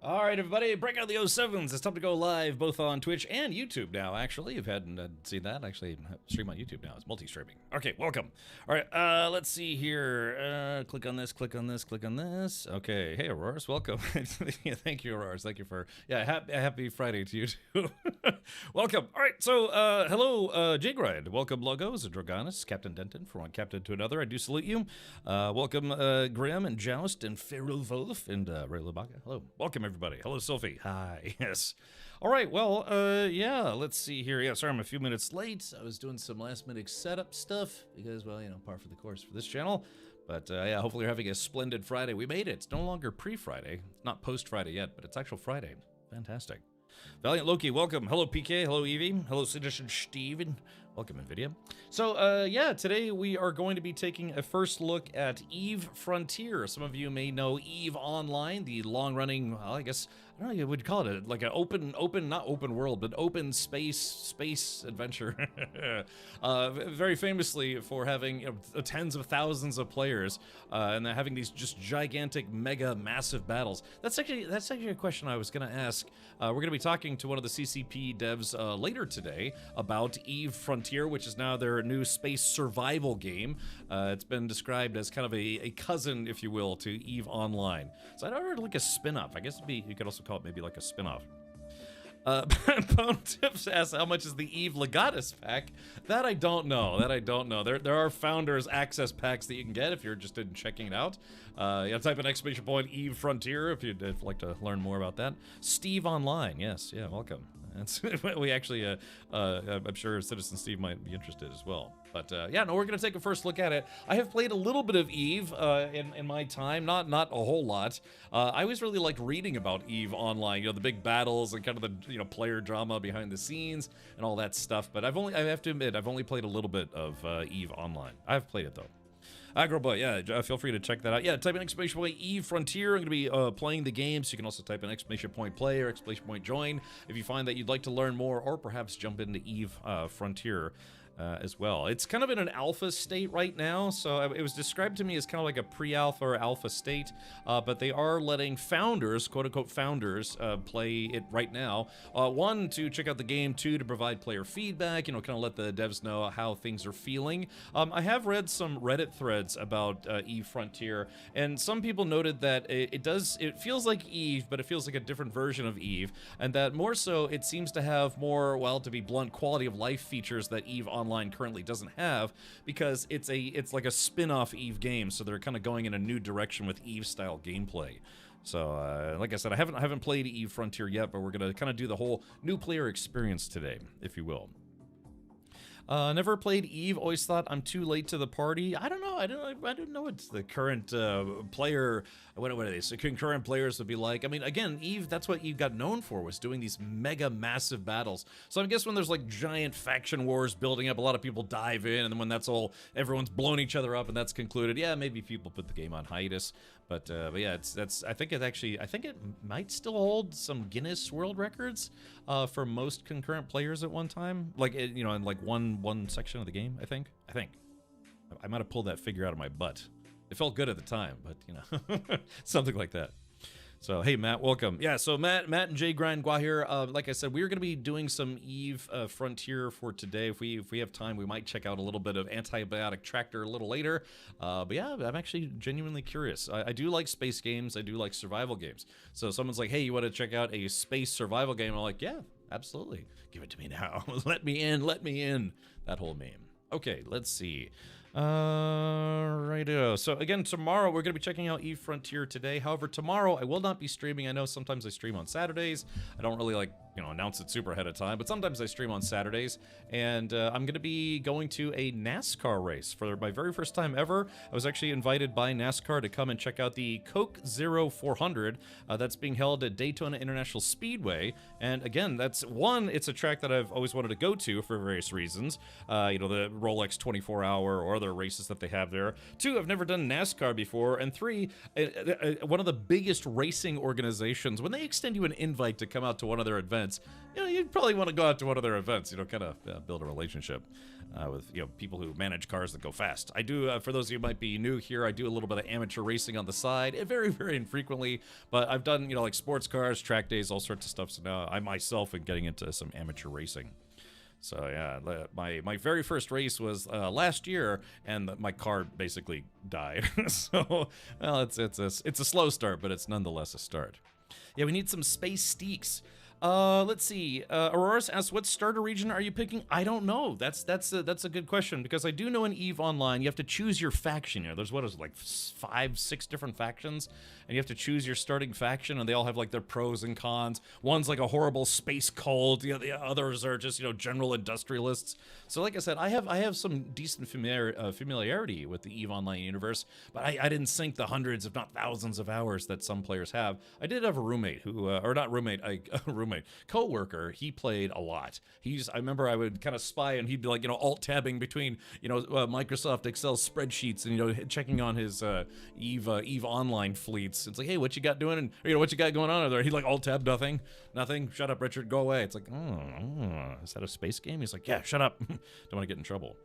All right, everybody, break out the 07s. It's time to go live, both on Twitch and YouTube now, actually. If you hadn't seen that, actually, stream on YouTube now. It's multi-streaming. Okay, welcome. All right, let's see here. Click on this, click on this, click on this. Okay, hey, Auroras, welcome. Yeah, thank you, Auroras. Thank you for, happy Friday to you, too. Welcome. All right, so, hello, Jigride. Welcome, Logos, Dragonis, Captain Denton, from one captain to another. I do salute you. Welcome, Grim and Joust and Feral Wolf and Ray Labaga. Hello. Welcome, everybody. Hello, Sophie. Hi. Yes. All right. Well, yeah, let's see here. Yeah, sorry, I'm a few minutes late. I was doing some last-minute setup stuff because, well, you know, par for the course for this channel. But, yeah, hopefully you're having a splendid Friday. We made it. It's no longer pre-Friday. It's not post-Friday yet, but it's actual Friday. Fantastic. Valiant Loki, welcome. Hello, PK. Hello, Evie. Hello, Citizen Steven. Welcome, NVIDIA. So, yeah, today we are going to be taking a first look at EVE Frontier. Some of you may know EVE Online, the long-running, well, I guess, I don't know, you would call it like an open, not open world, but open space adventure. Very famously for having, you know, tens of thousands of players, and having these just gigantic, mega, massive battles. That's actually a question I was going to ask. We're going to be talking to one of the CCP devs later today about EVE Frontier, which is now their new space survival game. It's been described as kind of a cousin, if you will, to EVE Online. So I'd heard like a spin-off. I guess you could also call it maybe like a spin-off. Bone Tips asks, how much is the EVE Legatus pack? That I don't know. There are Founders Access packs that you can get if you're interested in checking it out. Yeah, type in exclamation point EVE Frontier if you'd like to learn more about that. Steve Online, yes, yeah, welcome. That's, we actually, I'm sure Citizen Steve might be interested as well. But yeah, no, we're going to take a first look at it. I have played a little bit of EVE in my time, not a whole lot. I always really liked reading about EVE Online, you know, the big battles and kind of the, you know, player drama behind the scenes and all that stuff. But I have to admit, I've only played a little bit of EVE Online. I've played it though. Agroboy, yeah, feel free to check that out. Yeah, type in exclamation point EVE Frontier. I'm going to be playing the game, so you can also type in exclamation point play or exclamation point join if you find that you'd like to learn more, or perhaps jump into EVE Frontier as well. It's kind of in an alpha state right now, so it was described to me as kind of like a pre-alpha or alpha state, but they are letting founders, quote-unquote founders, play it right now. One, to check out the game, two, to provide player feedback, you know, kind of let the devs know how things are feeling. I have read some Reddit threads about EVE Frontier, and some people noted that it feels like EVE, but it feels like a different version of EVE, and that more so, it seems to have more, well, to be blunt, quality of life features that EVE Online currently doesn't have, because it's like a spin-off EVE game, so they're kind of going in a new direction with EVE-style gameplay. So, like I said, I haven't played EVE Frontier yet, but we're gonna kind of do the whole new player experience today, if you will. Never played EVE. Always thought I'm too late to the party. I don't know. I don't know what the current player. What are they? So concurrent players would be like. I mean, again, EVE. That's what EVE got known for, was doing these mega massive battles. So I guess when there's like giant faction wars building up, a lot of people dive in, and then when that's all, everyone's blown each other up, and that's concluded. Yeah, maybe people put the game on hiatus. But yeah, I think it might still hold some Guinness World Records for most concurrent players at one time. Like, you know, in like one section of the game, I think. I might have pulled that figure out of my butt. It felt good at the time, but, you know, something like that. So, hey, Matt, welcome. Yeah, so Matt and Jay Grandgua here. Like I said, we're going to be doing some EVE Frontier for today. If we have time, we might check out a little bit of Antibiotic Tractor a little later. But yeah, I'm actually genuinely curious. I do like space games. I do like survival games. So someone's like, hey, you want to check out a space survival game? I'm like, yeah, absolutely. Give it to me now. Let me in. That whole meme. Okay, let's see. Righto. So again, tomorrow we're going to be checking out EVE Frontier today. However, tomorrow I will not be streaming. I know sometimes I stream on Saturdays. I don't really like, you know, announce it super ahead of time, but sometimes I stream on Saturdays. And I'm going to be going to a NASCAR race for my very first time ever. I was actually invited by NASCAR to come and check out the Coke Zero 400 that's being held at Daytona International Speedway. And again, it's a track that I've always wanted to go to for various reasons. You know, the Rolex 24-hour or other races that they have there. Two, I've never done NASCAR before. And three, one of the biggest racing organizations, when they extend you an invite to come out to one of their events, events, you'd probably want to go out to one of their events, kind of build a relationship with, people who manage cars that go fast. I do, for those of you who might be new here, I do a little bit of amateur racing on the side, very, very infrequently, but I've done, like sports cars, track days, all sorts of stuff, so now I myself am getting into some amateur racing. So yeah, my very first race was last year, and my car basically died. So, well, it's a slow start, but it's nonetheless a start. Yeah, we need some space steaks. Let's see. Aurora's asks, what starter region are you picking? I don't know. That's a good question, because I do know in EVE Online you have to choose your faction. There's like 5, 6 different factions, and you have to choose your starting faction, and they all have like their pros and cons. One's like a horrible space cult. The others are just general industrialists. So like I said, I have some decent familiarity with the EVE Online universe, but I didn't sink the hundreds, if not thousands, of hours that some players have. I did have a roommate who, or not roommate, a roommate, co-worker. He played a lot. I remember I would kind of spy, and he'd be like, alt-tabbing between, Microsoft Excel spreadsheets, and checking on his EVE Online fleets. It's like, hey, what you got doing, and what you got going on over there? He'd like alt-tab nothing. Shut up, Richard. Go away. It's like, is that a space game? He's like, yeah, shut up. Don't want to get in trouble.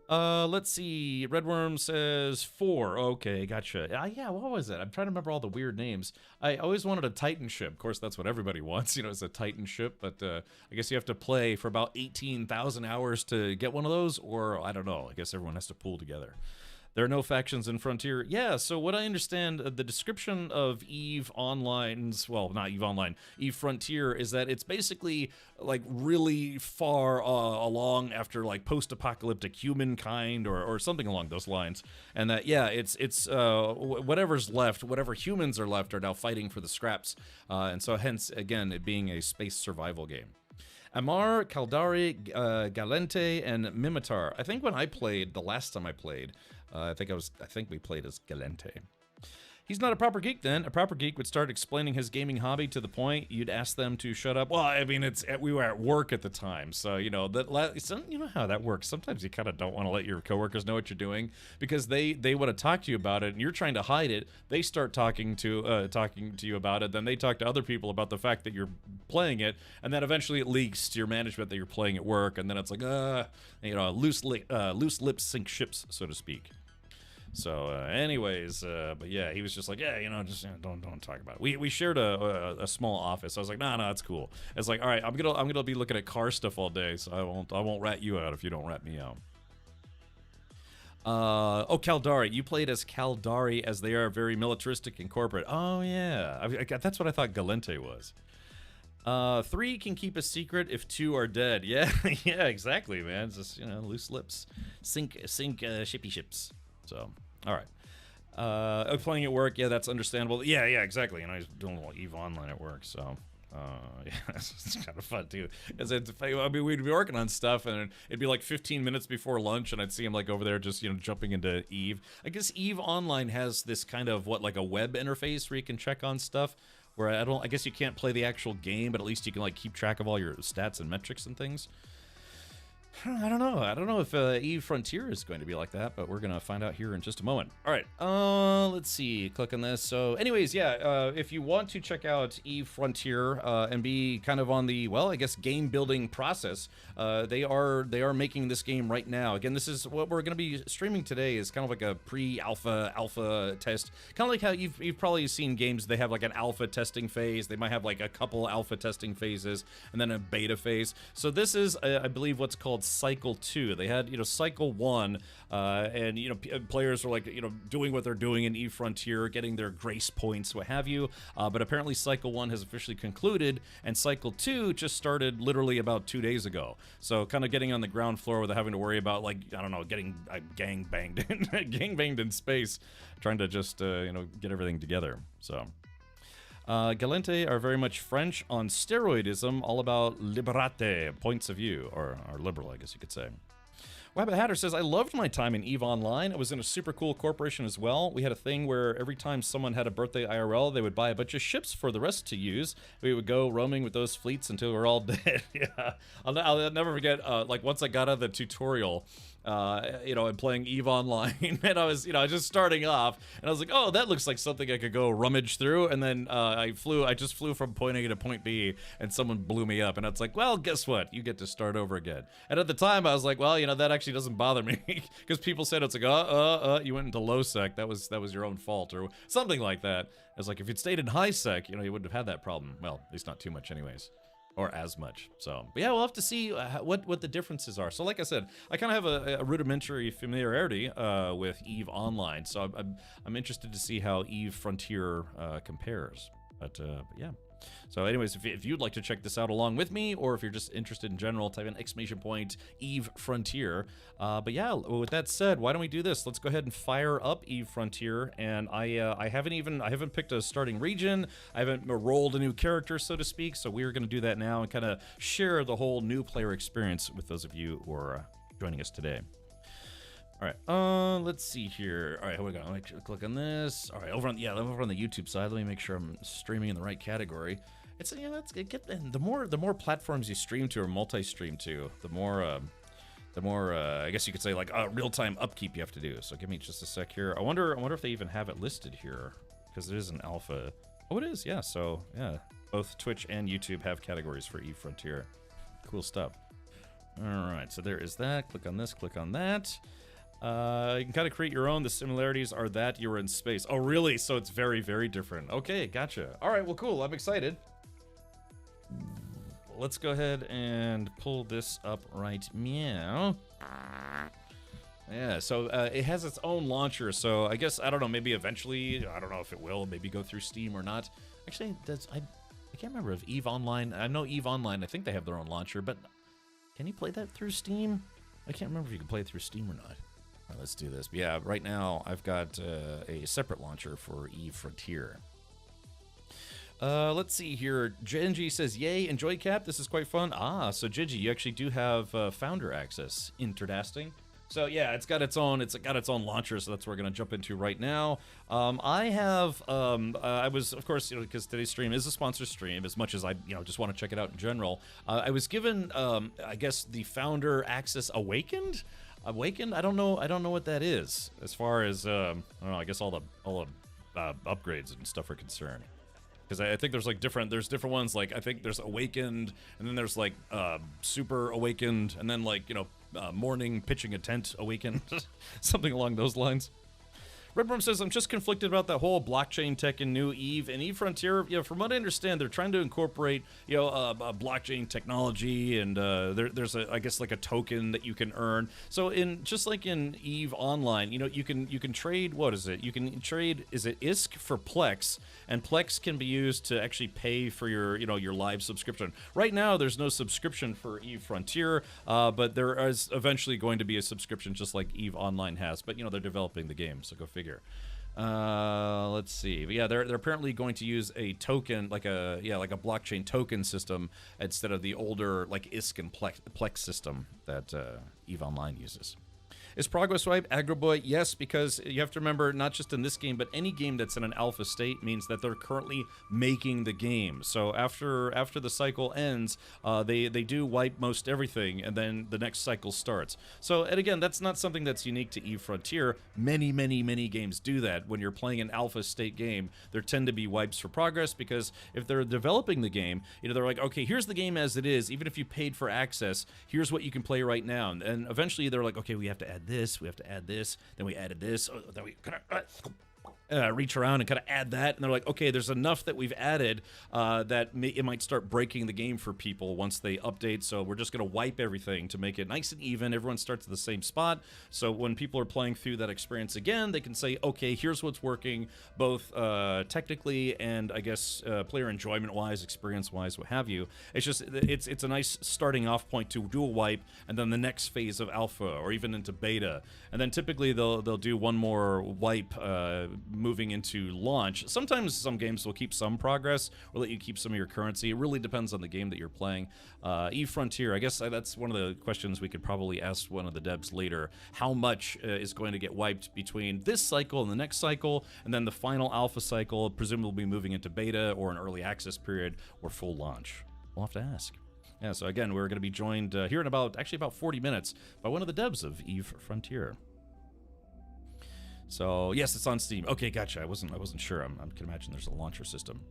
Let's see. Redworm says 4. Okay, gotcha. Yeah, what was it? I'm trying to remember all the weird names. I always wanted a Titan ship. Of course, that's what everybody wants, it's a Titan ship. But I guess you have to play for about 18,000 hours to get one of those, or I don't know. I guess everyone has to pool together. There are no factions in Frontier. Yeah, so what I understand, the description of EVE Online's, well, not EVE Online, EVE Frontier, is that it's basically like really far along after like post-apocalyptic humankind or something along those lines. And that, yeah, it's whatever's left, whatever humans are left are now fighting for the scraps. And so hence, again, it being a space survival game. Amar, Caldari, Galente, and Mimitar. I think when I played, the last time I played, I think we played as Galente. He's not a proper geek then. A proper geek would start explaining his gaming hobby to the point you'd ask them to shut up. Well, I mean, we were at work at the time, so you know how that works. Sometimes you kind of don't want to let your coworkers know what you're doing because they want to talk to you about it, and you're trying to hide it. They start talking to you about it, then they talk to other people about the fact that you're playing it, and then eventually it leaks to your management that you're playing at work, and then it's like loose lips sink ships, so to speak. So, anyways, but yeah, he was just like, don't talk about it. We shared a small office. I was like, no, it's cool. It's like, all right, I'm gonna be looking at car stuff all day, so I won't rat you out if you don't rat me out. Caldari. You played as Caldari, as they are very militaristic and corporate. Oh yeah, that's what I thought Galente was. 3 can keep a secret if 2 are dead. Yeah, yeah, exactly, man. It's just loose lips, sink shippy ships. So, all right. Playing at work, yeah, that's understandable. Yeah, exactly. And I was doing a little EVE Online at work, so yeah, it's kind of fun too. We'd be working on stuff, and it'd be like 15 minutes before lunch, and I'd see him like over there just jumping into EVE. I guess EVE Online has this kind of like a web interface where you can check on stuff. Where I guess you can't play the actual game, but at least you can like keep track of all your stats and metrics and things. I don't know if EVE Frontier is going to be like that, but we're going to find out here in just a moment. All right, let's see. Click on this. So anyways, yeah, if you want to check out EVE Frontier and be kind of on the, well, I guess game building process, they are making this game right now. Again, this is what we're going to be streaming today, is kind of like a alpha test. Kind of like how you've probably seen games, they have like an alpha testing phase. They might have like a couple alpha testing phases and then a beta phase. So this is, I believe, what's called Cycle 2. They had, Cycle 1, and, players were like, doing what they're doing in EVE Frontier, getting their grace points, what have you. But apparently Cycle 1 has officially concluded, and Cycle 2 just started literally about 2 days ago. So kind of getting on the ground floor without having to worry about, like, I don't know, getting gang banged in space, trying to just, get everything together. So. Galente are very much French on steroidism, all about liberate, points of view, or liberal, I guess you could say. Wabbit Hatter says, I loved my time in EVE Online. I was in a super cool corporation as well. We had a thing where every time someone had a birthday IRL, they would buy a bunch of ships for the rest to use. We would go roaming with those fleets until we're all dead. Yeah, I'll never forget, like, once I got out of the tutorial, you know, and playing EVE Online, and I was, you know, just starting off, and I was like, oh, that looks like something I could go rummage through, and then I just flew from point A to point B, and someone blew me up, and it's like, well, guess what? You get to start over again. And at the time, I was like, well, you know, that actually doesn't bother me, because people said it's like, you went into low sec, that was your own fault, or something like that. I was like, if you'd stayed in high sec, you know, you wouldn't have had that problem. Well, at least not too much anyways. Or as much. So, but yeah, we'll have to see what the differences are. So like I said, I kind of have a rudimentary familiarity with EVE Online. So I'm interested to see how EVE Frontier compares. But yeah. So anyways, if you'd like to check this out along with me, or if you're just interested in general, type in !EVE Frontier. But yeah, with that said, why don't we do this? Let's go ahead and fire up EVE Frontier. And I haven't picked a starting region. I haven't rolled a new character, so to speak. So we're going to do that now and kind of share the whole new player experience with those of you who are joining us today. All right, let's see here. All right, here we go. I'll click on this. All right, over on the YouTube side. Let me make sure I'm streaming in the right category. It's, you know, the more platforms you stream to or multi-stream to, the more I guess you could say, like, real-time upkeep you have to do. So give me just a sec here. I wonder if they even have it listed here, because it is an alpha. Oh, it is. Yeah. So yeah, both Twitch and YouTube have categories for EVE Frontier. Cool stuff. All right, so there is that. Click on this. Click on that. You can kind of create your own. The similarities are that you're in space. Oh, really? So it's very, very different. Okay, gotcha. All right, well, cool. I'm excited. Let's go ahead and pull this up right now. Yeah, so it has its own launcher, so I guess, I don't know, maybe eventually, I don't know if it will, maybe go through Steam or not. Actually, I can't remember if EVE Online, I know EVE Online, I think they have their own launcher, but can you play that through Steam? I can't remember if you can play it through Steam or not. All right, let's do this. But yeah, right now I've got a separate launcher for EVE Frontier. Let's see here. Genji says, yay, enjoy Cap. This is quite fun. Ah, so Genji, you actually do have founder access. Interesting. So yeah, it's got its own launcher, so that's what we're gonna jump into right now. I was, of course, you know, because today's stream is a sponsor stream, as much as I, you know, just want to check it out in general. I was given, I guess, the founder access Awakened. I don't know what that is, as far as I don't know, I guess all the upgrades and stuff are concerned. Because I think there's like different ones, like I think there's Awakened, and then there's like Super Awakened, and then like, you know, Morning Pitching a Tent Awakened, something along those lines. Redbrum says, I'm just conflicted about that whole blockchain tech in new EVE. And EVE Frontier, you know, from what I understand, they're trying to incorporate, you know, blockchain technology, and there's I guess like a token that you can earn. So just like in EVE Online, you know, you can trade, what is it? You can trade, is it ISK for Plex? And Plex can be used to actually pay for your, you know, your live subscription. Right now, there's no subscription for EVE Frontier, but there is eventually going to be a subscription just like EVE Online has. But, you know, they're developing the game, so go figure. Let's see. But yeah, they're apparently going to use a token, like a blockchain token system instead of the older like ISK and Plex system that EVE Online uses. Is Progress Wipe Agroboy? Yes, because you have to remember, not just in this game, but any game that's in an alpha state means that they're currently making the game. So after the cycle ends, they do wipe most everything, and then the next cycle starts. So, and again, that's not something that's unique to EVE Frontier. Many games do that. When you're playing an alpha state game, there tend to be wipes for progress, because if they're developing the game, you know, they're like, okay, here's the game as it is. Even if you paid for access, here's what you can play right now. And eventually they're like, okay, we have to add this, we have to add this, then we added this, then we kind of reach around and kind of add that, and they're like, okay, there's enough that we've added that it might start breaking the game for people once they update, so we're just going to wipe everything to make it nice and even. Everyone starts at the same spot, so when people are playing through that experience again, they can say, okay, here's what's working, both technically and I guess player enjoyment-wise, experience-wise, what have you. It's just, it's a nice starting off point to do a wipe, and then the next phase of alpha, or even into beta, and then typically they'll do one more wipe, moving into launch. Sometimes some games will keep some progress or let you keep some of your currency. It really depends on the game that you're playing. Eve Frontier, I guess that's one of the questions we could probably ask one of the devs later. How much is going to get wiped between this cycle and the next cycle, and then the final alpha cycle, presumably moving into beta or an early access period or full launch? We'll have to ask. Yeah, so again, we're going to be joined here in about 40 minutes by one of the devs of Eve Frontier. So yes, it's on Steam. Okay, gotcha. I wasn't sure. I can imagine there's a launcher system.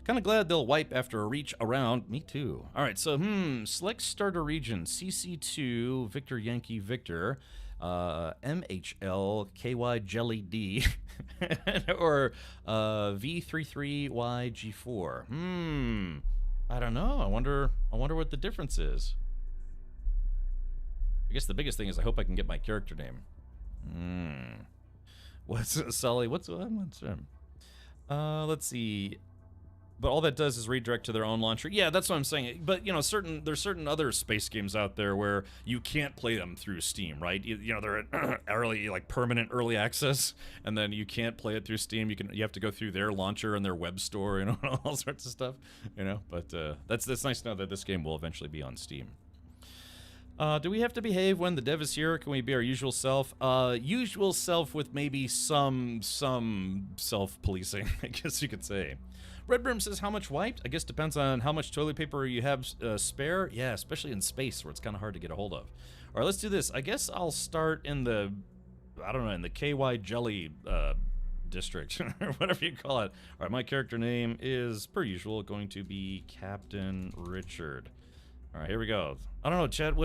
Kind of glad they'll wipe after a reach around. Me too. All right, so select starter region: CC2 Victor Yankee Victor, MHL KY Jelly D, or V33YG4. I don't know. I wonder what the difference is. I guess the biggest thing is I hope I can get my character name. What's Sully? What's let's see. But all that does is redirect to their own launcher. Yeah, that's what I'm saying. But there's certain other space games out there where you can't play them through Steam, right? They're at early, like permanent early access, and then you can't play it through Steam. You have to go through their launcher and their web store, all sorts of stuff, But that's nice to know that this game will eventually be on Steam. Do we have to behave when the dev is here? Can we be our usual self? Usual self with maybe some self-policing, I guess you could say. Redbrim says, how much wiped? I guess depends on how much toilet paper you have spare. Yeah, especially in space where it's kind of hard to get a hold of. All right, let's do this. I guess I'll start in the, in the KY Jelly district, or whatever you call it. All right, my character name is, per usual, going to be Captain Richard. All right, here we go. I don't know, Chad.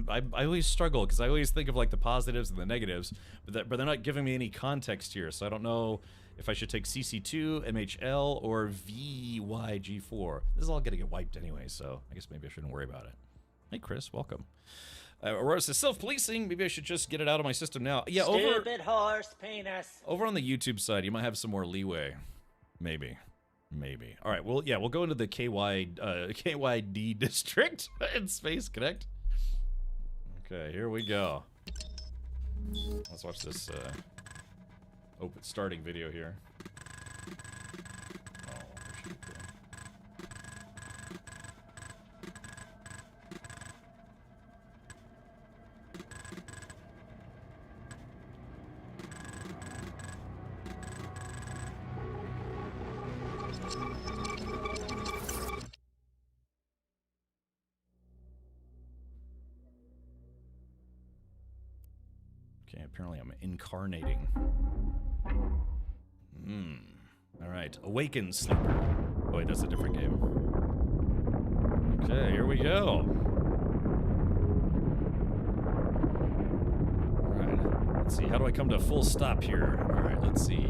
I always struggle because I always think of like the positives and the negatives, but they're not giving me any context here, so I don't know if I should take CC2, MHL, or VYG4. This is all going to get wiped anyway, so I guess maybe I shouldn't worry about it. Hey, Chris, welcome. Aurora says, self-policing. Maybe I should just get it out of my system now. Yeah, Stupid horse penis. Over on the YouTube side, you might have some more leeway. Maybe. All right, well, yeah, we'll go into the KYD district in Space Connect. Okay, here we go. Let's watch this open starting video here. Okay, apparently I'm incarnating. Alright, Awaken Sleeper. Oh wait, that's a different game. Okay, here we go. Alright, let's see, how do I come to a full stop here? Alright, let's see.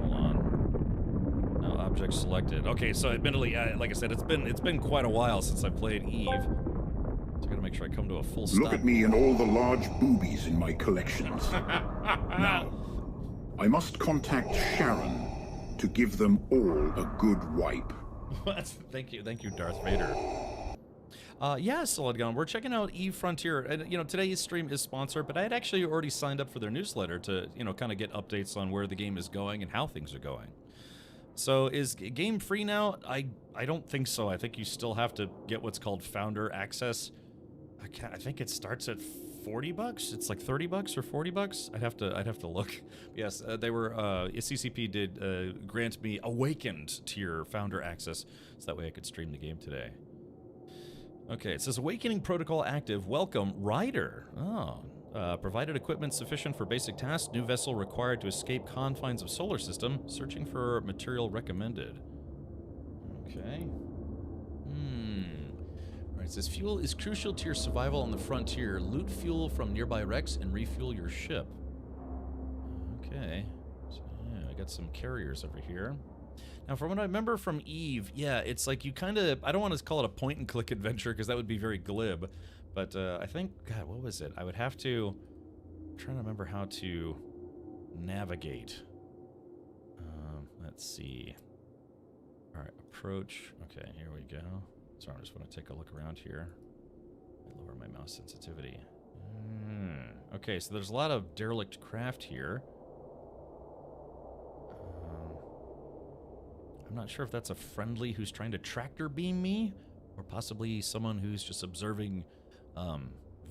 Hold on. No object selected. Okay, so admittedly, like I said, it's been quite a while since I played Eve. So I gotta make sure I come to a full stop. Look at me and all the large boobies in my collections. Now, I must contact Sharon to give them all a good wipe. Thank you, Darth Vader. Yeah, Solid Gun, we're checking out Eve Frontier, and today's stream is sponsored, but I had actually already signed up for their newsletter to kind of get updates on where the game is going and how things are going. So is game free now? I don't think so. I think you still have to get what's called founder access. I think it starts at $40. It's like $30 or $40. I'd have to look. Yes, they were. CCP did grant me Awakened tier founder access, so that way I could stream the game today. Okay, it says Awakening Protocol active. Welcome, Rider. Oh, provided equipment sufficient for basic tasks. New vessel required to escape confines of solar system. Searching for material recommended. Okay. It says fuel is crucial to your survival on the frontier. Loot fuel from nearby wrecks and refuel your ship. Okay. So, yeah, I got some carriers over here. Now, from what I remember from Eve, yeah, it's like you kind of, I don't want to call it a point-and-click adventure because that would be very glib, but I think, God, what was it? I would have to, I'm trying to remember how to navigate. Let's see. All right, approach. Okay, here we go. Sorry, I just want to take a look around here. I lower my mouse sensitivity. Okay, so there's a lot of derelict craft here. I'm not sure if that's a friendly who's trying to tractor beam me, or possibly someone who's just observing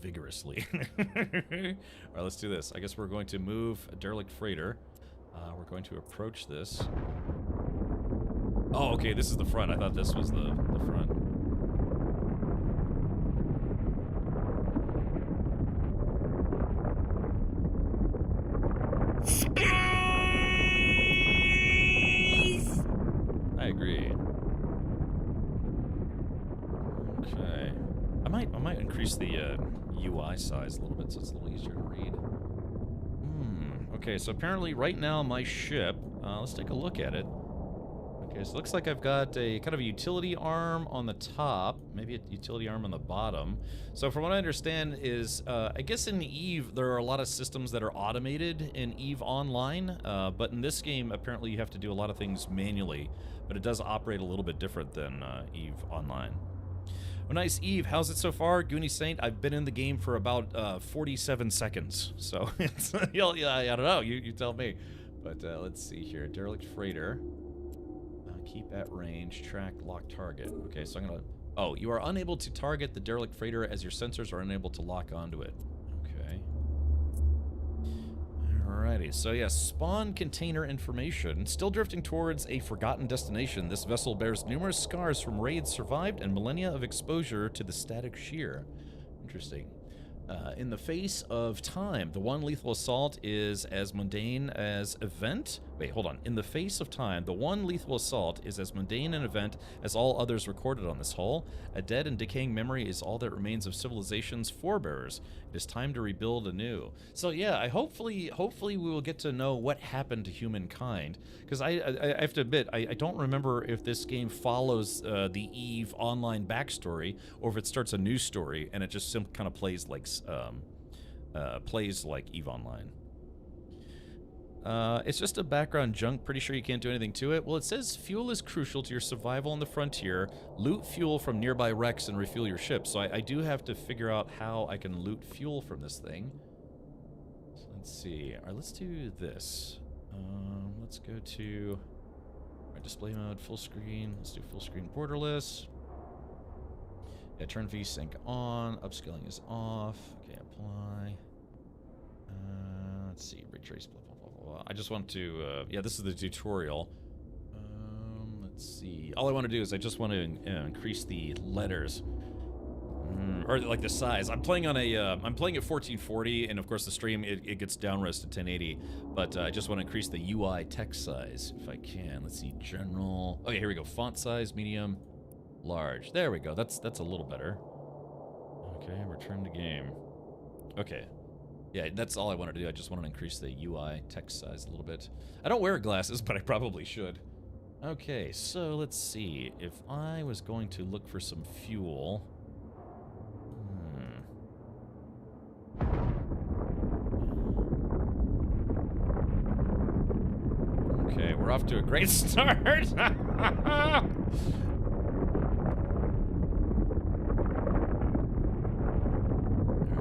vigorously. Alright, let's do this. I guess we're going to move a derelict freighter. We're going to approach this. Oh, okay, this is the front. I thought this was the front. I agree. Okay. I might increase the UI size a little bit so it's a little easier to read. Okay, so apparently right now my ship, let's take a look at it. Okay, so it looks like I've got a kind of a utility arm on the top, maybe a utility arm on the bottom. So from what I understand is, I guess in EVE there are a lot of systems that are automated in EVE Online, but in this game apparently you have to do a lot of things manually, but it does operate a little bit different than EVE Online. Oh, nice, Eve. How's it so far? Goonie Saint, I've been in the game for about 47 seconds. So, it's, yeah, I don't know. You tell me. But let's see here. Derelict freighter. Keep at range. Track, lock target. Okay, so I'm going to... Oh, you are unable to target the derelict freighter as your sensors are unable to lock onto it. Okay. Alrighty, so yeah, spawn container information. Still drifting towards a forgotten destination, this vessel bears numerous scars from raids survived and millennia of exposure to the static shear. Interesting. In the face of time, the one lethal assault is as mundane as event. Wait, hold on. In the face of time, the one lethal assault is as mundane an event as all others recorded on this hull. A dead and decaying memory is all that remains of civilization's forebearers. It is time to rebuild anew. So yeah, hopefully we will get to know what happened to humankind. Because I have to admit, I don't remember if this game follows the EVE Online backstory, or if it starts a new story and it just simply kind of plays like EVE Online. It's just a background junk. Pretty sure you can't do anything to it. Well, it says fuel is crucial to your survival on the frontier. Loot fuel from nearby wrecks and refuel your ship. So I do have to figure out how I can loot fuel from this thing. So let's see. All right, let's do this. Let's go to display mode, full screen. Let's do full screen borderless. Yeah, turn VSync on. Upscaling is off. Okay, apply. Let's see. Retrace. Blah, blah, blah, blah. I just want to. Yeah, this is the tutorial. Let's see. All I want to do is I just want to increase the letters, or like the size. I'm playing on a. I'm playing at 1440, and of course the stream it gets downres to 1080. But I just want to increase the UI text size if I can. Let's see. General. Okay, here we go. Font size, medium. Large. There we go. That's a little better. Okay, return to game. Okay. Yeah, that's all I wanted to do. I just wanted to increase the UI text size a little bit. I don't wear glasses, but I probably should. Okay, so let's see. If I was going to look for some fuel... Okay, we're off to a great start.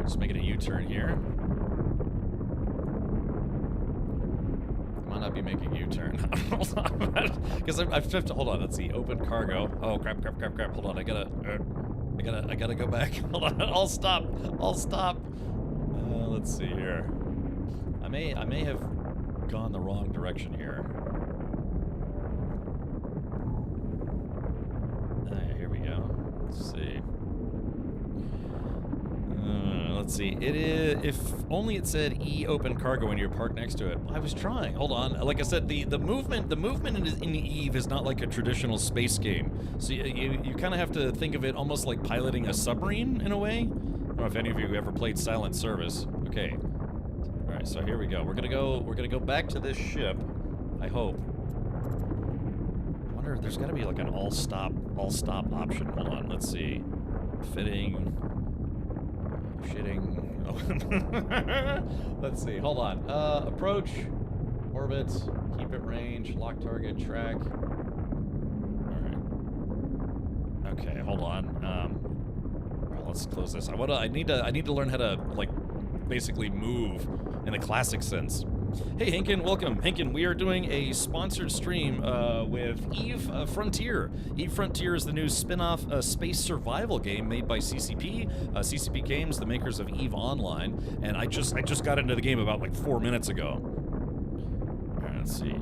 Just making a U-turn here. Might not be making a U-turn. Hold on, because I've tripped. Hold on. Let's see. Open cargo. Oh crap! Hold on. I gotta go back. Hold on. I'll stop. Let's see here. I may have gone the wrong direction here. Here we go. Let's see. Let's see. It is. If only it said E open cargo when you're parked next to it. I was trying. Hold on. Like I said, the movement in EVE is not like a traditional space game. So you kind of have to think of it almost like piloting a submarine in a way. I don't know if any of you ever played Silent Service. Okay. All right. So here we go. We're gonna go back to this ship. I hope. I wonder if there's got to be like an all stop option. Hold on. Let's see. Fitting. Shitting. Oh. Let's see. Hold on. Approach. Orbit. Keep at range. Lock target. Track. Alright. Okay, hold on. Well, let's close this. I need to learn how to, like, basically move in a classic sense. Hey, Hinkin, welcome. Hinkin, we are doing a sponsored stream with Eve Frontier. Eve Frontier is the new spin-off space survival game made by CCP. CCP Games, the makers of Eve Online. And I just got into the game about like 4 minutes ago. All right, let's see.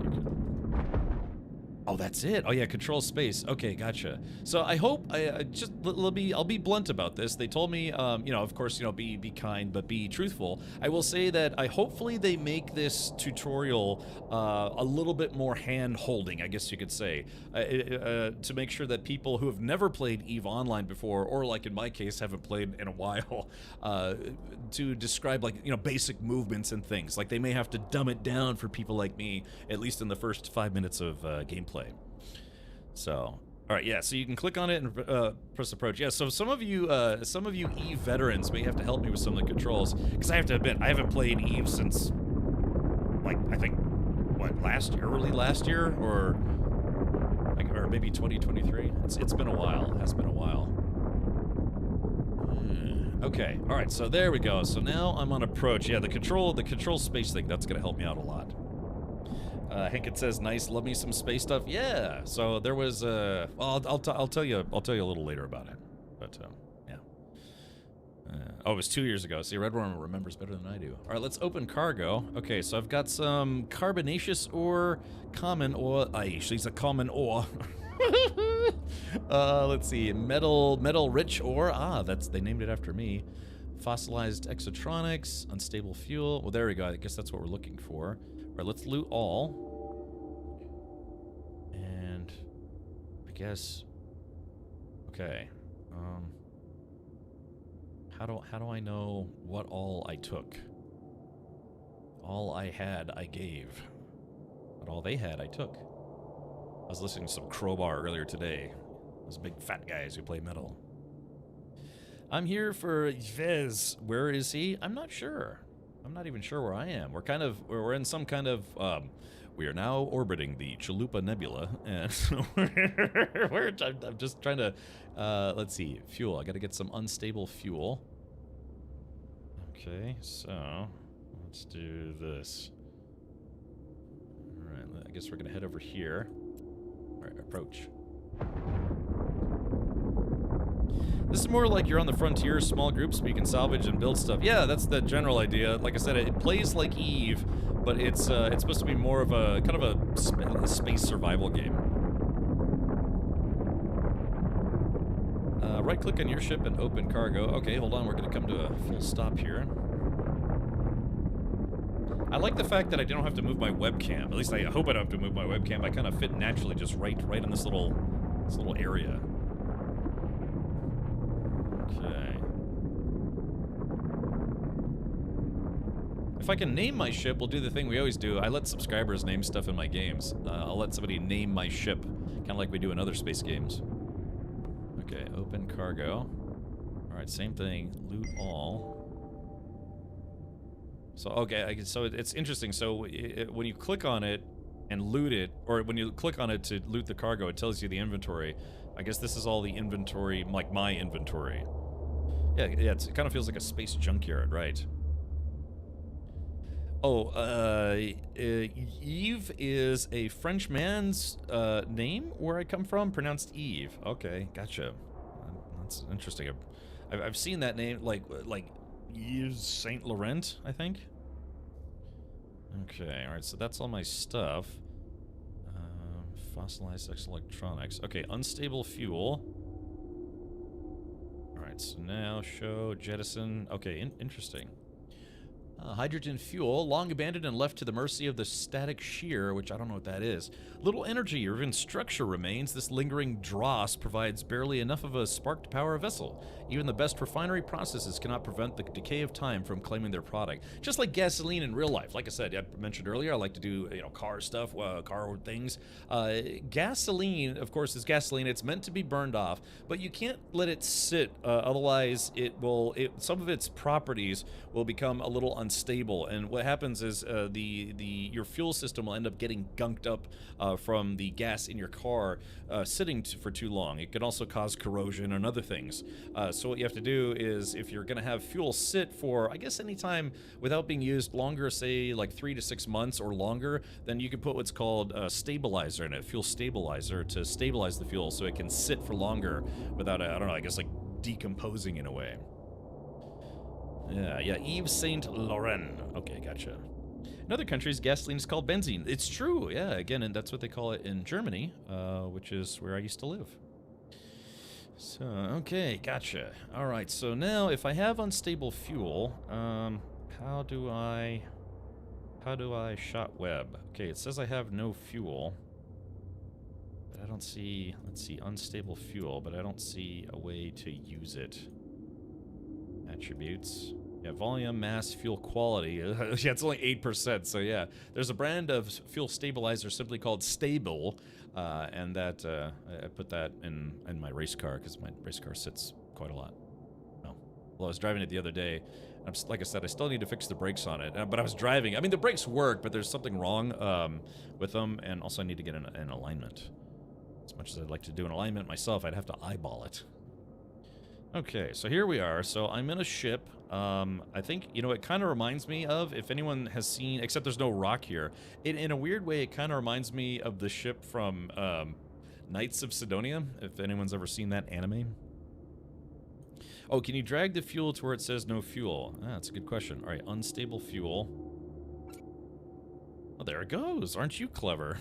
Oh, that's it. Oh yeah, control space. Okay, gotcha. So I hope I'll be blunt about this. They told me, you know, of course, you know, be kind, but be truthful. I will say that hopefully they make this tutorial a little bit more hand-holding, I guess you could say, to make sure that people who have never played EVE Online before, or like in my case, haven't played in a while, to describe like, you know, basic movements and things. Like they may have to dumb it down for people like me, at least in the first 5 minutes of gameplay. So, all right, yeah. So you can click on it and press approach. Yeah. So some of you Eve veterans may have to help me with some of the controls, because I have to admit I haven't played Eve since, like, I think what, early last year, or maybe 2023. It's been a while. It has been a while. Okay. All right. So there we go. So now I'm on approach. Yeah. The control space thing, that's gonna help me out a lot. Hinkett says, "Nice, love me some space stuff." Yeah. So there was, well, I'll tell you a little later about it. But yeah. Oh, it was 2 years ago. See, Redworm remembers better than I do. All right, let's open cargo. Okay, so I've got some carbonaceous ore, common ore. She's a common ore. Let's see, metal rich ore. Ah, they named it after me. Fossilized exotronics, unstable fuel. Well, there we go. I guess that's what we're looking for. All right, let's loot all. And I guess, okay. How do I know what all I took? All I had, I gave. But all they had, I took. I was listening to some Crowbar earlier today. Those big fat guys who play metal. I'm here for Yves. Where is he? I'm not sure. I'm not even sure where I am. We're in some kind of, we are now orbiting the Chalupa Nebula, and so I'm just trying to, let's see, fuel. I gotta get some unstable fuel. Okay, so, let's do this. Alright, I guess we're gonna head over here. Alright, approach. This is more like you're on the frontier, small groups, but you can salvage and build stuff. Yeah, that's the general idea. Like I said, it plays like Eve, but it's supposed to be more of a kind of a space survival game. Right-click on your ship and open cargo. Okay, hold on. We're going to come to a full stop here. I like the fact that I don't have to move my webcam. At least I hope I don't have to move my webcam. I kind of fit naturally just right in this little area. Okay. If I can name my ship, we'll do the thing we always do. I let subscribers name stuff in my games. I'll let somebody name my ship, kind of like we do in other space games. Okay, open cargo. Alright, same thing. Loot all. So, okay, so it's interesting. So, when you click on it and loot it, or when you click on it to loot the cargo, it tells you the inventory. I guess this is all the inventory, like my inventory. Yeah, it kind of feels like a space junkyard, right? Oh, Eve is a French man's name where I come from, pronounced Eve. Okay, gotcha. That's interesting. I've seen that name, like Yves Saint Laurent, I think. Okay, all right. So that's all my stuff. Fossilized electronics. Okay, unstable fuel. All right. So now show jettison. Okay, interesting. Hydrogen fuel, long abandoned and left to the mercy of the static shear, which I don't know what that is. Little energy or even structure remains. This lingering dross provides barely enough of a spark to power a vessel. Even the best refinery processes cannot prevent the decay of time from claiming their product. Just like gasoline in real life. Like I said, I mentioned earlier, I like to do, you know, car stuff, car things. Gasoline, of course, is gasoline. It's meant to be burned off, but you can't let it sit. Otherwise, some of its properties will become a little unstable. unstable, and what happens is your fuel system will end up getting gunked up from the gas in your car sitting for too long. It can also cause corrosion and other things. So what you have to do is, if you're going to have fuel sit for, I guess, any time without being used longer, say like 3 to 6 months or longer, then you can put what's called a stabilizer in it, fuel stabilizer, to stabilize the fuel so it can sit for longer without, I don't know, I guess like decomposing in a way. Yeah, Yves Saint Laurent. Okay, gotcha. In other countries, gasoline is called benzene. It's true, yeah, again, and that's what they call it in Germany, which is where I used to live. So, okay, gotcha. Alright, so now, if I have unstable fuel, how do I shot web? Okay, it says I have no fuel, but I don't see, let's see, unstable fuel, but I don't see a way to use it. Attributes. Yeah, volume, mass, fuel quality. Yeah, it's only 8%, so yeah. There's a brand of fuel stabilizer simply called Stable, and that, I put that in my race car, because my race car sits quite a lot. No. Well, I was driving it the other day. Like I said, I still need to fix the brakes on it, but I was driving. I mean, the brakes work, but there's something wrong with them, and also I need to get an alignment. As much as I'd like to do an alignment myself, I'd have to eyeball it. Okay, so here we are. So I'm in a ship. I think, you know, it kind of reminds me of, if anyone has seen, except there's no rock here, in a weird way, it kind of reminds me of the ship from Knights of Sidonia, if anyone's ever seen that anime. Oh, can you drag the fuel to where it says no fuel? Ah, that's a good question. All right, unstable fuel. Oh, there it goes. Aren't you clever?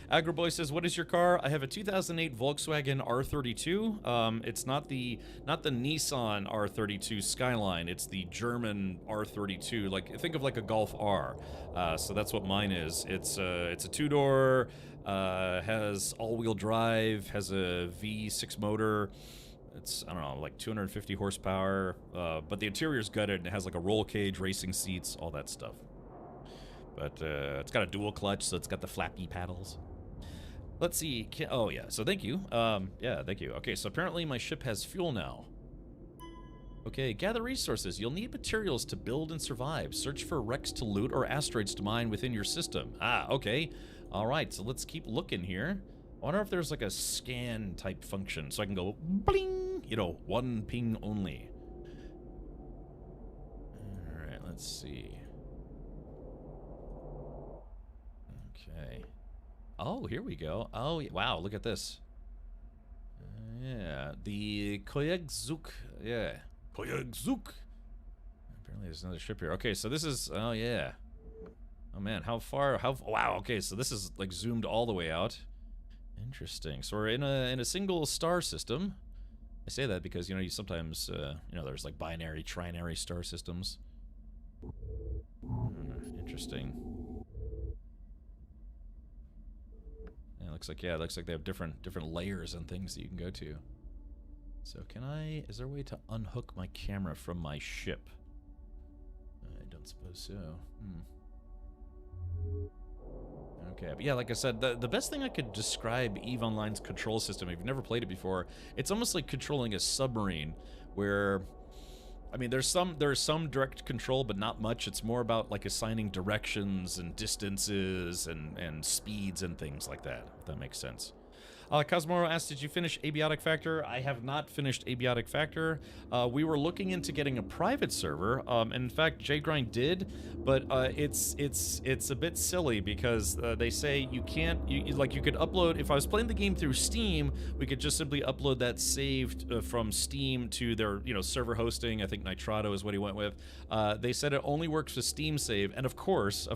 Agroboy says, "What is your car?" I have a 2008 Volkswagen R32. It's not the Nissan R32 Skyline. It's the German R32. Like, think of like a Golf R. So that's what mine is. It's a two-door, has all-wheel drive, has a V6 motor. It's, I don't know, like 250 horsepower. But the interior's gutted and it has like a roll cage, racing seats, all that stuff. But it's got a dual clutch, so it's got the flappy paddles. Let's see. Oh, yeah. So thank you. Yeah, thank you. Okay, so apparently my ship has fuel now. Okay, gather resources. You'll need materials to build and survive. Search for wrecks to loot or asteroids to mine within your system. Ah, okay. All right, so let's keep looking here. I wonder if there's like a scan type function so I can go bling, you know, one ping only. All right, let's see. Okay. Oh, here we go. Oh, wow, look at this. Yeah, the Koyagzuk. Yeah, Koyagzuk. Apparently there's another ship here. Okay, so this is, oh yeah. Oh man, how far, wow, okay, so this is like zoomed all the way out. Interesting. So we're in a single star system. I say that because, you know, you sometimes, you know, there's like binary, trinary star systems. Interesting. Yeah, it looks like they have different layers and things that you can go to. So is there a way to unhook my camera from my ship? I don't suppose so. Okay, but yeah, like I said, the best thing I could describe EVE Online's control system, if you've never played it before, it's almost like controlling a submarine, where, I mean, there's some direct control, but not much. It's more about like assigning directions and distances and speeds and things like that, if that makes sense. Cosmoro asked, did you finish Abiotic Factor? I have not finished Abiotic Factor. We were looking into getting a private server, and in fact, JGrind did, but it's a bit silly because they say you can't, you could upload, if I was playing the game through Steam, we could just simply upload that saved from Steam to their, you know, server hosting. I think Nitrado is what he went with. They said it only works with Steam save, and of course,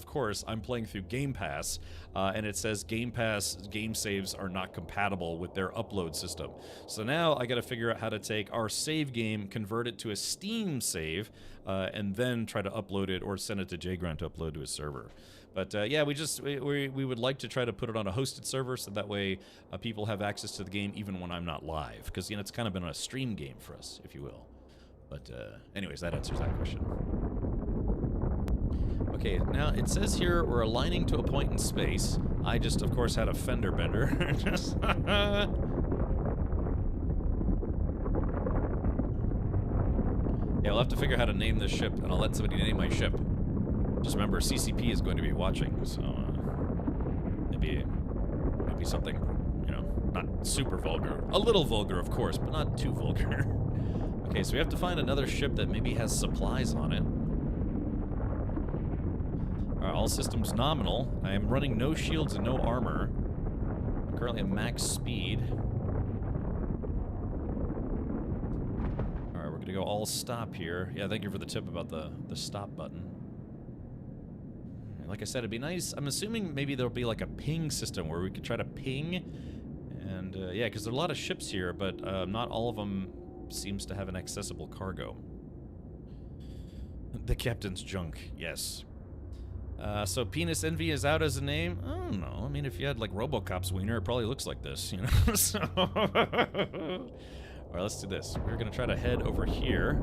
I'm playing through Game Pass, and it says Game Pass game saves are not compatible with their upload system. So now I got to figure out how to take our save game, convert it to a Steam save, and then try to upload it or send it to JGrind to upload to his server. But yeah, we would like to try to put it on a hosted server so that way people have access to the game even when I'm not live, because, you know, it's kind of been a stream game for us, if you will. But anyways, that answers that question. Okay, now it says here we're aligning to a point in space. I just, of course, had a fender bender. Just Yeah, I'll have to figure out how to name this ship, and I'll let somebody name my ship. Just remember, CCP is going to be watching, so maybe something, you know, not super vulgar. A little vulgar, of course, but not too vulgar. Okay, so we have to find another ship that maybe has supplies on it. Alright, all systems nominal. I am running no shields and no armor. I'm currently at max speed. Alright, we're gonna go all stop here. Yeah, thank you for the tip about the stop button. Like I said, it'd be nice. I'm assuming maybe there'll be like a ping system where we could try to ping. And, yeah, because there are a lot of ships here, but not all of them seems to have an accessible cargo. The captain's junk, yes. So Penis Envy is out as a name? I don't know. I mean, if you had, like, Robocop's wiener, it probably looks like this, you know? So... Alright, let's do this. We're gonna try to head over here.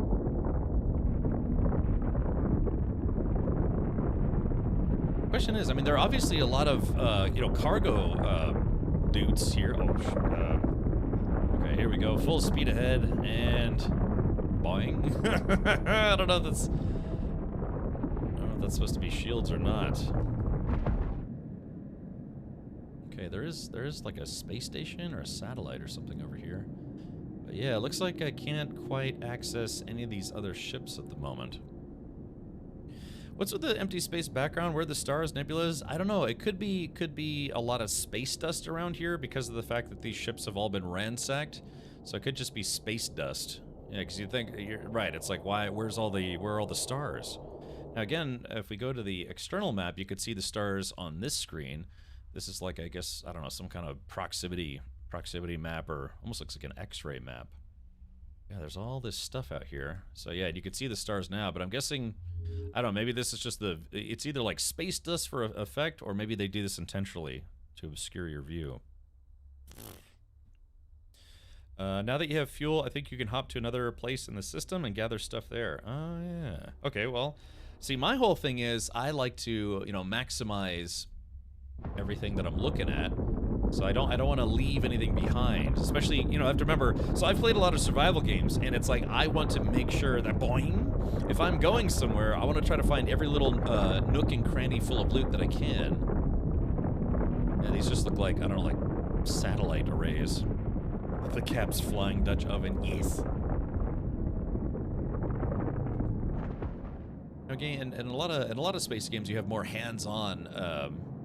Question is, I mean, there are obviously a lot of, you know, cargo, dudes here. Oh, okay, here we go. Full speed ahead, and... boing. I don't know if that's... that's supposed to be shields or not. Okay, there is like a space station or a satellite or something over here. But yeah, it looks like I can't quite access any of these other ships at the moment. What's with the empty space background? Where are the stars, nebulas? I don't know. It could be a lot of space dust around here because of the fact that these ships have all been ransacked. So it could just be space dust. Yeah, because you think you're right. It's like, where are all the stars? Now again, if we go to the external map, you could see the stars on this screen. This is like, I guess, I don't know, some kind of proximity map, or almost looks like an X-ray map. Yeah, there's all this stuff out here. So yeah, you can see the stars now, but I'm guessing, I don't know, maybe this is just it's either like space dust for effect, or maybe they do this intentionally to obscure your view. Now that you have fuel, I think you can hop to another place in the system and gather stuff there. Oh, yeah. Okay, well, see, my whole thing is I like to, you know, maximize everything that I'm looking at. So I don't want to leave anything behind, especially, you know, I have to remember, so I've played a lot of survival games, and it's like, I want to make sure that, boing, if I'm going somewhere, I want to try to find every little nook and cranny full of loot that I can. Yeah, these just look like, I don't know, like satellite arrays. The Cap's flying Dutch oven, yes. Okay, and in a lot of space games, you have more hands-on,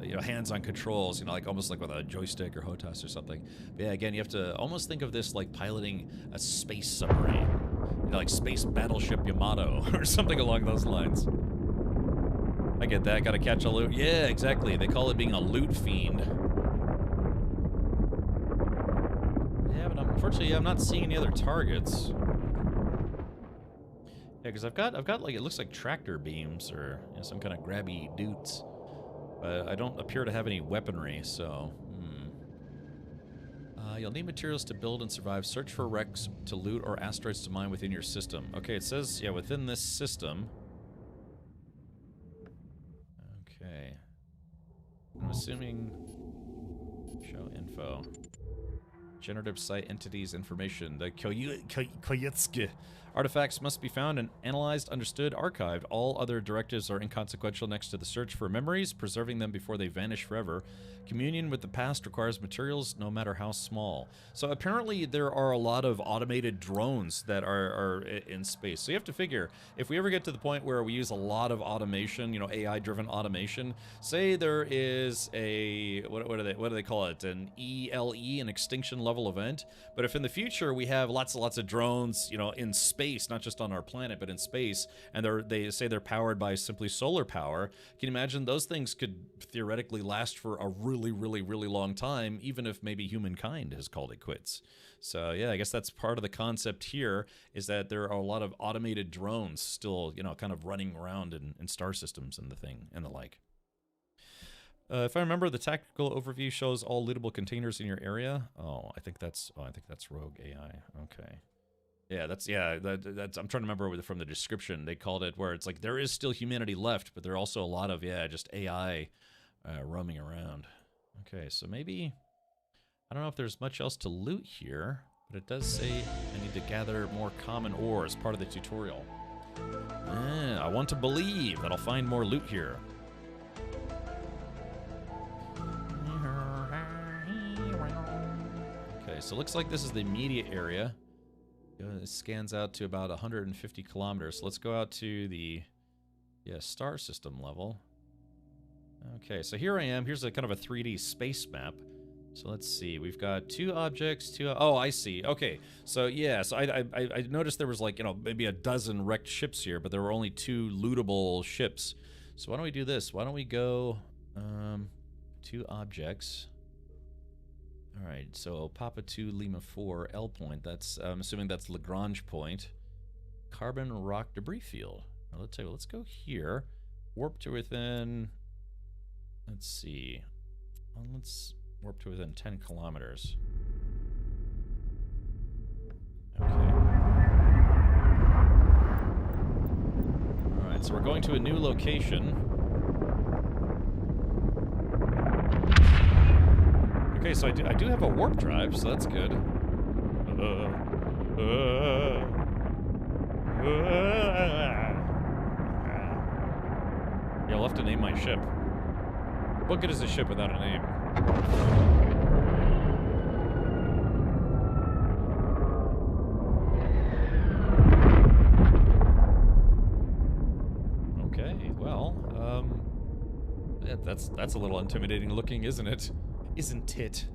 you know, hands-on controls, you know, like almost like with a joystick or HOTAS or something. But yeah, again, you have to almost think of this like piloting a space submarine, you know, like Space Battleship Yamato or something along those lines. I get that. Got to catch a loot. Yeah, exactly. They call it being a loot fiend. Yeah, but unfortunately, I'm not seeing any other targets. Yeah, because I've got like, it looks like tractor beams or, you know, some kind of grabby doots. But I don't appear to have any weaponry, so, you'll need materials to build and survive. Search for wrecks to loot or asteroids to mine within your system. Okay, it says, yeah, within this system. Okay. I'm assuming... show info. Generative site entities information. The Koyetsuki. Artifacts must be found and analyzed, understood, archived. All other directives are inconsequential next to the search for memories, preserving them before they vanish forever. Communion with the past requires materials, no matter how small. So apparently there are a lot of automated drones that are in space. So you have to figure, if we ever get to the point where we use a lot of automation, you know, AI-driven automation, say there is a, what do they call it, an ELE, an extinction level event, but if in the future we have lots and lots of drones, you know, in space, not just on our planet, but in space, and they say they're powered by simply solar power, can you imagine those things could theoretically last for a really, really, really long time, even if maybe humankind has called it quits. So yeah, I guess that's part of the concept here, is that there are a lot of automated drones still, you know, kind of running around in star systems and the like. If I remember, the tactical overview shows all lootable containers in your area. I think that's Rogue AI. Okay. Yeah, that's I'm trying to remember from the description. They called it where it's like there is still humanity left, but there are also a lot of, yeah, just AI roaming around. Okay, so maybe, I don't know if there's much else to loot here, but it does say I need to gather more common ore as part of the tutorial. I want to believe that I'll find more loot here. Okay, so looks like this is the immediate area. It scans out to about 150 kilometers. So let's go out to the star system level. Okay, so here I am. Here's a kind of a 3D space map. So let's see. We've got 2 objects. Oh, I see. Okay, so yeah. So I noticed there was like maybe a dozen wrecked ships here, but there were only 2 lootable ships. So why don't we do this? Why don't we go 2 objects? All right. So Papa 2 Lima 4 L point. That's I'm assuming that's Lagrange point. Carbon rock debris field. Now, let's go here. Warp to within. Let's see. Well, let's warp to within 10 kilometers. Okay. Alright, so we're going to a new location. Okay, so I do have a warp drive, so that's good. Yeah, I'll have to name my ship. What good is a ship without a name? Okay, well, that's a little intimidating looking, isn't it? Isn't it?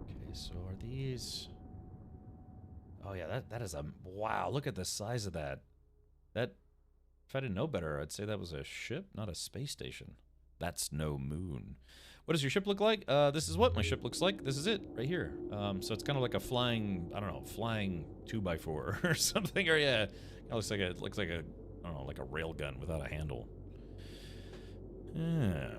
Okay, so are these? Oh yeah, that is a wow. Look at the size of that. If I didn't know better, I'd say that was a ship, not a space station. That's no moon. What does your ship look like? This is what my ship looks like. This is it, right here. So it's kind of like a flying, I don't know, flying 2x4 or something. Or yeah, it looks like a, I don't know, like a rail gun without a handle. Yeah.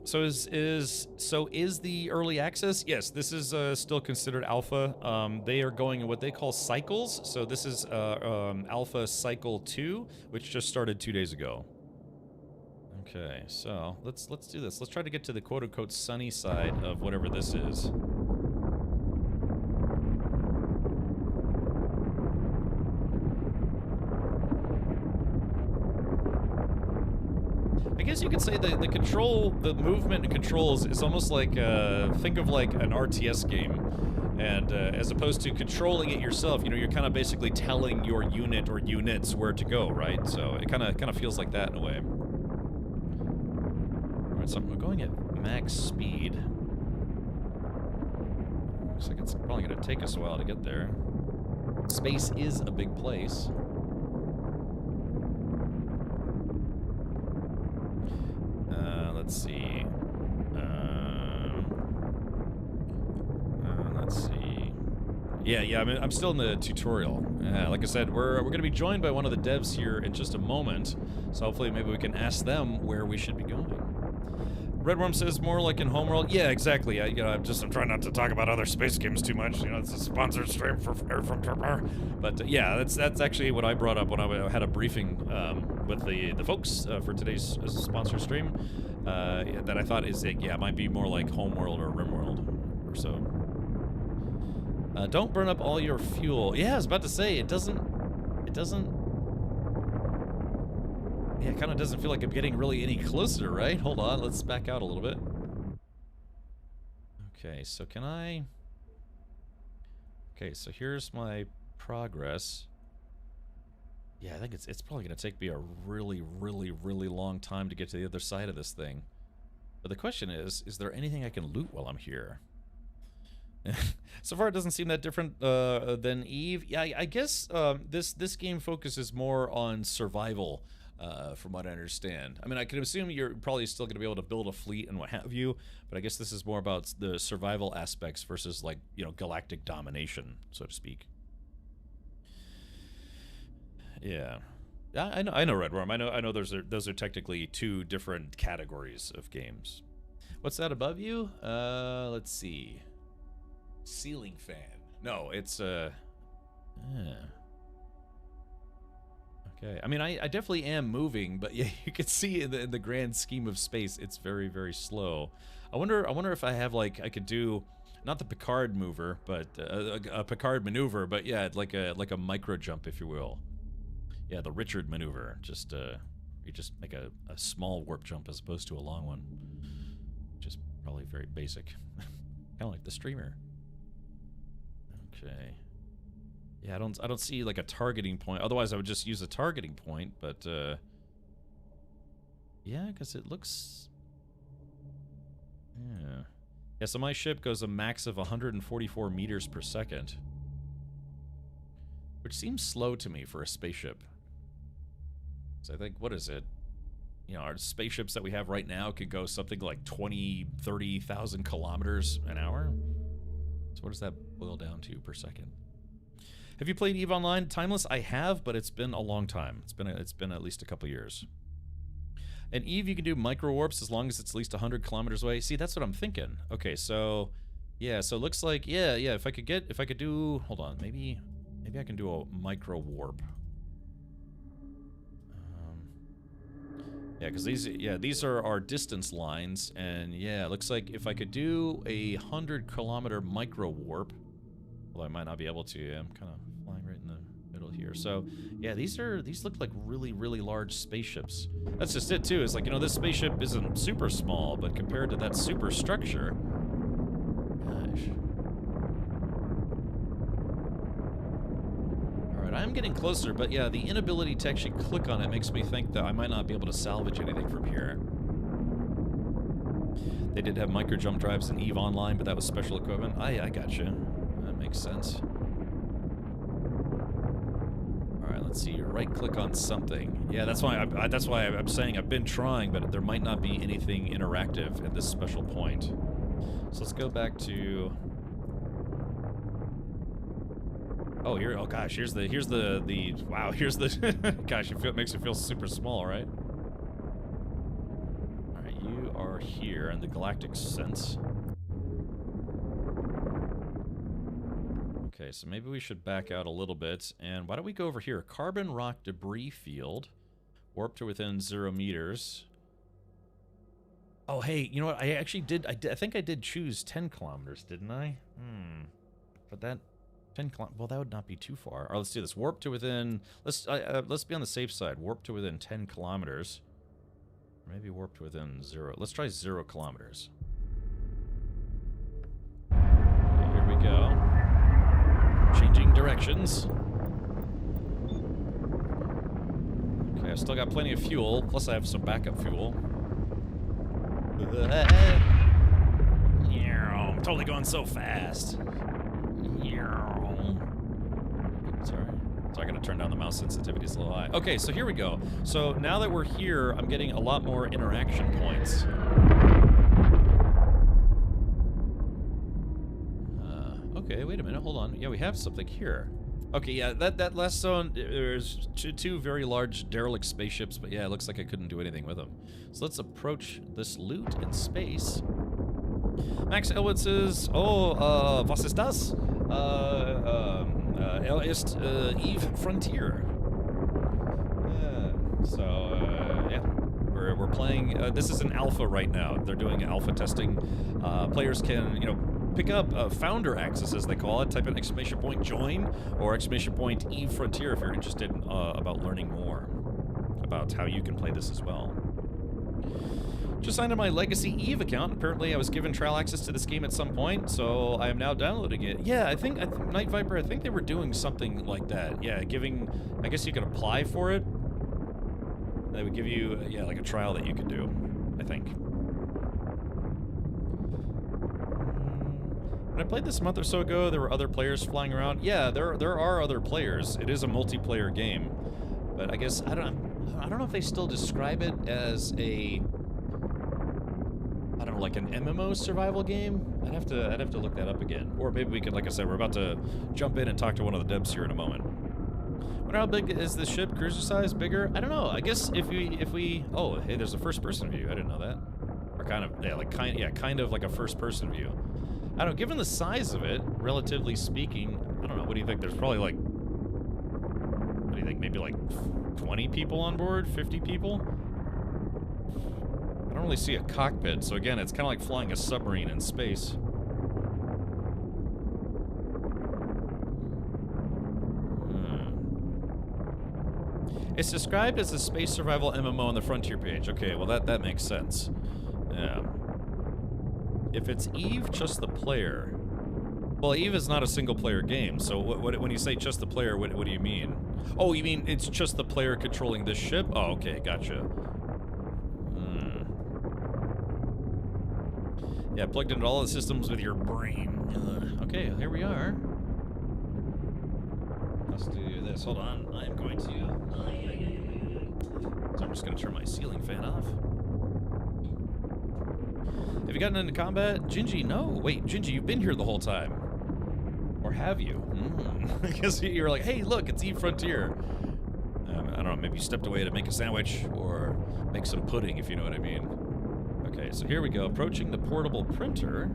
So is the early access? Yes, this is still considered alpha. They are going in what they call cycles. So this is alpha cycle 2, which just started 2 days ago. Okay, so let's do this. Let's try to get to the quote-unquote sunny side of whatever this is. I guess you could say the movement and controls is almost like, think of like an RTS game. And as opposed to controlling it yourself, you're kind of basically telling your unit or units where to go, right? So it kind of feels like that in a way. All right, so we're going at max speed. Looks like it's probably going to take us a while to get there. Space is a big place. Let's see. Let's see. Yeah. I mean, I'm still in the tutorial. Like I said, we're going to be joined by one of the devs here in just a moment. So hopefully, maybe we can ask them where we should be going. Redworm says more like in Homeworld. Yeah, exactly. I'm trying not to talk about other space games too much. It's a sponsored stream for Air from Turper. But yeah, that's actually what I brought up when I had a briefing with the folks for today's sponsor stream. That I thought is it might be more like Homeworld or Rimworld or so. Don't burn up all your fuel. Yeah, I was about to say it doesn't. Yeah, it kind of doesn't feel like I'm getting really any closer, right? Hold on, let's back out a little bit. Okay, so can I? Okay, so here's my progress. Yeah, I think it's probably going to take me a really, really, really long time to get to the other side of this thing. But the question is there anything I can loot while I'm here? So far, it doesn't seem that different than Eve. Yeah, I guess this game focuses more on survival, from what I understand. I mean, I can assume you're probably still going to be able to build a fleet and what have you, but I guess this is more about the survival aspects versus, like, galactic domination, so to speak. Yeah, I know Redworm. I know those are technically 2 different categories of games. What's that above you? Let's see. Ceiling fan. No, it's Okay. I mean, I definitely am moving, but yeah, you can see in the grand scheme of space, it's very, very slow. I wonder if I have, like, I could do not the Picard mover, but a Picard maneuver, but yeah, like a micro jump, if you will. Yeah, the Richard maneuver. Just you just make a small warp jump as opposed to a long one, which is probably very basic, kind of like the streamer. Okay. Yeah, I don't see like a targeting point. Otherwise, I would just use a targeting point. But yeah, because it looks. Yeah. Yeah, so my ship goes a max of 144 meters per second. Which seems slow to me for a spaceship. So I think, what is it? You know, our spaceships that we have right now could go something like 20, 30,000 kilometers an hour. So what does that boil down to per second? Have you played EVE Online? Timeless? I have, but it's been a long time. It's been at least a couple years. And EVE, you can do micro warps as long as it's at least 100 kilometers away. See, that's what I'm thinking. Okay, so yeah, so it looks like if I could do, hold on, maybe I can do a micro warp. Yeah, because these are our distance lines, and yeah, it looks like if I could do a 100-kilometer micro warp, although I might not be able to. I'm kind of flying right in the middle here. So yeah, these look like really, really large spaceships. That's just it too. It's like, you know, this spaceship isn't super small, but compared to that super structure, gosh. I'm getting closer, but yeah, the inability to actually click on it makes me think that I might not be able to salvage anything from here. They did have micro jump drives in EVE Online, but that was special equipment. I gotcha. That makes sense. All right, let's see. Right click on something. Yeah, that's why I'm saying I've been trying, but there might not be anything interactive at this special point. So let's go back to. Oh, here! Oh gosh, here's the wow, here's the gosh, it makes it feel super small, right? All right, you are here in the galactic sense. Okay, so maybe we should back out a little bit, and why don't we go over here? Carbon rock debris field, warp to within 0 meters. Oh, hey, you know what? I actually did. I think I did choose 10 kilometers, didn't I? But that. 10 kilometers. Well, that would not be too far. All right, let's do this. Warp to within. Let's be on the safe side. Warp to within 10 kilometers. Maybe warp to within 0. Let's try 0 kilometers. Okay, here we go. Changing directions. Okay, I've still got plenty of fuel. Plus, I have some backup fuel. I'm totally going so fast. Sorry. So I gotta turn down the mouse sensitivity, it's a little high. Okay, so here we go. So now that we're here, I'm getting a lot more interaction points. Okay, wait a minute, hold on. Yeah, we have something here. Okay, yeah, that last zone, there's two very large derelict spaceships, but yeah, it looks like I couldn't do anything with them. So let's approach this loot in space. Max Elwood says, oh, was ist das? Ist EVE Frontier. Yeah, we're playing. This is an alpha right now. They're doing alpha testing. Players can, you know, pick up founder access, as they call it. Type in ! join or ! EVE Frontier if you're interested about learning more about how you can play this as well. Just signed on my Legacy EVE account. Apparently, I was given trial access to this game at some point, so I am now downloading it. Yeah, I think Night Viper, I think they were doing something like that. Yeah, I guess you could apply for it. They would give you, yeah, like a trial that you could do, I think. When I played this a month or so ago, there were other players flying around. Yeah, there are other players. It is a multiplayer game, but I guess I don't know if they still describe it as a, I don't know, like an MMO survival game. I'd have to look that up again. Or maybe we could, like I said, we're about to jump in and talk to one of the devs here in a moment. Wonder how big is this ship? Cruiser size? Bigger? I don't know. I guess if we oh, hey, there's a first-person view. I didn't know that. Or kind of, yeah, kind of like a first-person view. I don't know. Given the size of it, relatively speaking, I don't know. What do you think? There's probably like, what do you think? Maybe like 20 people on board? 50 people? I don't really see a cockpit, so again, it's kind of like flying a submarine in space. It's described as a space survival MMO on the Frontier page. Okay, well that makes sense. Yeah. If it's Eve, just the player. Well, Eve is not a single-player game, so when you say just the player, what do you mean? Oh, you mean it's just the player controlling this ship? Oh, okay, gotcha. Yeah, plugged into all the systems with your brain. Okay, here we are. Let's do this. Hold on. I am going to... So I'm just going to turn my ceiling fan off. Have you gotten into combat? Gingy, no. Wait, Gingy, you've been here the whole time. Or have you? I guess you're like, hey, look, it's Eve Frontier. I don't know, maybe you stepped away to make a sandwich or make some pudding, if you know what I mean. Okay, so here we go. Approaching the portable printer.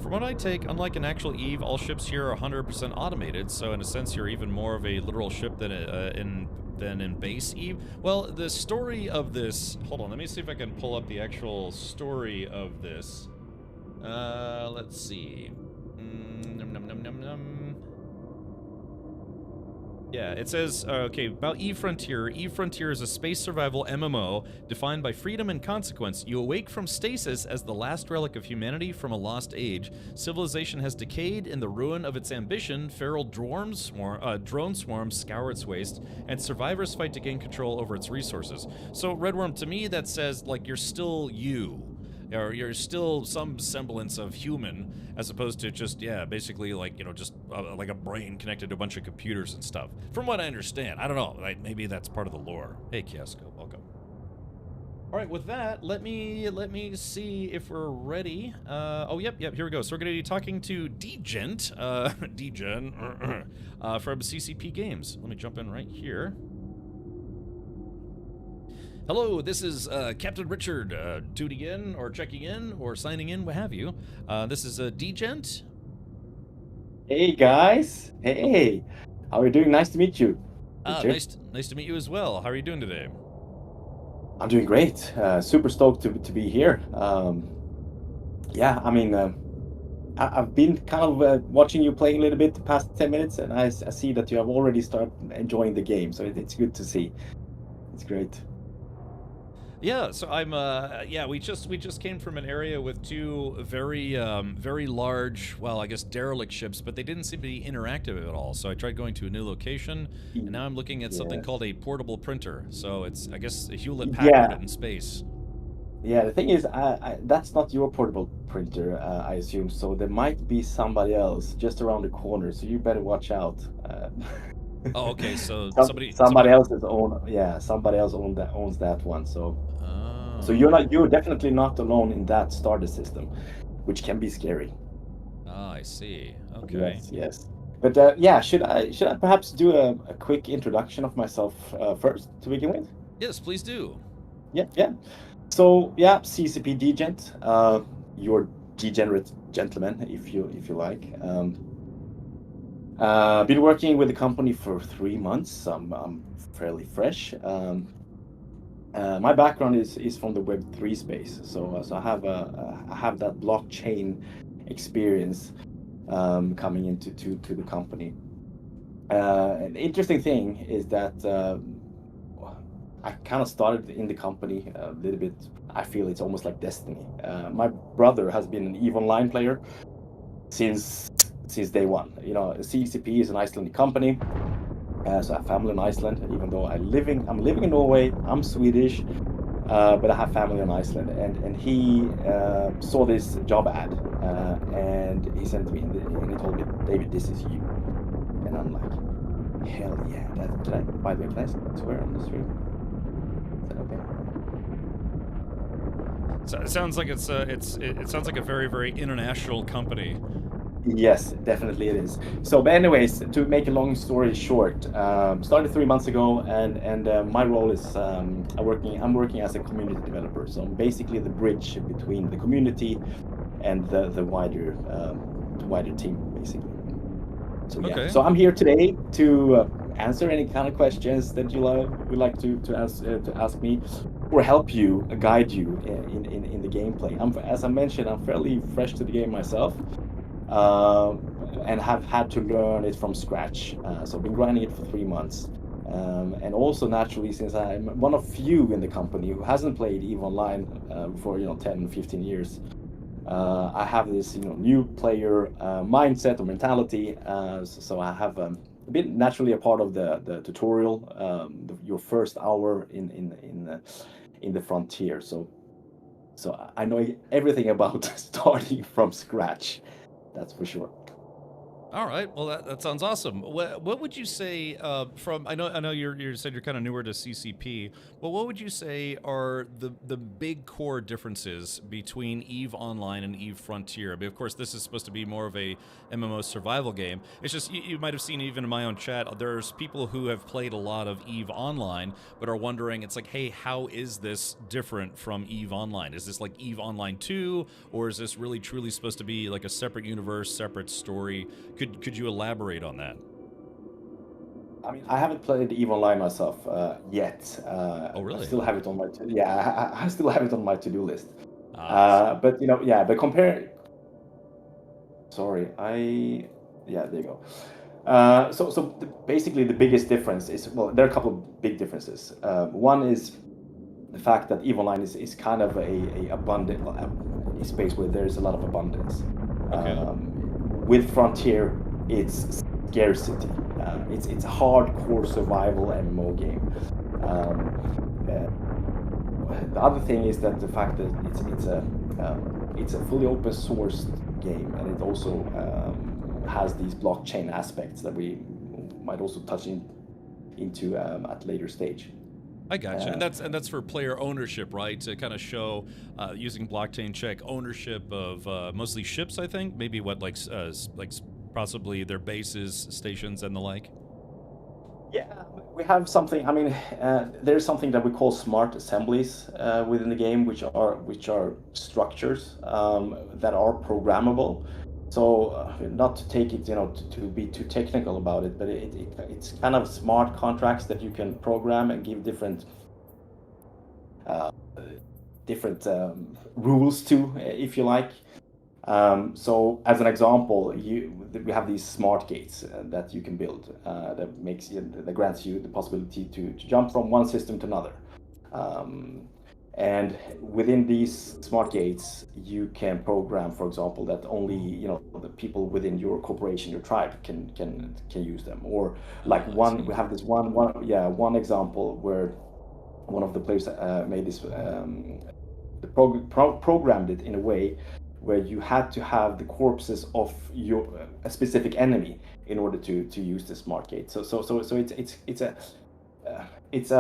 From what I take, unlike an actual Eve, all ships here are 100% automated, so in a sense you're even more of a literal ship than in base Eve. Well, the story of this... Hold on, let me see if I can pull up the actual story of this. Let's see. Yeah, it says, okay, about Eve Frontier. Eve Frontier is a space survival MMO defined by freedom and consequence. You awake from stasis as the last relic of humanity from a lost age. Civilization has decayed in the ruin of its ambition. Feral drone swarms scour its waste, and survivors fight to gain control over its resources. So, Redworm, to me, that says, like, you're still you. Or you're still some semblance of human, as opposed to just, yeah, basically like, you know, just like a brain connected to a bunch of computers and stuff. From what I understand. I don't know. Maybe that's part of the lore. Hey, Kiasco, welcome. All right, with that, let me see if we're ready. Oh, yep, here we go. So we're going to be talking to Dgent, Dgen, from CCP Games. Let me jump in right here. Hello, this is Captain Richard, tuning in, or checking in, or signing in, what have you. This is Dgent. Hey guys, hey, how are you doing? Nice to meet you. Nice to meet you as well. How are you doing today? I'm doing great. Super stoked to be here. Yeah, I mean, I've been kind of watching you playing a little bit the past 10 minutes, and I see that you have already started enjoying the game, so it's good to see. It's great. Yeah, so I'm yeah, we just came from an area with two very very large, well, I guess derelict ships, but they didn't seem to be interactive at all. So I tried going to a new location, and now I'm looking at something called a portable printer. So it's, I guess, a Hewlett-Packard in space. Yeah, the thing is, that's not your portable printer, I assume. So there might be somebody else just around the corner. So you better watch out. Oh, okay. So somebody else's own. Yeah, somebody else owns that one. So, so you're definitely not alone in that starter system, which can be scary. Ah, I see. Okay. Yes. But yeah, should I perhaps do a quick introduction of myself first to begin with? Yes, please do. Yeah. So yeah, CCP Dgent, your degenerate gentleman, if you like. Been working with the company for 3 months. I'm fairly fresh. My background is from the Web3 space, so I have that blockchain experience coming into the company. An interesting thing is that I kind of started in the company a little bit. I feel it's almost like destiny. My brother has been an EVE Online player since day one. You know, CCP is an Icelandic company, so I have family in Iceland. Even though I'm living in Norway, I'm Swedish, but I have family in Iceland. And he saw this job ad, and he sent to me, and he told me, David, this is you. And I'm like, hell yeah! By the way, can I swear on the stream? Is that okay? So it sounds like it sounds like a very, very international company. Yes, definitely it is. So, but anyways, to make a long story short, started 3 months ago, and my role is I'm working as a community developer. So I'm basically the bridge between the community and the wider team, basically. So yeah, so I'm here today to answer any kind of questions that you would like to ask me, or help you, guide you in the gameplay. As I mentioned, I'm fairly fresh to the game myself. and have had to learn it from scratch. So I've been grinding it for 3 months. And also naturally, since I'm one of few in the company who hasn't played EVE Online for 10, 15 years, I have this new player mindset or mentality. So I have been naturally a part of the tutorial, your first hour in the frontier. So I know everything about starting from scratch. That's for sure. All right. Well, that sounds awesome. What would you say I know you said you're kind of newer to CCP, but what would you say are the big core differences between EVE Online and EVE Frontier? I mean, of course, this is supposed to be more of a MMO survival game. It's just you might have seen even in my own chat, there's people who have played a lot of EVE Online but are wondering, it's like, hey, how is this different from EVE Online? Is this like EVE Online 2, or is this really truly supposed to be like a separate universe, separate story? Could you elaborate on that? I mean, I haven't played EVE Online myself yet. Oh, I really? still have it on my I still have it on my to-do list. I see. But but compare. Sorry, there you go. Basically, the biggest difference is, well, there are a couple of big differences. One is the fact that EVE Online is kind of a abundant a space where there's a lot of abundance. Okay. With Frontier, it's scarcity. It's a hardcore survival MMO game. The other thing is that the fact that it's a fully open source game, and it also has these blockchain aspects that we might also touch into at later stage. I gotcha, and that's for player ownership, right? To kind of show using blockchain check ownership of mostly ships, I think. Maybe like possibly their bases, stations, and the like. Yeah, we have something. I mean, there's something that we call smart assemblies within the game, which are structures that are programmable. So not to take it, to be too technical about it, but it's kind of smart contracts that you can program and give different rules to, if you like. So as an example, we have these smart gates that you can build that grants you the possibility to jump from one system to another. And within these smart gates, you can program, for example, that only the people within your corporation, your tribe, can use them. Or like we have this one example where one of the players made this programmed it in a way where you had to have the corpses of a specific enemy in order to use the smart gate. So it's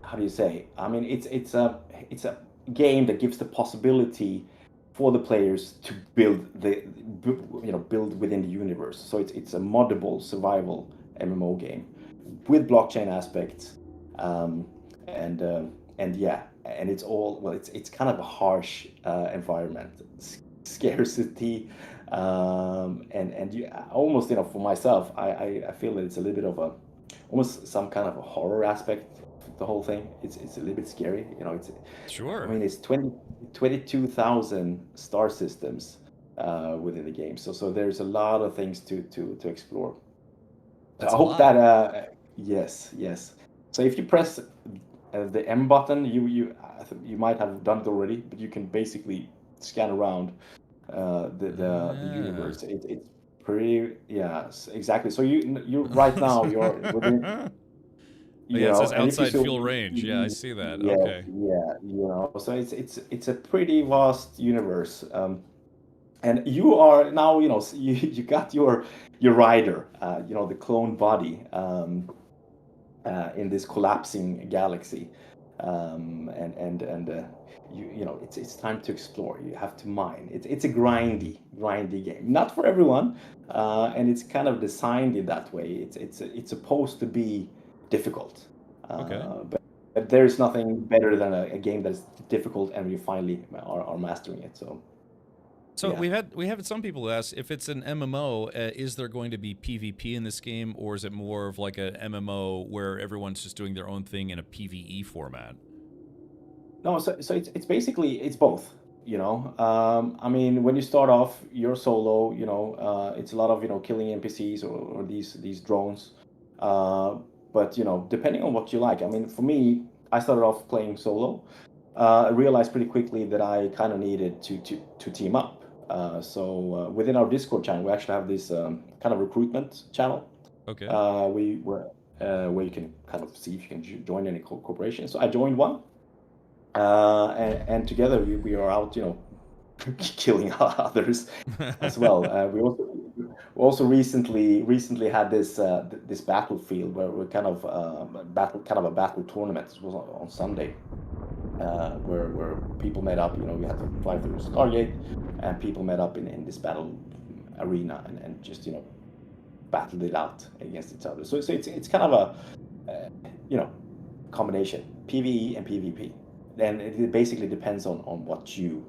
how do you say? I mean, it's a game that gives the possibility for the players to build within the universe. So it's a moddable survival MMO game with blockchain aspects, and it's all, well, it's kind of a harsh environment, scarcity, and you almost, for myself, I feel that it's a little bit of almost some kind of a horror aspect. The whole thing, it's a little bit scary, it's Sure. I mean, it's 22,000 star systems within the game, so there's a lot of things to explore. That's I a hope lot. that yes. So if you press the M button, you might have done it already, but you can basically scan around the universe. It's pretty, exactly. So you right now you're within. Yeah, it says And if you outside so, fuel range. Yeah, I see that. yeah, Okay. so it's a pretty vast universe, and you are now, you got your rider, the clone body, in this collapsing galaxy, it's time to explore. You have to mine. It's a grindy game, not for everyone, and it's kind of designed in that way. It's supposed to be difficult, Okay. but there's nothing better than a game that's difficult and you finally are mastering it. So Yeah. we have some people who ask, if it's an MMO, is there going to be PvP in this game, or is it more of like a MMO where everyone's just doing their own thing in a PvE format? No, so it's basically, it's both. you know. I mean, when you start off, you're solo. It's a lot of killing NPCs or these drones. Uh, but depending on what you like. I mean, for me, I started off playing solo. I realized pretty quickly that I kind of needed to team up. So within our Discord channel, we actually have this kind of recruitment channel. Okay. We were where you can kind of see if you can join any corporation. So I joined one, and together we are out, killing others as well. We also recently had this battlefield where we kind of a battle tournament. It was on Sunday, where people met up. We had to fly through Stargate, and people met up in this battle arena and just battled it out against each other. So it's kind of a combination PvE and PvP. And it basically depends on what you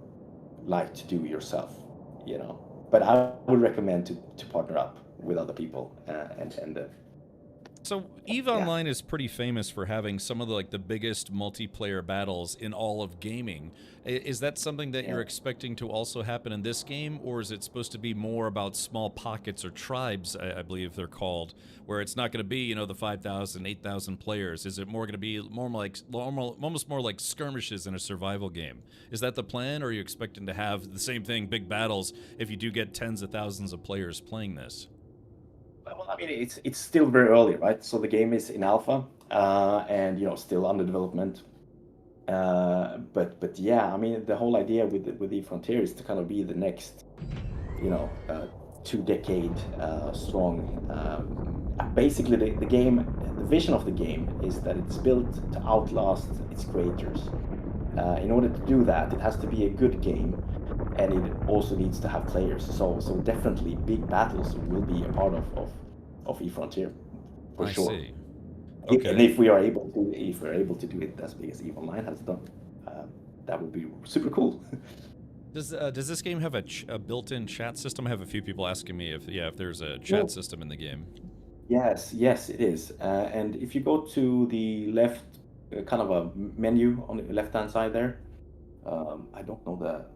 like to do yourself, But I would recommend to partner up with other people and So EVE yeah. Online is pretty famous for having some of the biggest multiplayer battles in all of gaming. Is that something that Yeah. you're expecting to also happen in this game, or is it supposed to be more about small pockets or tribes, I believe they're called, where it's not going to be the 5,000, 8,000 players? Is it more going to be almost more like skirmishes in a survival game? Is that the plan, or are you expecting to have the same thing, big battles, if you do get tens of thousands of players playing this? Well, I mean, it's still very early, right? So the game is in alpha, and still under development. But yeah, I mean, the whole idea with the Frontier is to kind of be the next, 2 decade strong. Basically, the game, the vision of the game is that it's built to outlast its creators. In order to do that, it has to be a good game, and it also needs to have players. So definitely, big battles will be a part of eFrontier, for I sure. see. And Okay. if we're able to do it as big as EVE Online has done, that would be super cool. Does this game have a built-in chat system? I have a few people asking me if there's a Well, chat system in the game. yes, it is. And if you go to the left, kind of a menu on the left-hand side there, I don't know the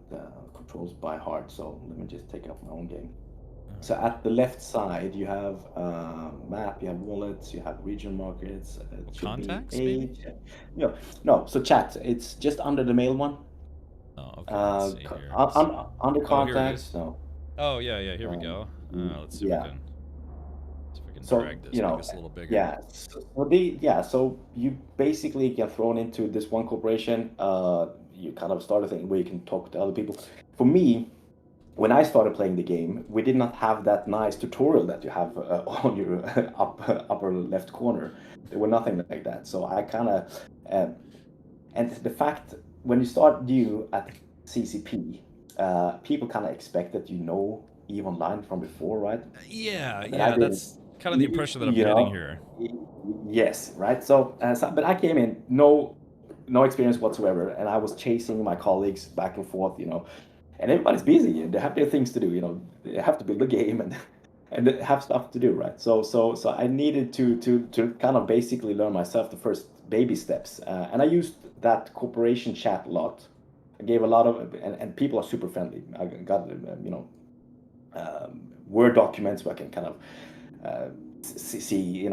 controls by heart, so let me just take it off my own game. So at the left side, you have map, you have wallets, you have region markets. It should Contacts, be maybe? no. So chat, it's just under the mail one. Oh, okay. Let's see here. Under Oh, here it contacts, is. no. Oh, yeah. Here we Um, go. Let's see if we yeah. can So drag this, make this a little bigger. yeah. So you basically get thrown into this one corporation. You kind of start a thing where you can talk to other people. For me, when I started playing the game, we did not have that nice tutorial that you have on your upper left corner. There were nothing like that. So I kind of, and the fact when you start new at CCP, people kind of expect that EVE Online from before, right? But I Yeah. didn't. That's kind of the impression that I'm You getting know, here. yes, right. But I came in no experience whatsoever, and I was chasing my colleagues back and forth, and everybody's busy and they have their things to do, they have to build a game and they have stuff to do, right? So I needed to kind of basically learn myself the first baby steps, and I used that corporation chat a lot. I gave a lot of, and people are super friendly. I got Word documents where I can kind of see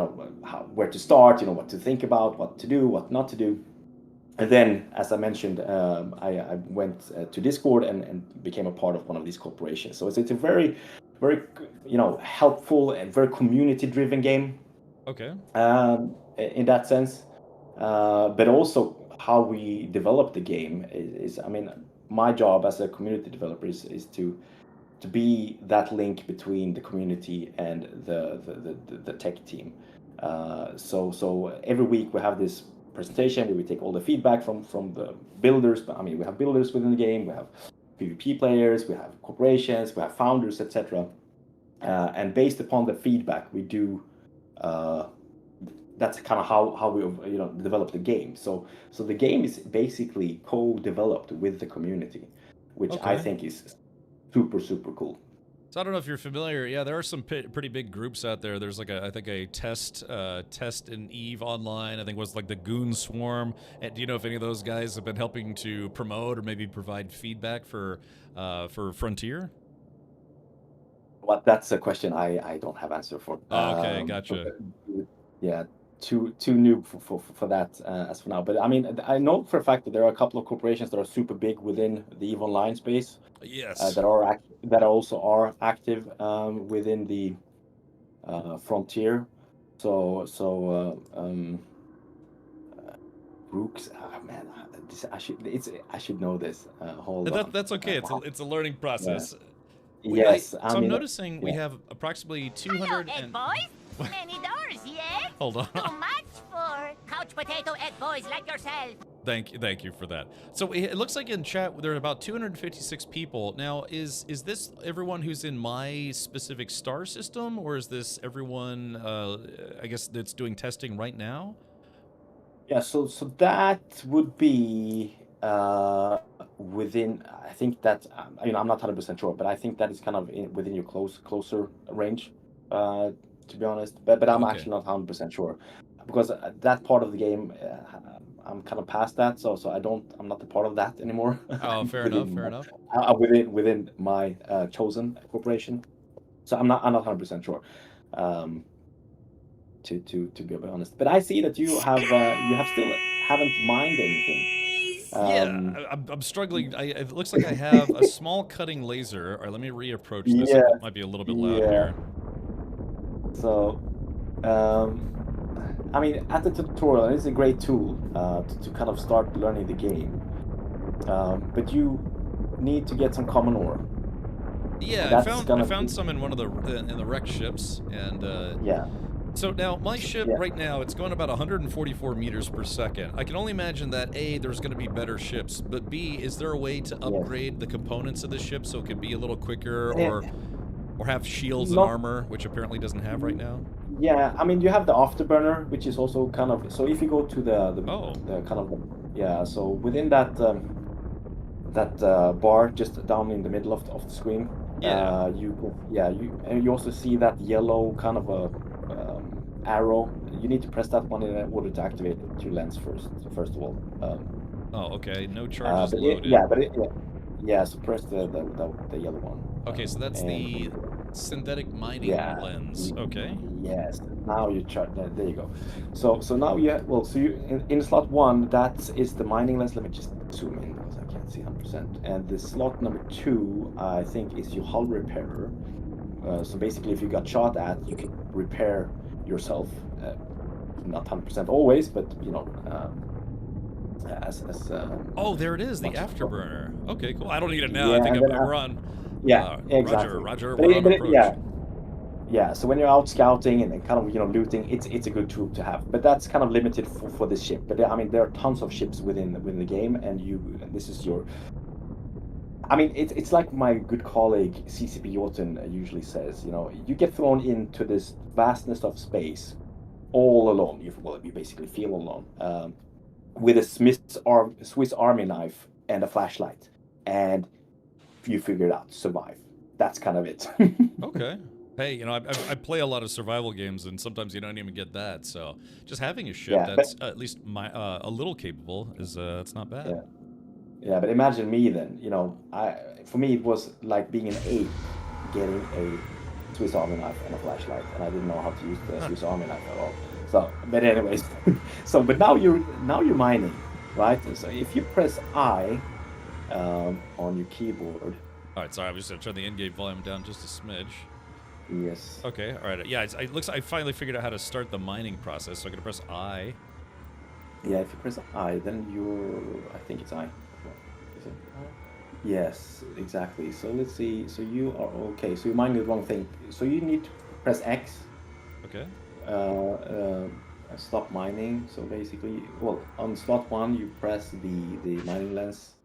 where to start, what to think about, what to do, what not to do. And then, as I mentioned, I went to Discord and became a part of one of these corporations. So it's a very, very, helpful and very community-driven game. Okay. In that sense, but also how we develop the game is I mean, my job as a community developer is to be that link between the community and the tech team. So every week we have this presentation where we take all the feedback from the builders. But I mean, we have builders within the game, we have PvP players, we have corporations, we have founders, etc. And based upon the feedback, we do. That's kind of how we develop the game. So the game is basically co-developed with the community, which I Okay. think is super cool. So I don't know if you're familiar. Yeah, there are some pretty big groups out there. There's like I think a test in Eve online. I think was like the Goon Swarm. And do you know if any of those guys have been helping to promote or maybe provide feedback for Frontier? Well, that's a question I don't have answer for. Oh, okay, gotcha. Yeah, too new for that as for now. But I mean, I know for a fact that there are a couple of corporations that are super big within the EVE Online space. Yes. That also are active within the Frontier. Brooks, man, I should know this. Hold on. That's okay. It's a learning process. Yes, So I I'm mean, noticing we have approximately 200 Hello, Ed boys. Many doors, yeah? Hold on. Too much for couch potato Ed boys like yourself. Thank you for that. So it looks like in chat there are about 256 people. Now, is this everyone who's in my specific star system, or is this everyone, I guess, that's doing testing right now? Yeah, so that would be within. I think that I'm not 100% sure, but I think that is kind of within your closer range, to be honest. But I'm Okay. actually not 100% sure because that part of the game, I'm kind of past that, so I'm not a part of that anymore. Oh, fair enough. Fair enough. Within my chosen corporation, so I'm not 100% sure. To be honest, but I see that you have still haven't mined anything. Yeah, I'm struggling. It looks like I have a small cutting laser. All right, let me reapproach this. Yeah, It might be a little bit loud yeah. here. So, I mean, at the tutorial, it's a great tool to kind of start learning the game. But you need to get some common ore. Yeah, I found some in one of the wrecked ships, and yeah. So now, my ship right now, it's going about 144 meters per second. I can only imagine that A, there's going to be better ships, but B, is there a way to upgrade the components of the ship so it can be a little quicker or have shields and armor, which apparently doesn't have right now? Yeah, I mean, you have the afterburner, which is also kind of, so if you go to the kind of, so within that bar just down in the middle of the screen, you also see that yellow kind of a arrow. You need to press that one in order to activate your lens first of all. Oh, okay. No charges loaded. So press the yellow one. Okay, so that's the synthetic mining lens. Okay. Yes. Now you charge. There you go. So now you in slot 1, that is the mining lens. Let me just zoom in because I can't see 100%. And the slot number 2, I think, is your hull repairer. So basically, if you got shot at, you can repair yourself. Not 100% always, but oh, there it is, the afterburner. Okay, cool. I don't need it now. I think we're on. Exactly. Roger. We're on approach. Yeah. So when you're out scouting and kind of looting, it's a good tool to have. But that's kind of limited for this ship. But I mean, there are tons of ships within the game, and this is your. I mean, it's like my good colleague CCP Jotun usually says. You get thrown into this vastness of space, all alone. You basically feel alone, with a Swiss Army knife and a flashlight, and you figure it out, survive. That's kind of it. Okay. Hey, I play a lot of survival games, and sometimes you don't even get that. So just having a ship that's at least a little capable is it's not bad. Yeah, but imagine me then. For me it was like being an ape getting a Swiss Army knife and a flashlight, and I didn't know how to use the Swiss Army knife at all. So, but anyways, but now you're mining, right? So if you press I on your keyboard. All right, sorry, I was just gonna turn the in-game volume down just a smidge. Yes. Okay, all right. Yeah, it looks. I finally figured out how to start the mining process. So I'm gonna press I. Yeah, if you press I, then I think it's I. Is it I? Yes, exactly. So let's see. So you are okay. So you mining the wrong thing. So you need to press X. Okay. Stop mining. So basically, on slot 1 you press the mining lens,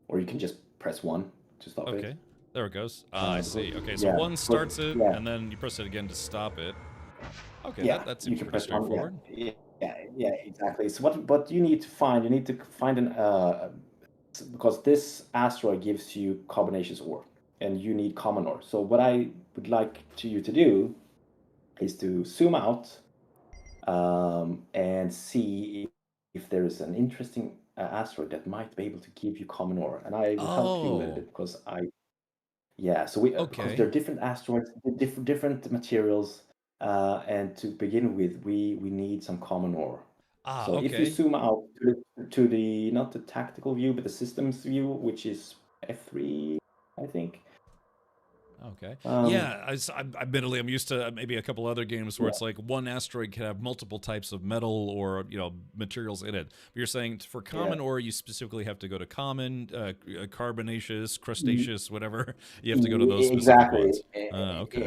or you can just press 1 to stop it. Okay, there it goes. I see. Okay, so 1 starts it, and then you press it again to stop it. Okay, that seems pretty straightforward. Yeah, exactly. So what you need to find an because this asteroid gives you carbonaceous ore, and you need common ore. So what I would like you to do is to zoom out and see if there is an interesting asteroid that might be able to give you common ore. And I will help you a little Oh, bit because yeah, so we because there okay. are different asteroids, different materials, and to begin with, we need some common ore. Ah, So if you okay. zoom out to the not the tactical view, but the systems view, which is F3, I think. Okay. Um, Yeah, admittedly, I'm used to maybe a couple other games where yeah, it's like one asteroid can have multiple types of metal or materials in it. But you're saying for yeah. common ore, you specifically have to go to common, carbonaceous, E- crustaceous, whatever. You have to go to those specific Exactly, ones. Okay.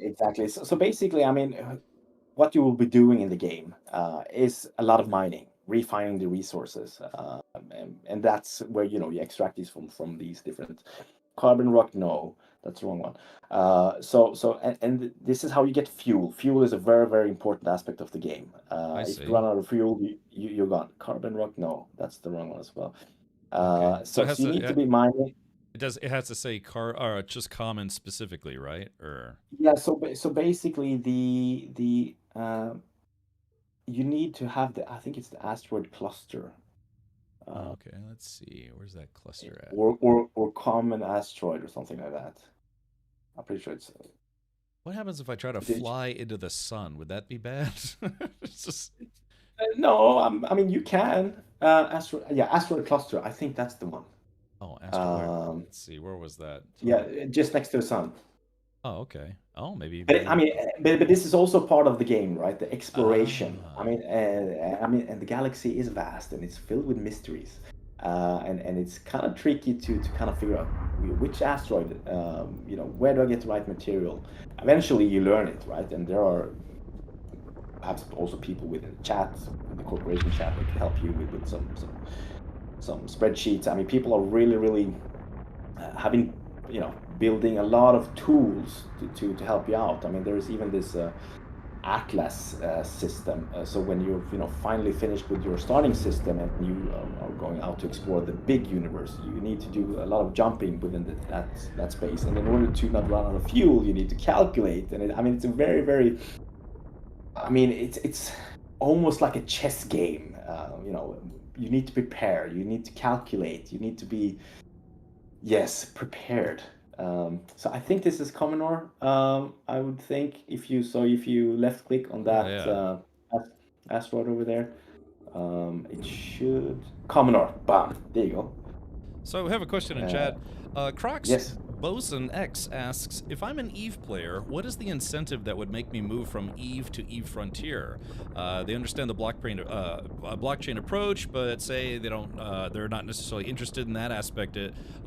exactly. So basically, I mean, what you will be doing in the game is a lot of mining, refining the resources, and that's where you extract these from these different carbon rock. No, that's the wrong one. And this is how you get fuel. Fuel is a very important aspect of the game. I If you run see. out of fuel, you're gone. Carbon rock. No, that's the wrong one as well. Okay. So it So has you to need to be mining. it has to say car or just common specifically, right? Or Yeah. So basically, the you need to have I think it's the asteroid cluster, uh, okay, let's see. Where's that cluster at? or common asteroid or something like that. I'm pretty sure it's. What happens if I try to Did fly into the sun? Would that be bad? It's just No, I mean you can. Asteroid cluster. I think that's the one. oh, asteroid. Um, Let's see. Where was that? yeah, just next to the sun. Oh, okay. Oh, maybe But I maybe. mean, but this is also part of the game, right? The exploration. Ah. And the galaxy is vast and it's filled with mysteries, and it's kind of tricky to kind of figure out which asteroid, where do I get the right material? Eventually, you learn it, right? And there are perhaps also people within the chat, in the corporation chat, that can help you with some spreadsheets. I mean, people are really having building a lot of tools to help you out. I mean, there is even this atlas system. So when you're finally finished with your starting system and you are going out to explore the big universe, you need to do a lot of jumping within that space. And in order to not run out of fuel, you need to calculate. And I mean, it's a very. I mean, it's almost like a chess game. You need to prepare. You need to calculate. You need to be prepared. So I think this is Commodore. I would think if you left click on Oh that yeah. asteroid over there, it should Commodore. Bam. There you go. So we have a question in Uh, chat. Crocs yes. Bosun X asks, if I'm an Eve player, what is the incentive that would make me move from Eve to Eve Frontier? They understand the blockchain approach, but say they don't. They're not necessarily interested in that aspect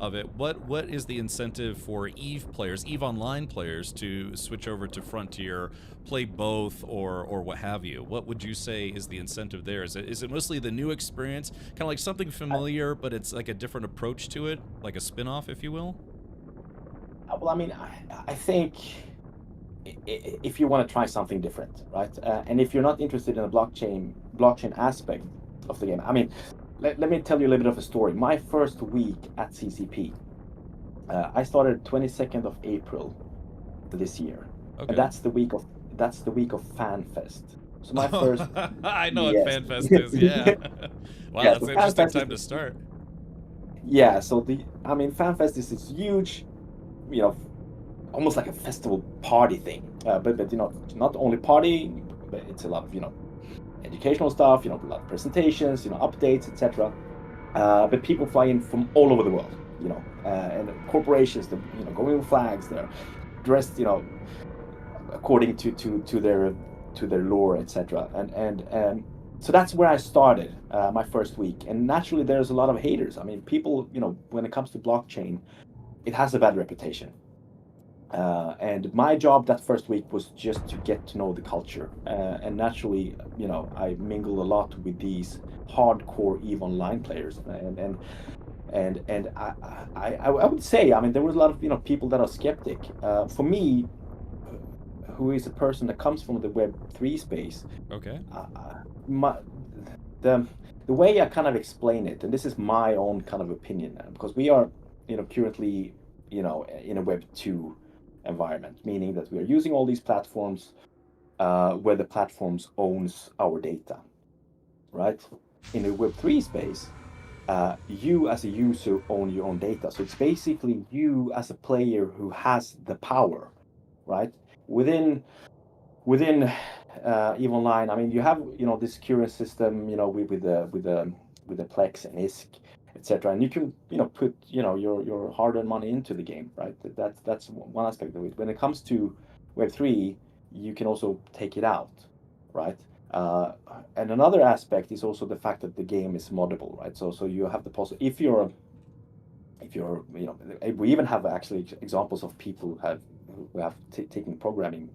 of it. What is the incentive for Eve players, Eve Online players, to switch over to Frontier, play both, or what have you? What would you say is the incentive there? Is it mostly the new experience, kind of like something familiar, but it's like a different approach to it, like a spin-off, if you will? Well, I mean, I think if you want to try something different, right? And if you're not interested in the blockchain aspect of the game, I mean, let me tell you a little bit of a story. My first week at CCP, I started 22nd of April this year, and Okay. that's the week of FanFest. So my first I know what yes FanFest is. Yeah. Wow, yeah, that's so an interesting FanFest is time to start. yeah. So FanFest is this huge, you know, almost like a festival party thing. But not only party, but it's a lot of educational stuff. A lot of presentations, updates, etc. But people fly in from all over the world. And corporations, going with flags, they're dressed, according to their lore, etc. And so that's where I started my first week. And naturally, there's a lot of haters. I mean, people, when it comes to blockchain, it has a bad reputation. And my job that first week was just to get to know the culture. And naturally, I mingled a lot with these hardcore EVE Online players. And I would say, I mean, there was a lot of people that are skeptic. For me, who is a person that comes from the Web3 space, Okay. my the the way I kind of explain it, and this is my own kind of opinion, because we are currently in a Web 2 environment, meaning that we are using all these platforms where the platforms owns our data, right? In a Web 3 space, you as a user own your own data. So it's basically you as a player who has the power, right? Within EVE Online, I mean, you have this current system, with the Plex and ISK, etc. And you can put your hard-earned money into the game, right? That's one aspect of it. When it comes to Web3, you can also take it out, right? And another aspect is also the fact that the game is moddable, right? So you have the possibility if you're we even have actually examples of people who have taken programming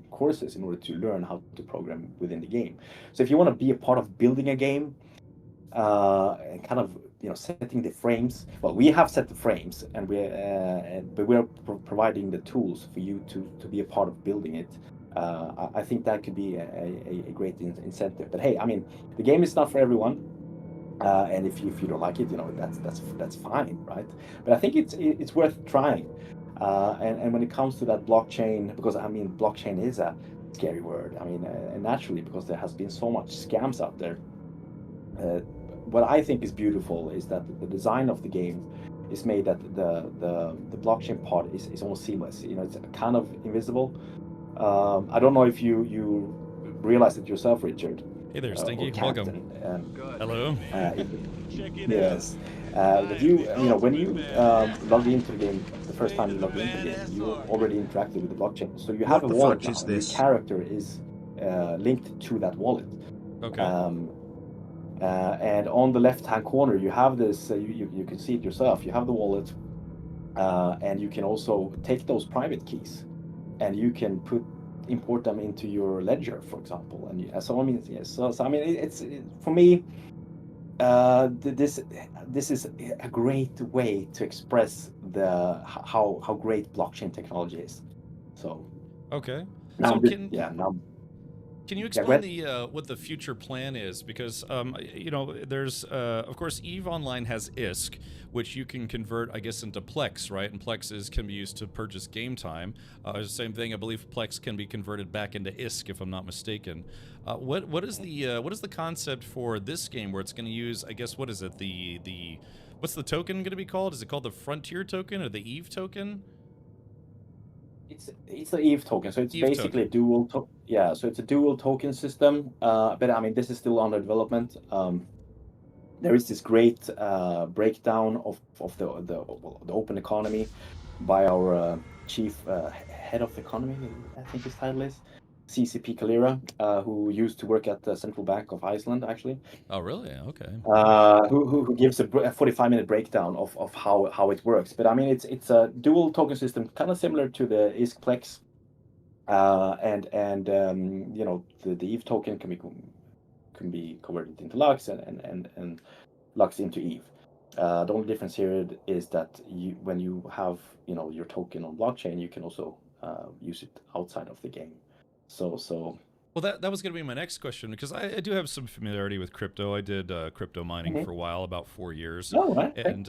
courses in order to learn how to program within the game. So if you want to be a part of building a game and kind of setting the frames, well, we have set the frames, and but we're providing the tools for you to be a part of building it. I think that could be a great incentive. But hey, I mean, the game is not for everyone. And if you don't like it, that's fine, right? But I think it's worth trying. And when it comes to that blockchain, because I mean, blockchain is a scary word. I mean, and naturally, because there has been so much scams out there. What I think is beautiful is that the design of the game is made that the blockchain part is almost seamless. It's kind of invisible. I don't know if you realize it yourself, Richard. Hey there, Stinky. Welcome. Hello. Yes. But when you log into the game, the first time you log into the game, you already interacted with the blockchain. So you have a wallet now. Your character is linked to that wallet. Okay. And on the left-hand corner, you have this. You can see it yourself. You have the wallet, and you can also take those private keys, and you can import them into your ledger, for example. And so I mean, yes. So I mean, it's for me. This is a great way to express how great blockchain technology is. So okay. Now, So can you explain what the future plan is? Because there's of course EVE Online has ISK, which you can convert, I guess, into Plex, right? And Plex can be used to purchase game time. Same thing, I believe Plex can be converted back into ISK, if I'm not mistaken. What is the concept for this game where it's going to use? I guess, what is it? What's the token going to be called? Is it called the Frontier token or the EVE token? It's the EVE token, so it's EVE basically token. so it's a dual token system. But I mean, this is still under development. There is this great breakdown of the open economy by our chief head of economy, I think his title is CCP Kalira, who used to work at the Central Bank of Iceland, actually. Oh, really? Okay. Who gives a 45-minute breakdown of how it works. But I mean, it's a dual token system, kind of similar to the ISK Plex, and the EVE token can be converted into Lux and Lux into EVE. The only difference here is that when you have your token on blockchain, you can also use it outside of the game. So well, that was going to be my next question, because I do have some familiarity with crypto. I did crypto mining for a while, about 4 years. Oh, right. And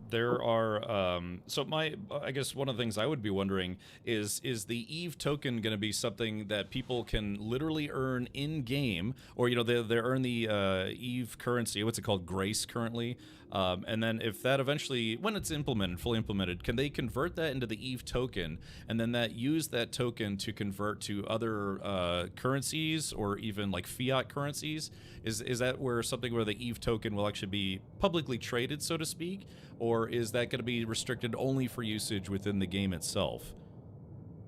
there are I guess one of the things I would be wondering is the EVE token going to be something that people can literally earn in game, or they earn the EVE currency? What's it called? Grace currently. And then if that eventually, when it's fully implemented, can they convert that into the EVE token, and then use that token to convert to other currencies, or even like fiat currencies? Is that where the EVE token will actually be publicly traded, so to speak, or is that going to be restricted only for usage within the game itself?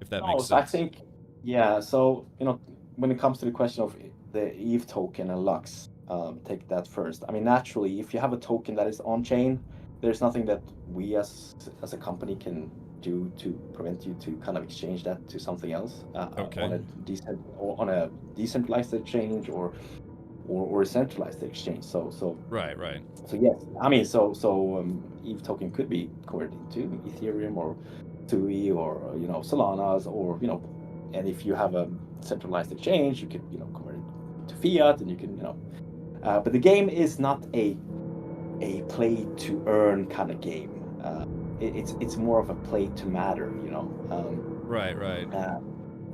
If that makes sense. I think, yeah. So when it comes to the question of the EVE token and Lux. Take that first. I mean, naturally, if you have a token that is on chain, there's nothing that we as a company can do to prevent you to kind of exchange that to something else on a decentralized exchange or a centralized exchange. So right. So yes, I mean, EVE token could be converted into Ethereum or TUI or Solana's, or and if you have a centralized exchange, you could convert it to fiat, and you can but the game is not a play to earn kind of game. it's more of a play to matter, you know. Right, right.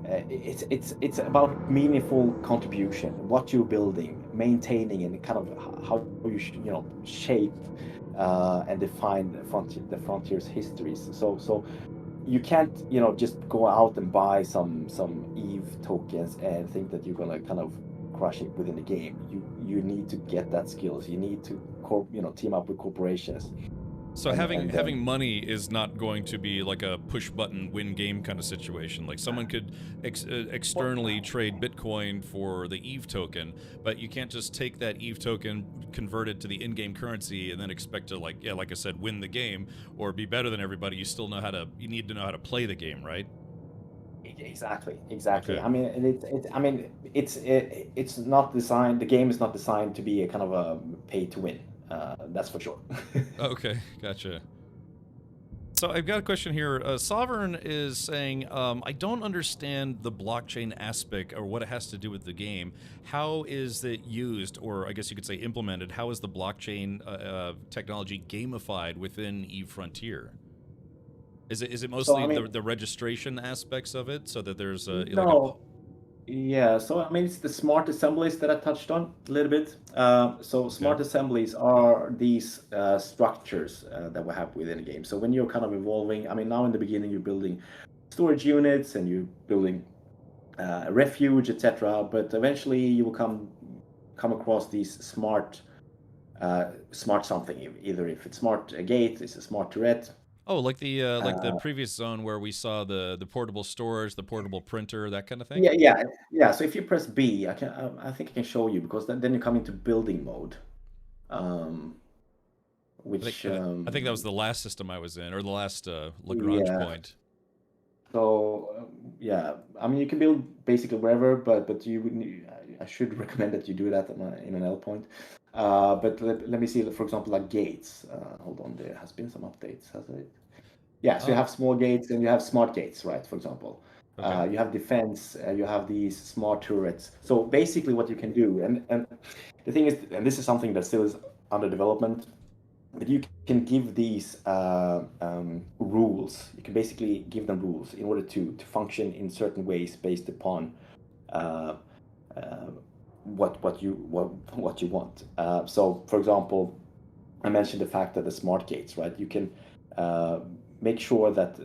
It's about meaningful contribution, what you're building, maintaining, and kind of how you you know, shape and define the frontier's histories. So you can't, you know, just go out and buy some Eve tokens and think that you're gonna kind of crush it within the game. You need to get that skills. You need to you know, team up with corporations. So And having money is not going to be like a push button win game kind of situation. Like someone could externally trade Bitcoin for the Eve token, but you can't just take that Eve token, convert it to the in-game currency, and then expect to, like, yeah, like I said, win the game or be better than everybody. You need to know how to play the game, right? Exactly. Okay. I mean, it's not designed. The game is not designed to be a kind of a pay to win. That's for sure. Okay, gotcha. So I've got a question here. Sovereign is saying, I don't understand the blockchain aspect or what it has to do with the game. How is it used, or I guess you could say implemented? How is the blockchain technology gamified within Eve Frontier? Is it So mostly I mean, the registration aspects of it, so that there's like a no, yeah. So I mean, it's the smart assemblies that I touched on a little bit. So okay, smart assemblies are these structures that we have within the game. So when you're kind of evolving, I mean, now in the beginning you're building storage units and you're building refuge, etc. But eventually you will come across these smart something. Either if it's smart gate, it's a smart turret. oh, like the Uh, previous zone where we saw the portable storage, the portable printer, that kind of thing. yeah. So if you press B, I think I can show you because then you come into building mode, um, which I think that was the last system I was in, or the last Lagrange yeah. point. So yeah, I mean you can build basically wherever, but I should recommend that you do that in an L point. But let me see, for example, like gates. Hold on, there has been some updates, has it? Yeah, so you Oh, have small gates and you have smart gates, right? For example, okay. you have defense, you have these smart turrets. So basically, what you can do, and the thing is, and this is something that still is under development, but you can give these rules. You can basically give them rules in order to function in certain ways based upon uh, uh, what you want. So, for example, I mentioned the fact that the smart gates, right? You can uh, make sure that,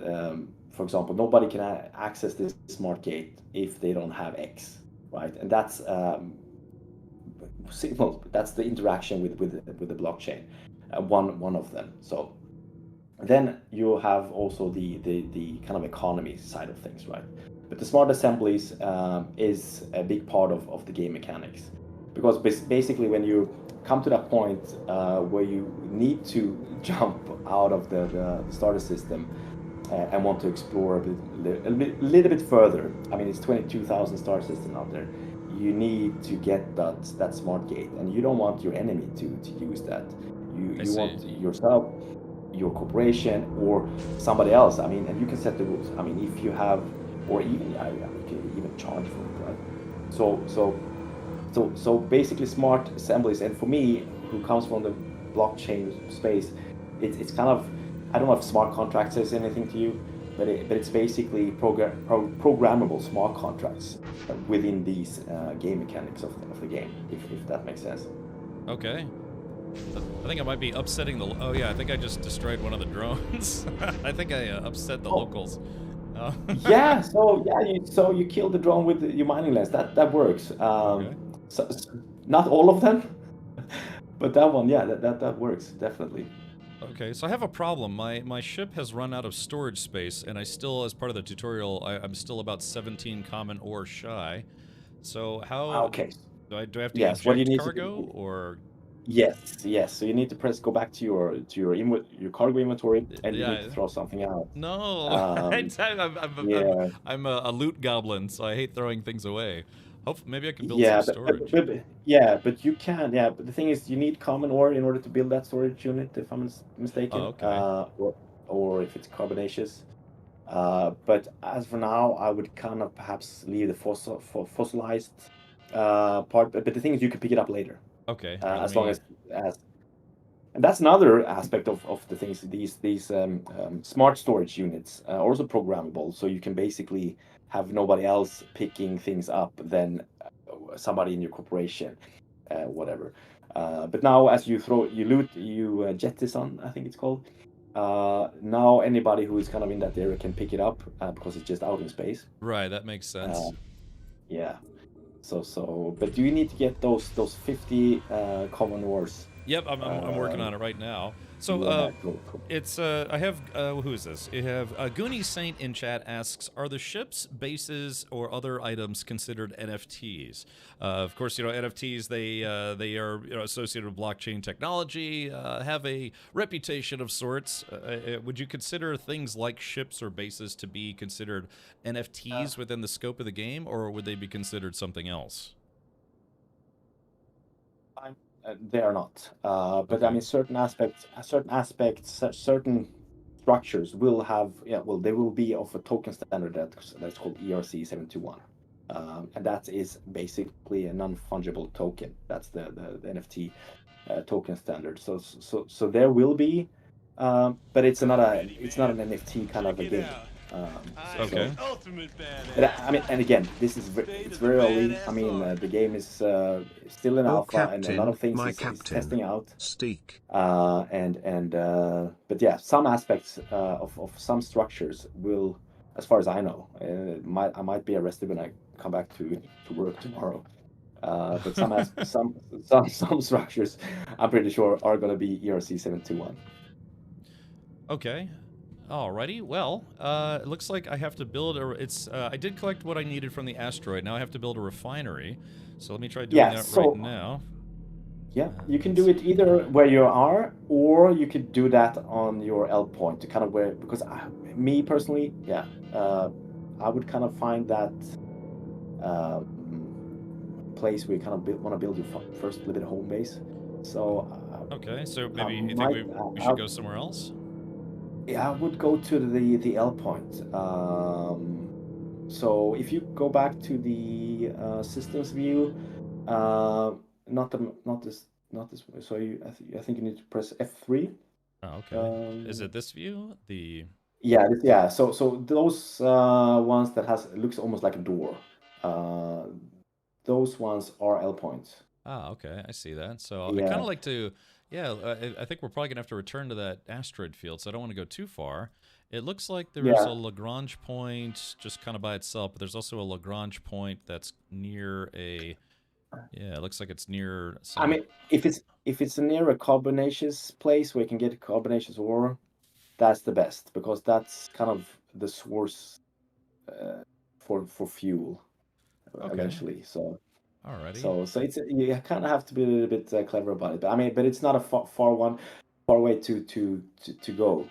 for example, nobody can access this smart gate if they don't have X, right? And that's well, that's the interaction with the blockchain, one of them. So then you have also the kind of economy side of things, right? But the smart assemblies is a big part of the game mechanics, because basically when you come to that point where you need to jump out of the starter system and want to explore little bit further. I mean, it's 22,000 star system out there. You need to get that smart gate, and you don't want your enemy to use that. I You see. want yourself, your corporation, or somebody else. I mean, and you can set the rules. I mean, if you have, or even you can even charge for it, right? So basically, smart assemblies, and for me, who comes from the blockchain space, it's kind of, I don't know if smart contracts says anything to you, but it's basically programmable smart contracts within these game mechanics of the game, if that makes sense. Okay. I think I might be upsetting the. Oh yeah, I think I just destroyed one of the drones. I think I upset the Oh, locals. yeah. So yeah, so you kill the drone with your mining lens. That works. Okay. Not all of them, but that one, yeah, that works definitely. Okay, so I have a problem. My ship has run out of storage space, and I still, as part of the tutorial, I'm still about 17 common ore shy. So how Okay. do I have to Yes. What do you eject need to cargo, do? or Yes. So you need to go back to your cargo inventory, and you need to yeah? throw something out. No, Um, I'm yeah. a loot goblin, so I hate throwing things away. Hope maybe I can build some Yeah, storage. yeah, but you can. Yeah, but the thing is, you need common ore in order to build that storage unit, if I'm Oh, mistaken, okay. or if it's carbonaceous. But as for now, I would kind of perhaps leave the fossilized part. But the thing is, you can pick it up later, Okay. All right. as long as And that's another aspect of the things. These smart storage units are also programmable, so you can basically have nobody else picking things up than somebody in your corporation, whatever. But now, as you loot, you jettison, I think it's called. Now anybody who is kind of in that area can pick it up because it's just out in space. Right, that makes sense. Yeah. But you need to get those 50 common wars. Yep, I'm working on it right now. So, Yeah, cool. it's, I have, who is this? You have, Goonie Saint in chat asks, are the ships, bases, or other items considered NFTs? Of course, NFTs, they are associated with blockchain technology, have a reputation of sorts. Would you consider things like ships or bases to be considered NFTs within the scope of the game, or would they be considered something else? They are not. But Okay. I mean, certain aspects, certain structures will have, they will be of a token standard that's called ERC 721. And that is basically a non-fungible token. That's the NFT token standard. So there will be, but it's not an NFT kind of a game. Okay. But I mean, and again, it's very early. I mean, the game is still in alpha, and a lot of things is testing out. Steak. But yeah, some aspects of some structures will, as far as I know, I might be arrested when I come back to work tomorrow. But some structures, I'm pretty sure, are going to be ERC 721. Okay. Alrighty. Well, it looks like I have to build I did collect what I needed from the asteroid. Now I have to build a refinery. So let me try doing that right now. Yeah, you can do it either where you are, or you could do that on your L point to kind of because me personally, I would kind of find that place where you kind of want to build your first little bit of home base. So okay, so maybe you think we should go somewhere else? Yeah, I would go to the L point. So if you go back to the systems view, not this way. So I think you need to press F3. Oh, okay. Is it this view? Yeah. So those ones that looks almost like a door. Those ones are L points. Ah, okay. I see that. So I kind of like to. Yeah, I think we're probably going to have to return to that asteroid field, so I don't want to go too far. It looks like there is a Lagrange point just kind of by itself, but there's also a Lagrange point that's near a... Yeah, it looks like it's near... I mean, if it's near a carbonaceous place where you can get a carbonaceous ore, that's the best, because that's kind of the source for fuel eventually, so... Alrighty. So it's you kind of have to be a little bit clever about it. But it's not a far way to go.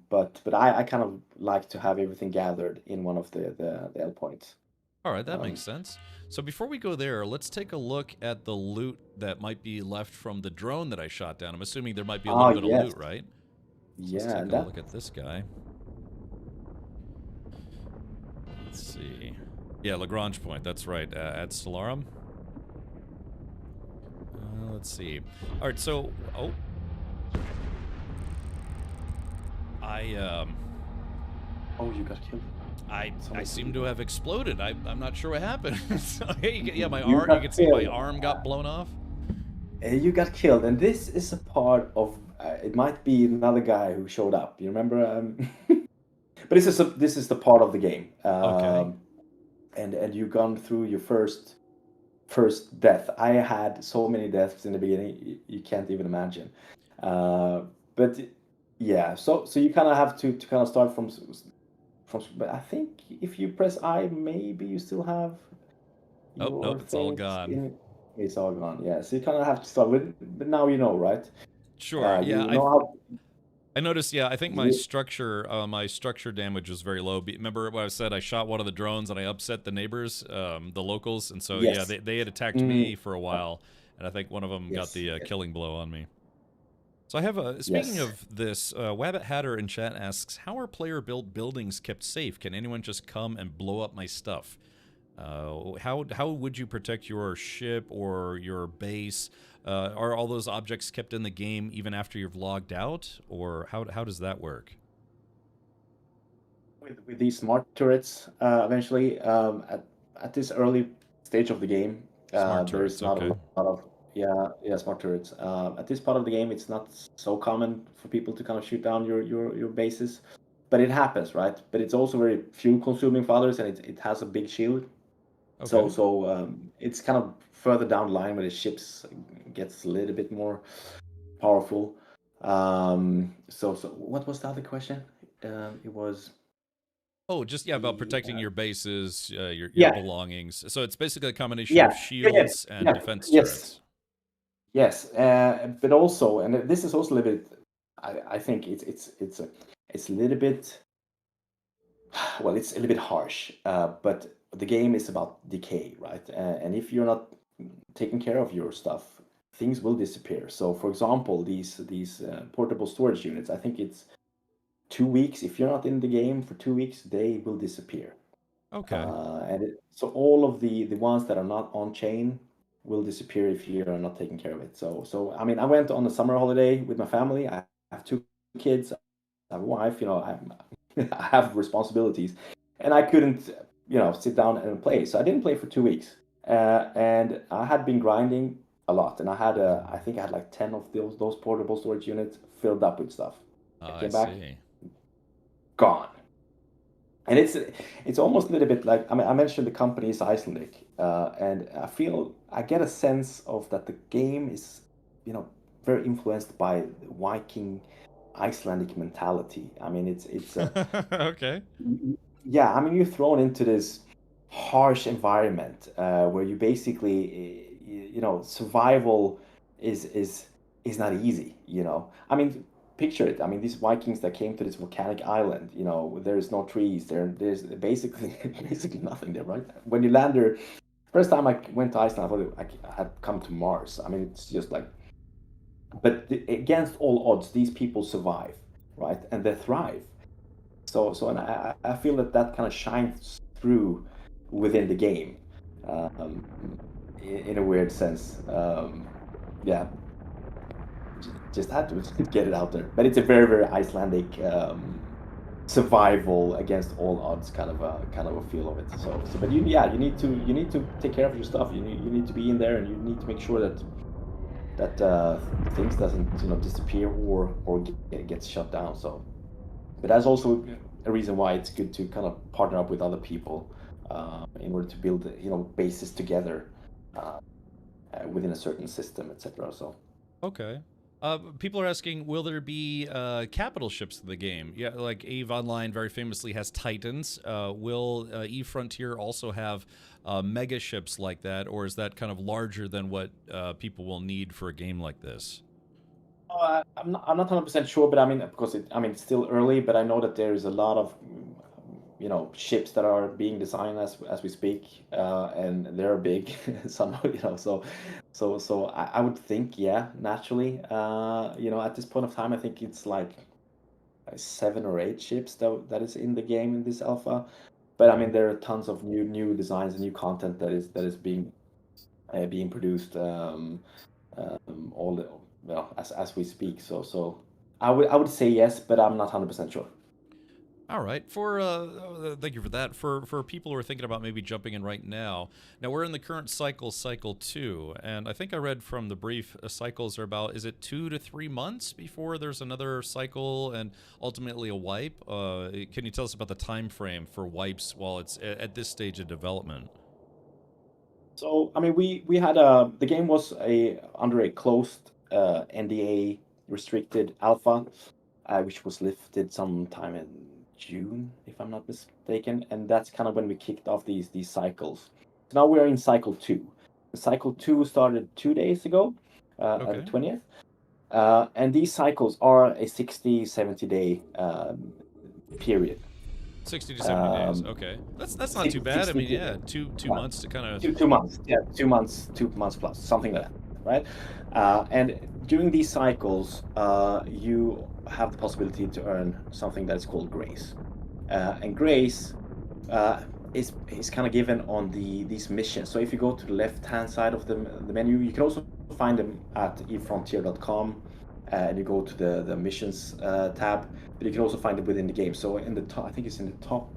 But I kind of like to have everything gathered in one of the L points. All right, that makes sense. So before we go there, let's take a look at the loot that might be left from the drone that I shot down. I'm assuming there might be a little bit of loot, right? So let's take a look at this guy. Let's see. Yeah, Lagrange point. That's right. At Stellarum. Let's see. All right, so oh, you got killed. I seem to have exploded. I'm not sure what happened. So, yeah, my arm. You can see my arm got blown off. You got killed, and this is a part of. It might be another guy who showed up. You remember? But this is the part of the game. Okay. And you've gone through your first death. I had so many deaths in the beginning, you can't even imagine. But yeah, so you kind of have to kind of start from. But I think if you press I, maybe you still have. Oh nope, it's all gone. It's all gone. Yeah, so you kind of have to start with. But now you know, right? Sure. Yeah. You know I noticed, yeah, I think my structure damage was very low. Remember what I said? I shot one of the drones and I upset the neighbors, the locals, and so yeah, they had attacked me for a while, and I think one of them got the killing blow on me. So I have speaking of this, Wabbit Hatter in chat asks, how are player-built buildings kept safe? Can anyone just come and blow up my stuff? How would you protect your ship or your base? Are all those objects kept in the game even after you've logged out, or how does that work? With these smart turrets, eventually, at this early stage of the game, Smart there's turrets, not a okay. lot of smart turrets. At this part of the game, it's not so common for people to kind of shoot down your bases, but it happens, right? But it's also very fuel consuming for others, and it has a big shield. So Okay. it's kind of further down the line where the ships gets a little bit more powerful. So what was the other question? It was Oh, just yeah, about the protecting your bases, your yeah, belongings. So it's basically a combination of yeah, yeah, yeah, shields and yeah, defense yes, turrets. yes. But also, and this is also a little bit. I think it's a little bit. Well, it's a little bit harsh, but the game is about decay, right? And if you're not taking care of your stuff, things will disappear. So, for example, these portable storage units, I think it's 2 weeks. If you're not in the game for 2 weeks, they will disappear. Okay. So all of the ones that are not on chain will disappear if you are not taking care of it. So I mean, I went on a summer holiday with my family. I have two kids, I have a wife. I have responsibilities, and I couldn't sit down and play. So I didn't play for 2 weeks, and I had been grinding a lot, and I think I had like 10 of those portable storage units filled up with stuff. I I came back, see. gone. And it's almost a little bit like, I mean, I mentioned the company is Icelandic, and I get a sense of that the game is, very influenced by Viking Icelandic mentality. I mean, it's a Okay. yeah. I mean, you're thrown into this harsh environment where you basically, survival is not easy. I mean, picture it. I mean, these Vikings that came to this volcanic island. There's no trees. There's basically basically nothing there, right? When you land there, first time I went to Iceland, I thought I had come to Mars. I mean, it's just like, but against all odds, these people survive, right? And they thrive. And I feel that kind of shines through within the game, um, in a weird sense. Yeah, just had to get it out there. But it's a very very Icelandic survival against all odds kind of a feel of it. But you need to take care of your stuff. You need to be in there, and you need to make sure that things doesn't disappear or gets shut down. But that's also a reason why it's good to kind of partner up with other people in order to build bases together within a certain system, etc. So Okay. People are asking, will there be capital ships in the game? Yeah, like Eve Online very famously has Titans. Will Eve Frontier also have mega ships like that, or is that kind of larger than what people will need for a game like this? I'm not 100% sure, but I mean, because it's still early, but I know that there is a lot of ships that are being designed as we speak, and they're big somehow, so I would think, yeah, naturally, at this point of time, I think it's like 7 or 8 ships that is in the game in this alpha. But I Okay. mean, there are tons of new designs and new content that is being produced, all the well as we speak. So I would say yes, but I'm not 100% sure. All right. Thank you for that. For people who are thinking about maybe jumping in right now. Now we're in the current cycle 2, and I think I read from the brief cycles are about, is it 2 to 3 months before there's another cycle and ultimately a wipe? Can you tell us about the time frame for wipes while it's at this stage of development? So I mean, we had the game was under a closed NDA restricted alpha, which was lifted sometime in June, if I'm not mistaken, and that's kind of when we kicked off these cycles. So now we're in cycle two. Cycle two started 2 days ago, at the Okay. 20th, and these cycles are a 60, 70 day period. 60 to 70 days. Um, Okay. That's not too bad. I 60 mean, to yeah, two yeah, months to kind of. 2 months, yeah, 2 months, 2 months plus, something like that, right? And during these cycles, you have the possibility to earn something that is called grace. And grace, uh, is kind of given on these missions. So if you go to the left-hand side of the menu, you can also find them at efrontier.com, and you go to the missions tab, but you can also find it within the game. So in the top, I think it's in the top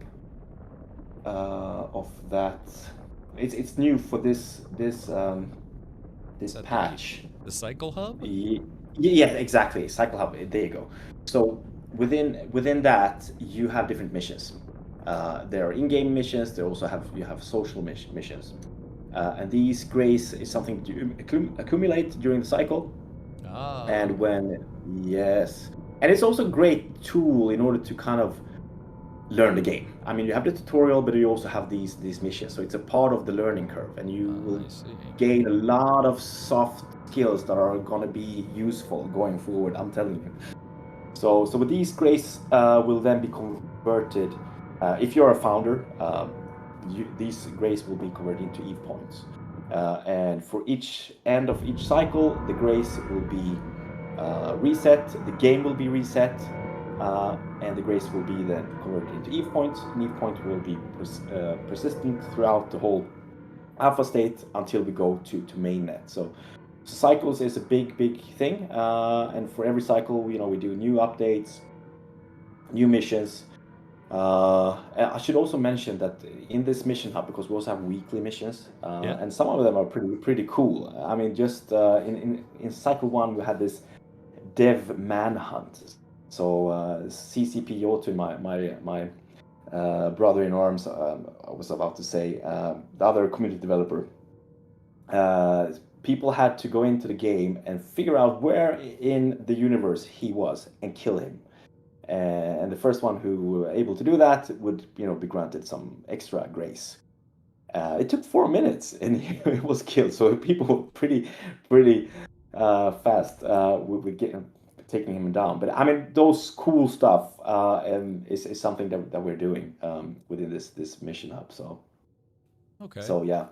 of that. It's new for this patch. The Cycle Hub? Yeah, exactly. Cycle Hub. There you go. So within that, you have different missions. There are in-game missions. You have social missions, and these grace is something to accumulate during the cycle. Ah. And and it's also a great tool in order to kind of learn the game. I mean, you have the tutorial, but you also have these missions, so it's a part of the learning curve, and you will gain a lot of soft skills that are going to be useful going forward. I'm telling you. So with these grace will then be converted. If you're a founder, these grace will be converted into EVE points, and for each end of each cycle, the grace will be reset. The game will be reset. And the grace will be then converted into EVE points. And EVE points will be persistent throughout the whole alpha state until we go to mainnet. So cycles is a big thing, and for every cycle, we do new updates, new missions. I should also mention that in this mission hub, because we also have weekly missions, and some of them are pretty cool. I mean, just in cycle 1, we had this dev manhunt. So CCP Jotun, my brother in arms, I was about to say, the other community developer, people had to go into the game and figure out where in the universe he was and kill him. And the first one who were able to do that would, be granted some extra grace. It took 4 minutes and he was killed. So people were pretty fast with taking him down. But I mean, those cool stuff is something that we're doing within this mission hub. So okay. So yeah.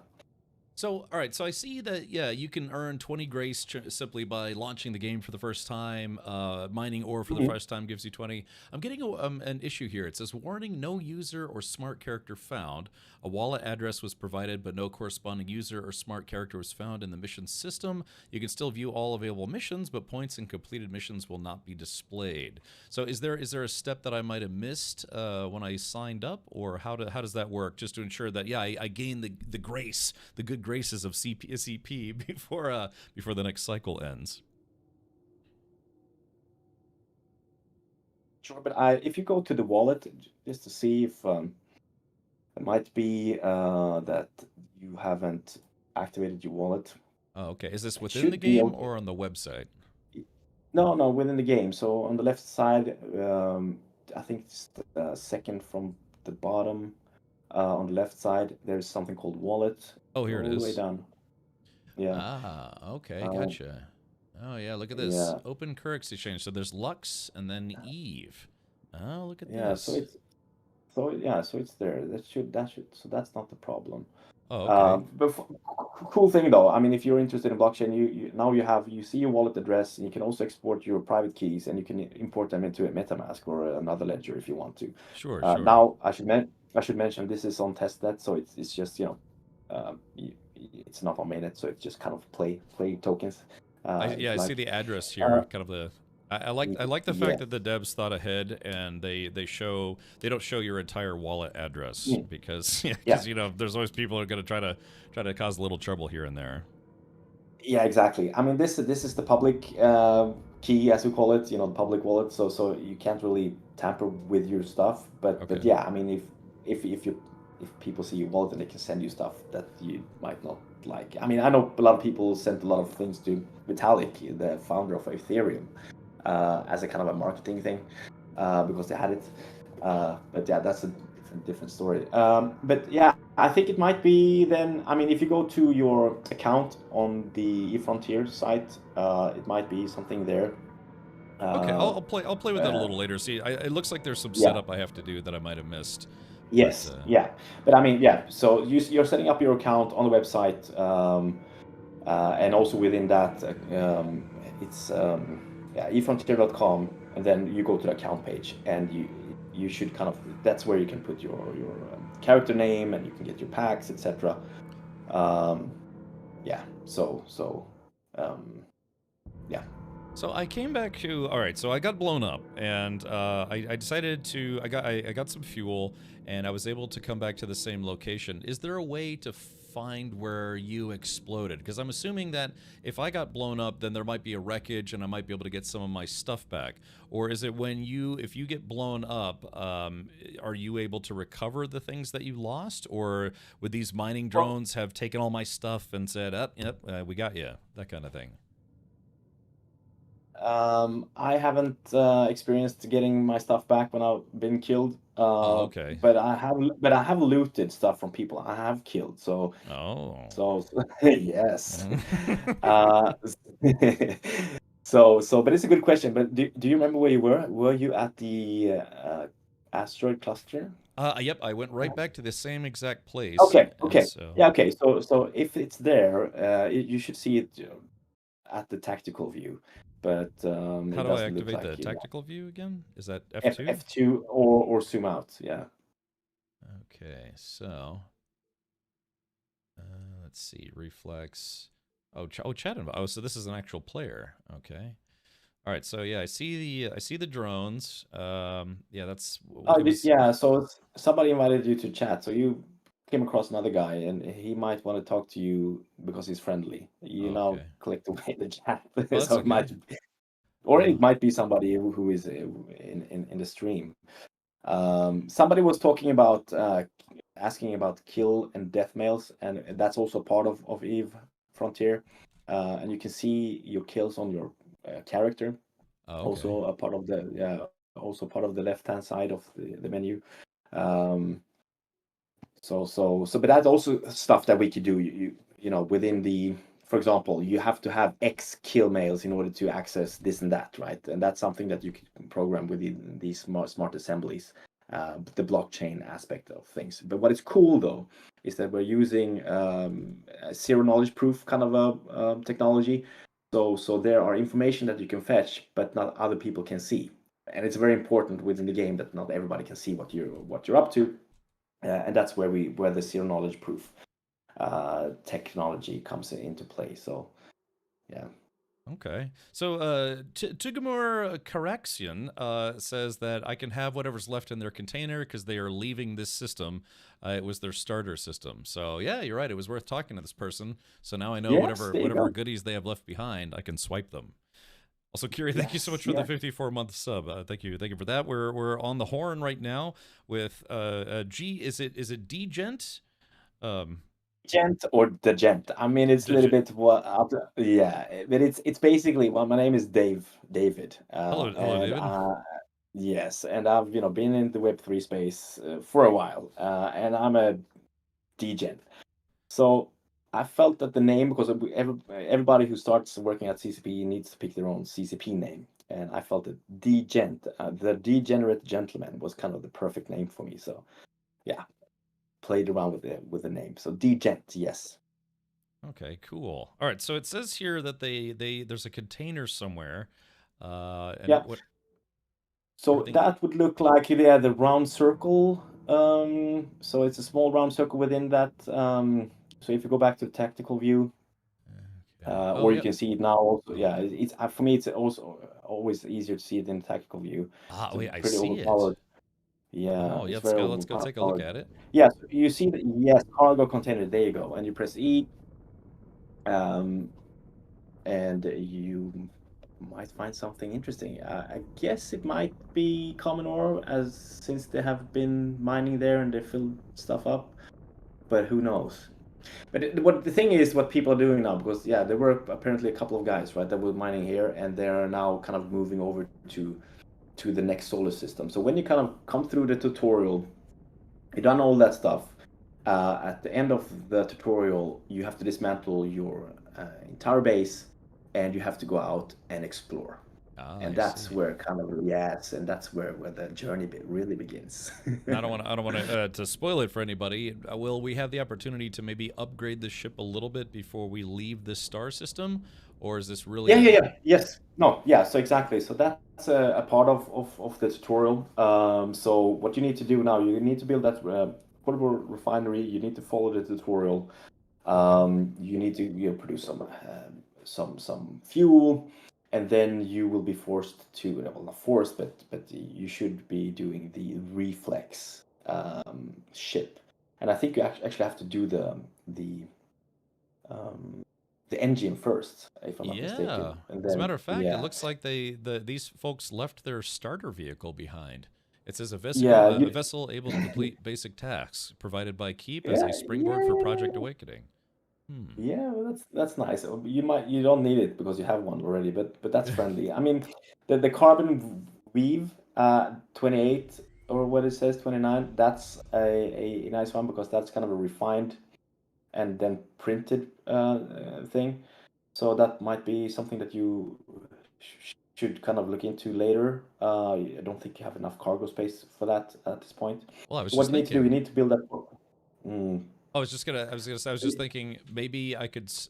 So, all right. So I see that, you can earn 20 grace simply by launching the game for the first time. Mining ore for the first time gives you 20. I'm getting an issue here. It says, warning, no user or smart character found. A wallet address was provided, but no corresponding user or smart character was found in the mission system. You can still view all available missions, but points and completed missions will not be displayed. So is there a step that I might have missed when I signed up, or how does that work, just to ensure that, I gain the grace, the good graces of CP before the next cycle ends? Sure, but if you go to the wallet, just to see if it might be that you haven't activated your wallet. Oh, okay. Is this within the game or on the website? No, within the game. So on the left side, I think it's the second from the bottom. On the left side, there's something called wallet. Oh, here it is. All the way down. Yeah. Ah, okay, gotcha. Oh yeah, look at this. Yeah. Open currency exchange. So there's Lux and then Eve. Oh, look at Yeah, this. so it's there. So that's not the problem. Oh, okay. But cool thing though, I mean, if you're interested in blockchain, you see your wallet address, and you can also export your private keys, and you can import them into a MetaMask or another ledger if you want to. Sure. Now I should mention this is on testnet, so it's just it's not on mainnet, so it's just kind of play tokens. I see the address here. Kind of the. I like the fact that the devs thought ahead, and they don't show your entire wallet address because there's always people who are going to try to cause a little trouble here and there. Yeah, exactly. I mean, this is the public key, as we call it, the public wallet. So you can't really tamper with your stuff. But yeah, I mean, if people see your wallet, and they can send you stuff that you might not like. I mean, I know a lot of people sent a lot of things to Vitalik, the founder of Ethereum, as a kind of a marketing thing, because they had it. But yeah, that's a different story. But yeah, I think it might be then. I mean, if you go to your account on the eFrontier site, it might be something there. Okay, I'll play with that a little later. See, it looks like there's some setup I have to do that I might have missed. Yes, but I mean, so you're setting up your account on the website, and also within that, it's eFrontier.com, and then you go to the account page, and you should kind of that's where you can put your character name and you can get your packs, etc. Um, yeah. Yeah. So I came back to all right. So I got blown up, and I decided to I got some fuel, and I was able to come back to the same location. Is there a way to find where you exploded? Because I'm assuming that if I got blown up, then there might be a wreckage, and I might be able to get some of my stuff back. Or is it if you get blown up, are you able to recover the things that you lost, or would these mining drones have taken all my stuff and said, "Up, yep, we got you," that kind of thing? I haven't experienced getting my stuff back when I've been killed. Oh, okay. But I have looted stuff from people I have killed. Oh. So yes. uh, but it's a good question. But do you remember where you were? Were you at the asteroid cluster? Yep, I went right back to the same exact place, Okay. and Okay. so Yeah. Okay. So if it's there, you should see it at the tactical view. But how it do I doesn't look activate like the tactical view again? Is that F F2? F2 or zoom out. Yeah. Okay, so let's see, reflex. Oh, chat invite. Oh, so this is an actual player. Okay. All right. So yeah, I see the drones. Yeah, that's Oh, it was. yeah. So somebody invited you to chat. So you came across another guy, and he might want to talk to you because he's friendly. You Oh, now okay. clicked away the chat, Well, that's so it okay. might, or Uh, it might be somebody who is in the stream. Somebody was talking about asking about kill and death mails, and that's also part of Eve Frontier. And you can see your kills on your character. oh, okay. Also a part of the also part of the left hand side of the menu. Um, but that's also stuff that we could do. You know, within the, for example, you have to have X kill mails in order to access this and that, right? And that's something that you can program within these smart assemblies, the blockchain aspect of things. But what is cool though is that we're using a zero knowledge proof kind of a technology. So there are information that you can fetch, but not other people can see. And it's very important within the game that not everybody can see what you're up to, and that's where the zero knowledge proof technology comes into play. So yeah. Okay. So, Tugamur Correction says that I can have whatever's left in their container because they are leaving this system. It was their starter system. So, yeah, you're right. It was worth talking to this person. So now I know Yes, there you whatever go. goodies they have left behind, I can swipe them. Also, Kiri, thank you so Yes, much for the yeah. 54-month sub. Thank you for that. We're on the horn right now with G. Is it Dgent? Gent or the gent. I mean, it's a little Dg- bit what. Yeah, but it's basically. Well, my name is David, hello, and David. yes, and I've been in the Web3 space for a while, and I'm a dgent. So I felt that the name, because everybody who starts working at CCP needs to pick their own CCP name, and I felt that Dgent, the degenerate gentleman, was kind of the perfect name for me. So yeah, played around with the name. So Dgent, yes. Okay, cool. All right, so it says here that there's a container somewhere, and Yeah. So everything. that would look like the round circle. So it's a small round circle within that. So if you go back to the tactical view, Okay. Oh, or you yep. can see it now also. Yeah, Okay. it's for me, it's also always easier to see it in the tactical view. Ah, It's wait, I pretty see it. overpowered. Yeah, Oh, yeah. it's very Let's go take a look overpowered. at it. Yes, you see the yes cargo container. There you go, and you press E, um, and you might find something interesting. I guess it might be common ore, as since they have been mining there and they filled stuff up. But who knows? But what the thing is, what people are doing now, because yeah, there were apparently a couple of guys, right, that were mining here, and they are now kind of moving over to the next solar system. So when you kind of come through the tutorial, you done all that stuff. At the end of the tutorial, you have to dismantle your entire base, and you have to go out and explore. Ah, And I that's see. where kind of, yes, and that's where the journey really begins. And I don't want to spoil it for anybody. Will we have the opportunity to maybe upgrade the ship a little bit before we leave this star system, or is this Yeah, really? yeah, yeah. Yes. No, yeah, so exactly. So that's a part of the tutorial. So what you need to do now, you need to build that portable refinery. You need to follow the tutorial. Okay. You need to produce some fuel, and then you will be forced to, well, not forced, but you should be doing the reflex ship. And I think you actually have to do the um, the engine first, if I'm not Yeah. mistaken. And As a then, matter of fact, it yeah, looks like these folks left their starter vehicle behind. It says yeah, a vessel able to complete basic tasks provided by Keep as yeah, a springboard for Project yeah, Awakening. Hmm. yeah. Well, that's nice. You don't need it because you have one already, but that's friendly. I mean, the carbon weave 28, or what it says 29. That's a nice one because that's kind of a refined and then printed thing. So that might be something that you should kind of look into later. I don't think you have enough cargo space for that at this point. Well, I was So what just you need to do, you thinking. need to build that. Mm. I was just thinking maybe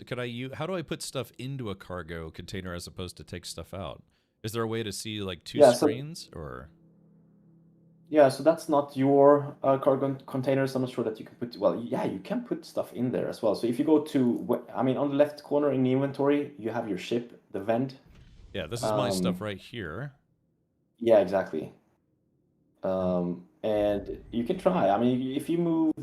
could I use, how do I put stuff into a cargo container as opposed to take stuff out? Is there a way to see like two Yeah, so screens or? yeah, so that's not your cargo containers. I'm not sure that you can put. Well, yeah, you can put stuff in there as well. So if you go to, I mean, on the left corner in the inventory, you have your ship, the vent. Yeah, this is my stuff Um, right here. yeah, exactly. And And you can try. I mean, if you move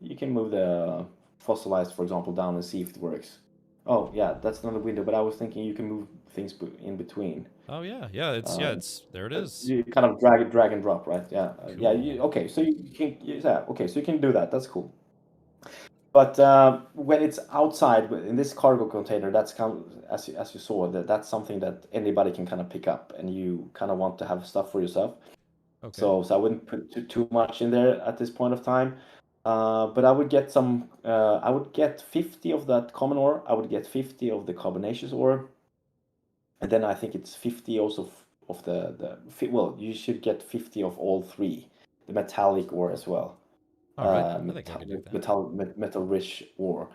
you can move the fossilized, for example, down and see if it works. Oh, yeah, that's not a window, but I was thinking you can move things in between. oh yeah, Um, it's there it is. you kind of drag and drop, right? Yeah, yeah. Cool. Okay, so you can, yeah, okay, so you can do that. That's cool. But when it's outside in this cargo container, that's kind of, as you saw, that's something that anybody can kind of pick up, and you kind of want to have stuff for yourself. Okay. So I wouldn't put too much in there at this point of time. But I would get some. I would get 50 of that common ore. I would get 50 of the carbonaceous ore, and then I think it's 50 also of well, you should get 50 of all three, the metallic ore as well, All right. I think I could do that. metal rich ore.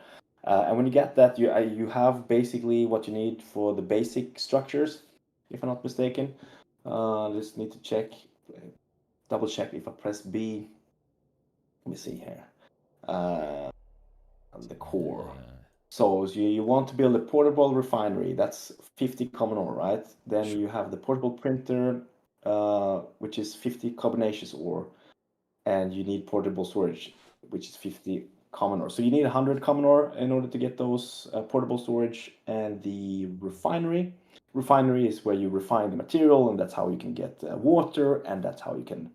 And when you get that, you have basically what you need for the basic structures, if I'm not mistaken. Just need to double check if I press B. Let me see here. Uh, the core. Yeah. So you want to build a portable refinery. That's 50 common ore, right? Then Sure. you have the portable printer, which is 50 carbonaceous ore, and you need portable storage, which is 50 common ore. So you need 100 common ore in order to get those portable storage. And the refinery is where you refine the material, and that's how you can get water, and that's how you can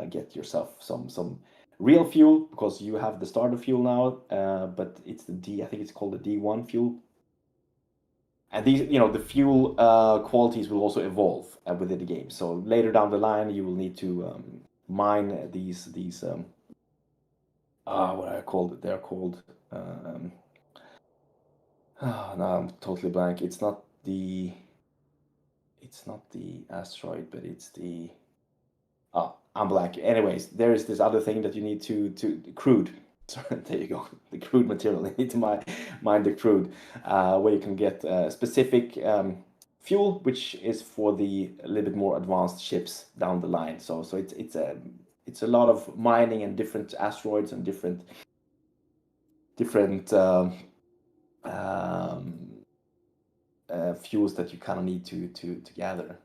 get yourself some real fuel because you have the starter fuel now, but it's the D. I think it's called the D1 fuel. And these, the fuel qualities will also evolve within the game. So later down the line, you will need to mine these what are they called? They're called. No, I'm totally blank. It's not the asteroid, but it's the. Oh, I'm blank. Anyways, there is this other thing that you need to crude. So there you go. The crude material. You need to mine the crude, where you can get specific fuel, which is for the a little bit more advanced ships down the line. So it's a lot of mining and different asteroids and different um, fuels that you kind of need to gather.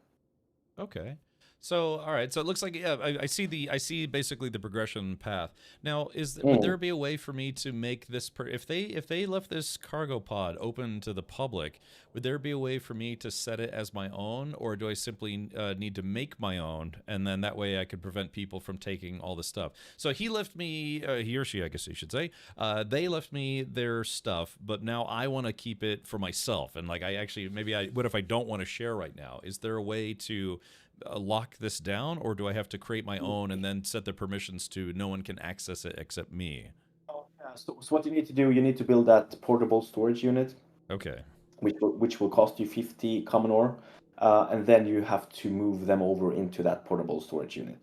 Okay. So, all right. So it looks like yeah, I see basically the progression path. Now, would there Mm. be a way for me to make this if they left this cargo pod open to the public, would there be a way for me to set it as my own, or do I simply need to make my own, and then that way I could prevent people from taking all the stuff? So he left me, he or she, I guess you should say, they left me their stuff, but now I want to keep it for myself, and like I actually what if I don't want to share right now? Is there a way to lock this down, or do I have to create my own and then set the permissions to no one can access it except me? Oh, yeah. So what you need to do, you need to build that portable storage unit. Okay. which will cost you 50 common ore, and then you have to move them over into that portable storage unit.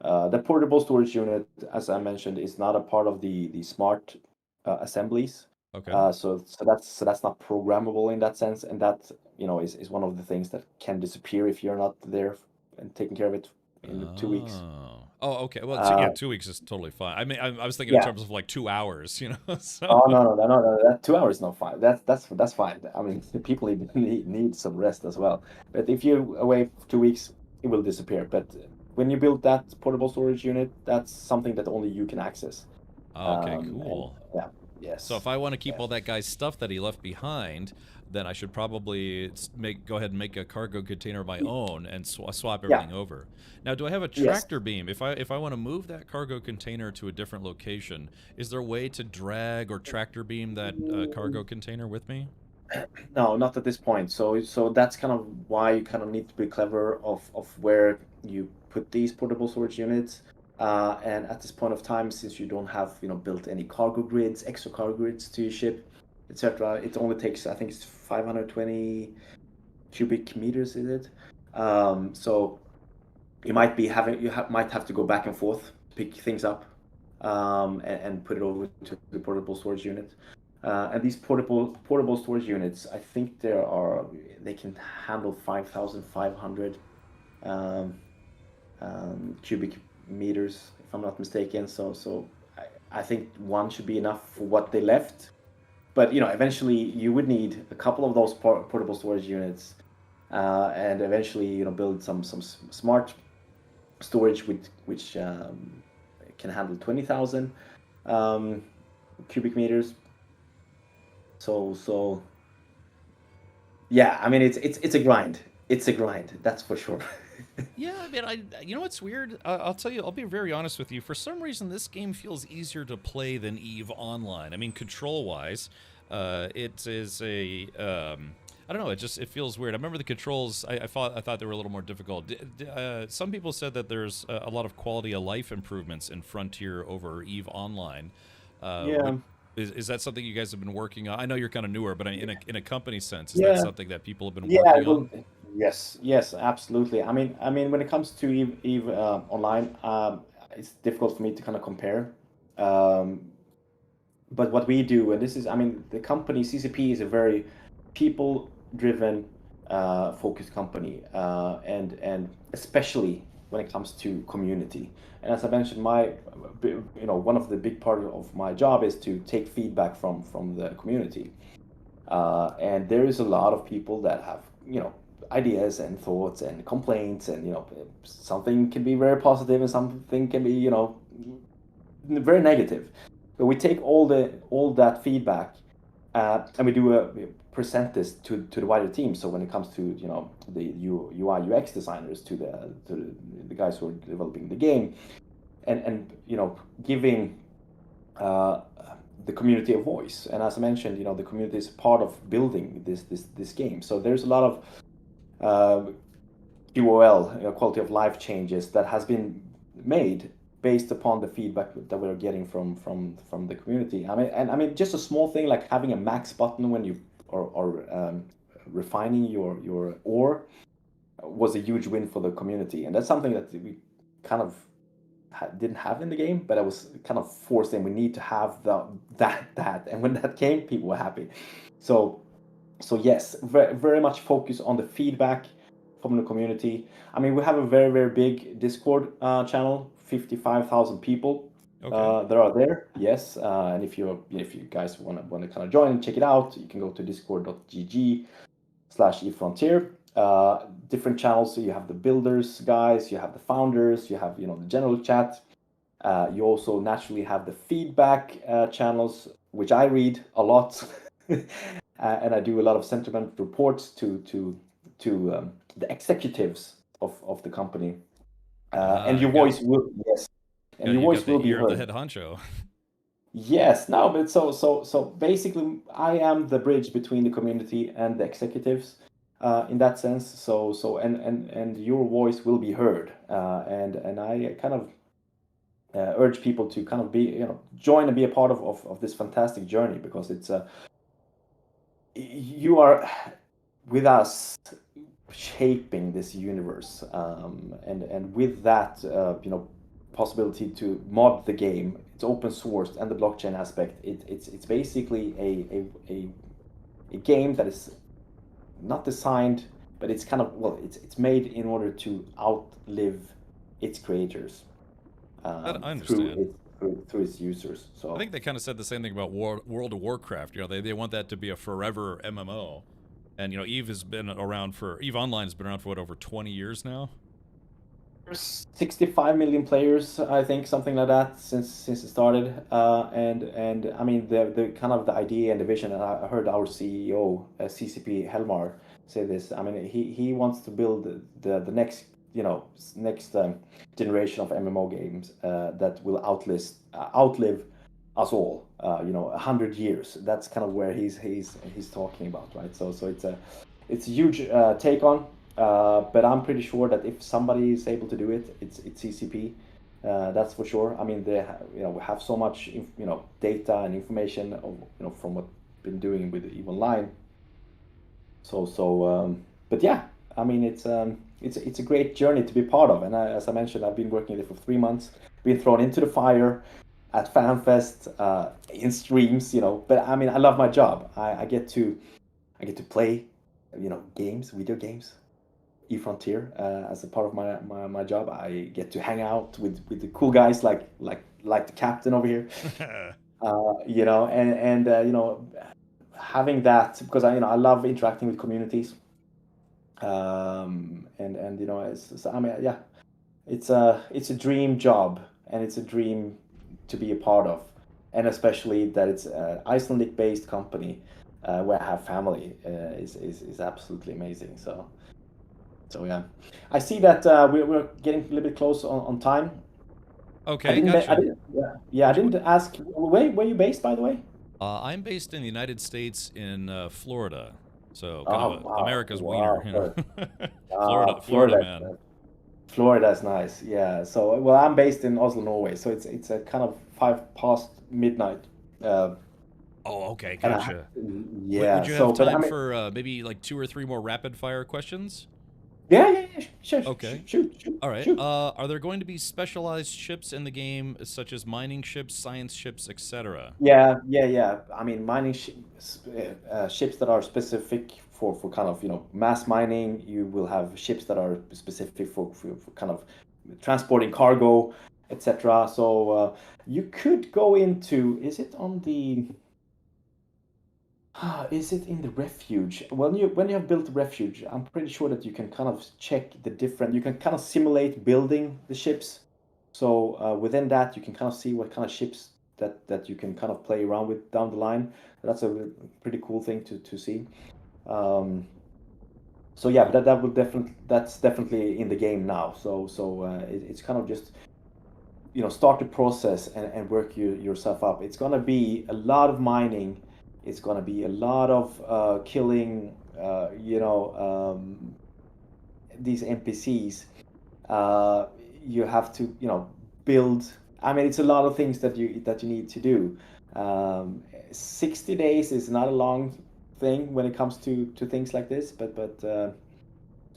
The portable storage unit, as I mentioned, is not a part of the smart assemblies. Okay. So that's not programmable in that sense, and that is one of the things that can disappear if you're not there and taking care of it in 2 weeks. Oh, okay. Well, Uh, 2 weeks is totally fine. I mean, I was thinking in yeah. terms of like 2 hours, you know. So Oh no, that 2 hours is not fine. That's fine. I mean, people need some rest as well. But if you're away for 2 weeks, it will disappear. But when you build that portable storage unit, that's something that only you can access. okay, And cool. yeah, So yes, if I want to keep all yes, that guy's stuff that he left behind, then I should probably go ahead and make a cargo container of my own and swap yeah, everything over. Now, do I have a yes. tractor beam? If I want to move that cargo container to a different location, is there a way to drag or tractor beam that cargo container with me? No, not at this point. So that's kind of why you kind of need to be clever of where you put these portable storage units. And at this point of time, since you don't have built any cargo grids, extra cargo grids to ship, etc., it only takes, I think it's 520 cubic meters, is it? So might have to go back and forth, pick things up, and put it over to the portable storage unit. And these portable storage units, I think they can handle 5,500 um, cubic meters, if I'm not mistaken. So I think one should be enough for what they left. But eventually you would need a couple of those portable storage units, and eventually build some smart storage which can handle 20,000 um, cubic meters. So yeah, I mean it's a grind. It's a grind, that's for sure. Yeah, I mean, you know what's weird? I'll tell you. I'll be very honest with you. For some reason, this game feels easier to play than Eve Online. I mean, control-wise, it is a. I don't know. It feels weird. I remember the controls. I thought they were a little more difficult. Some people said that there's a lot of quality of life improvements in Frontier over Eve Online. Yeah, Is that something you guys have been working on? I know you're kind of newer, but in a company sense, is that yeah, something that people have been yeah. working It will. on? Yes, yes, absolutely. I mean, when it comes to Eve Online, it's difficult for me to kind of compare. Um, but what we do, and this is, I mean, the company CCP is a very people-driven, focused company, and especially when it comes to community. And as I mentioned, one of the big part of my job is to take feedback from the community. And there is a lot of people that have ideas and thoughts and complaints, and something can be very positive and something can be very negative. But we take all that feedback, and we present this to the wider team. So when it comes to the UI UX designers, to the guys who are developing the game, and giving uh, the community a voice. And as I mentioned, the community is part of building this game. So there's a lot of QOL, quality of life changes that has been made based upon the feedback that we're getting from the community. I mean, just a small thing like having a max button when you are refining your ore was a huge win for the community, and that's something that we kind of didn't have in the game, but I was kind of forced in. We need to have that, and when that came, people were happy. So yes, very much focus on the feedback from the community. I mean, we have a very very big Discord channel, 55,000 people Okay. that are there. Yes, and if you guys want to kind of join and check it out, you can go to discord.gg/efrontier. Different channels. So you have the builders guys, you have the founders, you have the general chat. You also naturally have the feedback channels, which I read a lot, and I do a lot of sentiment reports to the executives of the company. And You your got voice will, yes, and your you got voice the will be ear of the heard. head honcho. Yes, no, but so basically, I am the bridge between the community and the executives, in that sense. And your voice will be heard, and I kind of urge people to kind of join and be a part of this fantastic journey, because you are with us shaping this universe, and with that, possibility to mod the game. It's open sourced, and the blockchain aspect. It's basically a game that is not designed, but it's kind of, well, it's made in order to outlive its creators, I through understand. its through its users. So I think they kind of said the same thing about World of Warcraft. You know, they want that to be a forever MMO. And you know, Eve Online has been around for what, over 20 years now. there's 65 million players, I think, something like that, since it started. And I mean, the kind of the idea and the vision. And I heard our CEO, CCP Helmar, say this. I mean, he wants to build the next, next generation of MMO games, that will outlive us all. 100 years. That's kind of where he's talking about, right? So it's a huge take on. But I'm pretty sure that if somebody is able to do it, it's CCP. That's for sure. I mean, we have so much, data and information of, from what we've been doing with EVE Online. But yeah, I mean, it's a great journey to be part of. And as I mentioned, I've been working there for 3 months, been thrown into the fire at FanFest, in streams. But I mean, I love my job. I get to play, video games. Frontier, as a part of my job. I get to hang out with the cool guys, like the captain over here. And having that, because I love interacting with communities. And I mean, yeah, it's a dream job, and it's a dream to be a part of, and especially that it's an Icelandic based company, where I have family, is absolutely amazing. So yeah, I see that we're getting a little bit close on time. Okay, gotcha. I didn't ask where you based, by the way. I'm based in the United States in Florida, so kind Oh of wow, America's wiener, wow, you Florida. know. Florida man. Florida's nice. Yeah. So well, I'm based in Oslo, Norway. So it's a kind of 5 past midnight. Uh, Oh, okay, and I, gotcha. Would yeah. you have But I time mean, for maybe like 2 or 3 more rapid fire questions? yeah. Sure. Okay. Shoot. All right. Shoot. Are there going to be specialized ships in the game, such as mining ships, science ships, etc.? Yeah. I mean, ships that are specific for kind of, mass mining. You will have ships that are specific for kind of transporting cargo, etc. So you could go into. Is it in the refuge? When you have built the refuge, I'm pretty sure that you can kind of check the different. You can kind of simulate building the ships. So within that, you can kind of see what kind of ships that you can kind of play around with down the line. That's a pretty cool thing to see. Um, so yeah, but that's definitely in the game now. It's kind of just, start the process and work yourself up. It's gonna be a lot of mining. It's gonna be a lot of killing. These NPCs. Uh, you have to, build. I mean, it's a lot of things that you need to do. 60 days is not a long thing when it comes to things like this,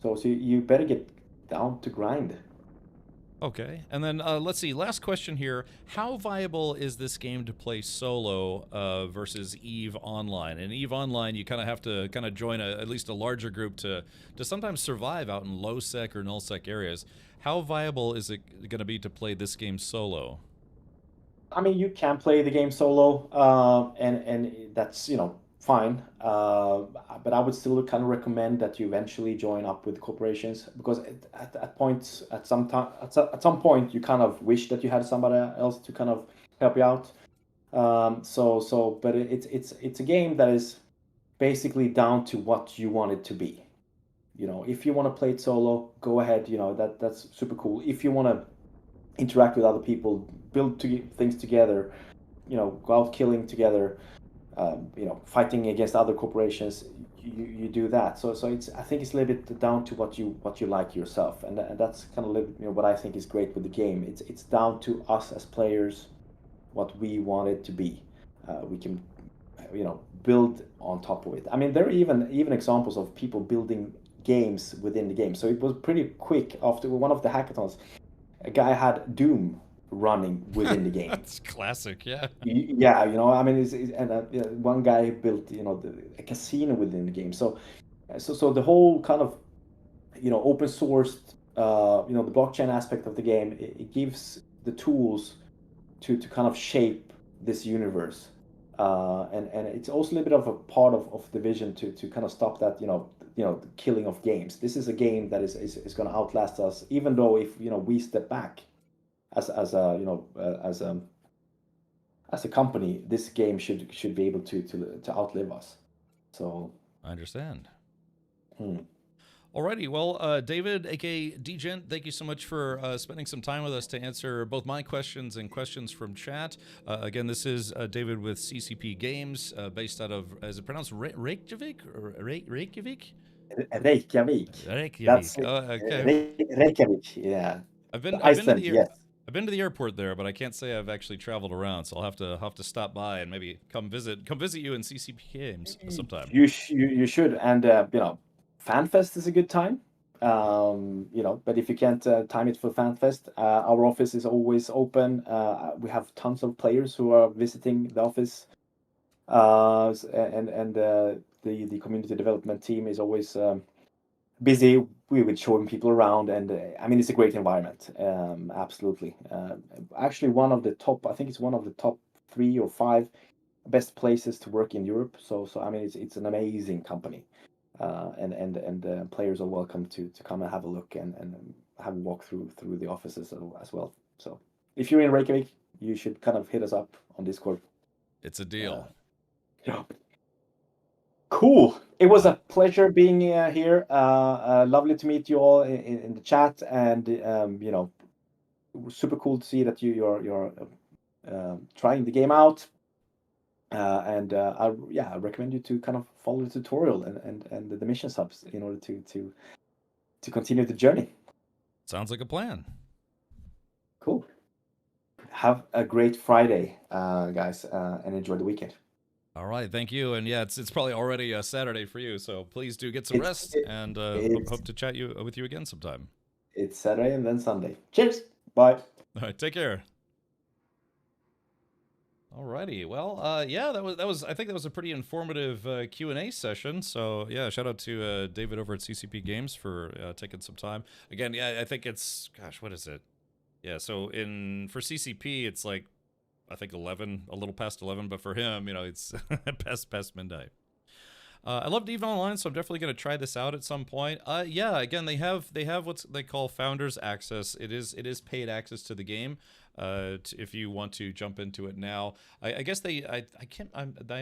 so you better get down to grind. Okay. And then let's see. Last question here. How viable is this game to play solo versus EVE Online? In EVE Online, you kind of have to kind of join at least a larger group to sometimes survive out in low sec or null sec areas. How viable is it going to be to play this game solo? I mean, you can play the game solo, and that's, fine. But I would still kind of recommend that you eventually join up with corporations, because at some point you kind of wish that you had somebody else to kind of help you out. But it's a game that is basically down to what you want it to be. If you want to play it solo, go ahead. That's super cool. If you want to interact with other people, build things together, go out killing together, fighting against other corporations, you do that. So I think it's a little bit down to what you like yourself, and that's kind of what I think is great with the game. It's down to us as players, what we want it to be. We can build on top of it. I mean, there are even examples of people building games within the game. So it was pretty quick after one of the hackathons. A guy had Doom running within the game. That's classic, yeah. Yeah, I mean, and one guy built, a casino within the game. So the whole kind of, open sourced, the blockchain aspect of the game, it gives the tools to kind of shape this universe. And it's also a little bit of a part of the vision to kind of stop that, the killing of games. This is a game that is going to outlast us, even though if, we step back as a company, this game should be able to outlive us. So I understand. Hmm. Alrighty, well, David, aka Dgent, thank you so much for spending some time with us to answer both my questions and questions from chat. Again, this is David with CCP Games, based out of, is it pronounced Reykjavik? Or Reykjavik? Reykjavik. Reykjavik. That's Okay. Reykjavik. Yeah. I've been Iceland. to the Yes. I've been to the airport there, but I can't say I've actually traveled around. So I'll have to stop by and maybe come visit you in CCP Games sometime. You should, and FanFest is a good time. But if you can't time it for FanFest, our office is always open. We have tons of players who are visiting the office, and the community development team is always busy with showing people around, and I mean, it's a great environment. Absolutely. Actually, I think it's one of the top 3 or 5 best places to work in Europe. So I mean, it's an amazing company. And players are welcome to come and have a look and have a walk through the offices as well. So if you're in Reykjavik, you should kind of hit us up on Discord. It's a deal. Yeah. Cool. It was a pleasure being here. Lovely to meet you all in the chat, and super cool to see that you're trying the game out. And I recommend you to kind of follow the tutorial and the mission subs in order to continue the journey. Sounds like a plan. Cool. Have a great Friday, guys, and enjoy the weekend. All right, thank you. And yeah, it's probably already a Saturday for you, so please do get some rest, and hope to chat with you again sometime. It's Saturday and then Sunday. Cheers. Bye. All right, take care. Alrighty, well, yeah, that was. I think that was a pretty informative Q&A session. So yeah, shout out to David over at CCP Games for taking some time. Again, yeah, I think it's, gosh, what is it? Yeah, so for CCP, it's like, I think 11, a little past 11, but for him, it's past midnight. I love EVE Online, so I'm definitely going to try this out at some point. Yeah, again, they have what they call Founders Access. It is paid access to the game. If you want to jump into it now, I guess I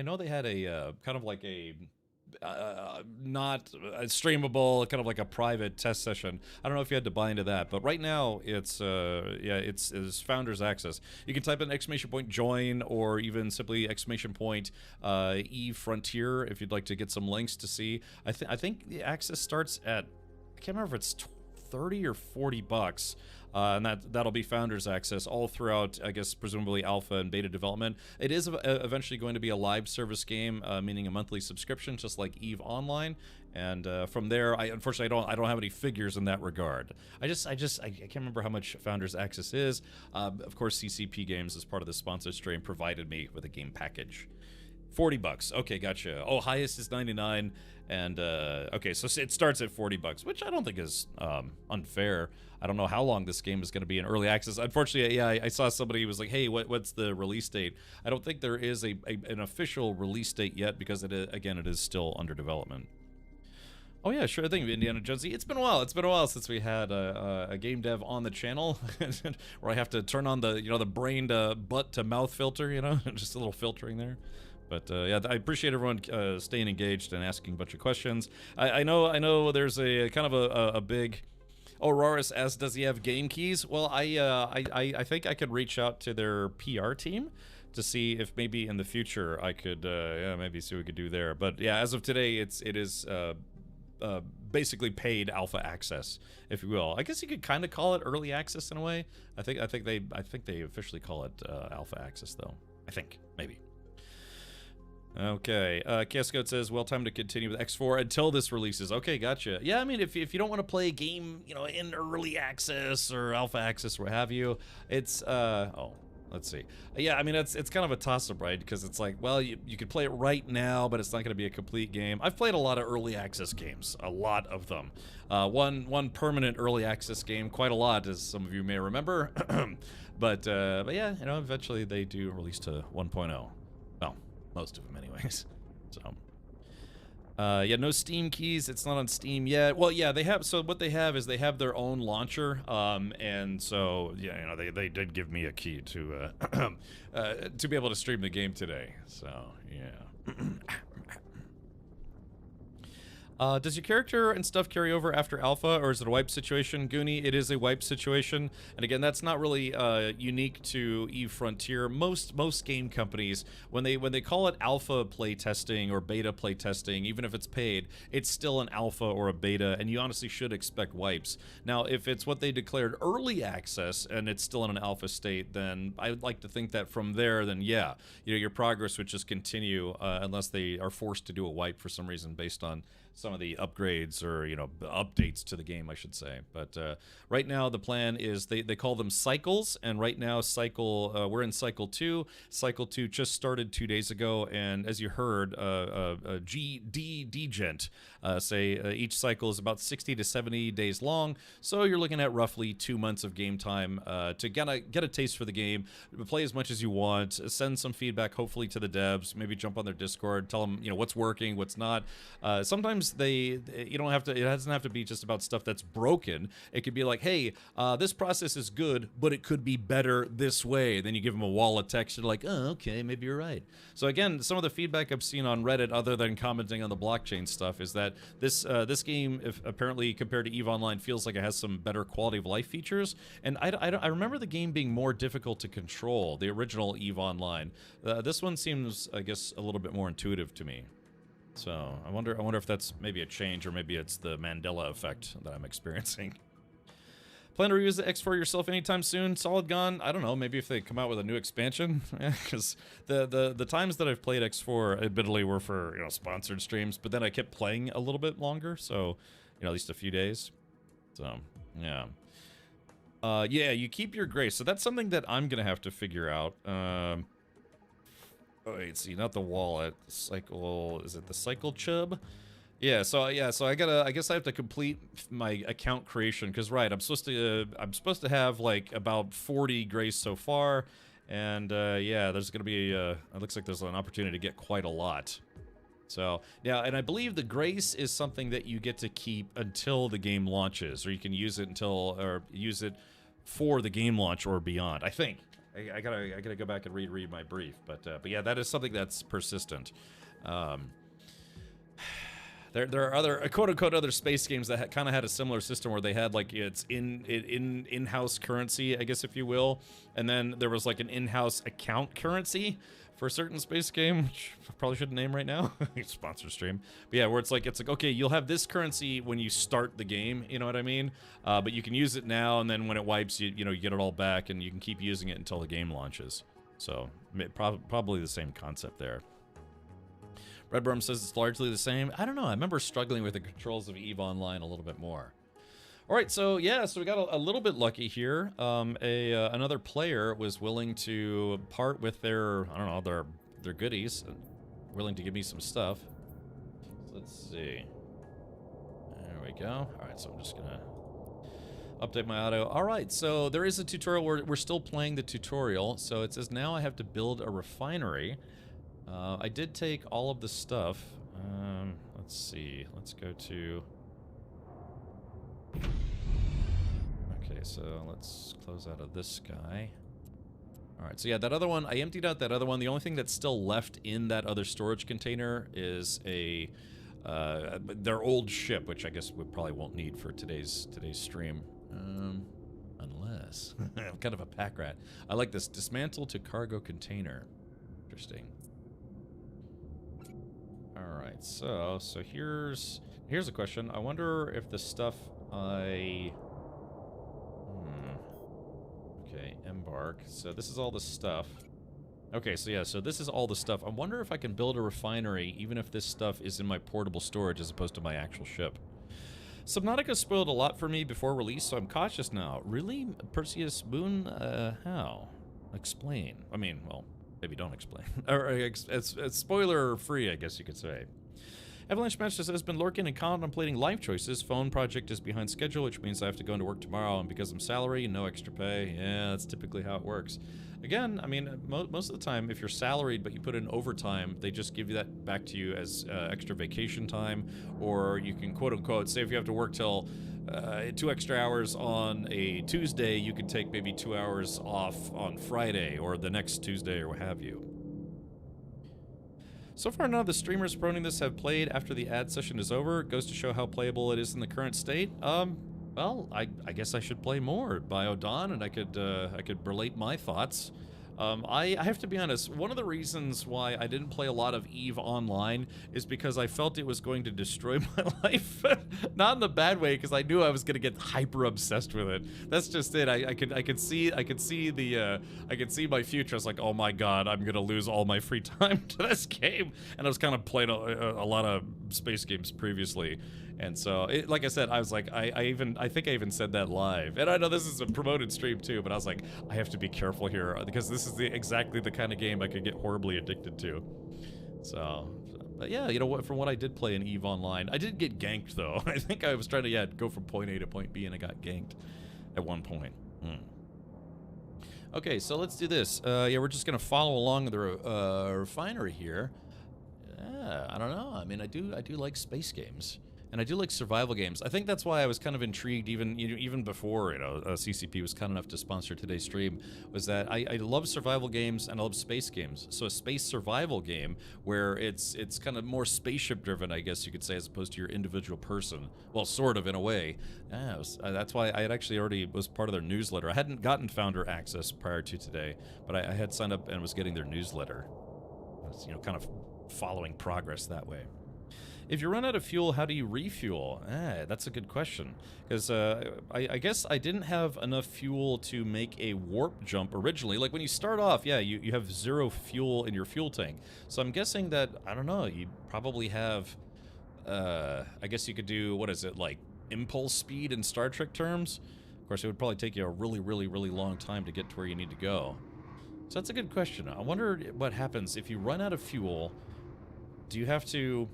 know they had a kind of like a not streamable, kind of like a private test session. I don't know if you had to buy into that, but right now it's Founders Access. You can type in !join or even simply !EVE Frontier if you'd like to get some links to see. I think the access starts at, I can't remember if it's 30 or 40 bucks. And that'll be Founders Access all throughout, I guess, presumably alpha and beta development. It is eventually going to be a live service game, meaning a monthly subscription, just like EVE Online. And from there, unfortunately I don't have any figures in that regard. I can't remember how much Founders Access is. Of course, CCP Games, as part of the sponsor stream, provided me with a game package. 40 bucks. Okay, gotcha. Oh, highest is 99, and okay, so it starts at 40 bucks, which I don't think is unfair. I don't know how long this game is going to be in early access. Unfortunately, yeah, I saw somebody who was like, "Hey, what's the release date?" I don't think there is an official release date yet because it is still under development. Oh yeah, sure thing, Indiana Jonesy. It's been a while since we had a game dev on the channel where I have to turn on the the brain to butt to mouth filter, just a little filtering there. But yeah, I appreciate everyone staying engaged and asking a bunch of questions. I know there's a kind of a big. Oh, Roris asks, does he have game keys? Well, I think I could reach out to their PR team to see if maybe in the future I could maybe see what we could do there. But yeah, as of today, it is basically paid alpha access, if you will. I guess you could kind of call it early access in a way. I think they officially call it alpha access though. I think maybe. Okay, Cascode says, well, time to continue with X4 until this releases. Okay, gotcha. Yeah, I mean, if you don't want to play a game, you know, in early access or alpha access or what have you, it's, oh, let's see. Yeah, I mean, it's kind of a toss-up, right? Because it's like, well, you could play it right now, but it's not going to be a complete game. I've played a lot of early access games, a lot of them. One permanent early access game, quite a lot, as some of you may remember. But yeah, you know, eventually they do release to 1.0. Well, most of them anyways. So yeah, no Steam keys. It's not on Steam yet. Well, yeah, they have. So what they have is they have their own launcher, and so yeah, you know, they did give me a key to to be able to stream the game today. So yeah. Does your character and stuff carry over after alpha, or is it a wipe situation? Goonie, it is a wipe situation, and again, that's not really unique to EVE Frontier. Most game companies, when they call it alpha playtesting or beta playtesting, even if it's paid, it's still an alpha or a beta, and you honestly should expect wipes. Now, if it's what they declared early access and it's still in an alpha state, then I'd like to think that from there, then yeah, you know, your progress would just continue unless they are forced to do a wipe for some reason based on some of the upgrades or, you know, updates to the game, I should say. But right now the plan is they call them cycles, and right now we're in cycle 2. Cycle 2 just started 2 days ago, and as you heard, Dgent say each cycle is about 60 to 70 days long, so you're looking at roughly 2 months of game time to get a taste for the game, play as much as you want, send some feedback hopefully to the devs, maybe jump on their Discord, tell them, you know, what's working, what's not. Sometimes you don't have to, it doesn't have to be just about stuff that's broken. It could be like, hey, this process is good, but it could be better this way. Then you give them a wall of text, you're like, oh, okay, maybe you're right. So again, some of the feedback I've seen on Reddit, other than commenting on the blockchain stuff, is that this game, apparently compared to EVE Online, feels like it has some better quality of life features. And I remember the game being more difficult to control, the original EVE Online. This one seems, I guess, a little bit more intuitive to me. So I wonder if that's maybe a change, or maybe it's the Mandela effect that I'm experiencing. Plan to reuse the X4 yourself anytime soon? Solid Gone? I don't know. Maybe if they come out with a new expansion, because the times that I've played X4, admittedly, were for, you know, sponsored streams, but then I kept playing a little bit longer, so, you know, at least a few days. So yeah. Yeah, you keep your grace. So that's something that I'm gonna have to figure out. Oh, wait, see, not the wallet. Cycle, is it the cycle chub? Yeah, so I guess I have to complete my account creation, because right, I'm supposed to have like about 40 grace so far, and yeah, there's gonna be it looks like there's an opportunity to get quite a lot. So yeah, and I believe the grace is something that you get to keep until the game launches, or you can use it use it for the game launch or beyond, I think. I gotta go back and reread my brief, but yeah, that is something that's persistent. There are other quote unquote other space games that kind of had a similar system where they had like it's in-house currency, I guess, if you will, and then there was like an in-house account currency for a certain space game, which I probably shouldn't name right now. Sponsor stream. But yeah, where it's like okay, you'll have this currency when you start the game, you know what I mean? But you can use it now, and then when it wipes, you get it all back, and you can keep using it until the game launches. So probably the same concept there. Redworm says it's largely the same. I don't know. I remember struggling with the controls of EVE Online a little bit more. All right, so yeah, so we got a little bit lucky here. Another player was willing to part with their, I don't know, their goodies, willing to give me some stuff. So let's see. There we go. All right, so I'm just gonna update my auto. All right, so there is a tutorial. We're still playing the tutorial. So it says now I have to build a refinery. I did take all of the stuff. Let's see. Let's go to... Okay, so let's close out of this guy. Alright, so yeah, that other one, I emptied out that other one. The only thing that's still left in that other storage container is their old ship, which I guess we probably won't need for today's stream. Unless... I'm kind of a pack rat. I like this. Dismantle to cargo container. Interesting. Alright, so here's a question. I wonder if the stuff Okay, embark. So this is all the stuff. Okay, so yeah, so this is all the stuff. I wonder if I can build a refinery even if this stuff is in my portable storage as opposed to my actual ship. Subnautica spoiled a lot for me before release, so I'm cautious now. Really? Perseus Moon? How? Explain. I mean, well, maybe don't explain. Or it's spoiler-free, I guess you could say. Avalanche Masters has been lurking and contemplating life choices. Phone project is behind schedule, which means I have to go into work tomorrow, and because I'm salary, no extra pay. Yeah, that's typically how it works. Again, I mean, most of the time, if you're salaried but you put in overtime, they just give you that back to you as extra vacation time, or you can quote-unquote, say if you have to work till 2 extra hours on a Tuesday, you could take maybe 2 hours off on Friday, or the next Tuesday, or what have you. So far, none of the streamers promoting this have played after the ad session is over. It goes to show how playable it is in the current state. Well, I guess I should play more Biodon, and I could relate my thoughts. I have to be honest, one of the reasons why I didn't play a lot of EVE Online is because I felt it was going to destroy my life. Not in the bad way, because I knew I was going to get hyper obsessed with it. That's just it. I could see my future. I was like, oh my god, I'm going to lose all my free time to this game. And I was kind of playing a lot of space games previously. And so, like I said, I was like, I think I even said that live. And I know this is a promoted stream too, but I was like, I have to be careful here because this is exactly the kind of game I could get horribly addicted to. So, but yeah, you know what? From what I did play in EVE Online, I did get ganked though. I think I was trying to go from point A to point B, and I got ganked at one point. Okay, so let's do this. Yeah, we're just gonna follow along the refinery here. Yeah, I don't know. I mean, I do like space games. And I do like survival games. I think that's why I was kind of intrigued even before, CCP was kind enough to sponsor today's stream, was that I love survival games and I love space games. So a space survival game where it's kind of more spaceship driven, I guess you could say, as opposed to your individual person. Well, sort of in a way. Yeah, that's why I had actually already was part of their newsletter. I hadn't gotten founder access prior to today, but I had signed up and was getting their newsletter. I was, kind of following progress that way. If you run out of fuel, how do you refuel? That's a good question. Because I guess I didn't have enough fuel to make a warp jump originally. Like when you start off, yeah, you have 0 fuel in your fuel tank. So I'm guessing that, I don't know, you probably have, I guess you could do, what is it, like impulse speed in Star Trek terms? Of course, it would probably take you a really, really, really long time to get to where you need to go. So that's a good question. I wonder what happens if you run out of fuel. Do you have to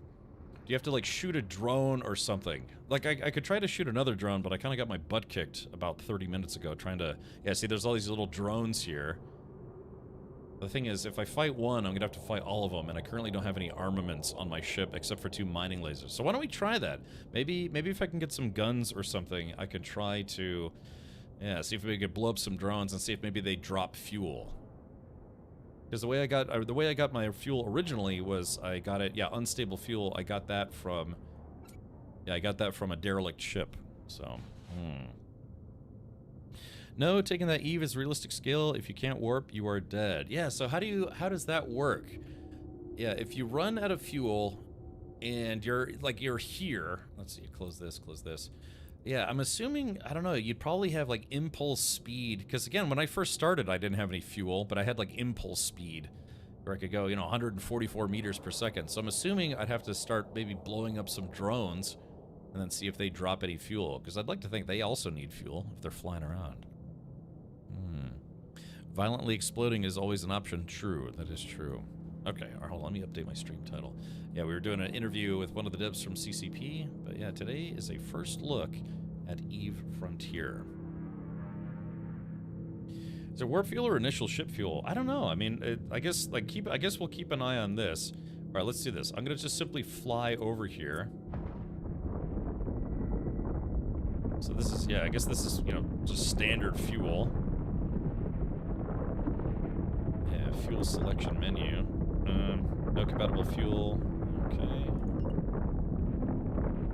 like shoot a drone or something? Like I could try to shoot another drone, but I kind of got my butt kicked about 30 minutes ago trying to, yeah, see there's all these little drones here. The thing is, if I fight one, I'm gonna have to fight all of them, and I currently don't have any armaments on my ship except for 2 mining lasers. So why don't we try that? Maybe if I can get some guns or something, I could try to, yeah, see if we could blow up some drones and see if maybe they drop fuel. Because the way I got my fuel originally was I got it, yeah, unstable fuel. I got that from a derelict ship. So, No, taking that Eve is realistic skill. If you can't warp, you are dead. Yeah. So how does that work? Yeah, if you run out of fuel, and you're here. Let's see. Close this. Yeah, I'm assuming, I don't know, you'd probably have like impulse speed, because again, when I first started, I didn't have any fuel, but I had like impulse speed, where I could go, 144 meters per second. So I'm assuming I'd have to start maybe blowing up some drones, and then see if they drop any fuel, because I'd like to think they also need fuel if they're flying around. Violently exploding is always an option. True, that is true. Okay, all right, hold on, let me update my stream title. Yeah, we were doing an interview with one of the devs from CCP, but yeah, today is a first look at EVE Frontier. Is it warp fuel or initial ship fuel? I don't know. I mean, I guess we'll keep an eye on this. All right, let's do this. I'm gonna just simply fly over here. So this is, yeah, I guess this is, just standard fuel. Yeah, fuel selection menu. No compatible fuel. Okay.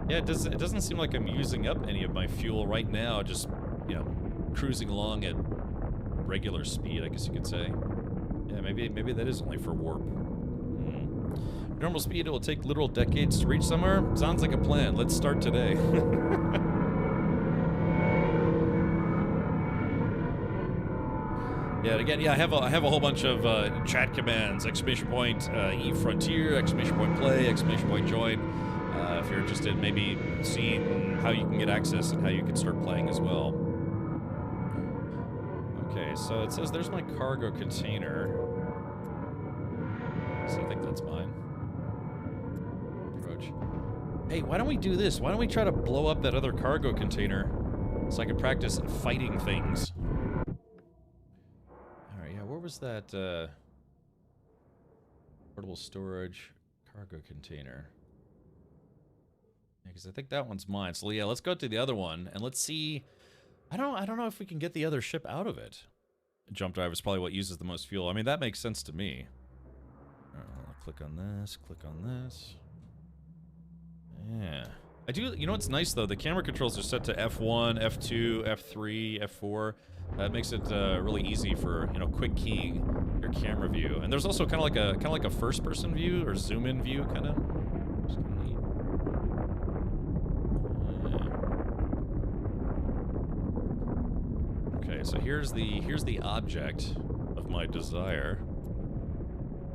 Yeah, it doesn't seem like I'm using up any of my fuel right now. Just, cruising along at regular speed, I guess you could say. Yeah, maybe that is only for warp. Normal speed, it will take literal decades to reach somewhere. Sounds like a plan. Let's start today. Yeah, and again, yeah, I have a whole bunch of chat commands: exclamation point E Frontier, exclamation point play, exclamation point join. If you're interested, in maybe seeing how you can get access and how you can start playing as well. Okay, so it says there's my cargo container. So I think that's mine. Approach. Hey, why don't we do this? Why don't we try to blow up that other cargo container so I can practice fighting things? Alright, yeah, where was that, portable storage cargo container? Yeah, because I think that one's mine. So yeah, let's go to the other one, and let's see... I don't know if we can get the other ship out of it. Jump drive is probably what uses the most fuel. I mean, that makes sense to me. Click on this, click on this. Yeah. I do, you know what's nice though? The camera controls are set to F1, F2, F3, F4. That makes it really easy for, you know, quick keying your camera view. And there's also kind of like a first-person view or zoom-in view, kind of. Okay, so here's the object of my desire.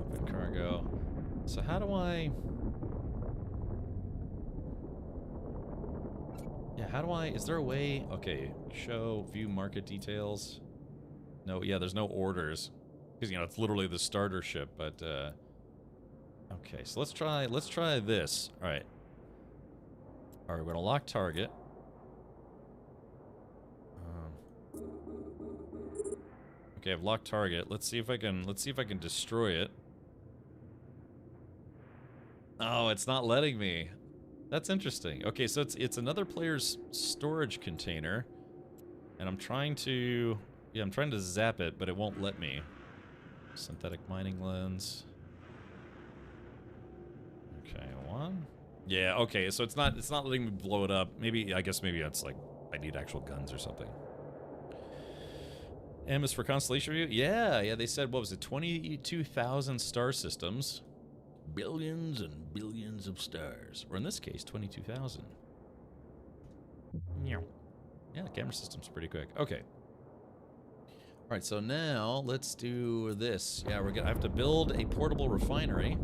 Open cargo. So how do I... Yeah, how do I... Is there a way... Okay, show, view market details. No, yeah, there's no orders. Because, you know, it's literally the starter ship, but, okay, so let's try this. Alright. Alright, we're gonna lock target. Okay, I've locked target. Let's see if I can destroy it. Oh, it's not letting me. That's interesting. Okay, so it's another player's storage container, and I'm trying to zap it, but it won't let me. Synthetic mining lens. Okay, one. Yeah, okay, so it's not letting me blow it up. Maybe I guess it's like I need actual guns or something. M is for constellation view? Yeah, they said, what was it, 22,000 star systems. Billions and billions of stars. Or in this case, 22,000. Yeah, the camera system's pretty quick. Okay. Alright, so now let's do this. Yeah, I have to build a portable refinery.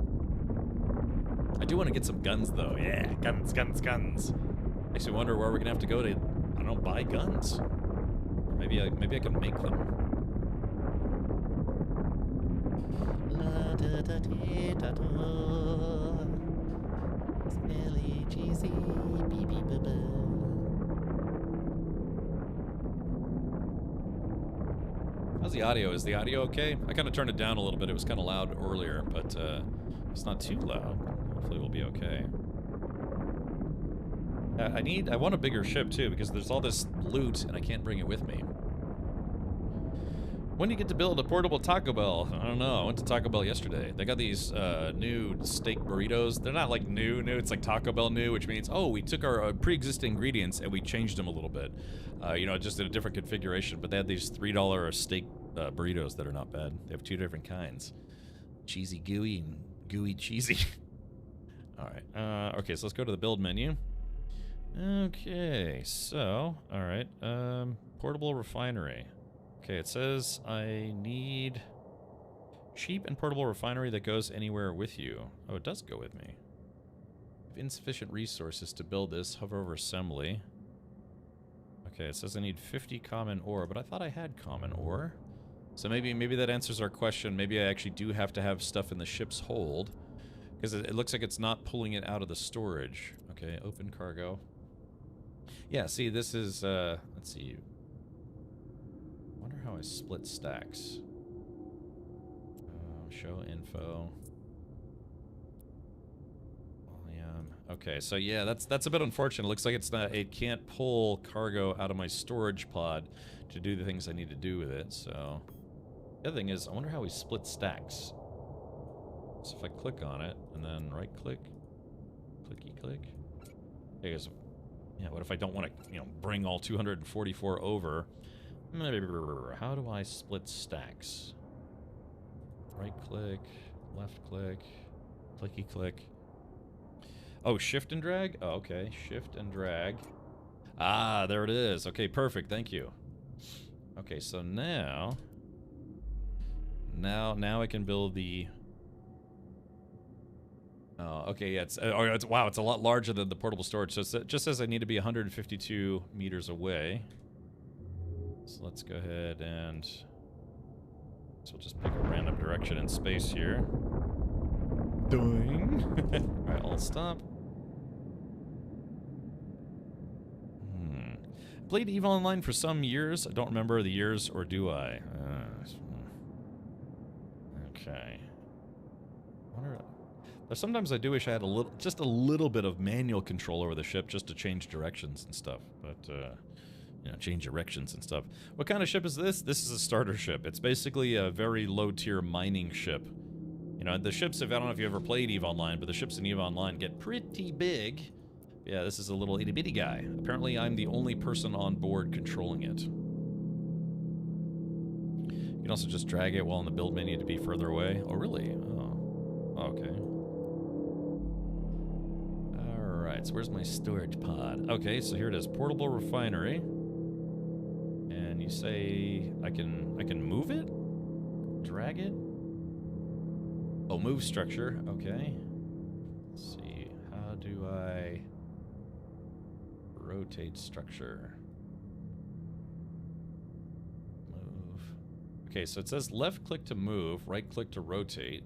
I do want to get some guns, though. Yeah, guns, guns, guns. Makes me wonder where we're gonna have to go to, I don't know, buy guns. Maybe I can make them. La da da dee da da. Smelly cheesy bee bee ba ba. How's the audio? Is the audio okay? I kind of turned it down a little bit. It was kind of loud earlier, but it's not too loud. Hopefully we'll be okay. I want a bigger ship too, because there's all this loot and I can't bring it with me. When do you get to build a portable Taco Bell? I don't know. I went to Taco Bell yesterday. They got these new steak burritos. They're not like new. It's like Taco Bell new, which means, oh, we took our pre-existing ingredients and we changed them a little bit. You know, just in a different configuration. But they had these $3 steak burritos that are not bad. They have two different kinds. Cheesy gooey and gooey cheesy. Alright. Okay, so let's go to the build menu. Okay, so, alright. Portable refinery. Okay, it says I need cheap and portable refinery that goes anywhere with you. Oh, it does go with me. I have insufficient resources to build this. Hover over assembly. Okay, it says I need 50 common ore, but I thought I had common ore. So maybe that answers our question. Maybe I actually do have to have stuff in the ship's hold. Because it looks like it's not pulling it out of the storage. Okay, open cargo. Yeah, see, this is, let's see. I wonder how I split stacks. Show info. Volume. Okay, so yeah, that's a bit unfortunate. It looks like it can't pull cargo out of my storage pod to do the things I need to do with it, so. The other thing is, I wonder how we split stacks. So if I click on it, and then right-click, clicky-click. Okay, so, yeah, what if I don't want to, you know, bring all 244 over? How do I split stacks? Right-click, left-click, clicky-click. Oh, shift and drag? Oh, okay, shift and drag. Ah, there it is. Okay, perfect, thank you. Okay, so now, Now I can build the... Oh, okay, yeah, wow, it's a lot larger than the portable storage. So it just says I need to be 152 meters away. So let's go ahead and... So we'll just pick a random direction in space here. Doing. Alright, I'll stop. Played EVE Online for some years. I don't remember the years, or do I? Okay. Sometimes I do wish I had just a little bit of manual control over the ship, just to change directions and stuff. But you know, change directions and stuff. What kind of ship is this? This is a starter ship. It's basically a very low-tier mining ship. You know, the ships, I don't know if you ever played EVE Online, but the ships in EVE Online get pretty big. Yeah, this is a little itty-bitty guy. Apparently, I'm the only person on board controlling it. You can also just drag it while in the build menu to be further away. Oh, really? Oh, okay. Alright, so where's my storage pod? Okay, so here it is. Portable refinery. And you say I can move it? Drag it? Oh, move structure. Okay. Let's see. How do I... rotate structure. Move. Okay, so it says left click to move, right click to rotate.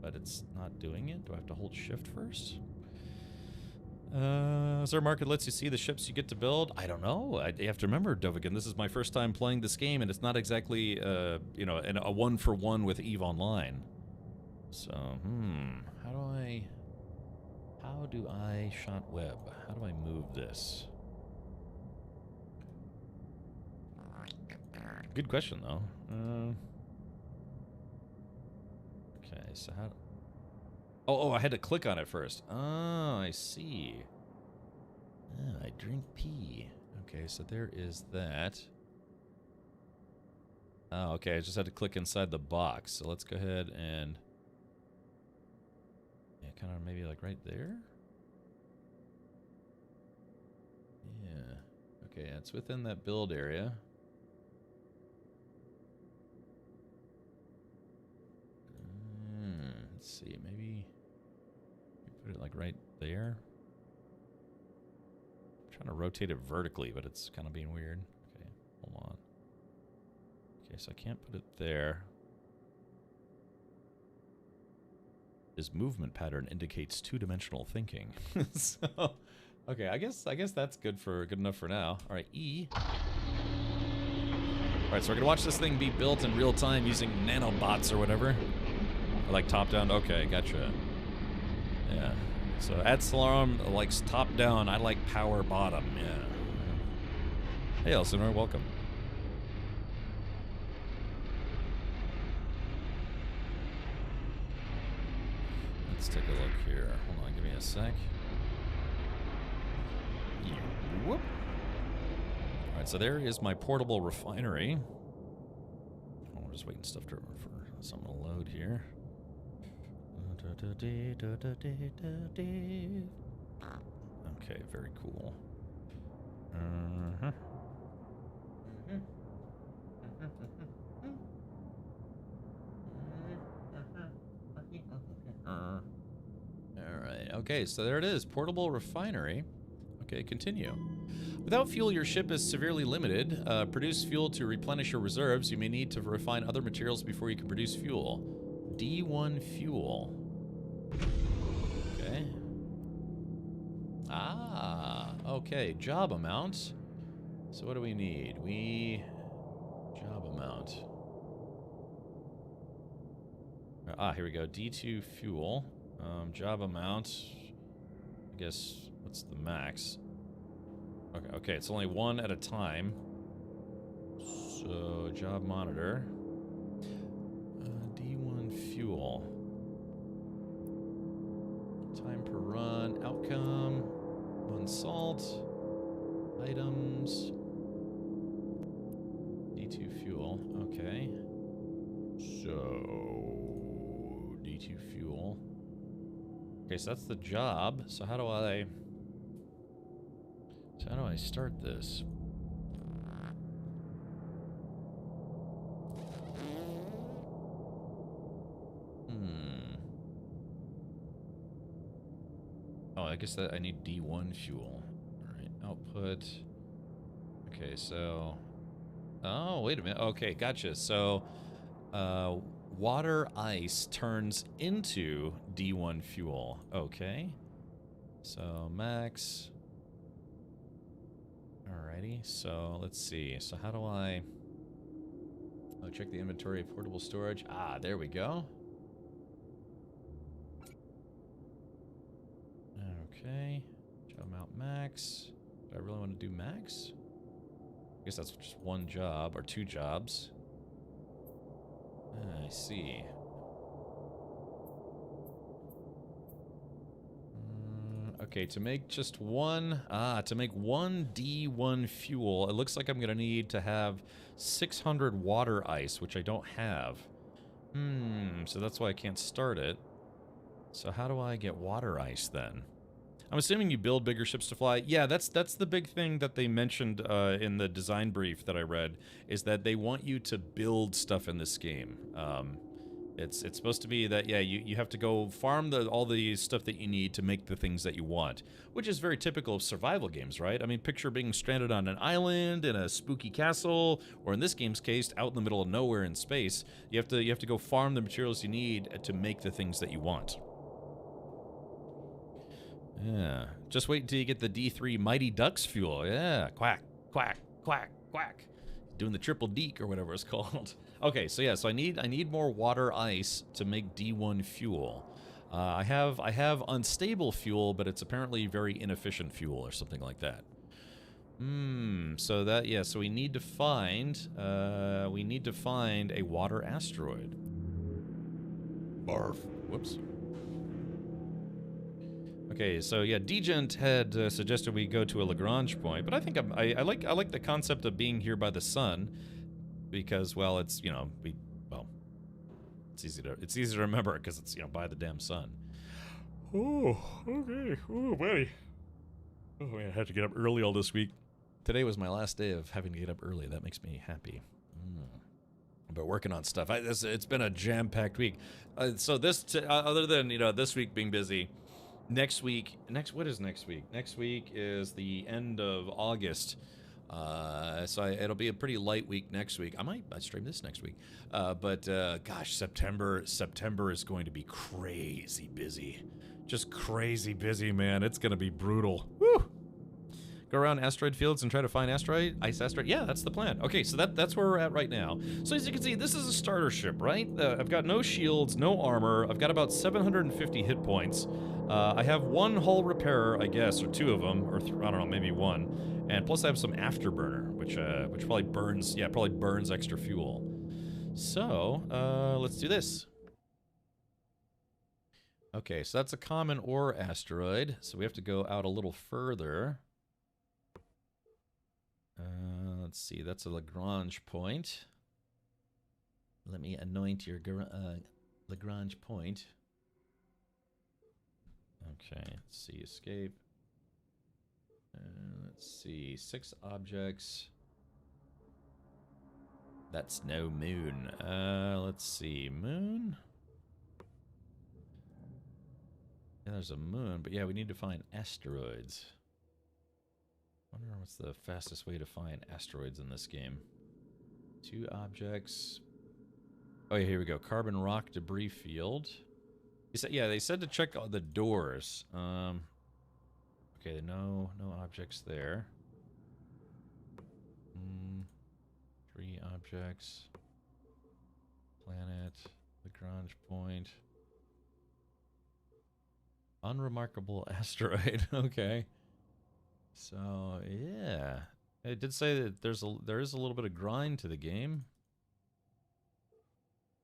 But it's not doing it. Do I have to hold shift first? Is there a market that lets you see the ships you get to build? I don't know. You have to remember, Dovigan, this is my first time playing this game, and it's not exactly, you know, a one-for-one with EVE Online. So, how do I shot web? How do I move this? Good question, though. Okay, so how... Oh, I had to click on it first. Oh, I see. Oh, I drink pee. Okay, so there is that. Oh, okay, I just had to click inside the box. So let's go ahead and... Yeah, kind of maybe like right there? Yeah. Okay, it's within that build area. Let's see, maybe put it like right there. I'm trying to rotate it vertically, but it's kind of being weird. Okay, hold on. Okay, so I can't put it there. This movement pattern indicates two-dimensional thinking. So, okay, I guess that's good enough for now. All right, E. All right, so we're gonna watch this thing be built in real time using nanobots or whatever. Or like top down. Okay, gotcha. Yeah. So Adsalarm likes top down. I like power bottom. Yeah. Hey, Elsinore, welcome. Let's take a look here. Hold on, give me a sec. Whoop. Alright, so there is my portable refinery. Oh, we're just waiting for something to load here. Okay, very cool. Alright, okay, so there it is. Portable refinery. Okay, continue. Without fuel, your ship is severely limited. Produce fuel to replenish your reserves. You may need to refine other materials before you can produce fuel. D1 fuel. Okay. Ah, okay. Job amount. So what do we need? Job amount. Ah, here we go. D2 fuel. Job amount. I guess, what's the max? Okay, it's only one at a time. So, job monitor. D1 fuel. Time per run. Outcome. One salt. Items. D2 fuel. Okay. So, D2 fuel. Okay, so that's the job. So how do I start this? Oh, I guess that I need D1 fuel. Alright, output. Okay, so... Oh, wait a minute. Okay, gotcha. So, water ice turns into D1 fuel. Okay. So, max. Alrighty, so let's see. So how do I... Oh, check the inventory of portable storage. Ah, there we go. Okay. Job out max. Do I really want to do max? I guess that's just one job, or two jobs. I see. Okay, to make just one... to make one D1 fuel, it looks like I'm going to need to have 600 water ice, which I don't have. So that's why I can't start it. So how do I get water ice then? I'm assuming you build bigger ships to fly. Yeah, that's the big thing that they mentioned in the design brief that I read, is that they want you to build stuff in this game. It's supposed to be that, yeah, you have to go farm all the stuff that you need to make the things that you want, which is very typical of survival games, right? I mean, picture being stranded on an island in a spooky castle, or in this game's case, out in the middle of nowhere in space. You have to go farm the materials you need to make the things that you want. Yeah, just wait until you get the D3 Mighty Ducks fuel. Yeah, quack, quack, quack, quack. Doing the triple deek or whatever it's called. Okay, so yeah, so I need more water ice to make D1 fuel. I have unstable fuel, but it's apparently very inefficient fuel or something like that. So that, yeah, so we need to find a water asteroid. Barf. Whoops. Okay, so yeah, Degent had suggested we go to a Lagrange point, but I think I like the concept of being here by the sun, because, well, it's, you know, it's easy to remember because it's, you know, by the damn sun. Oh, okay. Oh, buddy. Oh man, I had to get up early all this week. Today was my last day of having to get up early. That makes me happy. But working on stuff. It's been a jam-packed week. So this, other than, you know, this week being busy. Next week, what is next week? Next week is the end of August, so it'll be a pretty light week next week. I might stream this next week, but gosh, September is going to be crazy busy, just crazy busy, man. It's gonna be brutal. Woo! Go around asteroid fields and try to find ice asteroid. Yeah, that's the plan. Okay, so that's where we're at right now. So as you can see, this is a starter ship, right? I've got no shields, no armor. I've got about 750 hit points. I have one hull repairer, I guess, or two of them, or I don't know, maybe one. And plus I have some afterburner, which probably burns extra fuel. So, let's do this. Okay, so that's a common ore asteroid. So we have to go out a little further. Let's see, that's a Lagrange point. Let me anoint your Lagrange point. Okay, let's see, escape. Let's see, 6 objects. That's no moon. Let's see, moon? Yeah, there's a moon, but yeah, we need to find asteroids. I wonder what's the fastest way to find asteroids in this game. 2 objects. Oh yeah, here we go. Carbon rock debris field. They said to check the doors. Okay, no objects there. 3 objects. Planet, Lagrange point. Unremarkable asteroid. Okay. So yeah, it did say that there is a little bit of grind to the game.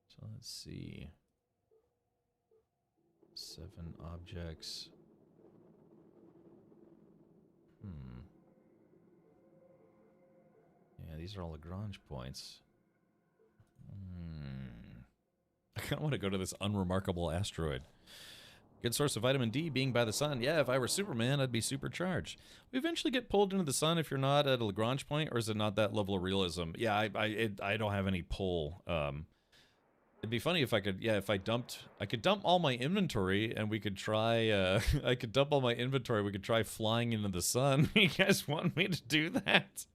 So let's see. 7 objects. Yeah, these are all Lagrange points. I kind of want to go to this unremarkable asteroid. Good source of vitamin D being by the sun. Yeah, if I were Superman, I'd be supercharged. We eventually get pulled into the sun if you're not at a Lagrange point, or is it not that level of realism? Yeah, I don't have any pull. It'd be funny if I could, yeah, if I could dump all my inventory and we could try, I could dump all my inventory, we could try flying into the sun. You guys want me to do that?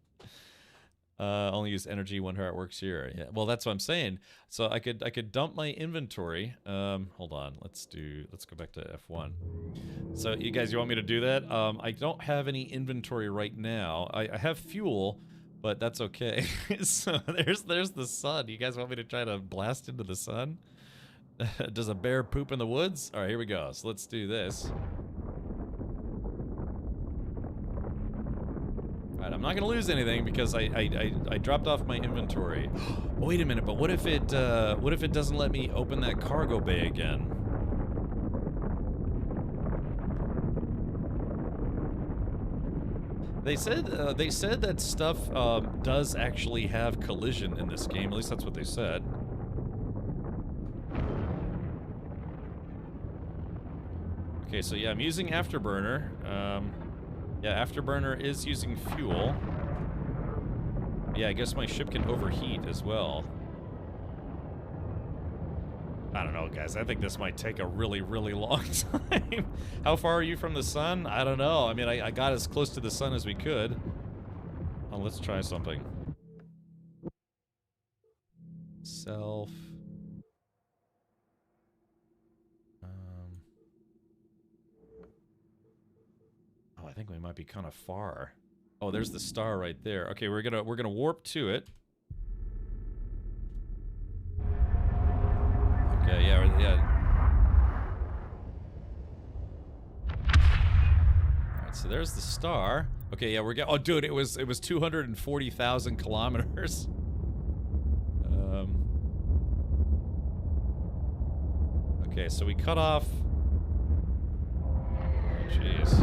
Only use energy when how it works here. Yeah, well, that's what I'm saying. So I could dump my inventory. Hold on, let's go back to F1. So you guys, you want me to do that? I don't have any inventory right now. I have fuel, but that's okay. So there's the sun. You guys want me to try to blast into the sun? Does a bear poop in the woods? All right, here we go. So let's do this. All right, I'm not gonna lose anything because I dropped off my inventory. Wait a minute, but what if it doesn't let me open that cargo bay again? They said that stuff does actually have collision in this game. At least that's what they said. Okay, so yeah, I'm using Afterburner. Yeah, Afterburner is using fuel. Yeah, I guess my ship can overheat as well. I don't know, guys. I think this might take a really, really long time. How far are you from the sun? I don't know. I mean, I got as close to the sun as we could. Oh, let's try something. Self. Oh, I think we might be kind of far. Oh, there's the star right there. Okay, we're gonna warp to it. Okay, yeah. All right, so there's the star. Okay, yeah, we're getting. Oh, dude, it was 240,000 kilometers. Okay, so we cut off. Oh, jeez.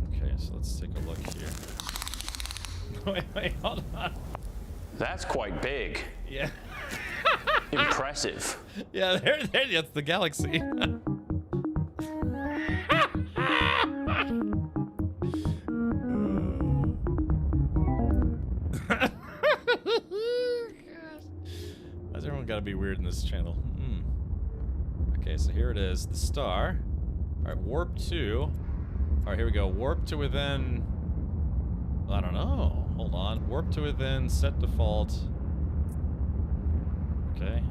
Okay, so let's take a look here. Wait, hold on. That's quite big. Yeah. Impressive. Yeah, there, that's the galaxy. Why's everyone gotta be weird in this channel? Okay, so here it is, the star. Alright, warp to. Alright, here we go. Warp to within. I don't know. Hold on. Warp to within, set default. Okay.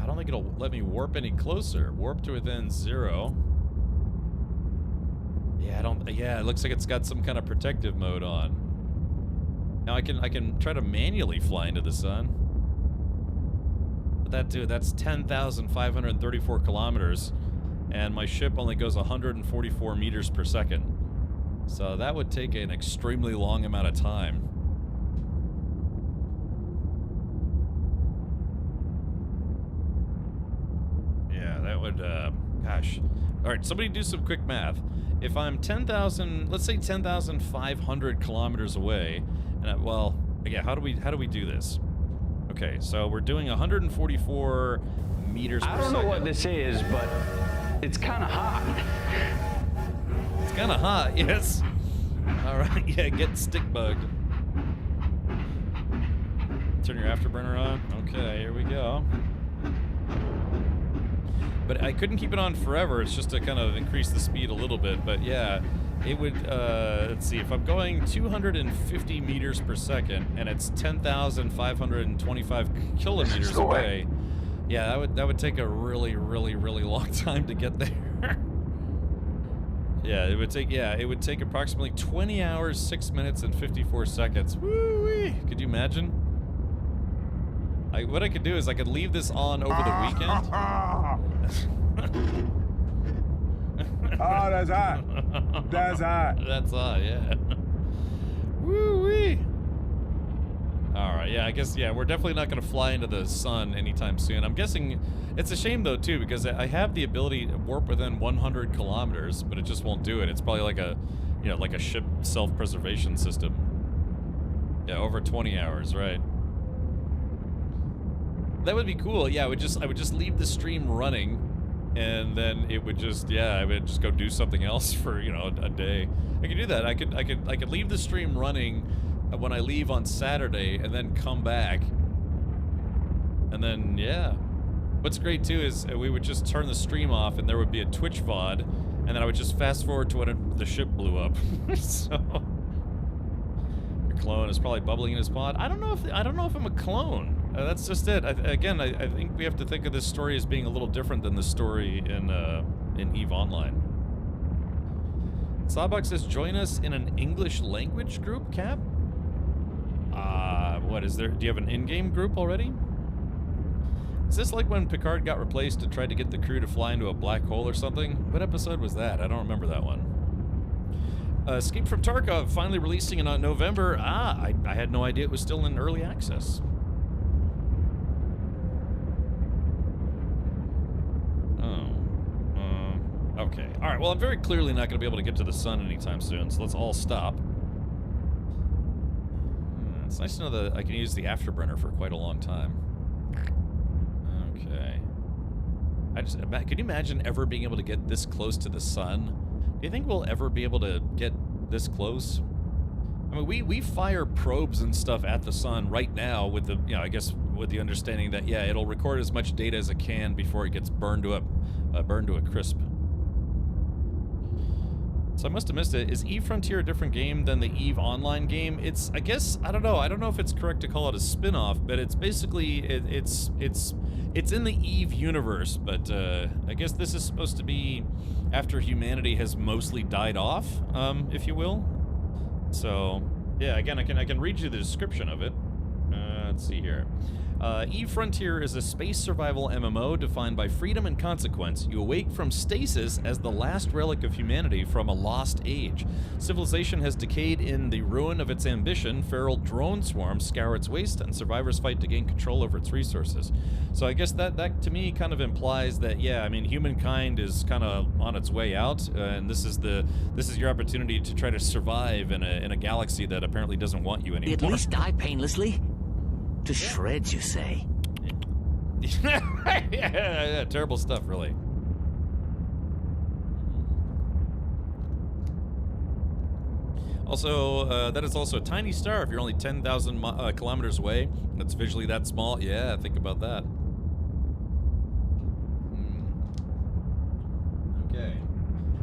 I don't think it'll let me warp any closer. Warp to within 0. Yeah, it looks like it's got some kind of protective mode on. Now I can try to manually fly into the sun. But that's 10,534 kilometers. And my ship only goes 144 meters per second. So that would take an extremely long amount of time. Yeah, that would, gosh. Alright, somebody do some quick math. If I'm 10,000, let's say 10,500 kilometers away, and well, yeah, how do we do this? Okay, so we're doing 144 meters per second. I don't know what this is, but it's kind of hot. It's kind of hot, yes. All right, yeah, get stick bugged. Turn your afterburner on. Okay, here we go. But I couldn't keep it on forever. It's just to kind of increase the speed a little bit. But yeah, it would, let's see, if I'm going 250 meters per second and it's 10,525 kilometers away, yeah, that would take a really, really, really long time to get there. Yeah, it would take approximately 20 hours, 6 minutes, and 54 seconds. Woo-wee! Could you imagine? What I could do is I could leave this on over the weekend. Oh, that's hot. That's hot. That's hot, yeah. Woo-wee! Alright, yeah, I guess, yeah, we're definitely not going to fly into the sun anytime soon. I'm guessing, it's a shame, though, too, because I have the ability to warp within 100 kilometers, but it just won't do it. It's probably like a, you know, like a ship self-preservation system. Yeah, over 20 hours, right. That would be cool. Yeah, I would just leave the stream running, and then it would just, yeah, I would just go do something else for, you know, a day. I could do that. I could leave the stream running when I leave on Saturday and then come back. And then, yeah. What's great too is we would just turn the stream off and there would be a Twitch VOD, and then I would just fast forward to when the ship blew up. So your clone is probably bubbling in his pod. I don't know if I'm a clone. That's just it. Again, I think we have to think of this story as being a little different than the story in EVE Online. Sawbuck says, join us in an English language group, Cap? What is there? Do you have an in-game group already? Is this like when Picard got replaced and tried to get the crew to fly into a black hole or something? What episode was that? I don't remember that one. Escape from Tarkov finally releasing in November. I had no idea it was still in early access. Okay. All right. Well, I'm very clearly not going to be able to get to the sun anytime soon, so let's all stop. It's nice to know that I can use the afterburner for quite a long time. Okay. Could you imagine ever being able to get this close to the sun? Do you think we'll ever be able to get this close? I mean, we fire probes and stuff at the sun right now with the, you know, I guess with the understanding that, yeah, it'll record as much data as it can before it gets burned to a crisp. So I must have missed it. Is EVE Frontier a different game than the EVE Online game? It's, I guess, I don't know. I don't know if it's correct to call it a spin-off, but it's basically, it's in the EVE universe, but I guess this is supposed to be after humanity has mostly died off, if you will. So, yeah, again, I can read you the description of it. Let's see here. EVE Frontier is a space survival MMO defined by freedom and consequence. You awake from stasis as the last relic of humanity from a lost age. Civilization has decayed in the ruin of its ambition. Feral drone swarms scour its waste, and survivors fight to gain control over its resources. So I guess that to me kind of implies that, yeah, I mean, humankind is kind of on its way out, and this is your opportunity to try to survive in a galaxy that apparently doesn't want you anymore. At least die painlessly. To shreds, you say? yeah, terrible stuff, really. Also, that is also a tiny star if you're only 10,000 kilometers away. That's visually that small. Yeah, think about that. Okay.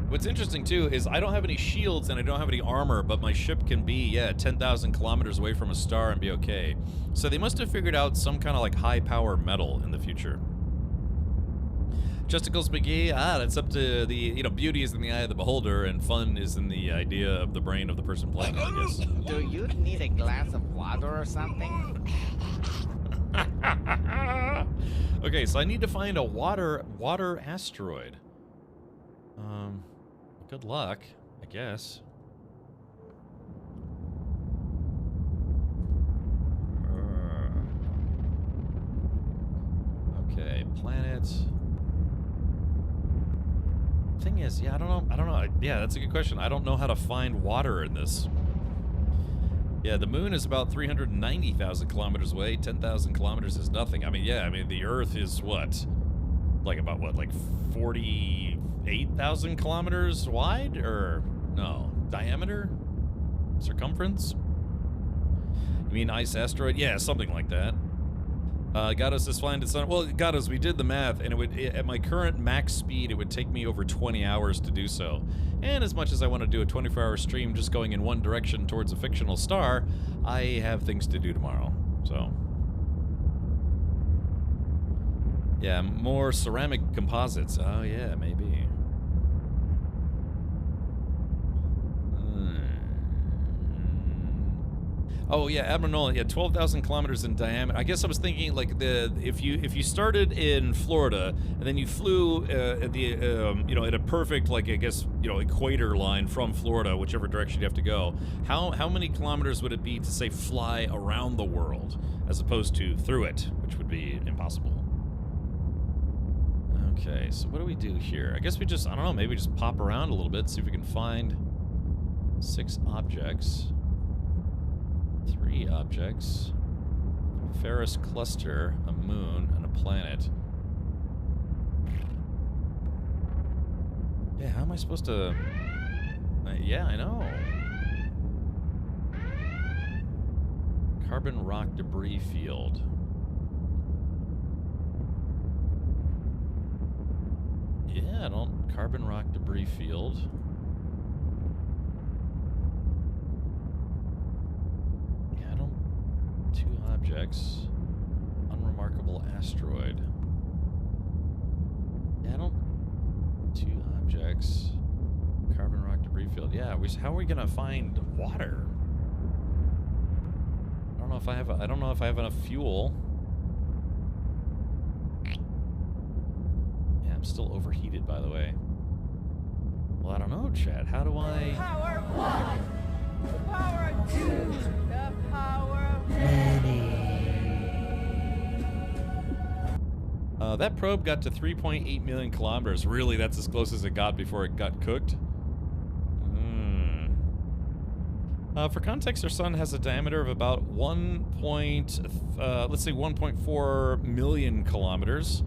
What's interesting, too, is I don't have any shields and I don't have any armor, but my ship can be, yeah, 10,000 kilometers away from a star and be okay. So they must have figured out some kind of, like, high-power metal in the future. Justicles McGee, that's up to the, you know, beauty is in the eye of the beholder, and fun is in the idea of the brain of the person playing it, I guess. Do you need a glass of water or something? Okay, so I need to find a water asteroid. Good luck, I guess. Okay, planet. Thing is, yeah, I don't know. Yeah, that's a good question. I don't know how to find water in this. Yeah, the moon is about 390,000 kilometers away. 10,000 kilometers is nothing. I mean, yeah, I mean, the Earth is what? Like about what, like 48,000 kilometers wide? Or, no, diameter? Circumference? You mean ice asteroid? Yeah, something like that. Gatos is flying to sun. Well, Gatos, we did the math, and at my current max speed, it would take me over 20 hours to do so. And as much as I want to do a 24-hour stream just going in one direction towards a fictional star, I have things to do tomorrow, so... Yeah, more ceramic composites. Oh, yeah, maybe. Oh, yeah, Admiral Nolan, yeah, 12,000 kilometers in diameter. I guess I was thinking, like, if you started in Florida, and then you flew at the, you know, at a perfect, like, I guess, you know, equator line from Florida, whichever direction you have to go, how many kilometers would it be to, say, fly around the world, as opposed to through it, which would be impossible? Okay, so what do we do here? I guess we just, I don't know, maybe just pop around a little bit, see if we can find 6 objects. 3 objects. A Ferris cluster, a moon, and a planet. Yeah, how am I supposed to... yeah, I know. Carbon rock debris field. Yeah, I don't... Carbon rock debris field. Yeah, I don't... 2 objects. Unremarkable asteroid. Yeah, I don't... 2 objects. Carbon rock debris field. Yeah, how are we gonna find water? I don't know if I have enough fuel. Yeah, I'm still overheated, by the way. Well, I don't know, Chad. How do I... Power of one. The power of two. The power of many. That probe got to 3.8 million kilometers. Really, that's as close as it got before it got cooked? For context, our sun has a diameter of about 1.4 million kilometers,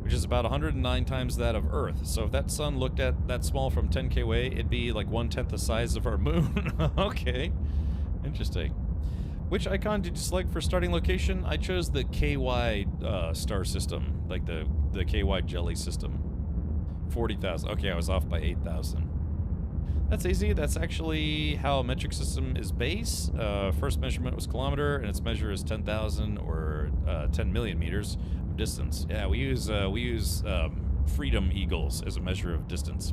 which is about 109 times that of Earth. So if that sun looked at that small from 10K away, it'd be like 1/10 the size of our moon. Okay, interesting. Which icon did you select for starting location? I chose the KY star system, like the KY jelly system. 40,000. Okay, I was off by 8,000. That's easy. That's actually how a metric system is based. First measurement was kilometer, and its measure is 10,000 or 10 million meters of distance. Yeah, we use Freedom Eagles as a measure of distance.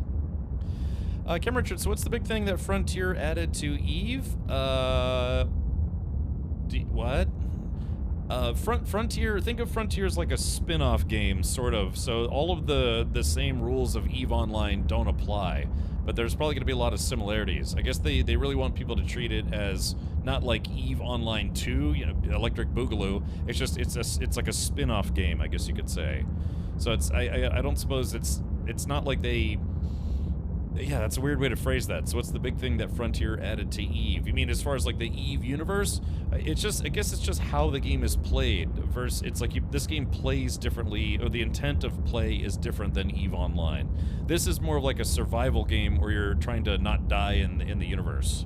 Cam Richard, so what's the big thing that Frontier added to Eve? What? Frontier, think of Frontier as like a spin-off game, sort of. So all of the same rules of EVE Online don't apply, but there's probably going to be a lot of similarities. I guess they really want people to treat it as not like EVE Online 2, you know, Electric Boogaloo. It's just it's like a spin-off game, I guess you could say. So it's I don't suppose it's not like they... Yeah, that's a weird way to phrase that. So what's the big thing that Frontier added to EVE? You mean as far as like the EVE universe? It's just, I guess it's just how the game is played. Versus, it's like this game plays differently, or the intent of play is different than EVE Online. This is more of like a survival game where you're trying to not die in the universe.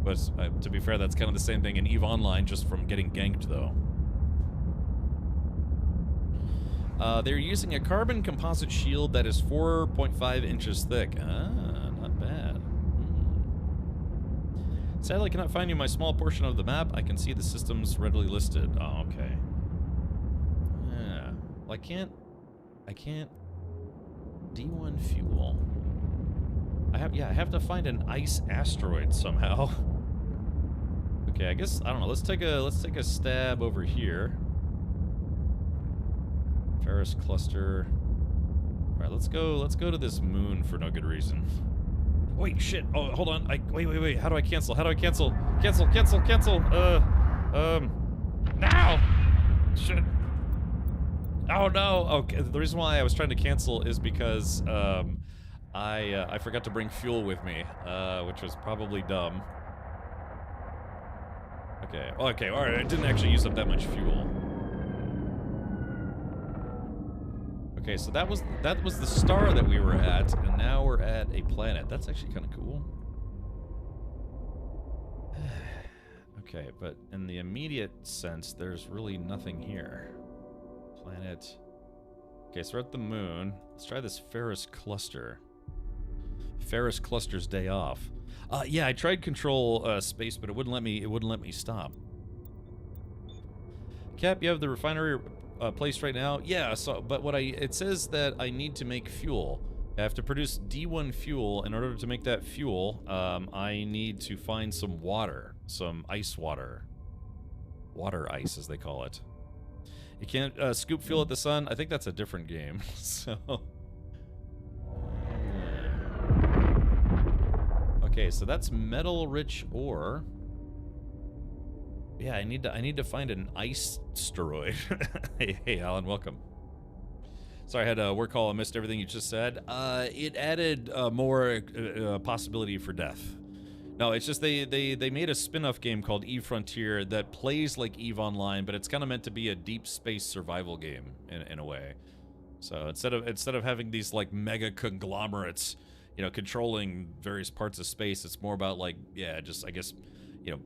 But to be fair, that's kind of the same thing in EVE Online, just from getting ganked though. They're using a carbon composite shield that is 4.5 inches thick. Ah, not bad. Sadly, I cannot find you my small portion of the map. I can see the systems readily listed. Oh, okay. Yeah. Well, I can't... D1 fuel. I have to find an ice asteroid somehow. Okay, I guess, I don't know. Let's take a stab over here. Ferris cluster. Alright, let's go to this moon for no good reason. Wait, shit. Oh, hold on. Wait. How do I cancel? Cancel. Now! Shit. Oh, no. Okay, the reason why I was trying to cancel is because, I forgot to bring fuel with me, which was probably dumb. Okay, alright. I didn't actually use up that much fuel. Okay, so that was the star that we were at, and now we're at a planet. That's actually kind of cool. Okay, but in the immediate sense, there's really nothing here. Planet. Okay, so we're at the moon. Let's try this Ferris cluster. Ferris cluster's day off. Yeah, I tried control space, but it wouldn't let me stop. Cap, you have the refinery placed right now? Yeah, so, but it says that I need to make fuel. I have to produce D1 fuel. In order to make that fuel, I need to find some water. Some ice water. Water ice, as they call it. You can't scoop fuel at the sun? I think that's a different game, so... Okay, so that's metal-rich ore. Yeah, I need to find an ice asteroid. Hey, Alan, welcome. Sorry, I had a work call. I missed everything you just said. It added more possibility for death. No, it's just they made a spin-off game called EVE Frontier that plays like EVE Online, but it's kind of meant to be a deep space survival game in a way. So instead of having these like mega conglomerates, you know, controlling various parts of space, it's more about like, yeah, just I guess, you know,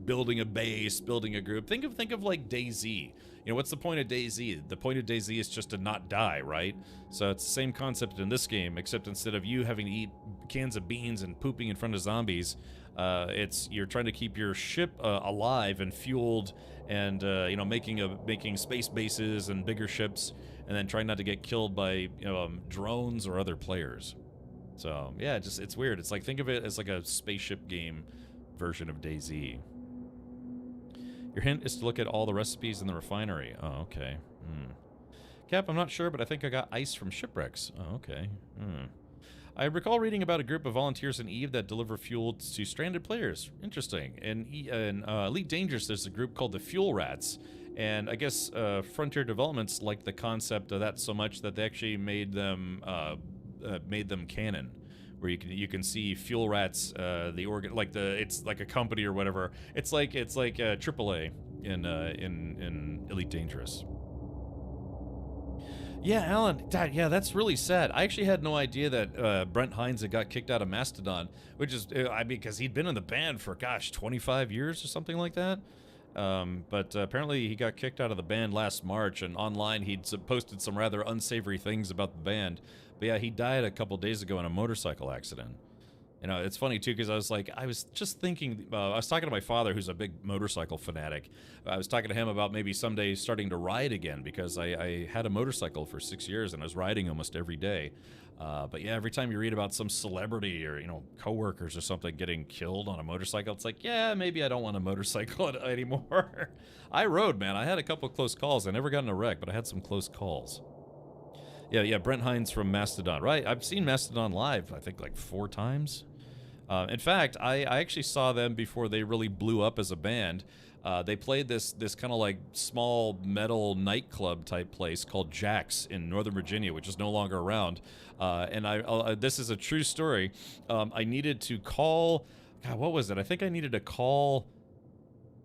building a base, building a group. Think of like DayZ. You know, what's the point of DayZ? The point of DayZ is just to not die, right? So it's the same concept in this game, except instead of you having to eat cans of beans and pooping in front of zombies, you're trying to keep your ship alive and fueled, and you know, making space bases and bigger ships, and then trying not to get killed by drones or other players. So yeah, it's weird. It's like, think of it as like a spaceship game version of DayZ. Your hint is to look at all the recipes in the refinery. Oh, okay. Cap, I'm not sure, but I think I got ice from shipwrecks. Oh, okay. I recall reading about a group of volunteers in EVE that deliver fuel to stranded players. Interesting. In Elite Dangerous, there's a group called the Fuel Rats. And I guess Frontier Developments liked the concept of that so much that they actually made them canon, where you can see Fuel Rats, it's like a company or whatever. It's like AAA in Elite Dangerous. Yeah, Alan, yeah, that's really sad. I actually had no idea that Brent Hines had got kicked out of Mastodon, which is, because he'd been in the band for, gosh, 25 years or something like that. But apparently he got kicked out of the band last March, and online he'd posted some rather unsavory things about the band. But yeah, he died a couple days ago in a motorcycle accident. You know, it's funny, too, because I was just thinking, I was talking to my father, who's a big motorcycle fanatic. I was talking to him about maybe someday starting to ride again, because I had a motorcycle for 6 years, and I was riding almost every day. But yeah, every time you read about some celebrity or, coworkers or something getting killed on a motorcycle, it's like, yeah, maybe I don't want a motorcycle anymore. I rode, man. I had a couple of close calls. I never got in a wreck, but I had some close calls. Yeah, Brent Hines from Mastodon. Right, I've seen Mastodon live, I think, like 4 times. In fact, I actually saw them before they really blew up as a band. They played this kind of like small metal nightclub type place called Jack's in Northern Virginia, which is no longer around. And this is a true story. I needed to call. God, what was it? I think I needed to call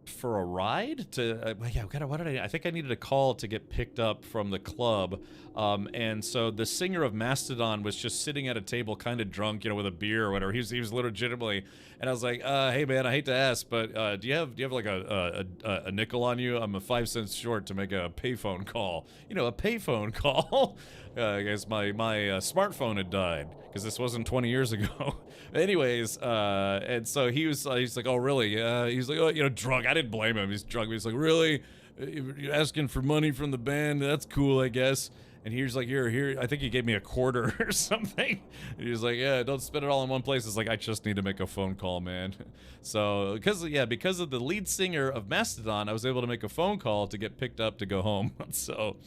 for a ride to. What did I think I needed a call to get picked up from the club. And so the singer of Mastodon was just sitting at a table, kind of drunk, with a beer or whatever. He was legitimately, and I was like, "Hey man, I hate to ask, but do you have like a nickel on you? I'm 5 cents short to make a payphone call. A payphone call. I guess my smartphone had died because this wasn't 20 years ago. Anyways, and so he's like, "Oh really?" He's like, "Oh, drunk." I didn't blame him. He's drunk. He's like, "Really? You're asking for money from the band? That's cool, I guess." And he's like, here, I think he gave me a quarter or something. And he was like, "Yeah, don't spend it all in one place." It's like, I just need to make a phone call, man. So, because of the lead singer of Mastodon, I was able to make a phone call to get picked up to go home. So,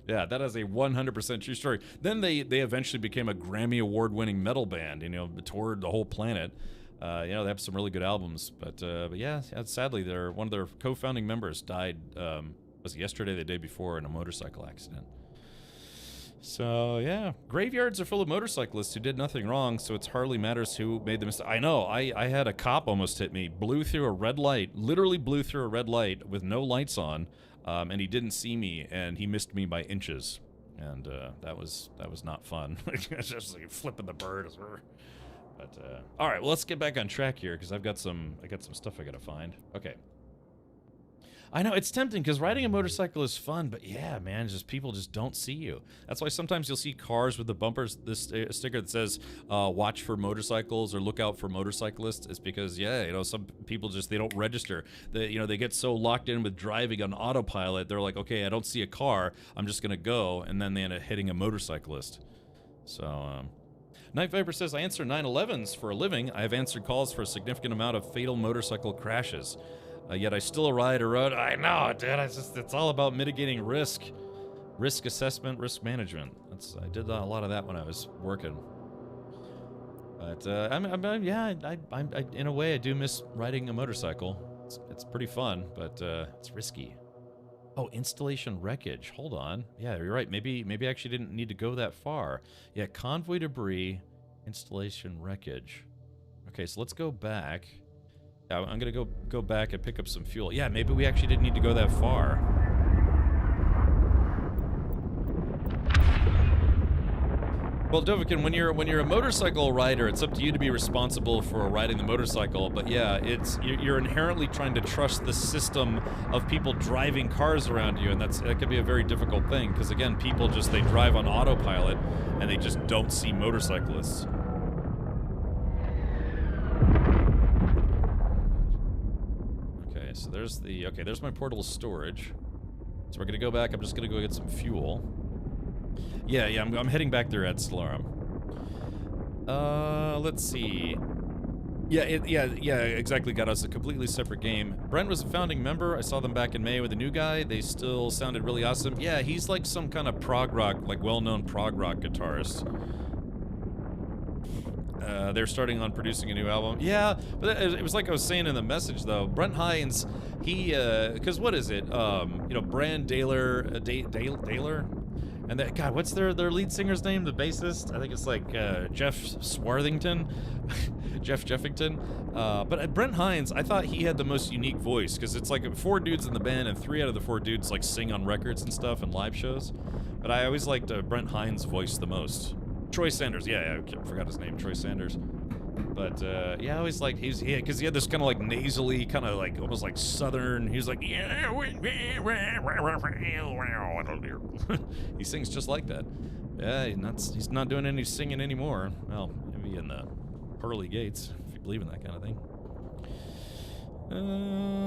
yeah, that is a 100% true story. Then they eventually became a Grammy Award-winning metal band, toured the whole planet. They have some really good albums. But yeah, sadly, one of their co-founding members died, was it yesterday, the day before, in a motorcycle accident. So, yeah. Graveyards are full of motorcyclists who did nothing wrong, so it hardly matters who made the mistake. I know. I had a cop almost hit me. Literally blew through a red light with no lights on, and he didn't see me, and he missed me by inches. And that was not fun. Just like flipping the bird. But, all right, well, let's get back on track here, because I got some stuff I got to find. Okay. I know, it's tempting, because riding a motorcycle is fun, but yeah, man, people just don't see you. That's why sometimes you'll see cars with the bumpers, this sticker that says, watch for motorcycles or look out for motorcyclists. It's because, some people they don't register. They get so locked in with driving on autopilot, they're like, okay, I don't see a car, I'm just going to go, and then they end up hitting a motorcyclist. So, Night Viper says, I answer 911s for a living. I have answered calls for a significant amount of fatal motorcycle crashes. Yet I still ride a road. I know, dude. It's all about mitigating risk assessment, risk management. I did a lot of that when I was working. But I in a way I do miss riding a motorcycle. It's pretty fun, but it's risky. Oh, installation wreckage. Hold on. Yeah, you're right. Maybe I actually didn't need to go that far. Yeah, convoy debris, installation wreckage. Okay, so let's go back. I'm gonna go back and pick up some fuel. Yeah, maybe we actually didn't need to go that far. Well, Dovikin, when you're a motorcycle rider, it's up to you to be responsible for riding the motorcycle. But yeah, you're inherently trying to trust the system of people driving cars around you, and that can be a very difficult thing because again, people they drive on autopilot and they just don't see motorcyclists. Okay, so there's my portable storage. So we're gonna go back. I'm just gonna go get some fuel. Yeah, I'm heading back there at Stellarum. Let's see. Yeah, exactly. Got us a completely separate game. Brent was a founding member. I saw them back in May with a new guy. They still sounded really awesome. Yeah, he's like some kind of prog rock, like well-known prog rock guitarist. They're starting on producing a new album. Yeah, but it was like I was saying in the message though. Brent Hines, he, because what is it? Brand Daler, Daler. And that, God, what's their lead singer's name? The bassist? I think it's like Jeff Swarthington. Jeff Jeffington. But Brent Hines, I thought he had the most unique voice because it's like 4 dudes in the band and 3 out of the 4 dudes like sing on records and stuff and live shows. But I always liked Brent Hines' voice the most. Troy Sanders, yeah, I forgot his name, Troy Sanders. But yeah, I always liked because he had this kind of like nasally, kind of like almost like southern. He was like, yeah, he sings just like that. Yeah, he's not doing any singing anymore. Well, maybe in the pearly gates, if you believe in that kind of thing.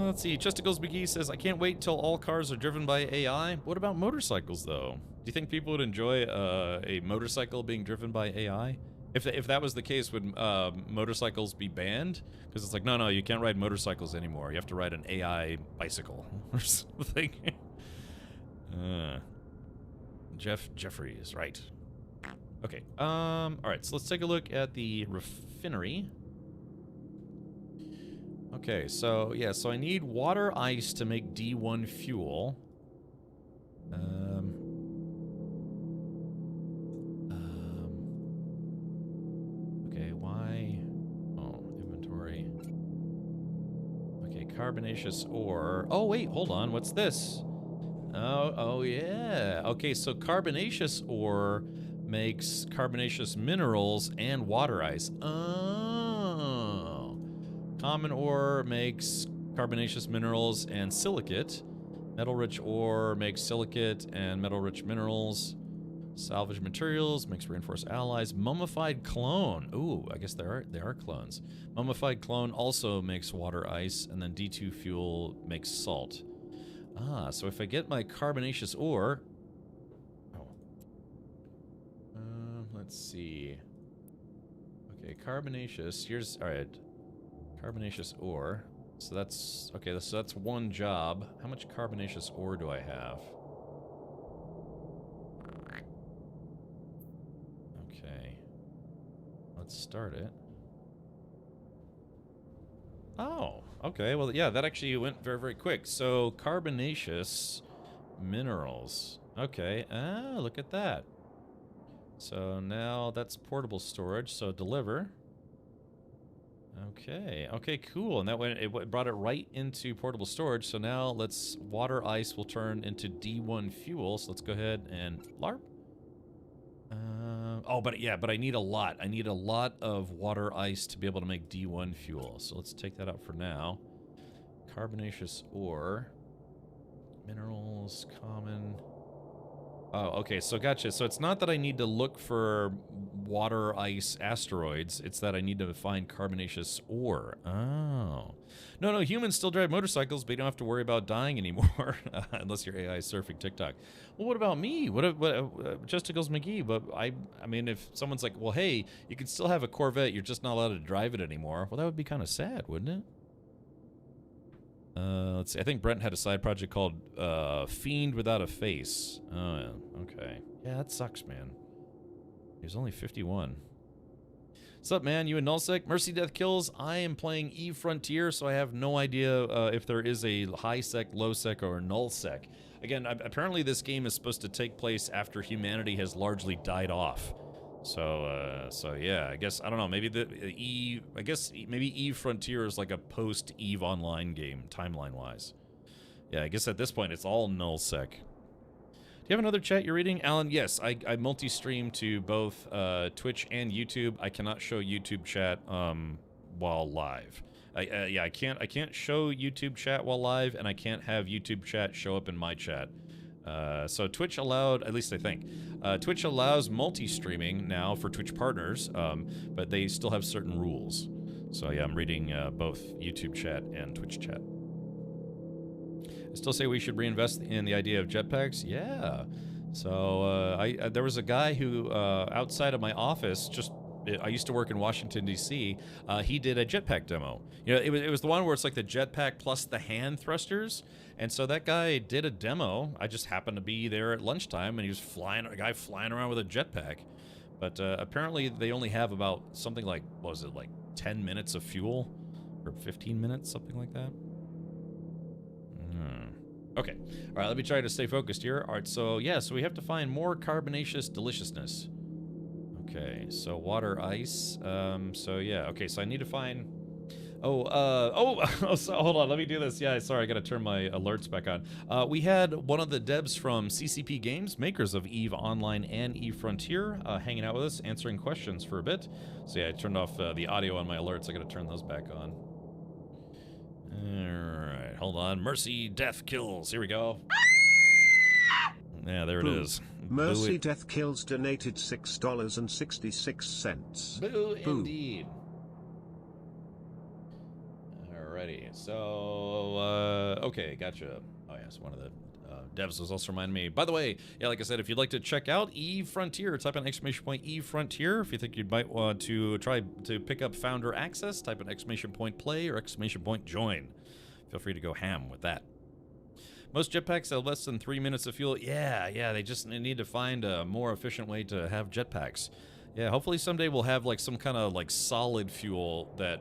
Let's see. Chesticles McGee says, I can't wait till all cars are driven by AI. What about motorcycles, though? Do you think people would enjoy a motorcycle being driven by AI? If that was the case, would motorcycles be banned? Because it's like, no, you can't ride motorcycles anymore. You have to ride an AI bicycle or something. Jeffrey is right. Okay. All right. So let's take a look at the refinery. Okay. So yeah. So I need water ice to make D1 fuel. Okay, why? Oh, inventory. Okay, carbonaceous ore. Oh, wait, hold on. What's this? Oh, yeah. Okay, so carbonaceous ore makes carbonaceous minerals and water ice. Oh. Common ore makes carbonaceous minerals and silicate. Metal-rich ore makes silicate and metal-rich minerals. Salvage materials makes reinforced alloys. Mummified clone. Ooh, I guess they are clones. Mummified clone also makes water ice, and then D2 fuel makes salt. Ah, so if I get my carbonaceous ore. Oh. Let's see. Okay, carbonaceous. Here's all right. Carbonaceous ore. So that's okay. So that's one job. How much carbonaceous ore do I have? Okay. Let's start it. Oh, okay. Well, yeah, that actually went very, very quick. So carbonaceous minerals. Okay. Ah, look at that. So now that's portable storage. So deliver. Okay. Okay, cool. And that went, it brought it right into portable storage. So now let's, water ice will turn into D1 fuel. So let's go ahead and LARP. Oh, but yeah, but I need a lot. I need a lot of water ice to be able to make D1 fuel. So let's take that out for now. Carbonaceous ore. Minerals, common. Oh, okay, so gotcha. So it's not that I need to look for water ice asteroids. It's that I need to find carbonaceous ore. Oh. No, humans still drive motorcycles, but you don't have to worry about dying anymore. Unless your AI is surfing TikTok. Well, what about me? What Justicles McGee? But I mean, if someone's like, well, hey, you can still have a Corvette, you're just not allowed to drive it anymore. Well, that would be kind of sad, wouldn't it? Let's see. I think Brent had a side project called Fiend Without a Face. Oh, yeah. Okay. Yeah, that sucks, man. He was only 51. What's up, man? You in Nullsec? Mercy Death Kills. I am playing Eve Frontier, so I have no idea if there is a high sec, low sec, or null sec. Again, apparently this game is supposed to take place after humanity has largely died off. So yeah, I guess, I don't know, maybe maybe Eve Frontier is like a post-Eve Online game, timeline-wise. Yeah, I guess at this point it's all null-sec. you have another chat you're reading, Alan? Yes, I multi-stream to both Twitch and YouTube. I cannot show YouTube chat while live. I can't show YouTube chat while live, and I can't have YouTube chat show up in my chat. So Twitch allowed, at least I think, Twitch allows multi-streaming now for Twitch partners, but they still have certain rules. So yeah, I'm reading both YouTube chat and Twitch chat. I still say we should reinvest in the idea of jetpacks. Yeah. So there was a guy who outside of my office, I used to work in Washington D.C. He did a jetpack demo. You know, it was the one where it's like the jetpack plus the hand thrusters. And so that guy did a demo. I just happened to be there at lunchtime, and he was a guy flying around with a jetpack. But apparently they only have about something like, what was it, like 10 minutes of fuel? Or 15 minutes, something like that? Okay. All right, let me try to stay focused here. All right, so yeah, so we have to find more carbonaceous deliciousness. Okay, so water, ice. So yeah, okay, so I need to find... so hold on, let me do this. Yeah, sorry, I gotta turn my alerts back on. We had one of the devs from CCP Games, makers of EVE Online and EVE Frontier, hanging out with us, answering questions for a bit. So yeah, I turned off the audio on my alerts. I gotta turn those back on. Alright, hold on. Mercy, death, kills. Here we go. Yeah, there it is. Mercy Death Kills donated $6.66. Boo, indeed. Alrighty, so, okay, gotcha. Oh, yes, one of the devs was also reminding me. By the way, yeah, like I said, if you'd like to check out EVE Frontier, type in exclamation point EVE Frontier. If you think you might want to try to pick up Founder Access, type in exclamation point play or exclamation point join. Feel free to go ham with that. Most jetpacks have less than 3 minutes of fuel. Yeah, they just need to find a more efficient way to have jetpacks. Yeah, hopefully someday we'll have like some kind of like solid fuel that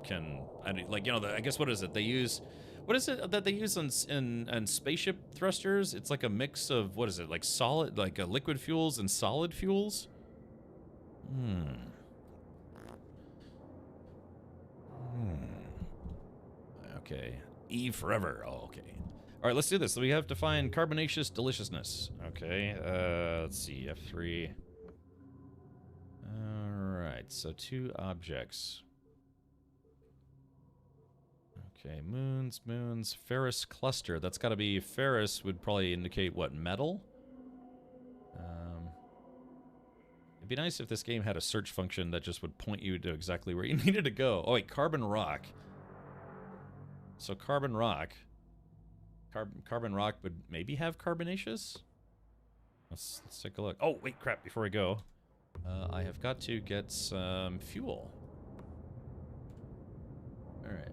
can, like, you know, I guess what is it they use? What is it that they use in spaceship thrusters? It's like a mix of, what is it, like solid, like liquid fuels and solid fuels? Okay, EVE forever. Oh, okay. All right, let's do this. So we have to find carbonaceous deliciousness. Okay, let's see, F3. All right, so 2 objects. Okay, moons, Ferrous cluster. That's got to be, ferrous would probably indicate, what, metal? It'd be nice if this game had a search function that just would point you to exactly where you needed to go. Oh, wait, carbon rock. So carbon rock. Carbon rock would maybe have carbonaceous? Let's take a look. Oh, wait, crap, before I go. I have got to get some fuel. Alright,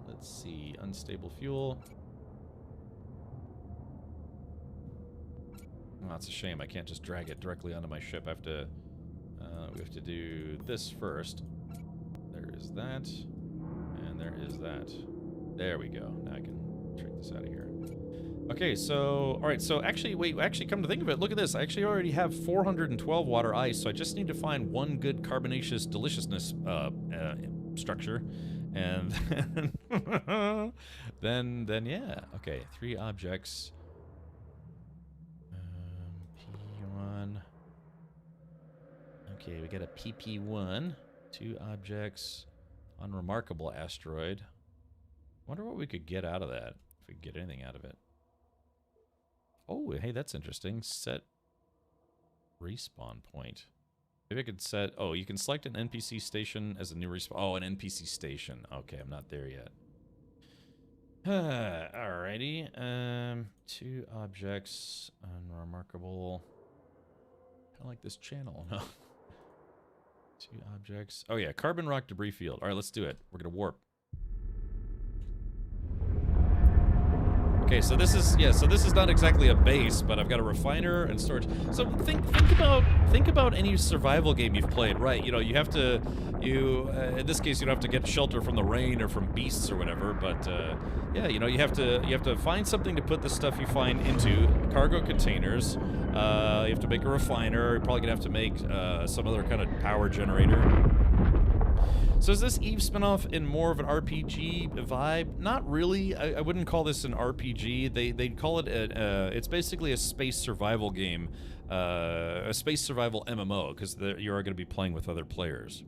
let's see. Unstable fuel. Oh, that's a shame. I can't just drag it directly onto my ship. I have to, we have to do this first. There is that. And there is that. There we go. Now I can trick this out of here. Okay, so, alright, so actually, wait, actually, come to think of it, look at this. I actually already have 412 water ice, so I just need to find one good carbonaceous deliciousness structure. And then yeah. Okay, 3 objects. P1. Okay, we got a PP1. 2 objects. Unremarkable asteroid. Wonder what we could get out of that. If we could get anything out of it. Oh, hey, that's interesting. Set respawn point. Maybe I could set... Oh, you can select an NPC station as a new respawn... Oh, an NPC station. Okay, I'm not there yet. Alrighty. 2 objects. Unremarkable. Kind of like this channel, no? 2 objects. Oh, yeah. Carbon rock debris field. Alright, let's do it. We're going to warp. Okay, so this is, yeah, so this is not exactly a base, but I've got a refiner and storage. So think about any survival game you've played, right? You know, you have to, in this case, you don't have to get shelter from the rain or from beasts or whatever, but yeah, you know, you have to find something to put the stuff you find into, cargo containers. You have to make a refiner. You're probably gonna have to make some other kind of power generator. So is this Eve spinoff in more of an RPG vibe? Not really. I wouldn't call this an RPG. They'd call it it's basically a space survival game, a space survival MMO, because you are going to be playing with other players.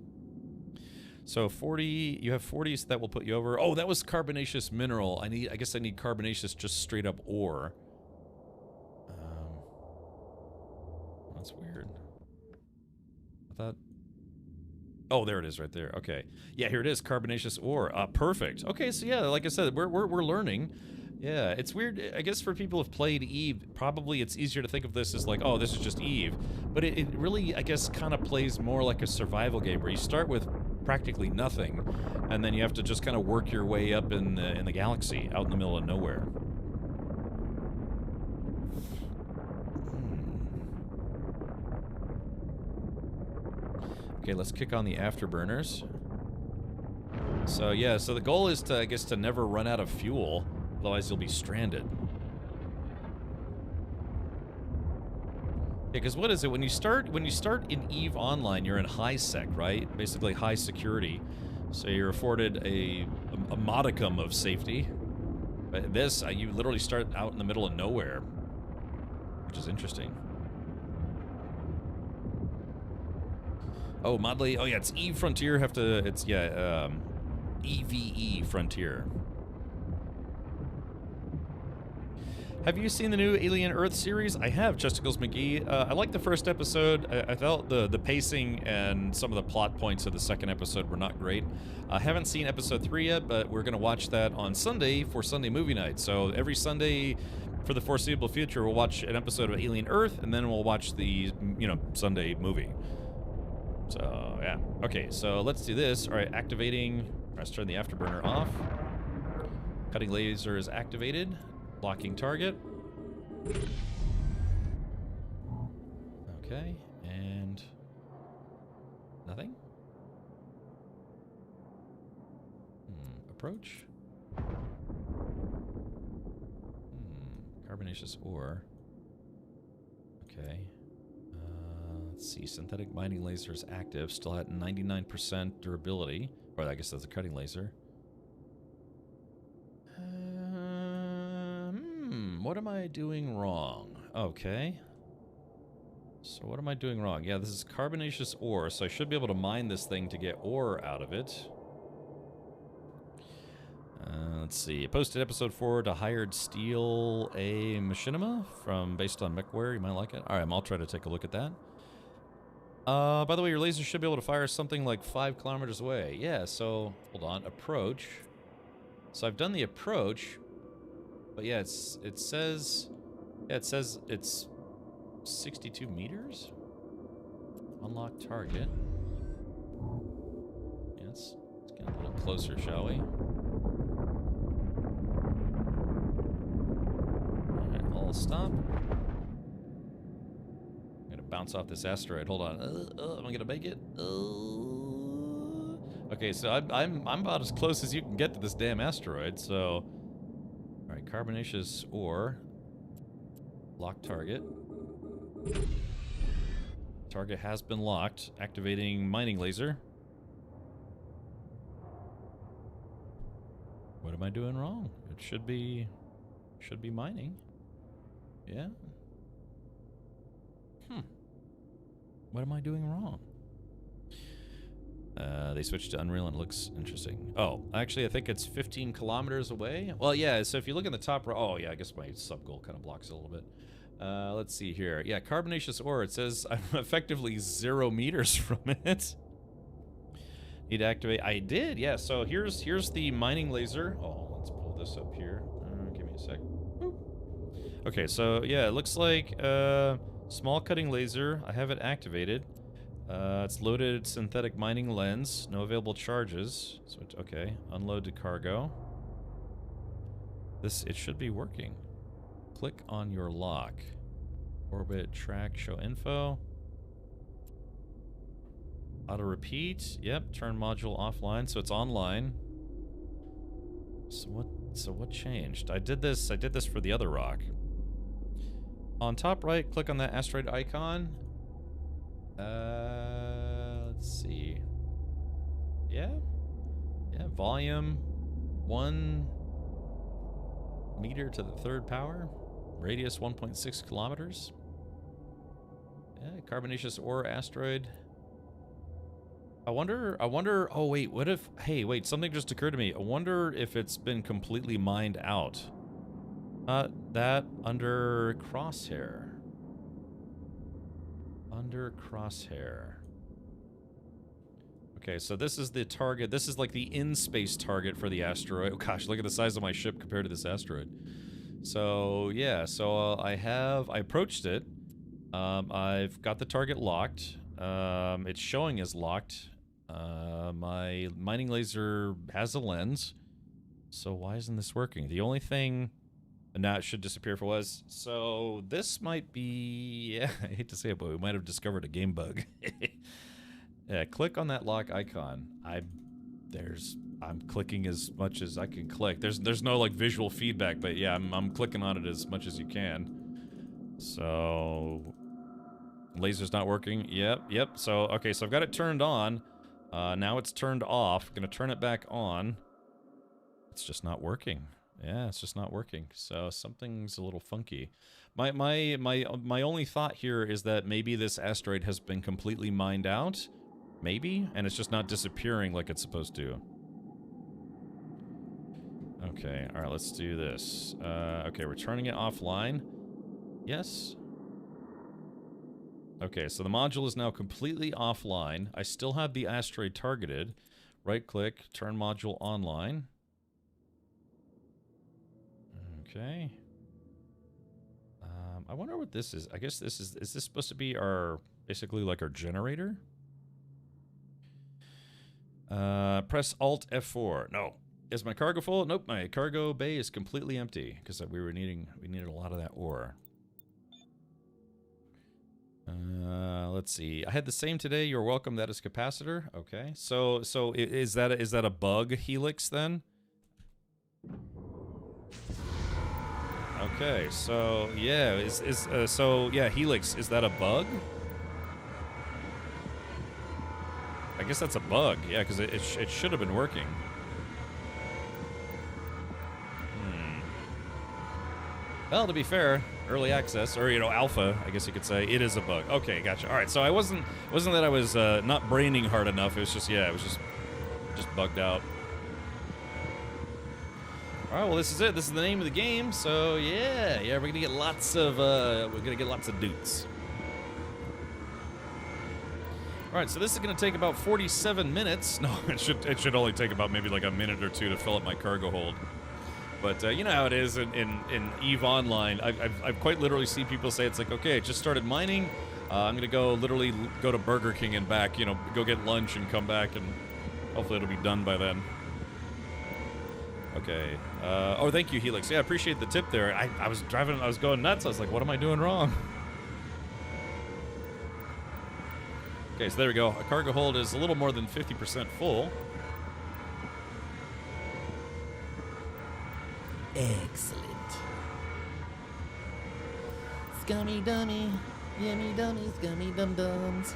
So 40, you have 40s that will put you over. Oh, that was carbonaceous mineral. I guess I need carbonaceous just straight up ore. That's weird. I thought. Oh, there it is right there. Okay. Yeah, here it is. Carbonaceous ore. Perfect. Okay, so yeah, like I said, we're learning. Yeah, it's weird. I guess for people who've played Eve, probably it's easier to think of this as like, oh, this is just Eve. But it really, I guess, kind of plays more like a survival game where you start with practically nothing, and then you have to just kind of work your way up in the galaxy, out in the middle of nowhere. Okay, let's kick on the afterburners. So yeah, so the goal is to, I guess, to never run out of fuel, otherwise you'll be stranded. Yeah, because what is it when you start in Eve Online? You're in high sec, right? Basically high security, so you're afforded a modicum of safety. But this, you literally start out in the middle of nowhere, which is interesting. Oh, Modley. Oh, yeah, it's Eve Frontier. EVE Frontier. Have you seen the new Alien Earth series? I have, Chesticles McGee. I liked the first episode. I felt the pacing and some of the plot points of the second episode were not great. I haven't seen episode 3 yet, but we're going to watch that on Sunday for Sunday movie night. So every Sunday for the foreseeable future, we'll watch an episode of Alien Earth, and then we'll watch the, Sunday movie. So, yeah. Okay, so let's do this. All right, activating. Let's turn the afterburner off. Cutting laser is activated. Blocking target. Okay, and nothing. Approach. Carbonaceous ore. Okay. Let's see, synthetic mining laser is active, still at 99% durability. Or I guess that's a cutting laser. What am I doing wrong? Okay. So what am I doing wrong? Yeah, this is carbonaceous ore, so I should be able to mine this thing to get ore out of it. Let's see. I posted episode 4 to hired Steel A Machinima based on MechWare. You might like it. Alright, I'll try to take a look at that. By the way, your laser should be able to fire something like 5 kilometers away. Yeah, so, hold on. Approach. So I've done the approach, but yeah, it says it's 62 meters? Unlock target. Yeah, let's get a little closer, shall we? Alright, I'll stop. Bounce off this asteroid. Hold on. Am I gonna make it? Okay, so I'm about as close as you can get to this damn asteroid. So, all right, carbonaceous ore. Lock target. Target has been locked. Activating mining laser. What am I doing wrong? It should be mining. Yeah. What am I doing wrong? They switched to Unreal and it looks interesting. Oh, actually, I think it's 15 kilometers away. Well, yeah, so if you look in the top row... Oh, yeah, I guess my sub-goal kind of blocks it a little bit. Let's see here. Yeah, carbonaceous ore. It says I'm effectively 0 meters from it. Need to activate... I did, yeah. So here's the mining laser. Oh, let's pull this up here. Give me a sec. Boop. Okay, so, yeah, it looks like... small cutting laser. I have it activated. It's loaded synthetic mining lens. No available charges. So okay. Unload to cargo. It should be working. Click on your lock. Orbit, track, show info. Auto repeat. Yep. Turn module offline. So it's online. So what changed? I did this for the other rock. On top right, click on that asteroid icon. Let's see. Yeah. Yeah, volume 1 meter to the 3rd power. Radius 1.6 kilometers. Yeah, carbonaceous ore asteroid. I wonder, oh wait, what if, hey, wait, something just occurred to me. I wonder if it's been completely mined out. That under crosshair. Under crosshair. Okay, so this is the target. This is like the in-space target for the asteroid. Oh gosh, look at the size of my ship compared to this asteroid. So, yeah, so I approached it. I've got the target locked. It's showing as locked. My mining laser has a lens. So why isn't this working? The only thing... Now it should disappear for was. So this might be... Yeah, I hate to say it, but we might have discovered a game bug. Yeah, click on that lock icon. I'm clicking as much as I can click. There's no like visual feedback, but yeah, I'm clicking on it as much as you can. So laser's not working. Yep. So okay, so I've got it turned on. Now it's turned off. I'm gonna turn it back on. It's just not working. Yeah, it's just not working. So something's a little funky. My only thought here is that maybe this asteroid has been completely mined out. Maybe, and it's just not disappearing like it's supposed to. Okay, all right, let's do this. Okay, we're turning it offline. Yes. Okay, so the module is now completely offline. I still have the asteroid targeted. Right-click, turn module online. Okay. I wonder what this is. I guess this is this supposed to be our, basically like our generator? Press Alt F4. No. Is my cargo full? Nope, my cargo bay is completely empty because we needed a lot of that ore. Let's see. I had the same today. You're welcome. That is capacitor. Okay. So is that a bug, Helix, then? Okay. So yeah, so yeah, Helix, is that a bug? I guess that's a bug. Yeah, because it should have been working. Well, to be fair, early access, or, you know, alpha, I guess you could say, it is a bug. Okay, gotcha. All right, so it wasn't that I was not braining hard enough. It was just, yeah, it was just bugged out. All right, well, this is it. This is the name of the game. So yeah, we're gonna get lots of dudes. All right, so this is gonna take about 47 minutes. No, it should only take about maybe like a minute or two to fill up my cargo hold. But you know how it is in EVE Online. I've quite literally seen people say it's like, okay, I just started mining. I'm gonna go to Burger King and back. You know, go get lunch and come back, and hopefully it'll be done by then. Okay. Oh, thank you, Helix. Yeah, I appreciate the tip there. I was driving. I was going nuts. I was like, what am I doing wrong? Okay, so there we go. Our cargo hold is a little more than 50% full. Excellent. Scummy dummy, yummy dummy, scummy dum dums.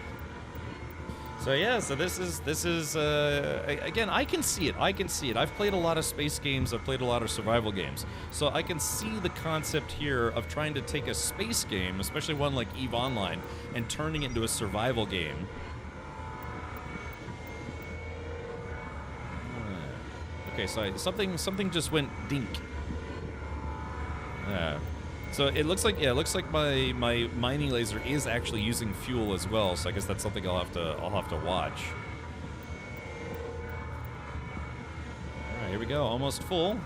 So yeah, so this is again, I can see it. I've played a lot of space games. I've played a lot of survival games. So I can see the concept here of trying to take a space game, especially one like EVE Online, and turning it into a survival game. Okay, so something just went dink. So it looks like my mining laser is actually using fuel as well. So I guess that's something I'll have to watch. All right, here we go, almost full.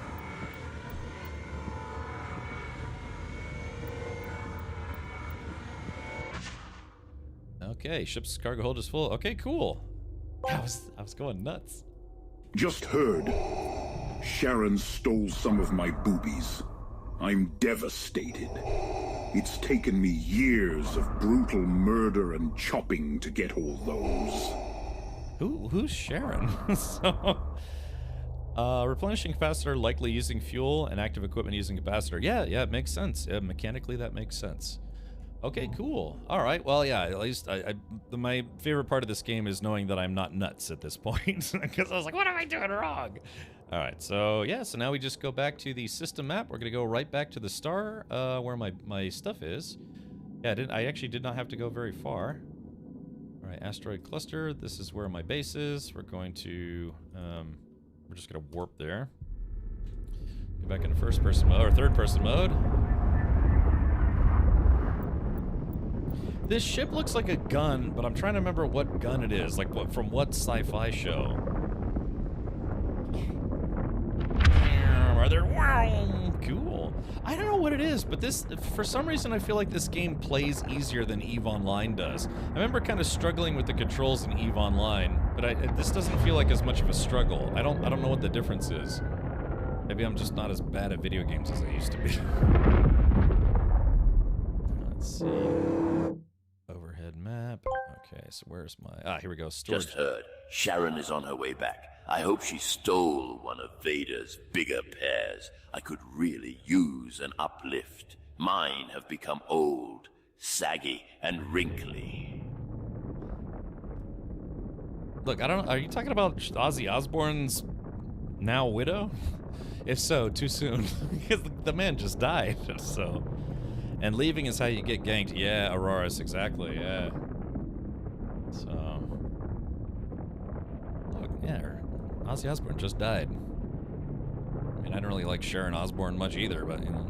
Okay, ship's cargo hold is full. Okay, cool. I was going nuts. Just heard. Sharon stole some of my boobies. I'm devastated. It's taken me years of brutal murder and chopping to get all those. Who's Sharon? So, replenishing capacitor likely using fuel and active equipment using capacitor. Yeah, it makes sense. Yeah, mechanically that makes sense. Okay, cool. All right. Well, yeah. At least my favorite part of this game is knowing that I'm not nuts at this point, because I was like, "What am I doing wrong?" All right. So yeah. So now we just go back to the system map. We're gonna go right back to the star, where my stuff is. Yeah. I actually did not have to go very far. All right. Asteroid cluster. This is where my base is. We're going to. We're just gonna warp there. Go back into first-person mode or third-person mode. This ship looks like a gun, but I'm trying to remember what gun it is. Like, what from what sci-fi show? Are there? Wow, cool. I don't know what it is, but this, for some reason, I feel like this game plays easier than EVE Online does. I remember kind of struggling with the controls in EVE Online, but this doesn't feel like as much of a struggle. I don't know what the difference is. Maybe I'm just not as bad at video games as I used to be. Let's see. Overhead map. Okay, so where's my... Ah, here we go. Storage. Just heard. Sharon is on her way back. I hope she stole one of Vader's bigger pears. I could really use an uplift. Mine have become old, saggy, and wrinkly. Look, I don't... Are you talking about Ozzy Osbourne's now widow? If so, too soon. Because the man just died, so... And leaving is how you get ganked. Yeah, Auroras, exactly, yeah. So... Look, yeah, Ozzy Osbourne just died. I mean, I don't really like Sharon Osbourne much either, but, you know,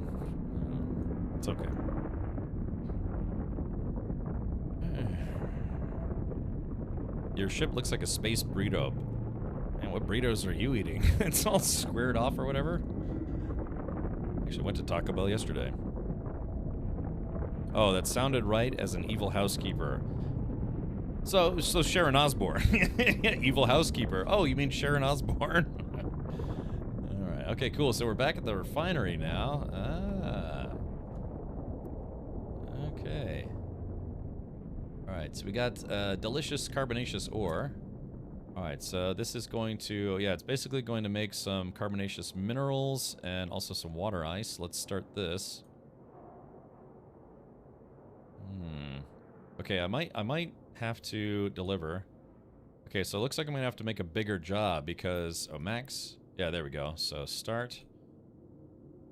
it's okay. Your ship looks like a space burrito. Man, what burritos are you eating? It's all squared off or whatever. Actually went to Taco Bell yesterday. Oh, that sounded right as an evil housekeeper. So Sharon Osbourne. Evil housekeeper. Oh, you mean Sharon Osbourne? Alright, okay, cool. So we're back at the refinery now. Ah. Okay. Alright, so we got delicious carbonaceous ore. Alright, so this is going to... Yeah, it's basically going to make some carbonaceous minerals and also some water ice. Let's start this. Okay, I might have to deliver. Okay, so it looks like I'm gonna have to make a bigger job because max. Yeah, there we go. So start.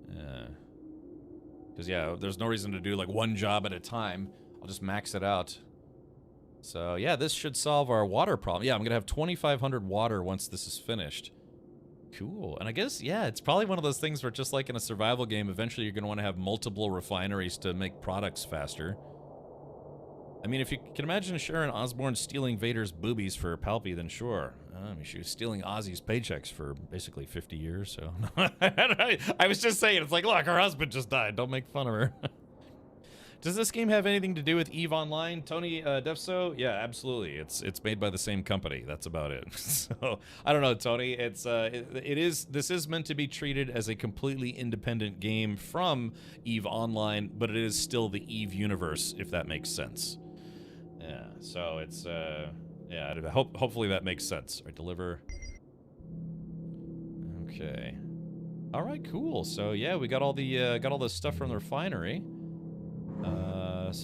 Because yeah, there's no reason to do like one job at a time. I'll just max it out. So yeah, this should solve our water problem. Yeah, I'm gonna have 2,500 water once this is finished. Cool. And I guess yeah, it's probably one of those things where just like in a survival game, eventually you're gonna want to have multiple refineries to make products faster. I mean, if you can imagine Sharon Osbourne stealing Vader's boobies for Palpy, then sure. I mean, she was stealing Ozzy's paychecks for basically 50 years, so... I was just saying, it's like, look, her husband just died. Don't make fun of her. Does this game have anything to do with EVE Online? Tony Defso? Yeah, absolutely. It's made by the same company. That's about it. So, I don't know, Tony. It's this is meant to be treated as a completely independent game from EVE Online, but it is still the EVE universe, if that makes sense. Yeah, so it's, yeah, hopefully that makes sense. All right, deliver. Okay. All right, cool. So, yeah, we got all the stuff from the refinery.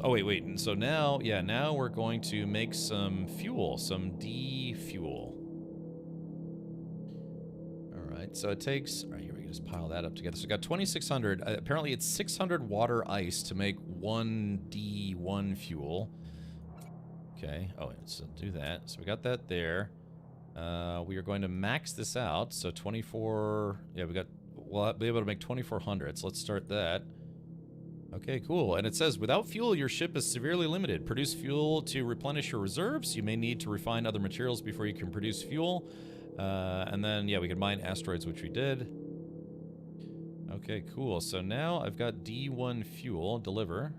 Oh, wait. And so now, yeah, now we're going to make some fuel, some D fuel. All right, so it takes, all right, here we can just pile that up together. So we got 2,600. Apparently it's 600 water ice to make 1 D1 fuel. Okay, oh, let's do that. So we got that there. We are going to max this out. So 24, yeah, we'll be able to make 2,400. So let's start that. Okay, cool. And it says, without fuel, your ship is severely limited. Produce fuel to replenish your reserves. You may need to refine other materials before you can produce fuel. And then, yeah, we can mine asteroids, which we did. Okay, cool. So now I've got D1 fuel. Deliver.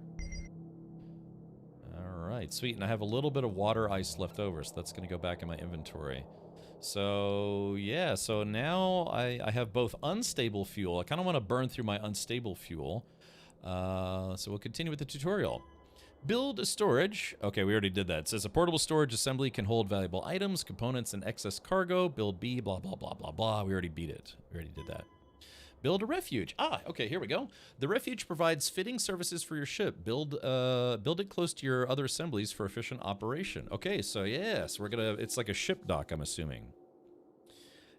All right, sweet. And I have a little bit of water ice left over, so that's going to go back in my inventory. So, yeah, so now I have both unstable fuel. I kind of want to burn through my unstable fuel. So we'll continue with the tutorial. Build a storage. Okay, we already did that. It says a portable storage assembly can hold valuable items, components, and excess cargo. Build B, blah, blah, blah, blah, blah. We already beat it. We already did that. Build a refuge. Ah, okay, here we go. The refuge provides fitting services for your ship. Build it close to your other assemblies for efficient operation. Okay, so yes, it's like a ship dock, I'm assuming.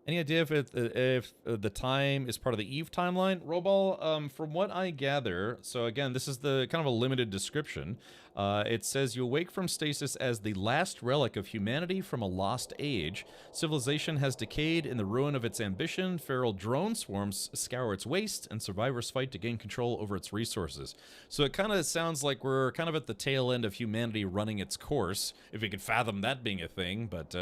Any idea if the time is part of the Eve timeline? Robal, from what I gather, so again, this is the kind of a limited description. It says, you awake from stasis as the last relic of humanity from a lost age. Civilization has decayed in the ruin of its ambition. Feral drone swarms scour its waste, and survivors fight to gain control over its resources. So it kind of sounds like we're kind of at the tail end of humanity running its course, if we could fathom that being a thing, but...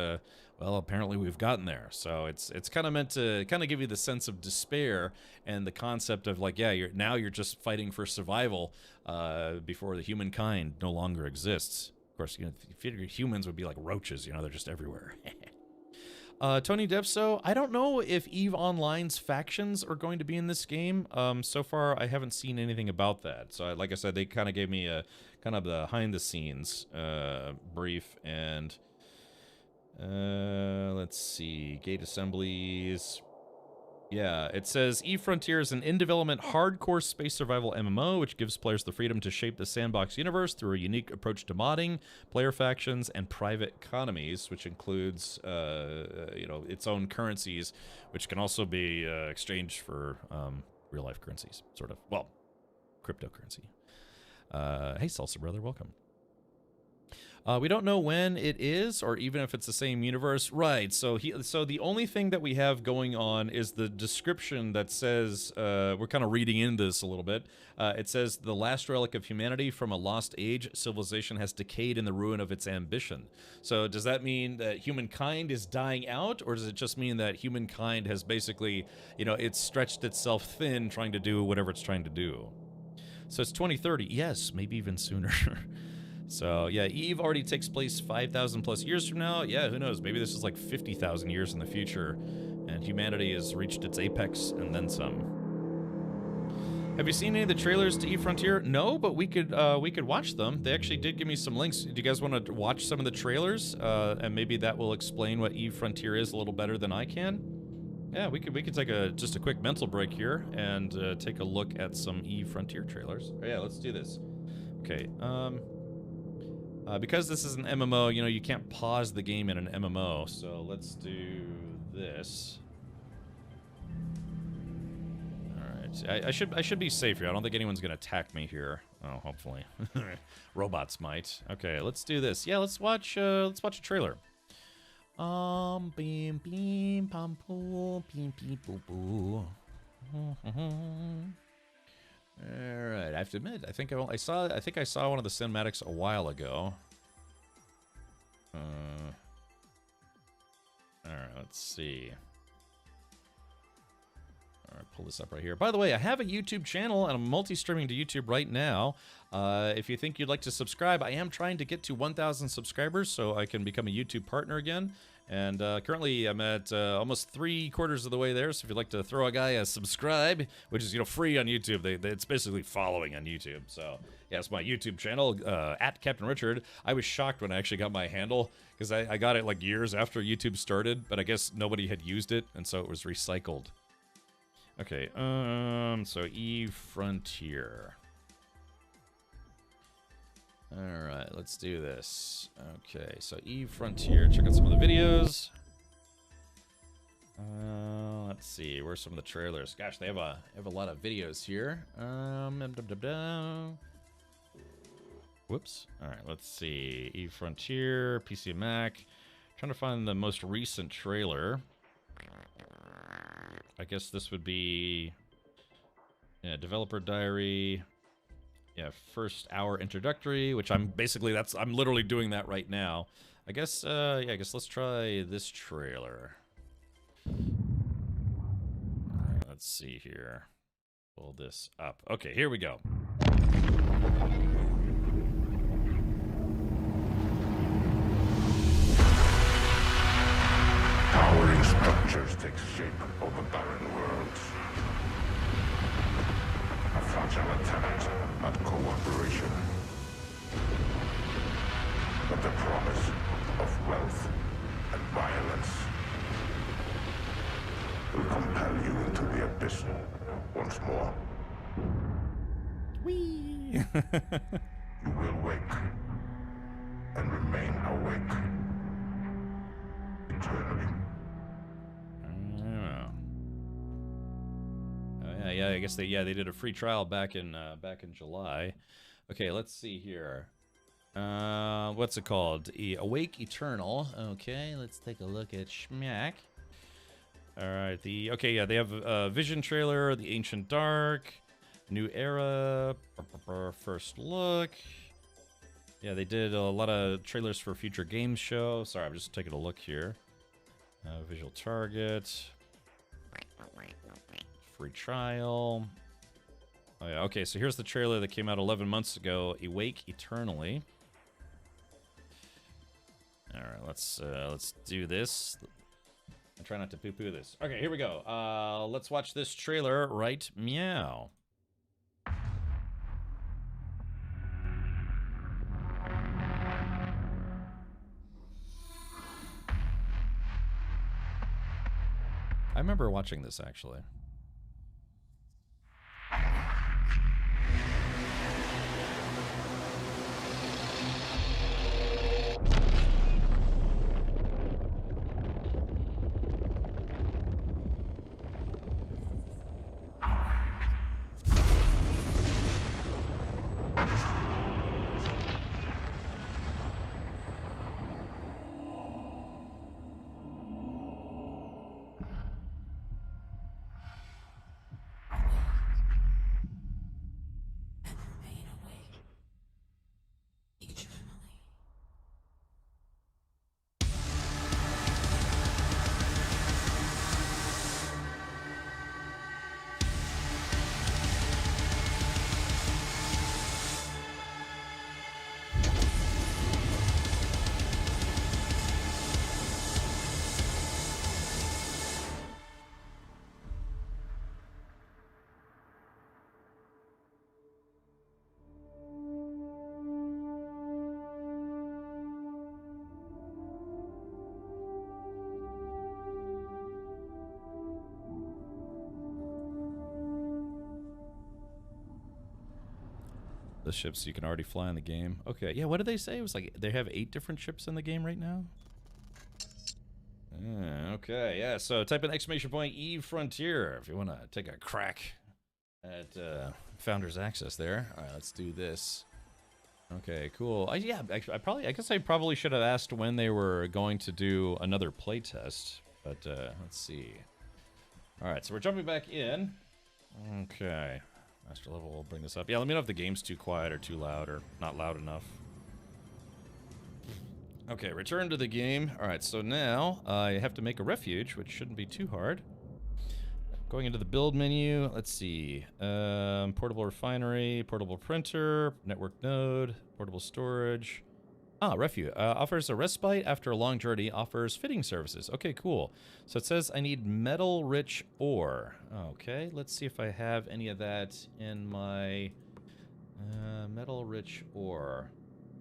well, apparently we've gotten there. So it's kind of meant to kind of give you the sense of despair and the concept of like, yeah, you're just fighting for survival before the humankind no longer exists. Of course, you figure humans would be like roaches, they're just everywhere. Tony Depso, I don't know if EVE Online's factions are going to be in this game. So far, I haven't seen anything about that. So, like I said, they kind of gave me a kind of behind the scenes brief and. Let's see. Gate assemblies. Yeah, it says EVE Frontier is an in-development hardcore space survival MMO, which gives players the freedom to shape the sandbox universe through a unique approach to modding, player factions, and private economies, which includes, its own currencies, which can also be exchanged for real-life currencies, sort of. Well, cryptocurrency. Hey, Salsa Brother, welcome. We don't know when it is, or even if it's the same universe. Right, so the only thing that we have going on is the description that says, we're kind of reading into this a little bit. It says, the last relic of humanity from a lost age, civilization has decayed in the ruin of its ambition. So does that mean that humankind is dying out, or does it just mean that humankind has basically, it's stretched itself thin trying to do whatever it's trying to do? So it's 2030, yes, maybe even sooner. So, yeah, EVE already takes place 5,000 plus years from now. Yeah, who knows? Maybe this is like 50,000 years in the future, and humanity has reached its apex and then some. Have you seen any of the trailers to EVE Frontier? No, but we could watch them. They actually did give me some links. Do you guys want to watch some of the trailers? And maybe that will explain what EVE Frontier is a little better than I can. Yeah, we could take just a quick mental break here and take a look at some EVE Frontier trailers. Oh, yeah, let's do this. Okay. Because this is an MMO, you can't pause the game in an MMO, so let's do this. Alright, I should be safe here. I don't think anyone's gonna attack me here. Oh, hopefully. Robots might. Okay, let's do this. Yeah, let's watch a trailer. Beam beam pom poo beam beam boo boo. All right, I have to admit, I think I saw one of the cinematics a while ago. All right, let's see. All right, pull this up right here. By the way, I have a YouTube channel, and I'm multi-streaming to YouTube right now. If you think you'd like to subscribe, I am trying to get to 1,000 subscribers so I can become a YouTube partner again. And currently, I'm at almost 3/4 of the way there. So if you'd like to throw a guy a subscribe, which is free on YouTube, it's basically following on YouTube. So yeah, it's my YouTube channel at Captain Richard. I was shocked when I actually got my handle because I got it like years after YouTube started, but I guess nobody had used it, and so it was recycled. Okay, so EVE Frontier. Alright, let's do this. Okay, so EVE Frontier. Check out some of the videos. Let's see, where's some of the trailers? Gosh, they have a lot of videos here. Whoops. Alright, let's see. EVE Frontier, PC and Mac. Trying to find the most recent trailer. I guess this would be developer diary. Yeah, first hour introductory, which I'm literally doing that right now. I guess let's try this trailer. Alright, let's see here. Pull this up. Okay, here we go. Towering structures take shape over barren worlds. A fragile attempt at cooperation. But the promise of wealth and violence will compel you into the abyss You will wake and remain awake eternally. Oh, yeah, I guess they did a free trial back in July. Okay, let's see here. What's it called? Awake Eternal. Okay, let's take a look at Schmack. All right, they have a Vision trailer, The Ancient Dark, New Era, First Look. Yeah, they did a lot of trailers for future games show. Sorry, I'm just taking a look here. Visual Target. Free trial. Oh yeah, okay, so here's the trailer that came out 11 months ago, Awake Eternally. All right, let's do this. I try not to poo-poo this. Okay, here we go. Let's watch this trailer right meow. I remember watching this actually. The ships you can already fly in the game. Okay, yeah, what did they say? It was like they have 8 different ships in the game right now? Okay, yeah, so type in exclamation point Eve Frontier if you want to take a crack at Founders Access there. All right, let's do this. Okay, cool. I guess I probably should have asked when they were going to do another playtest, but let's see. All right, so we're jumping back in. Okay. Master level will bring this up. Yeah, let me know if the game's too quiet or too loud or not loud enough. Okay, return to the game. Alright, so now I have to make a refuge, which shouldn't be too hard. Going into the build menu, let's see. Portable refinery, portable printer, network node, portable storage. Refuge. Offers a respite after a long journey, offers fitting services. Okay, cool. So it says I need metal-rich ore. Okay, let's see if I have any of that in my metal-rich ore.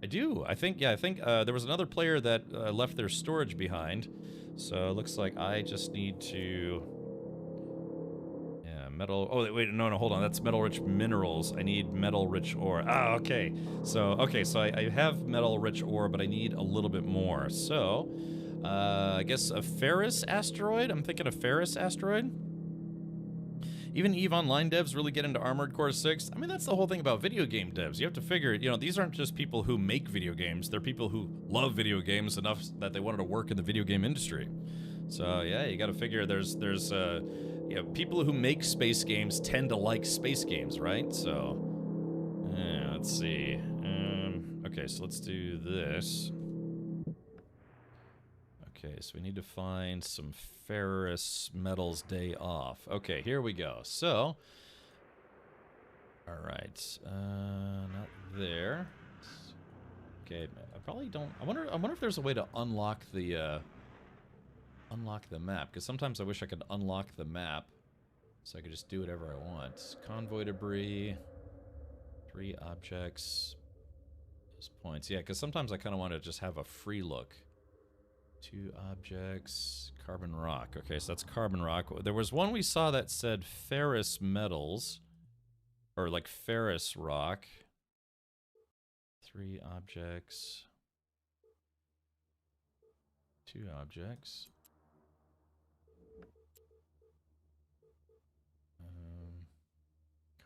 I do. I think there was another player that left their storage behind. So it looks like I just need to... metal. Oh, wait, no, hold on. That's metal-rich minerals. I need metal-rich ore. Okay. So I have metal-rich ore, but I need a little bit more. So, I guess a ferrous asteroid? I'm thinking a ferrous asteroid? Even EVE Online devs really get into Armored Core 6. I mean, that's the whole thing about video game devs. You have to figure, these aren't just people who make video games. They're people who love video games enough that they wanted to work in the video game industry. So, yeah, you gotta figure there's people who make space games tend to like space games, right? So, let's see. Okay, so let's do this. Okay, so we need to find some ferrous metals day off. Okay, here we go. So, all right, not there. Okay, I probably don't. I wonder if there's a way to unlock the map, because sometimes I wish I could unlock the map so I could just do whatever I want. Convoy debris, 3 objects, those points. Yeah, because sometimes I kind of want to just have a free look. 2 objects, carbon rock. Okay, so that's carbon rock. There was one we saw that said ferrous metals, or like ferrous rock. 3 objects. 2 objects.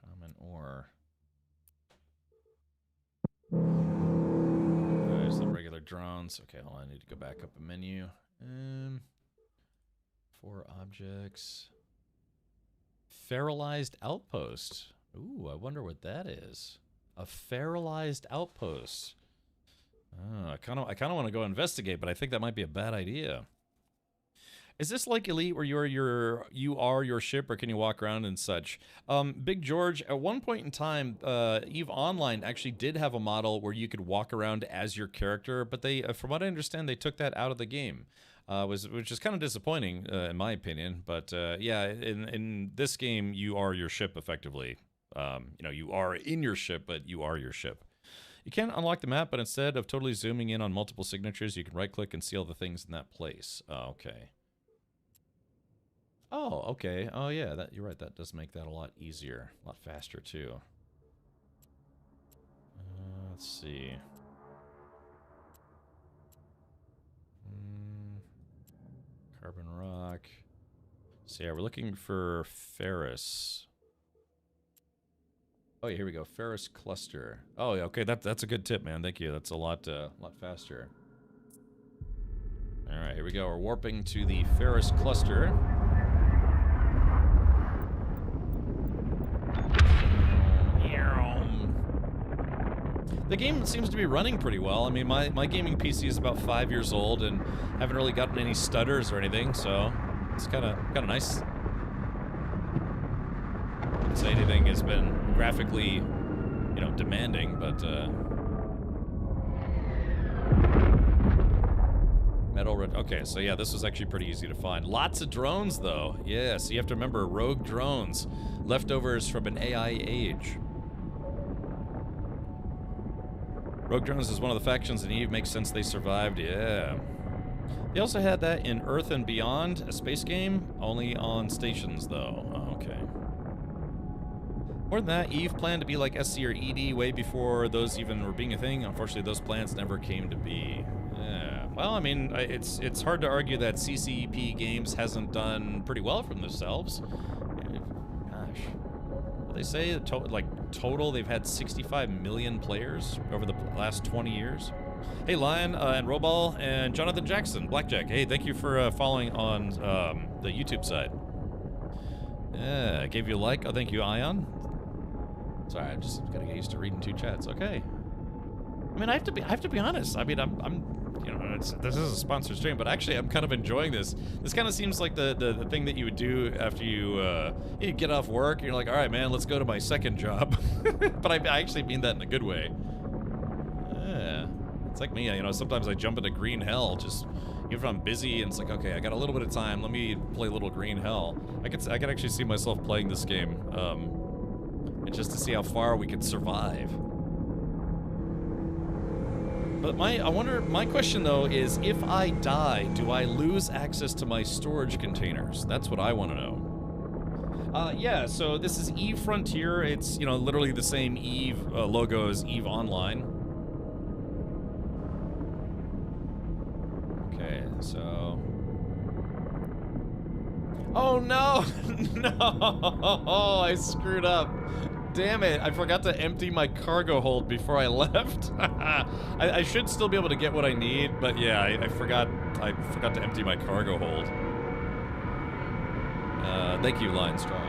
Common ore. There's the regular drones. Okay, hold on. I need to go back up a menu. 4 objects. Feralized outpost. Ooh, I wonder what that is. A feralized outpost. Oh, I kind of want to go investigate, but I think that might be a bad idea. Is this like Elite, where you are your ship, or can you walk around and such? Big George, at one point in time, EVE Online actually did have a model where you could walk around as your character, but they, from what I understand, they took that out of the game, which is kind of disappointing in my opinion. But yeah, in this game, you are your ship effectively. You know, you are in your ship, but you are your ship. You can't unlock the map, but instead of totally zooming in on multiple signatures, you can right-click and see all the things in that place. Oh, okay. Oh, okay. Oh, yeah, you're right. That does make that a lot easier, a lot faster, too. Let's see. Carbon rock. So, yeah, we're looking for ferrous. Oh, yeah, here we go. Ferrous cluster. Oh, yeah, okay. That's a good tip, man. Thank you. That's a lot faster. All right, here we go. We're warping to the ferrous cluster. The game seems to be running pretty well. I mean, my gaming PC is about 5 years old and haven't really gotten any stutters or anything, so it's kind of nice. I wouldn't say anything has been graphically, you know, demanding, but okay, so yeah, this was actually pretty easy to find. Lots of drones, though. Yeah, so you have to remember, rogue drones, leftovers from an AI age. Rogue drones is one of the factions in EVE. Makes sense they survived, yeah. They also had that in Earth and Beyond, a space game, only on stations, though. Oh, okay. More than that, EVE planned to be like SC or ED way before those even were being a thing. Unfortunately, those plans never came to be. Yeah. Well, I mean, it's hard to argue that CCP Games hasn't done pretty well for themselves. Gosh. They say total they've had 65 million players over the last 20 years. Hey, Lion and Robal and Jonathan Jackson, Blackjack. Hey, thank you for following on the YouTube side. Yeah, I gave you a like. Oh, thank you, Ion. Sorry, I just gotta get used to reading 2 chats. Okay. I mean, I have to be honest. I mean, I'm you know, this is a sponsored stream, but actually, I'm kind of enjoying this. This kind of seems like the thing that you would do after you get off work. And you're like, all right, man, let's go to my second job. But I actually mean that in a good way. Yeah, it's like me. You know, sometimes I jump into green hell. Just even if I'm busy, and it's like, okay, I got a little bit of time. Let me play a little green hell. I could actually see myself playing this game, and just to see how far we could survive. But my question though is, if I die, do I lose access to my storage containers? That's what I want to know. Yeah, so this is EVE Frontier. It's, you know, literally the same EVE logo as EVE Online. Okay, so... Oh no! No! I screwed up. Damn it, I forgot to empty my cargo hold before I left. I should still be able to get what I need, but yeah, I forgot to empty my cargo hold. Thank you, Lion Strong.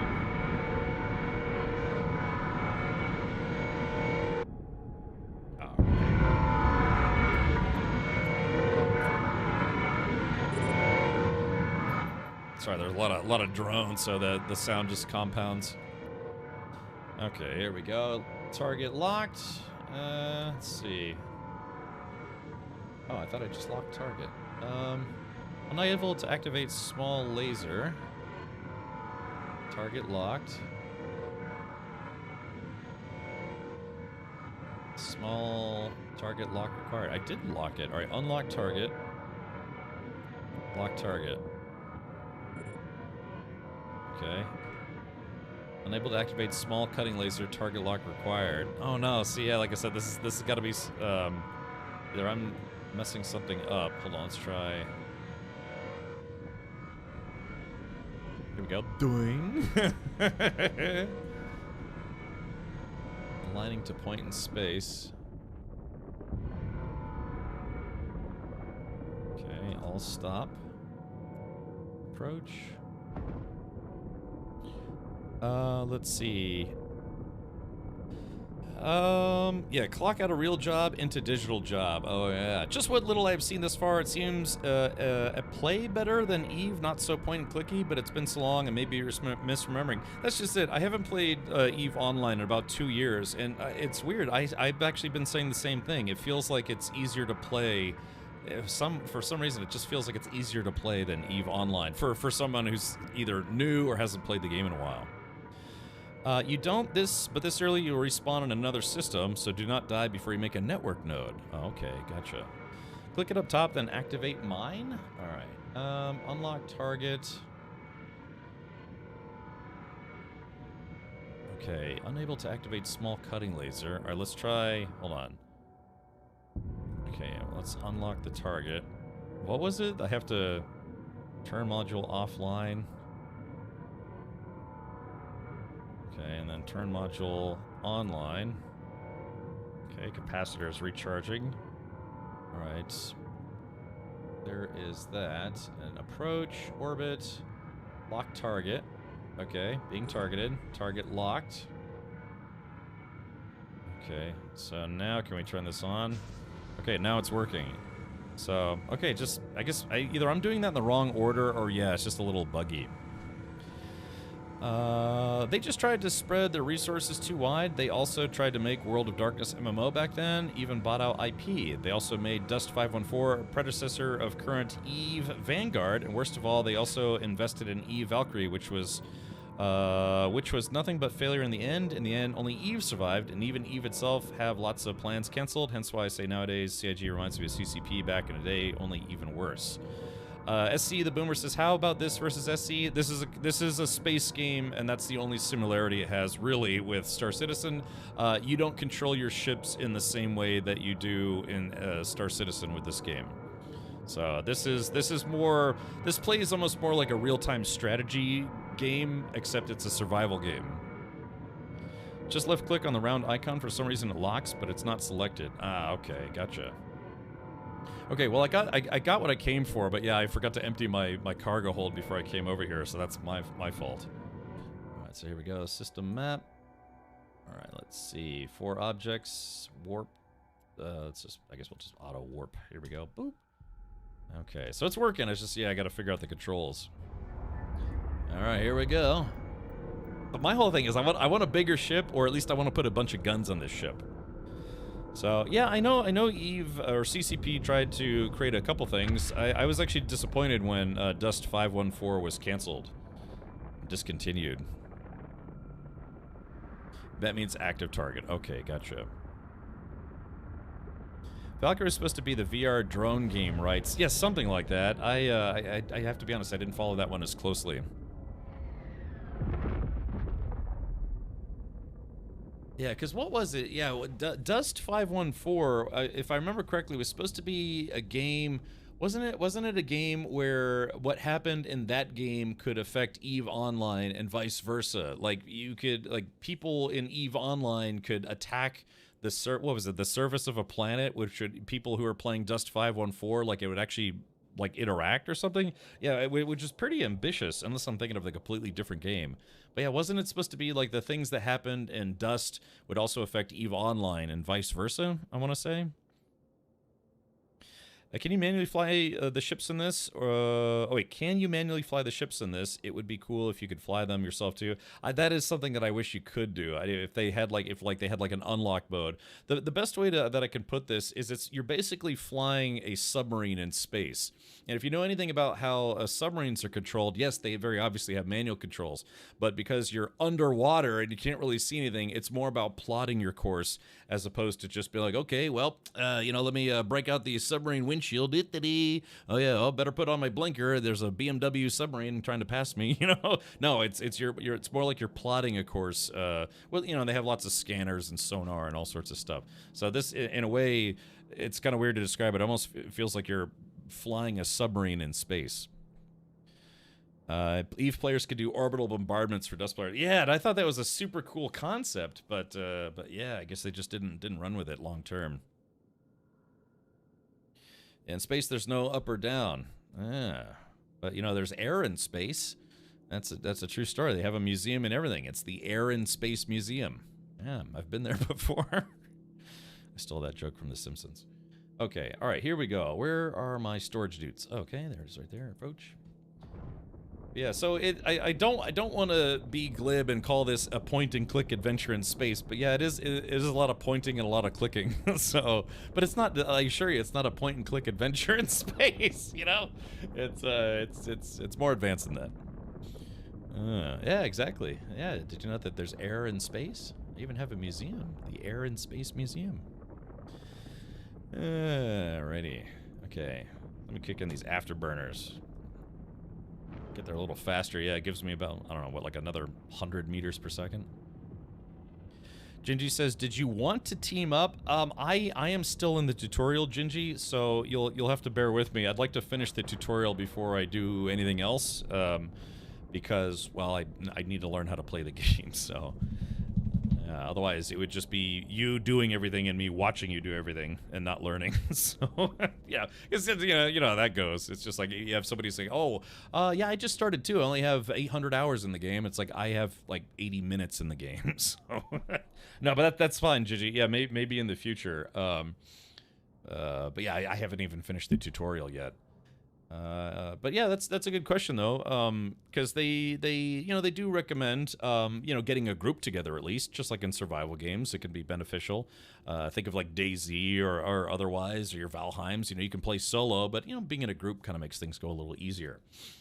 Sorry, there's a lot of drones, so the sound just compounds. Okay, here we go. Target locked. Let's see. Oh, I thought I just locked target. Unable to activate small laser. Target locked. Small target lock required. I did lock it. All right, unlock target. Lock target. Okay. Unable to activate small cutting laser. Target lock required. Oh no! See, yeah, like I said, this has got to be either I'm messing something up. Hold on, let's try. Here we go. Doing. Aligning to point in space. Okay, all stop. Approach. Let's see. Yeah, clock out a real job into digital job. Oh yeah, just what little I've seen thus far, it seems a play better than Eve, not so point and clicky, but it's been so long and maybe you're misremembering. That's just it. I haven't played Eve Online in about 2 years, and it's weird. I've actually been saying the same thing. It feels like it's easier to play. For some reason, it just feels like it's easier to play than Eve Online for someone who's either new or hasn't played the game in a while. You don't but this early you'll respawn on another system, so do not die before you make a network node. Oh, okay, gotcha. Click it up top, then activate mine. All right. Unlock target. Okay, unable to activate small cutting laser. All right, let's try. Hold on. Okay, let's unlock the target. What was it? I have to turn module offline. Okay, and then turn module online. Okay, capacitor is recharging. Alright. There is that. An approach, orbit, lock target. Okay, being targeted. Target locked. Okay, so now can we turn this on? Okay, now it's working. So, okay, just, I guess, either I'm doing that in the wrong order or yeah, it's just a little buggy. They just tried to spread their resources too wide. They also tried to make World of Darkness MMO back then, even bought out IP. They also made Dust 514, a predecessor of current Eve Vanguard, and worst of all, they also invested in Eve Valkyrie, which was nothing but failure in the end. In the end, only Eve survived, and even Eve itself have lots of plans canceled, hence why I say nowadays CIG reminds me of CCP back in the day, only even worse. SC the Boomer says, how about this versus SC? This is a space game, and that's the only similarity it has really with Star Citizen. You don't control your ships in the same way that you do in Star Citizen with this game. So this plays almost more like a real-time strategy game, except it's a survival game. Just left click on the round icon. For some reason it locks, but it's not selected. Ah, okay, gotcha. Okay, well I got what I came for, but yeah, I forgot to empty my cargo hold before I came over here, so that's my fault. All right, so here we go. System map. All right, let's see. 4 objects. Warp. Let's just. I guess we'll just auto warp. Here we go. Boop. Okay, so it's working. It's just, yeah, I got to figure out the controls. All right, here we go. But my whole thing is, I want a bigger ship, or at least I want to put a bunch of guns on this ship. So yeah, I know Eve or CCP tried to create a couple things. I was actually disappointed when Dust 514 was canceled, discontinued. That means active target. Okay, gotcha. Valkyrie is supposed to be the VR drone game, right? Yes, something like that. I have to be honest, I didn't follow that one as closely. Yeah, because what was it? Yeah, Dust 514, if I remember correctly, was supposed to be a game. Wasn't it a game where what happened in that game could affect Eve Online and vice versa? Like people in Eve Online could attack the surface of a planet, which people who are playing Dust 514, like it would actually interact or something. Yeah, which is pretty ambitious, unless I'm thinking of a completely different game. But yeah, wasn't it supposed to be like the things that happened in Dust would also affect Eve Online and vice versa, I want to say? Can you manually fly the ships in this? Oh wait, can you manually fly the ships in this? It would be cool if you could fly them yourself too. That is something that I wish you could do. If they had an unlock mode. The best way that I can put this is you're basically flying a submarine in space. And if you know anything about how submarines are controlled, yes, they very obviously have manual controls, but because you're underwater and you can't really see anything, it's more about plotting your course as opposed to just be like, okay, well, let me break out the submarine winch windshield. Oh yeah, oh, better put on my blinker. There's a BMW submarine trying to pass me. You know, no, it's more like you're plotting a course. Well, you know, they have lots of scanners and sonar and all sorts of stuff. So this, in a way, it's kind of weird to describe. It almost feels like you're flying a submarine in space. Eve players could do orbital bombardments for dust players. Yeah, and I thought that was a super cool concept, but yeah, I guess they just didn't run with it long term. In space, there's no up or down. But you know, there's air in space. That's a true story. They have a museum and everything. It's the Air and Space Museum. Yeah, I've been there before. I stole that joke from The Simpsons. Okay, all right, here we go. Where are my storage dudes? Okay, there's right there. Approach. Yeah, so I don't want to be glib and call this a point-and-click adventure in space, but yeah, it is a lot of pointing and a lot of clicking. So, but it's not. I assure you, it's not a point-and-click adventure in space. You know, it's more advanced than that. Yeah, exactly. Yeah, did you know that there's air in space? They even have a museum, the Air and Space Museum. Alrighty. Okay, let me kick in these afterburners. Get there a little faster. Yeah, it gives me about, I don't know, what, like another 100 meters per second. Gingy says, did you want to team up? I am still in the tutorial, Gingy, so you'll have to bear with me. I'd like to finish the tutorial before I do anything else, because, well, I need to learn how to play the game, so... otherwise, it would just be you doing everything and me watching you do everything and not learning. So, yeah, it's, you know how that goes. It's just like you have somebody saying, oh, yeah, I just started too. I only have 800 hours in the game. It's like I have like 80 minutes in the game. So, no, but that's fine, Gigi. Yeah, maybe in the future. But yeah, I haven't even finished the tutorial yet. But yeah, that's a good question though, because they do recommend getting a group together at least, just like in survival games. It can be beneficial. Think of like DayZ or otherwise, or your Valheims. You can play solo, but being in a group kind of makes things go a little easier.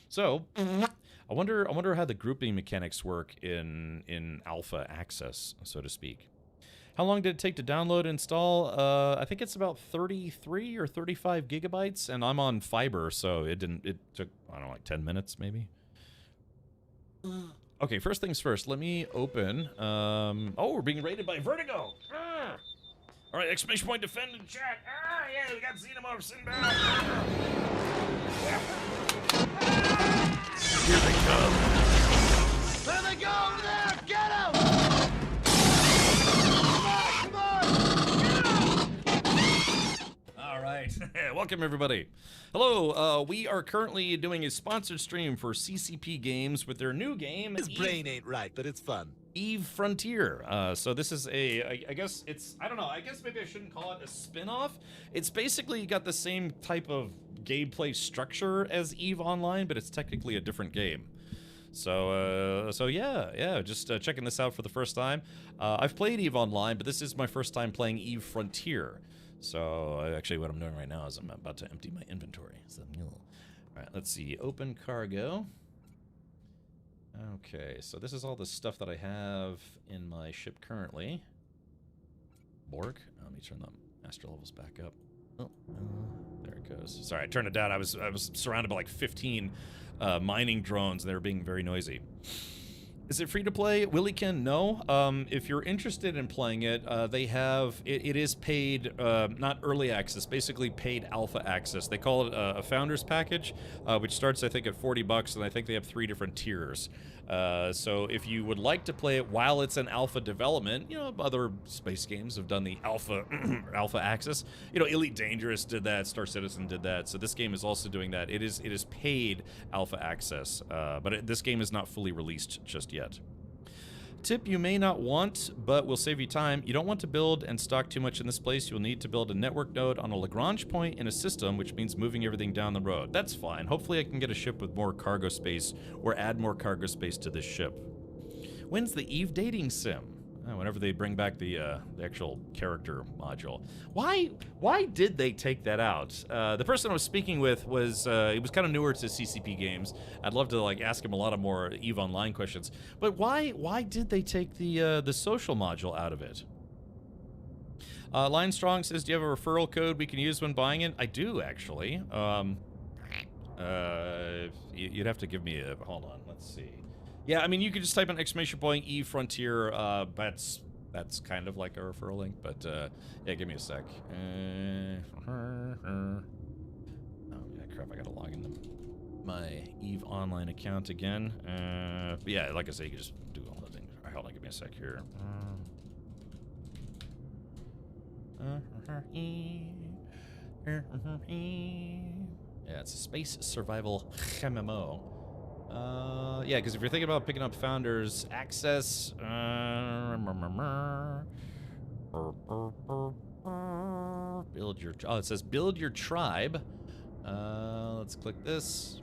So I wonder how the grouping mechanics work in alpha access, so to speak. How long did it take to download and install? I think it's about 33 or 35 gigabytes, and I'm on fiber, so it took, I don't know, like 10 minutes maybe. Okay, first things first, let me open, oh, we're being raided by Vertigo! All right, exclamation point defend in chat. Yeah, we got Xenomorph Sinbad. Here they come. There they go over there! Get them! All right, welcome everybody. Hello, we are currently doing a sponsored stream for CCP Games with their new game. His brain ain't right, but it's fun. Eve Frontier. So this is I guess it's, I don't know, I guess maybe I shouldn't call it a spin-off. It's basically got the same type of gameplay structure as Eve Online, but it's technically a different game. So yeah, just checking this out for the first time. I've played Eve Online, but this is my first time playing Eve Frontier. So actually what I'm doing right now is I'm about to empty my inventory. So, all right, let's see, open cargo. Okay, so this is all the stuff that I have in my ship currently. Borg. Let me turn the master levels back up. Oh, there it goes. Sorry, I turned it down. I was surrounded by like 15 mining drones, and they were being very noisy. Is it free to play? Willie Ken, no. If you're interested in playing it, they have, it is paid, not early access, basically paid alpha access. They call it a founder's package, which starts, I think, at $40, and I think they have 3 different tiers. So if you would like to play it while it's in alpha development, other space games have done the alpha alpha access. Elite Dangerous did that, Star Citizen did that. So this game is also doing that. It is paid alpha access, but this game is not fully released just yet. Tip you may not want, but will save you time. You don't want to build and stock too much in this place. You'll need to build a network node on a Lagrange point in a system, which means moving everything down the road. That's fine. Hopefully I can get a ship with more cargo space or add more cargo space to this ship. When's the Eve dating sim? Whenever they bring back the actual character module. Why did they take that out? The person I was speaking with was he was kind of newer to CCP games. I'd love to ask him a lot of more Eve Online questions. But why did they take the social module out of it? Lion Strong says, do you have a referral code we can use when buying it? I do, actually. You'd have to give me a... Hold on, let's see. Yeah, I mean, you could just type in ~ E Frontier. That's kind of like a referral link, but yeah, give me a sec. Oh, yeah, crap, I gotta log into my EVE Online account again. But yeah, like I say, you can just do all the things. All right, hold on, give me a sec here. Yeah, it's a space survival MMO. Yeah, because if you're thinking about picking up Founders Access, build your. Oh, it says build your tribe. Let's click this,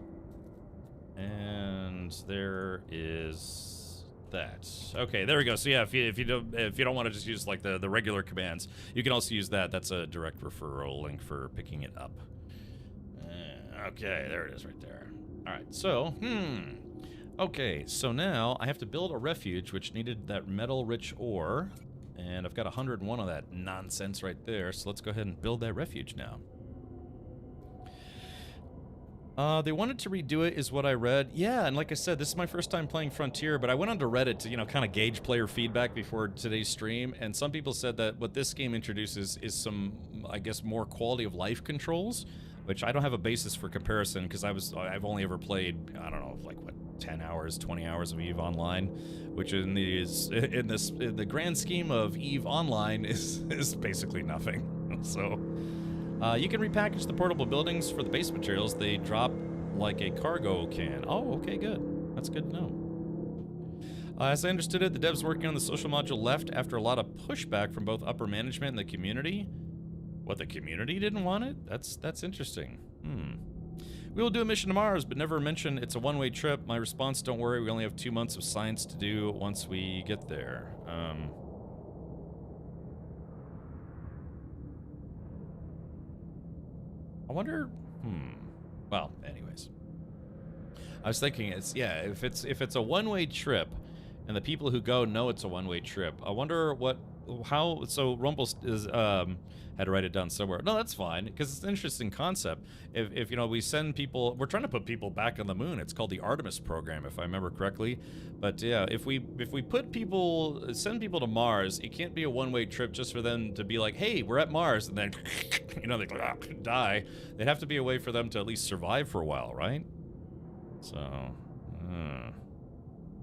and there is that. Okay, there we go. So yeah, if you don't want to just use like the regular commands, you can also use that. That's a direct referral link for picking it up. Okay, there it is right there. All right, so, okay, so now I have to build a refuge, which needed that metal-rich ore, and I've got 101 of that nonsense right there, so let's go ahead and build that refuge now. They wanted to redo it, is what I read. Yeah, and like I said, this is my first time playing Frontier, but I went onto Reddit to, you know, kind of gauge player feedback before today's stream, and some people said that what this game introduces is some, I guess, more quality of life controls, which I don't have a basis for comparison because I've only ever played, I don't know, like what, 10 hours, 20 hours of EVE Online, which in the grand scheme of EVE Online is basically nothing. So you can repackage the portable buildings for the base materials. They drop like a cargo can. Oh, okay, good. That's good to know. As I understood it, the devs working on the social module left after a lot of pushback from both upper management and the community. What, the community didn't want it? That's interesting. We will do a mission to Mars, but never mention it's a one-way trip. My response, don't worry, we only have 2 months of science to do once we get there. I wonder, well, anyways. I was thinking it's, yeah, if it's a one-way trip, and the people who go know it's a one-way trip, I wonder how, so Rumble is, had to write it down somewhere. No, that's fine, because it's an interesting concept. If you know, we send people, we're trying to put people back on the moon. It's called the Artemis program, if I remember correctly. But yeah, if we send people to Mars, it can't be a one-way trip just for them to be like, hey, we're at Mars, and then, you know, they die. They'd have to be a way for them to at least survive for a while, right? So,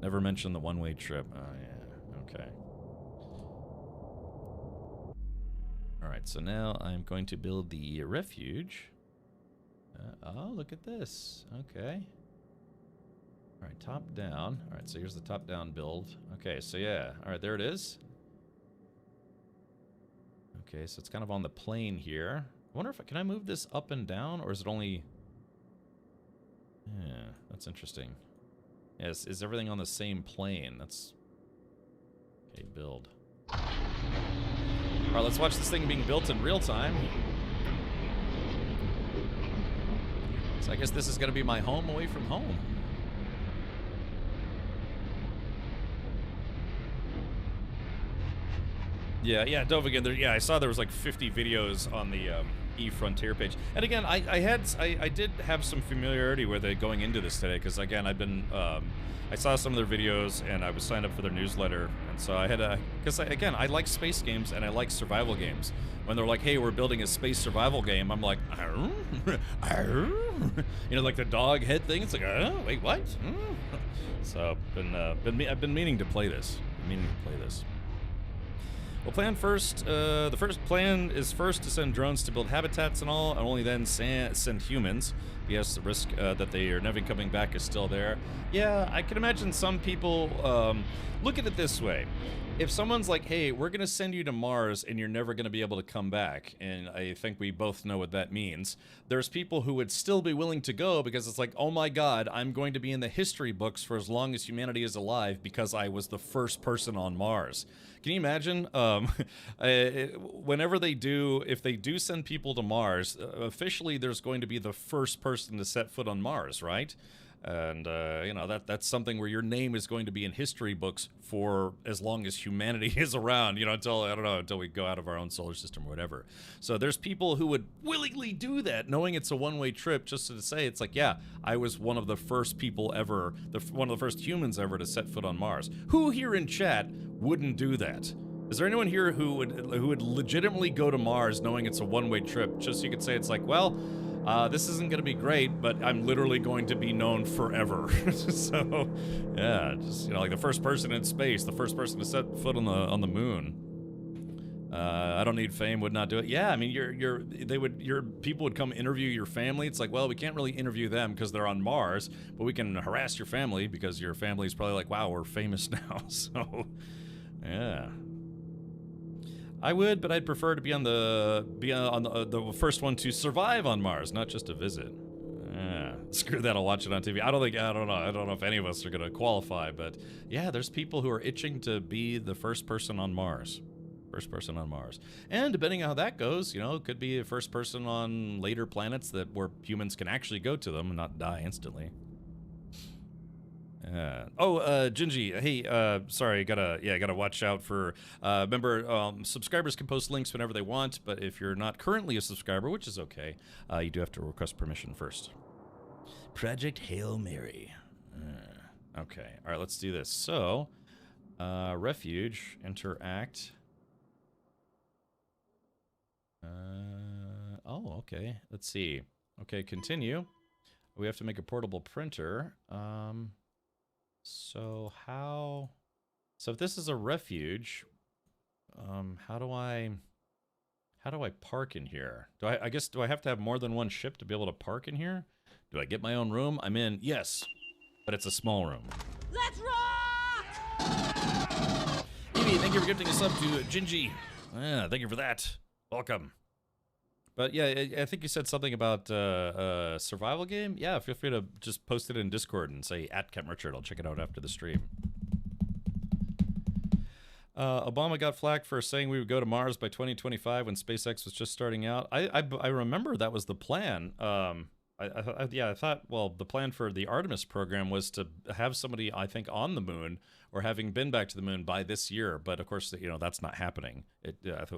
never mention the one-way trip. Oh, yeah, okay. Alright, so now I'm going to build the refuge. Oh, look at this. Okay. Alright, top down. Alright, so here's the top down build. Okay, so yeah. Alright, there it is. Okay, so it's kind of on the plane here. I wonder if can I move this up and down, or is it only... Yeah, that's interesting. Yes, is everything on the same plane? That's... Okay, build. Alright, let's watch this thing being built in real time. So I guess this is going to be my home away from home. Yeah, Dovigan, yeah, I saw there was like 50 videos on the EVE Frontier page. And again, I did have some familiarity with it going into this today, because again, I saw some of their videos and I was signed up for their newsletter, and so I had because again, I like space games and I like survival games. When they're like, hey, we're building a space survival game, I'm like, arr, arr. You know, like the dog head thing. It's like, wait, what? So I've been meaning to play this. Well, the first plan is first to send drones to build habitats and all, and only then send humans. Yes, the risk that they are never coming back is still there. Yeah, I can imagine some people look at it this way. If someone's like, hey, we're going to send you to Mars and you're never going to be able to come back, and I think we both know what that means, there's people who would still be willing to go because it's like, oh my god, I'm going to be in the history books for as long as humanity is alive because I was the first person on Mars. Can you imagine, whenever they do, if they do send people to Mars, officially there's going to be the first person person to set foot on Mars, right? And you know, that's something where your name is going to be in history books for as long as humanity is around, you know, until, I don't know, until we go out of our own solar system or whatever. So there's people who would willingly do that, knowing it's a one-way trip, just to say, it's like, yeah, I was one of the first people ever, one of the first humans ever to set foot on Mars. Who here in chat wouldn't do that? Is there anyone here who would legitimately go to Mars knowing it's a one-way trip, just so you could say it's like, well, this isn't going to be great, but I'm literally going to be known forever. So, yeah, just, you know, like the first person in space, the first person to set foot on the moon. I don't need fame, would not do it. Yeah, I mean, your people would come interview your family. It's like, well, we can't really interview them because they're on Mars, but we can harass your family because your family's probably like, wow, we're famous now. So, yeah. I would, but I'd prefer to be on the first one to survive on Mars, not just to visit. Yeah, screw that, I'll watch it on TV. I don't know if any of us are gonna qualify, but yeah, there's people who are itching to be the first person on Mars. First person on Mars. And depending on how that goes, you know, it could be a first person on later planets where humans can actually go to them and not die instantly. Gingy, hey, sorry, gotta watch out for, remember, subscribers can post links whenever they want, but if you're not currently a subscriber, which is okay, you do have to request permission first. Project Hail Mary. Okay, alright, let's do this. So, refuge, interact. Okay, let's see. Okay, continue. We have to make a portable printer. So if this is a refuge, how do I park in here? Do I have to have more than one ship to be able to park in here? Do I get my own room? I'm in, yes, but it's a small room. Let's rock! Evie, thank you for gifting a sub to Gingy. Yeah, thank you for that. Welcome. But yeah, I think you said something about a survival game. Yeah, feel free to just post it in Discord and say @KentRichard. I'll check it out after the stream. Obama got flack for saying we would go to Mars by 2025 when SpaceX was just starting out. I remember that was the plan. I thought, well, the plan for the Artemis program was to have somebody, I think, on the moon or having been back to the moon by this year. But of course, you know, that's not happening.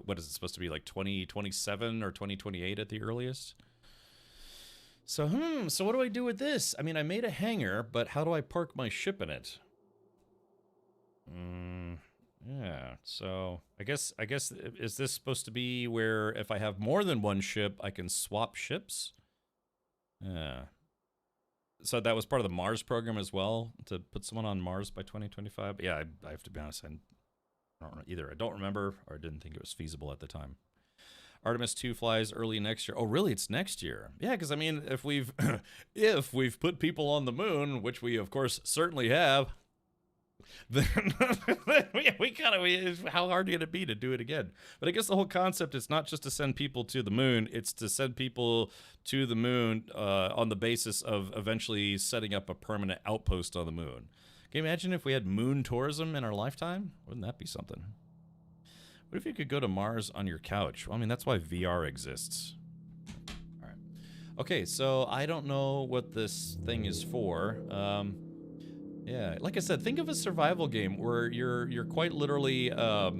What is it supposed to be, like 2027 or 2028 at the earliest? So, so what do I do with this? I mean, I made a hangar, but how do I park my ship in it? Yeah, so I guess, is this supposed to be where if I have more than one ship, I can swap ships? Yeah. So that was part of the Mars program as well, to put someone on Mars by 2025. Yeah, I have to be honest, I don't remember, or I didn't think it was feasible at the time. Artemis 2 flies early next year. Oh, really? It's next year? Yeah, because I mean, if we've put people on the moon, which we of course certainly have, then how hard can it be to do it again? But I guess the whole concept is not just to send people to the moon, it's to send people to the moon on the basis of eventually setting up a permanent outpost on the moon. Can you imagine if we had moon tourism in our lifetime? Wouldn't that be something? What if you could go to Mars on your couch? Well, I mean, that's why VR exists. All right. Okay, so I don't know what this thing is for. Yeah, like I said, think of a survival game where you're quite literally, a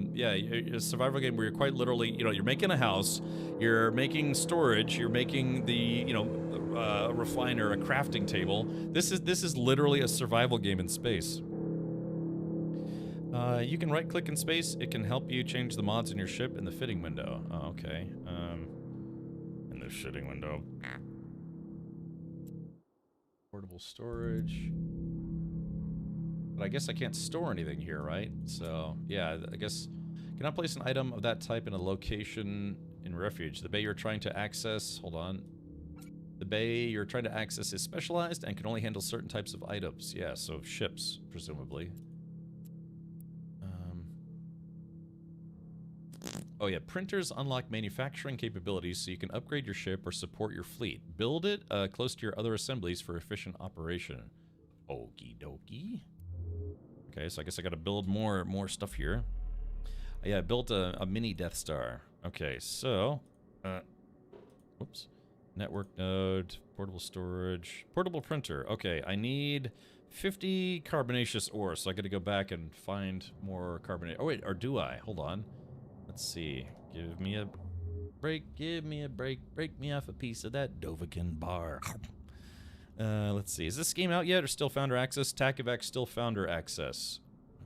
survival game where you're quite literally, you know, you're making a house, you're making storage, you're making a refiner, a crafting table. This is literally a survival game in space. You can right-click in space. It can help you change the mods in your ship in the fitting window. Oh, okay. In the fitting window. Portable storage. But I guess I can't store anything here, right? So, yeah, I guess... Cannot place an item of that type in a location in refuge. The bay you're trying to access... Hold on. The bay you're trying to access is specialized and can only handle certain types of items. Yeah, so ships, presumably. Oh yeah, printers unlock manufacturing capabilities so you can upgrade your ship or support your fleet. Build it close to your other assemblies for efficient operation. Okie dokie. Okay, so I guess I gotta build more stuff here. Yeah, I built a mini Death Star. Okay, so... whoops. Network node, portable storage, portable printer. Okay, I need 50 carbonaceous ore, so I got to go back and find more carbonate. Oh wait, or do I? Hold on. Let's see. Give me a break. Give me a break. Break me off a piece of that Dovahkiin bar. Let's see. Is this game out yet or still founder access? Takovac still founder access.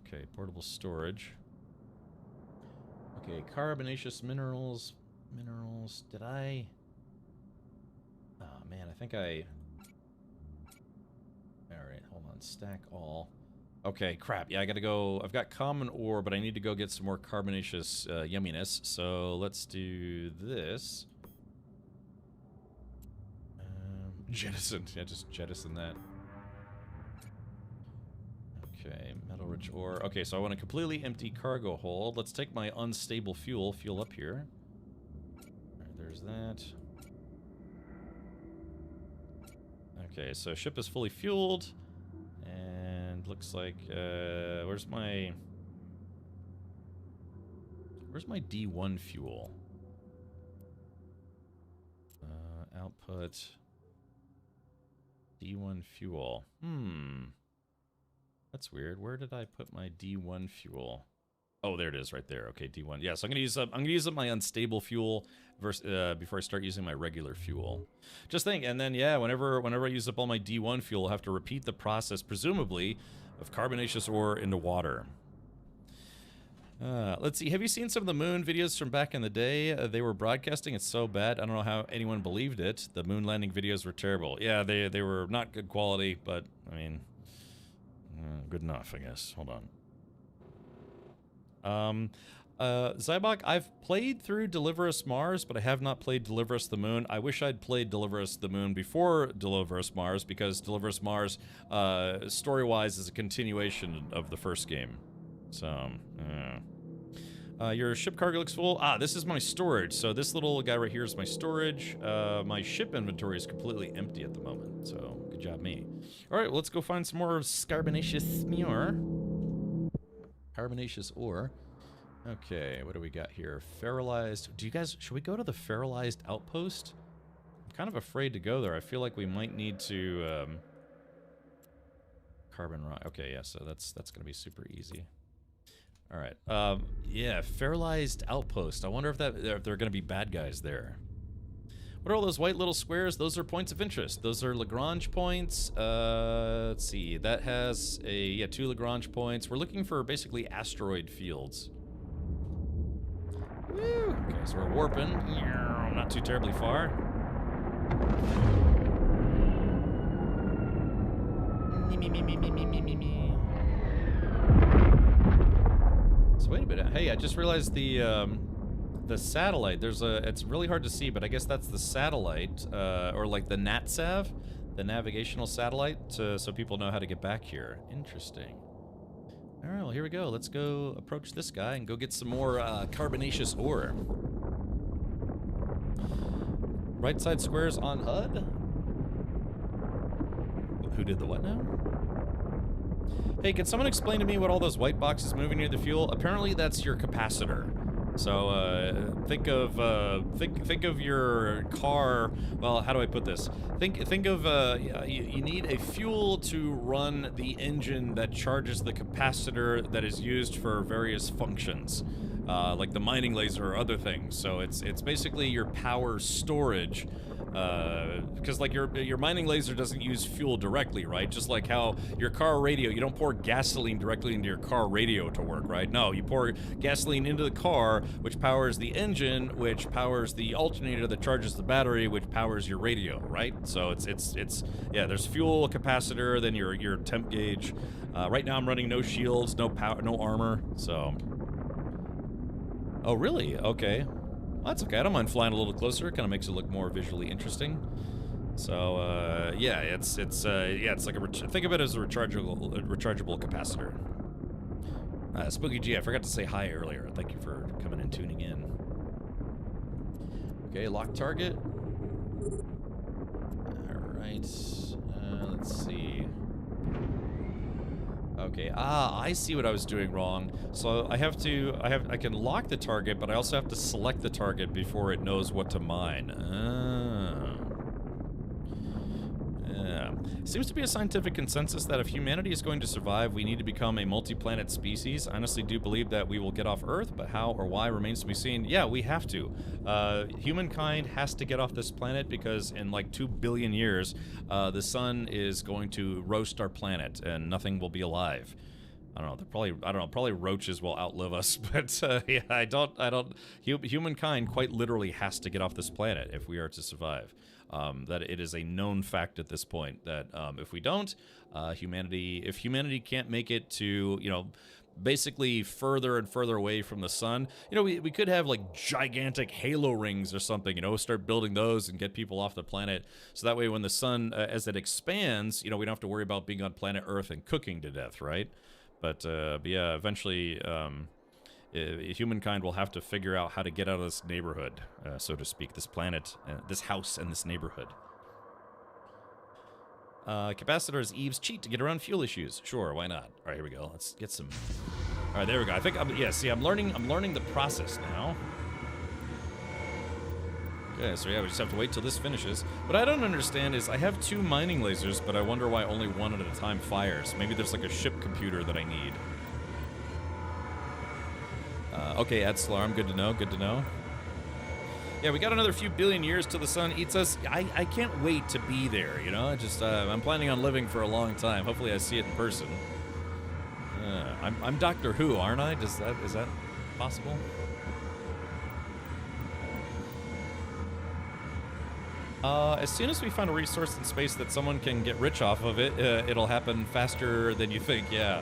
Okay, portable storage. Okay, carbonaceous minerals. Minerals. Did I? Oh man, I think I. Alright, hold on. Stack all. Okay, crap. Yeah, I gotta go. I've got common ore, but I need to go get some more carbonaceous yumminess. So let's do this. Jettison. Yeah, just jettison that. Okay, metal-rich ore. Okay, so I want a completely empty cargo hold. Let's take my unstable fuel. Fuel up here. Alright, there's that. Okay, so ship is fully fueled. And looks like, where's my D1 fuel? Output. D1 fuel. That's weird. Where did I put my D1 fuel? Oh, there it is, right there. Okay, D1. Yeah, so I'm gonna use up my unstable fuel before I start using my regular fuel. Just think, and then yeah, whenever I use up all my D1 fuel, I'll have to repeat the process, presumably, of carbonaceous ore into water. Let's see. Have you seen some of the moon videos from back in the day? They were broadcasting. It's so bad. I don't know how anyone believed it. The moon landing videos were terrible. Yeah, they were not good quality, but I mean, good enough, I guess. Hold on. Zybok, I've played through Deliver Us Mars, but I have not played Deliver Us the Moon. I wish I'd played Deliver Us the Moon before Deliver Us Mars, because Deliver Us Mars, story-wise, is a continuation of the first game. So, your ship cargo looks full. Ah, this is my storage. So this little guy right here is my storage. My ship inventory is completely empty at the moment. So, good job, me. All right, well, let's go find some more carbonaceous ore. Carbonaceous ore. Okay, what do we got here? Feralized. Do you guys, should we go to the feralized outpost? I'm kind of afraid to go there. I feel like we might need to, carbon rock. Okay, yeah, so that's going to be super easy. All right. Yeah, feralized outpost. I wonder if there are going to be bad guys there. What are all those white little squares? Those are points of interest. Those are Lagrange points. Let's see. That has a 2 Lagrange points. We're looking for basically asteroid fields. Woo! Okay, so we're warping. Not too terribly far. So wait a minute. Hey, I just realized the satellite. It's really hard to see, but I guess that's the satellite, or like the NatSav, the navigational satellite, so people know how to get back here. Interesting. All right, well, here we go. Let's go approach this guy and go get some more carbonaceous ore. Right side squares on HUD. Who did the what now? Hey, can someone explain to me what all those white boxes moving near the fuel? Apparently that's your capacitor. So think of your car. Well, how do I put this? Think of you need a fuel to run the engine that charges the capacitor that is used for various functions, like the mining laser or other things. So it's basically your power storage. Because like your mining laser doesn't use fuel directly, right? Just like how your car radio, you don't pour gasoline directly into your car radio to work, right? No, you pour gasoline into the car, which powers the engine, which powers the alternator that charges the battery, which powers your radio, right? So it's yeah. There's fuel, capacitor, then your temp gauge. Right now I'm running no shields, no power, no armor. So. Oh really? Okay. That's okay. I don't mind flying a little closer. It kind of makes it look more visually interesting. So yeah, it's like think of it as a rechargeable capacitor. Spooky G, I forgot to say hi earlier. Thank you for coming and tuning in. Okay, lock target. All right. Let's see. Okay, I see what I was doing wrong. So I can lock the target, but I also have to select the target before it knows what to mine. Seems to be a scientific consensus that if humanity is going to survive, we need to become a multi-planet species. I honestly do believe that we will get off Earth, but how or why remains to be seen. Yeah, we have to. Humankind has to get off this planet because in like 2 billion years, the sun is going to roast our planet and nothing will be alive. I don't know. Probably roaches will outlive us, but yeah, humankind quite literally has to get off this planet if we are to survive. That it is a known fact at this point that if we don't, if humanity can't make it to, you know, basically further and further away from the sun, you know, we could have like gigantic halo rings or something, you know, start building those and get people off the planet. So that way when the sun, as it expands, you know, we don't have to worry about being on planet Earth and cooking to death, right? But yeah, eventually, humankind will have to figure out how to get out of this neighborhood, so to speak, this planet, this house, and this neighborhood. Capacitors Eve's cheat to get around fuel issues. Sure, why not? All right, here we go. Let's get some. All right, there we go. I think I'm learning the process now. Okay, so yeah, we just have to wait till this finishes. What I don't understand is I have 2 mining lasers, but I wonder why only one at a time fires. Maybe there's like a ship computer that I need. Okay, Edslar, good to know, good to know. Yeah, we got another few billion years till the sun eats us. I can't wait to be there, you know? I'm planning on living for a long time. Hopefully I see it in person. I'm Doctor Who, aren't I? Is that possible? As soon as we find a resource in space that someone can get rich off of it, it'll happen faster than you think. Yeah,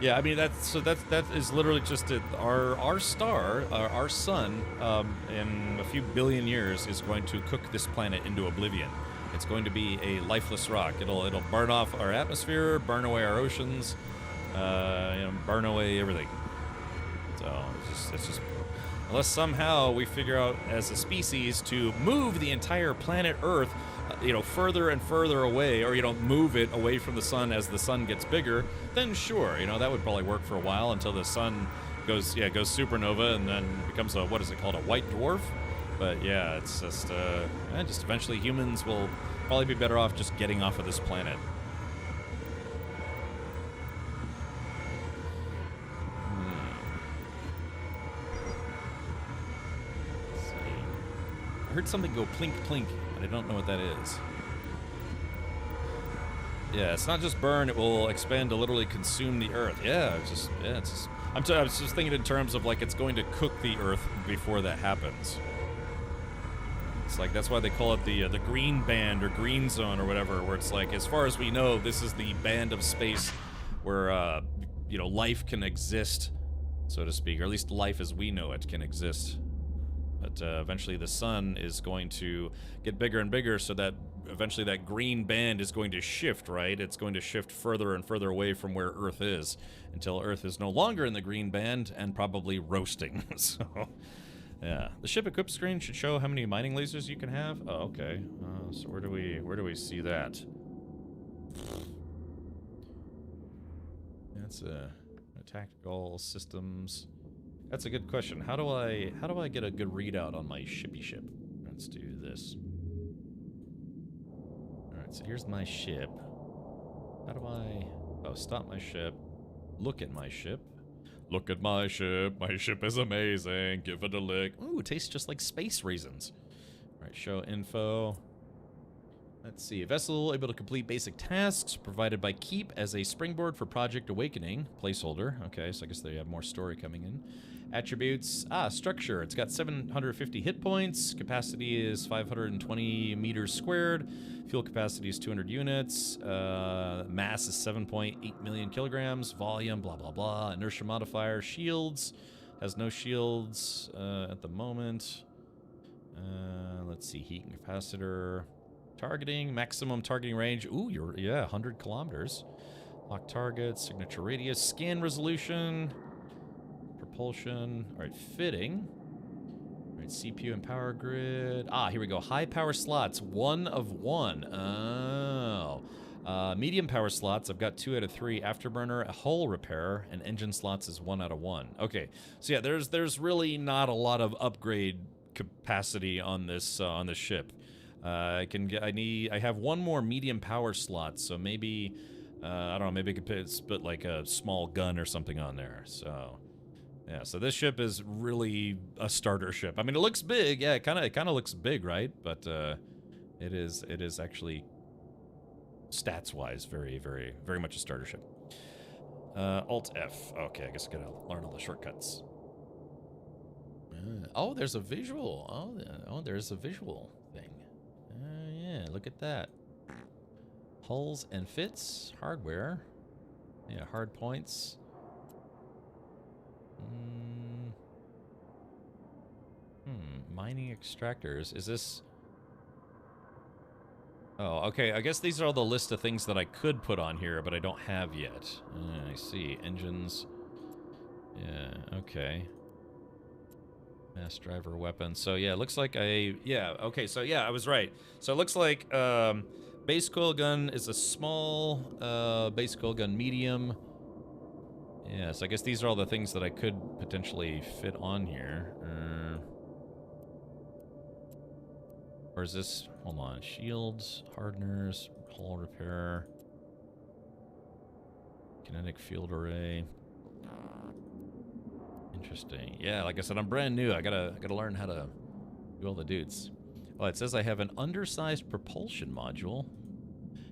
yeah. I mean that is literally just our star, our sun, in a few billion years is going to cook this planet into oblivion. It's going to be a lifeless rock. It'll burn off our atmosphere, burn away our oceans, you know, burn away everything. So it's just. Unless somehow we figure out as a species to move the entire planet Earth, you know, further and further away, or, you know, move it away from the sun as the sun gets bigger, then sure, you know, that would probably work for a while until the sun goes supernova and then becomes a, what is it called, a white dwarf? But yeah, it's just eventually humans will probably be better off just getting off of this planet. I heard something go plink plink, but I don't know what that is. Yeah, it's not just burn, it will expand to literally consume the Earth. Yeah, I was just thinking in terms of like it's going to cook the Earth before that happens. It's like that's why they call it the green band or green zone or whatever, where it's like as far as we know, this is the band of space where you know, life can exist, so to speak, or at least life as we know it can exist. But eventually the sun is going to get bigger and bigger, so that eventually that green band is going to shift, right? It's going to shift further and further away from where Earth is, until Earth is no longer in the green band and probably roasting. So, yeah. The ship equip screen should show how many mining lasers you can have. Oh, okay. So where do we see that? That's tactical systems. That's a good question. How do I get a good readout on my shippy ship? Let's do this. Alright, so here's my ship. How do I... Oh, stop my ship. Look at my ship. Look at my ship. My ship is amazing. Give it a lick. Ooh, it tastes just like space raisins. Alright, show info. Let's see. Vessel able to complete basic tasks provided by Keep as a springboard for Project Awakening. Placeholder. Okay, so I guess they have more story coming in. Attributes. Structure. It's got 750 hit points. Capacity is 520 meters squared. Fuel capacity is 200 units. Mass is 7.8 million kilograms. Volume, blah, blah, blah. Inertia modifier. Shields. Has no shields at the moment. Let's see. Heat and capacitor. Targeting. Maximum targeting range. Ooh, 100 kilometers. Lock targets. Signature radius. Scan resolution. Propulsion. Alright, fitting. Alright, CPU and power grid. Here we go. High power slots. 1 of 1. Oh. Medium power slots. I've got 2 out of 3. Afterburner, a hull repair, and engine slots is 1 out of 1. Okay. So yeah, there's really not a lot of upgrade capacity on this ship. I have one more medium power slot, so maybe, I don't know, maybe I could put like a small gun or something on there. So, yeah, so this ship is really a starter ship. I mean, it looks big, yeah, it kind of looks big, right? But it is actually stats-wise very, very, very much a starter ship. Alt F. Okay, I guess I gotta learn all the shortcuts. Oh, there's a visual. Oh, there's a visual thing. Yeah, look at that. Hulls and fits, hardware. Yeah, hard points. Mining extractors. Is this... Oh, okay. I guess these are all the list of things that I could put on here, but I don't have yet. I see. Engines. Yeah, okay. Mass driver weapon. So, yeah, it looks like yeah, okay, so, yeah, I was right. So, it looks like base coil gun is a small, base coil gun medium. Yeah, so I guess these are all the things that I could potentially fit on here. Or is this... Hold on. Shields, hardeners, hull repair, kinetic field array. Interesting. Yeah, like I said, I'm brand new. I gotta learn how to do all the dudes. Well, it says I have an undersized propulsion module.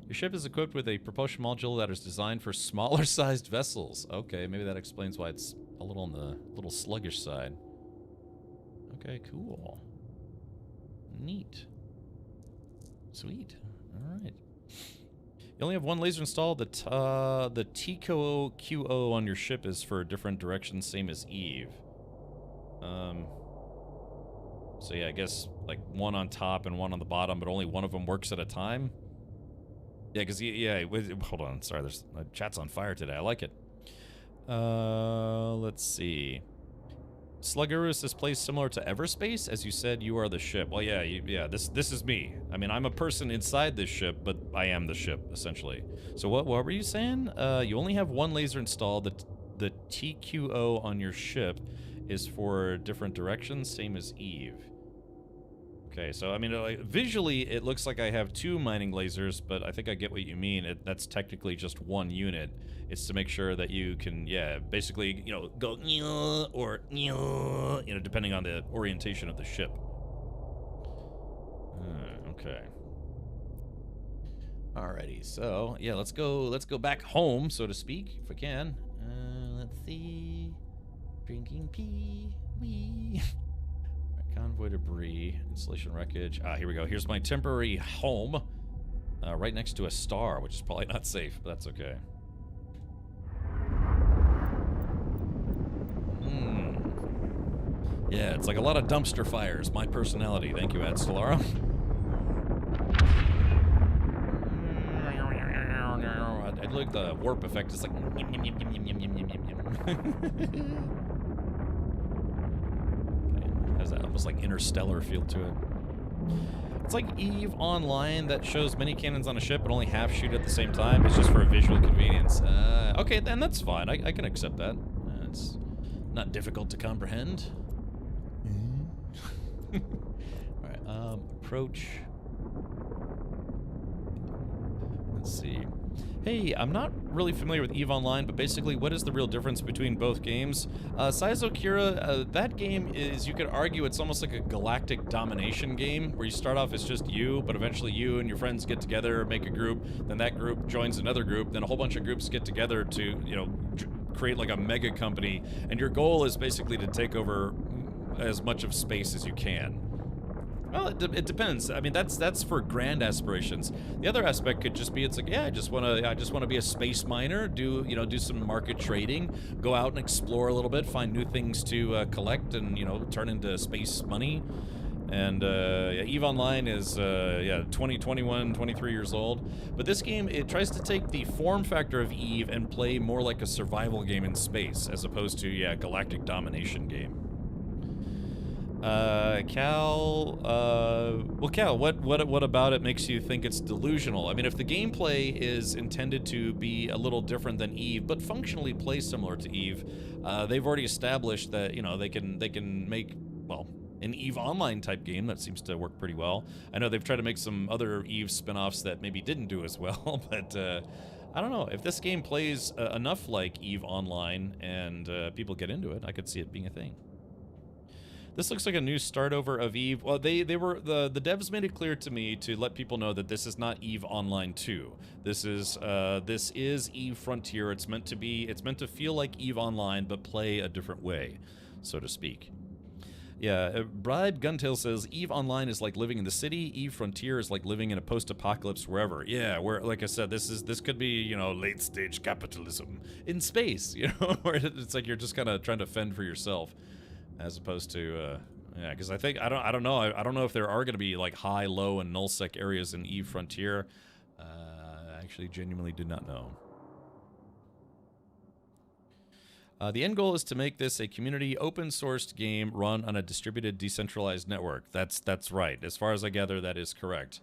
Your ship is equipped with a propulsion module that is designed for smaller sized vessels. Okay, maybe that explains why it's a little on the little sluggish side. Okay, cool. Neat. Sweet. All right. You only have one laser installed. The TQO on your ship is for different directions, same as Eve. So yeah, I guess like one on top and one on the bottom, but only one of them works at a time. Yeah, because hold on. Sorry, there's chat's on fire today. I like it. Let's see. Sluggerus is placed similar to Everspace, as you said you are the ship. Well, yeah, this is me. I mean, I'm a person inside this ship, but I am the ship, essentially. So what were you saying? You only have one laser installed. The TQO on your ship is for different directions, same as Eve. Okay, so I mean, visually it looks like I have two mining lasers, but I think I get what you mean. That's technically just one unit. It's to make sure that you can, yeah, basically, you know, go or you know, depending on the orientation of the ship. Okay. Alrighty, so yeah, let's go back home, so to speak, if we can. Let's see. Drinking pee wee. Convoy debris, installation wreckage. Here we go. Here's my temporary home, right next to a star, which is probably not safe, but that's okay. Yeah, it's like a lot of dumpster fires. My personality. Thank you, Ad Stellara. I like the warp effect. It's like... Has that almost like interstellar feel to it. It's like Eve Online that shows many cannons on a ship but only half shoot at the same time. It's just for a visual convenience. Okay, then that's fine. I can accept that. It's not difficult to comprehend. Alright, approach. Let's see. Hey, I'm not really familiar with EVE Online, but basically, what is the real difference between both games? Saizo Kira, that game is, you could argue, it's almost like a galactic domination game, where you start off as just you, but eventually you and your friends get together, make a group, then that group joins another group, then a whole bunch of groups get together to, you know, create like a mega company, and your goal is basically to take over as much of space as you can. Well, it depends. I mean, that's for grand aspirations. The other aspect could just be, it's like, yeah, I just want to be a space miner, do some market trading, go out and explore a little bit, find new things to collect, and turn into space money. And yeah, EVE Online is 21, 23 years old. But this game, it tries to take the form factor of EVE and play more like a survival game in space, as opposed to, yeah, galactic domination game. Cal, what about it makes you think it's delusional? I mean, if the gameplay is intended to be a little different than EVE, but functionally play similar to EVE, they've already established that, they can make, well, an EVE Online type game that seems to work pretty well. I know they've tried to make some other EVE spin-offs that maybe didn't do as well, but I don't know. If this game plays enough like EVE Online and people get into it, I could see it being a thing. This looks like a new start over of EVE. Well, the devs made it clear to me to let people know that this is not EVE Online 2. This is EVE Frontier. It's meant to feel like EVE Online, but play a different way, so to speak. Yeah, Bribe Guntail says EVE Online is like living in the city. EVE Frontier is like living in a post-apocalypse wherever. Yeah, where, like I said, this could be, you know, late-stage capitalism in space. You know, where it's like you're just kind of trying to fend for yourself. As opposed to, yeah, because I don't know. I don't know if there are going to be like high, low, and nullsec areas in EVE Frontier. I actually genuinely did not know. The end goal is to make this a community, open-sourced game run on a distributed, decentralized network. That's right. As far as I gather, that is correct.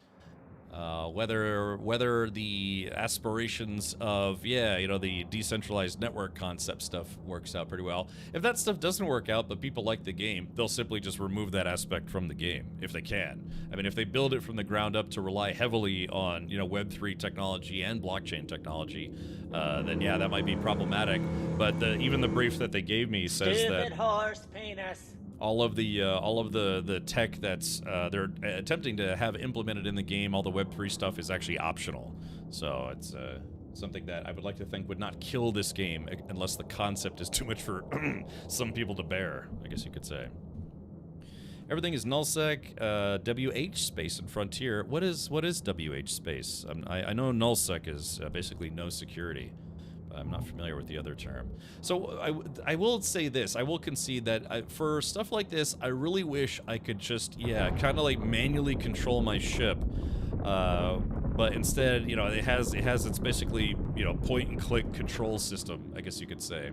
Whether the aspirations of, yeah, you know, the decentralized network concept stuff works out pretty well. If that stuff doesn't work out, but people like the game, they'll simply just remove that aspect from the game, if they can. I mean, if they build it from the ground up to rely heavily on, you know, Web3 technology and blockchain technology, then yeah, that might be problematic. But even the brief that they gave me says Stupid horse penis. all of the tech that's they're attempting to have implemented in the game, all the Web3 stuff is actually optional. So it's something that I would like to think would not kill this game unless the concept is too much for some people to bear, I guess you could say. Everything is nullsec, WH space and Frontier. What is WH space? I know nullsec is basically no security. I'm not familiar with the other term. So I will say this. I will concede that for stuff like this, I really wish I could just, yeah, kind of like manually control my ship. But instead, you know, it has its basically, you know, point and click control system, I guess you could say.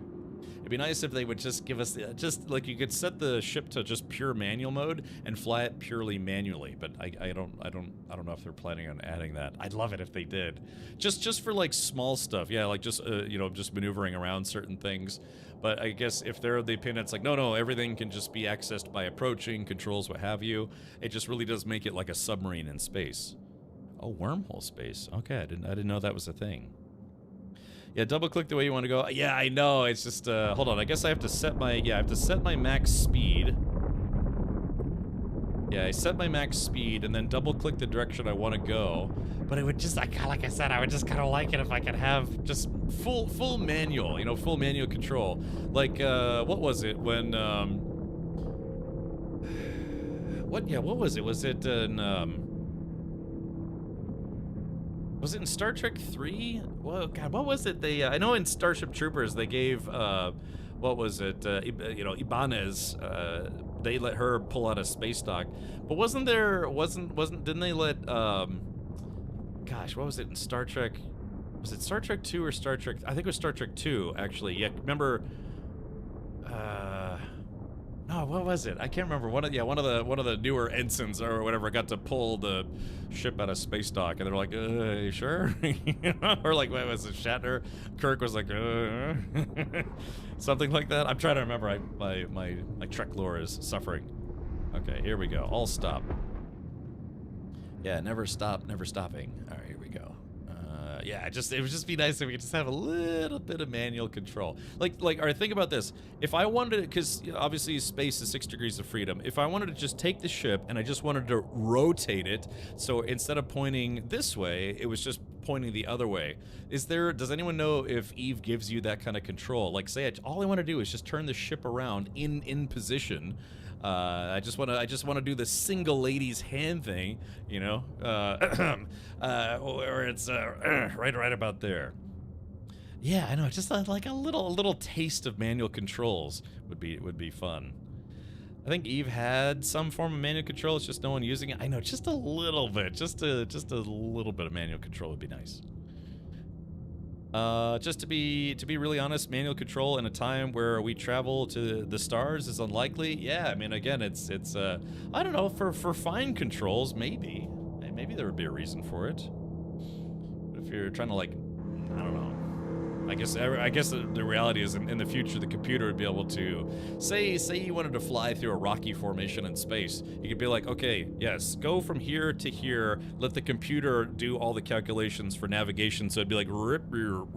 It'd be nice if they would just give us just like you could set the ship to just pure manual mode and fly it purely manually. But I don't know if they're planning on adding that. I'd love it if they did, just for like small stuff. Yeah, like just you know, just maneuvering around certain things. But I guess if they're the opinion, it's like no, everything can just be accessed by approaching, controls, what have you. It just really does make it like a submarine in space. Oh, wormhole space. Okay, I didn't know that was a thing. Yeah, double click the way you want to go. Yeah, I know. It's just hold on. I guess I have to set my max speed. Yeah, I set my max speed and then double click the direction I want to go. But it would just like I said, I would just kind of like it if I could have just full manual, you know, full manual control. Like what was it when what was it? Was it in was it in Star Trek 3? Well, God, what was it? They I know in Starship Troopers they gave what was it? You know, Ibanez. They let her pull out a space dock, but didn't they let gosh, what was it in Star Trek? Was it Star Trek 2 or Star Trek? I think it was Star Trek 2 actually. Yeah, remember? No, what was it? I can't remember. One of the newer ensigns or whatever got to pull the ship out of space dock, and they're like, you sure?" You know? Or like, what was it, Shatner? Kirk was like, something like that. I'm trying to remember. My Trek lore is suffering. Okay, here we go. All stop. Yeah, never stop, never stopping. All right, here we go. Yeah, it would just be nice if we could just have a little bit of manual control. Like, all right, think about this. If I wanted to, because you know, obviously space is 6 degrees of freedom. If I wanted to just take the ship and I just wanted to rotate it, so instead of pointing this way, it was just pointing the other way. Does anyone know if EVE gives you that kind of control? Like, say, all I want to do is just turn the ship around in position. I just want to do the single lady's hand thing, you know, where it's right about there. Yeah, I know. Just like a little taste of manual controls would be fun. I think EVE had some form of manual control. It's just no one using it. I know, just a little bit, just a little bit of manual control would be nice. Just to be really honest, manual control in a time where we travel to the stars is unlikely. Yeah, I mean, again, it's I don't know, for fine controls, maybe there would be a reason for it. But if you're trying to, like, I don't know, I guess the reality is in the future the computer would be able to say you wanted to fly through a rocky formation in space. You could be like, okay, yes, go from here to here. Let the computer do all the calculations for navigation. So it'd be like rip your,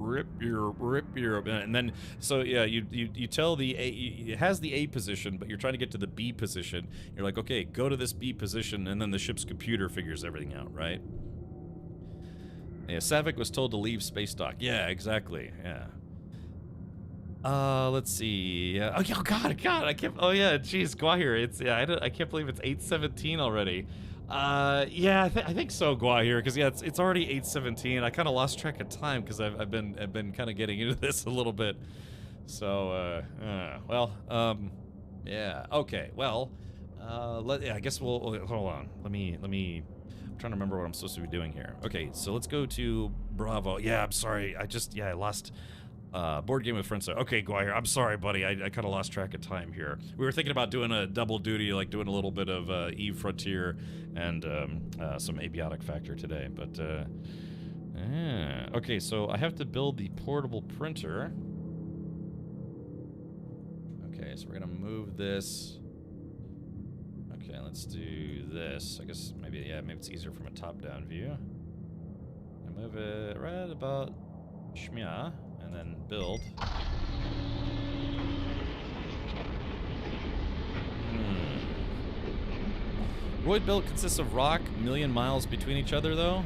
and then so yeah, you tell the A, it has the A position, but you're trying to get to the B position. You're like, okay, go to this B position, and then the ship's computer figures everything out, right? Yeah, Savick was told to leave space dock. Yeah, exactly. Yeah. Let's see. Oh, God, I can't. Oh yeah, geez, Guahir. It's I can't believe it's 8:17 already. Yeah, I think so, Guahir, because yeah, it's already 8:17. I kind of lost track of time because I've been kind of getting into this a little bit. So yeah. Okay. Well, I guess we'll hold on. Let me. I'm trying to remember what I'm supposed to be doing here. Okay, so let's go to Bravo. Yeah, I'm sorry. I lost board game with friends. Okay, Guire, I'm sorry, buddy. I kind of lost track of time here. We were thinking about doing a double duty, like doing a little bit of Eve Frontier and some Abiotic Factor today. But okay, so I have to build the portable printer. Okay, so we're gonna move this. Okay, let's do this. I guess maybe it's easier from a top-down view. I move it right about Shmia, and then build. Void belt consists of rock, million miles between each other, though.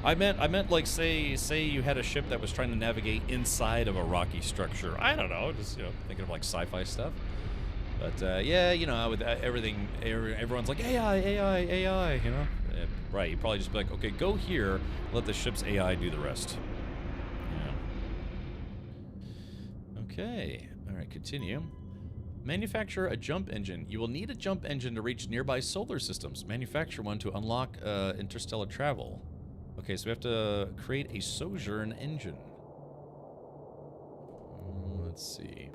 I meant like say you had a ship that was trying to navigate inside of a rocky structure. I don't know, just thinking of like sci-fi stuff. But yeah, with everything, everyone's like AI, right? You probably just be like, okay, go here, let the ship's AI do the rest. Yeah. Okay. All right, continue. Manufacture a jump engine. You will need a jump engine to reach nearby solar systems. Manufacture one to unlock interstellar travel. Okay, so we have to create a sojourn engine. Let's see.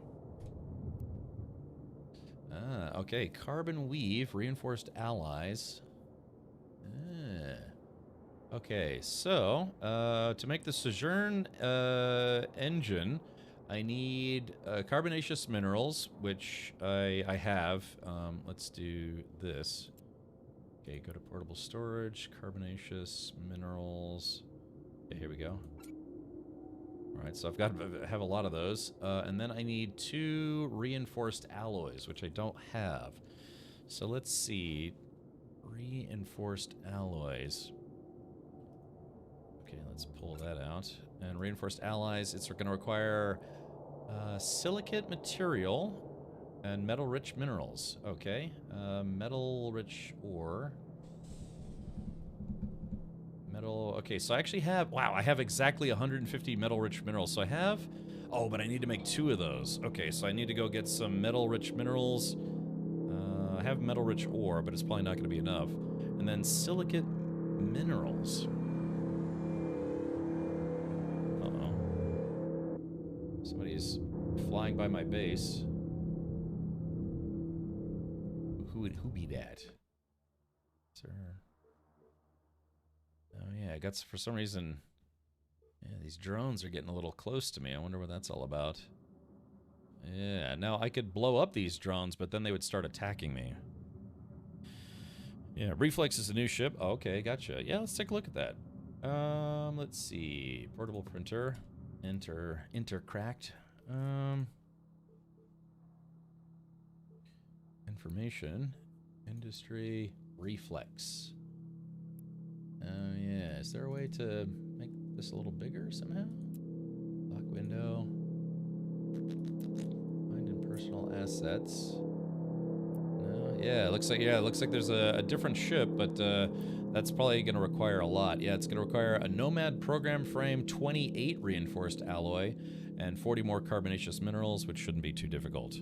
Okay, carbon weave, reinforced allies. Okay, so, to make the Sojourn engine, I need carbonaceous minerals, which I have. Let's do this. Okay, go to portable storage, carbonaceous minerals. Okay, here we go. Alright, so I have a lot of those. And then I need 2 reinforced alloys, which I don't have. So let's see. Reinforced alloys. Okay, let's pull that out. And reinforced alloys, it's going to require silicate material and metal-rich minerals. Okay, metal-rich ore. Metal, okay, so I actually have, wow, I have exactly 150 metal-rich minerals. So I have, oh, but I need to make 2 of those. Okay, so I need to go get some metal-rich minerals. I have metal-rich ore, but it's probably not going to be enough. And then silicate minerals. Uh-oh. Somebody's flying by my base. Who be that? Sir. Oh yeah, I got, for some reason, yeah, these drones are getting a little close to me. I wonder what that's all about. Yeah, now I could blow up these drones, but then they would start attacking me. Yeah, Reflex is a new ship. Oh, okay, gotcha. Yeah, let's take a look at that. Let's see. Portable printer. Enter cracked. Information. Industry. Reflex. Oh, yeah. Is there a way to make this a little bigger somehow? Lock window. Find in personal assets. No, yeah, it looks like there's a different ship, but that's probably going to require a lot. Yeah, it's going to require a Nomad program frame, 28 reinforced alloy, and 40 more carbonaceous minerals, which shouldn't be too difficult.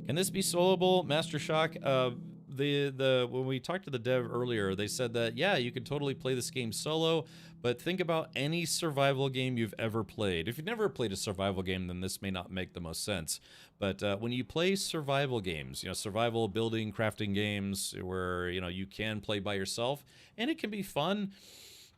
Can this be soloable, Master Shock? When we talked to the dev earlier, they said that, yeah, you could totally play this game solo, but think about any survival game you've ever played. If you've never played a survival game, then this may not make the most sense. But when you play survival games, survival building, crafting games where, you can play by yourself, and it can be fun.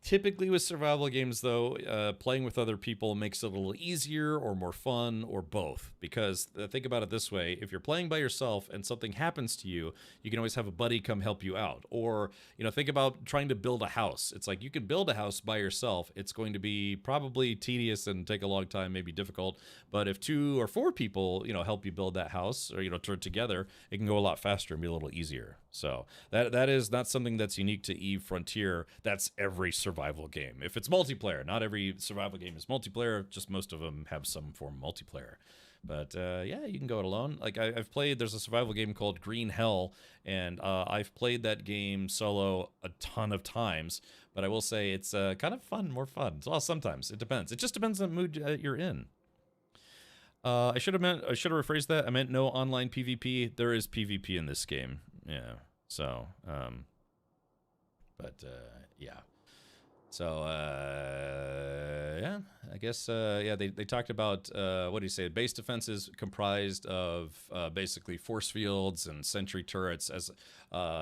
Typically with survival games, though, playing with other people makes it a little easier or more fun or both. Because think about it this way. If you're playing by yourself and something happens to you, you can always have a buddy come help you out. Or, think about trying to build a house. It's like you can build a house by yourself. It's going to be probably tedious and take a long time, maybe difficult. But if 2 or 4 people, help you build that house or, turn together, it can go a lot faster and be a little easier. So that is not something that's unique to Eve Frontier. That's every survival game. If it's multiplayer, not every survival game is multiplayer, just most of them have some form of multiplayer. But yeah, you can go it alone. Like I've played, there's a survival game called Green Hell, and I've played that game solo a ton of times, but I will say it's kind of fun, more fun. Well, sometimes, it depends. It just depends on the mood you're in. I should have rephrased that. I meant no online PvP. There is PvP in this game. Yeah. So, yeah. So, yeah, I guess, yeah, they talked about, what do you say, base defenses comprised of basically force fields and sentry turrets as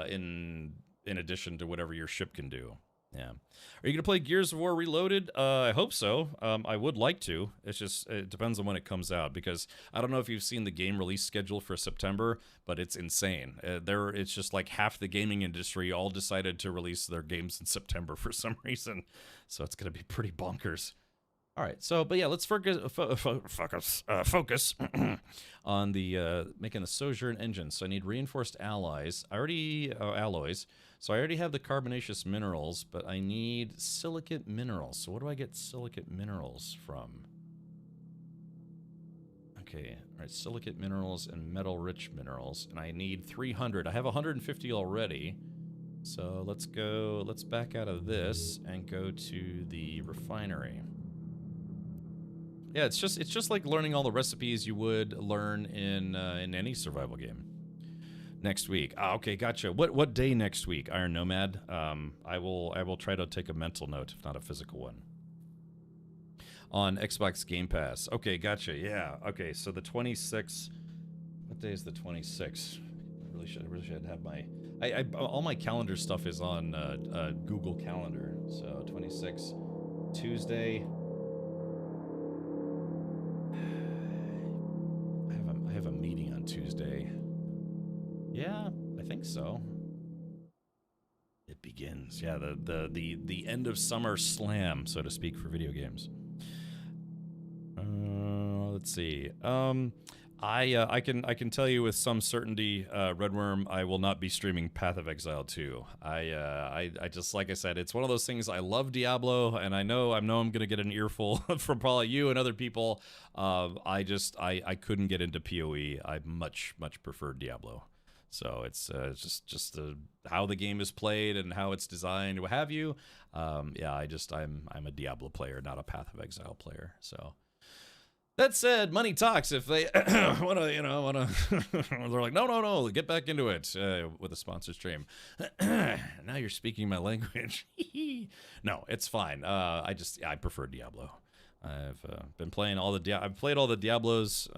in addition to whatever your ship can do. Yeah. Are you going to play Gears of War Reloaded? I hope so. I would like to. It's just, it depends on when it comes out, because I don't know if you've seen the game release schedule for September, but it's insane. It's just like half the gaming industry all decided to release their games in September for some reason. So it's going to be pretty bonkers. All right. So, but yeah, let's focus on the making the Sojourn engine. So I need reinforced alloys. Alloys. So I already have the carbonaceous minerals, but I need silicate minerals. So what do I get silicate minerals from? Okay, all right, silicate minerals and metal-rich minerals, and I need 300. I have 150 already. So let's back out of this and go to the refinery. Yeah, it's just like learning all the recipes you would learn in any survival game. Next week. Okay, gotcha. What day next week, Iron Nomad? I will try to take a mental note, if not a physical one. On Xbox Game Pass. Okay, gotcha. Yeah. Okay, so the 26th. What day is the 26th? I really should have my. All my calendar stuff is on Google Calendar. So 26 Tuesday. I have a meeting on Tuesday. Yeah, I think so. It begins. Yeah, the end of summer slam, so to speak, for video games. Let's see. I can tell you with some certainty, Redworm, I will not be streaming Path of Exile 2. I just, like I said, it's one of those things. I love Diablo, and I know I'm gonna get an earful from probably you and other people. I couldn't get into PoE. I much prefer Diablo. So it's just how the game is played and how it's designed, what have you. Yeah, I'm a Diablo player, not a Path of Exile player. So that said, money talks. If they wanna, they're like, no, get back into it with a sponsored stream. Now you're speaking my language. No, it's fine. I prefer Diablo. I've been playing I've played all the Diablos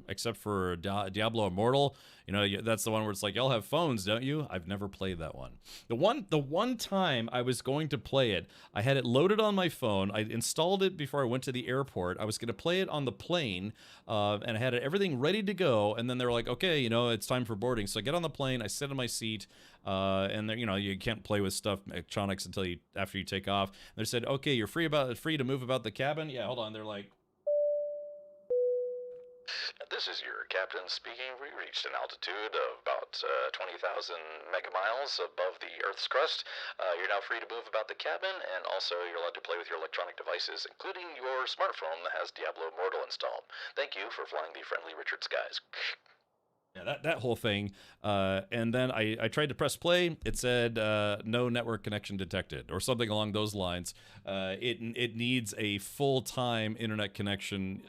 except for Diablo Immortal. That's the one where it's like, y'all have phones, don't you? I've never played that one. The one time I was going to play it, I had it loaded on my phone. I installed it before I went to the airport. I was going to play it on the plane, and I had everything ready to go. And then they were like, okay, it's time for boarding. So I get on the plane, I sit in my seat, and you can't play with stuff, electronics, after you take off. And they said, okay, you're free to move about the cabin. Yeah, hold on. They're like, this is your captain speaking. We reached an altitude of about 20,000 megamiles above the Earth's crust. You're now free to move about the cabin, and also you're allowed to play with your electronic devices, including your smartphone that has Diablo Immortal installed. Thank you for flying the friendly Richard Skies. Yeah, that whole thing. And then I tried to press play. It said no network connection detected, or something along those lines. It needs a full-time internet connection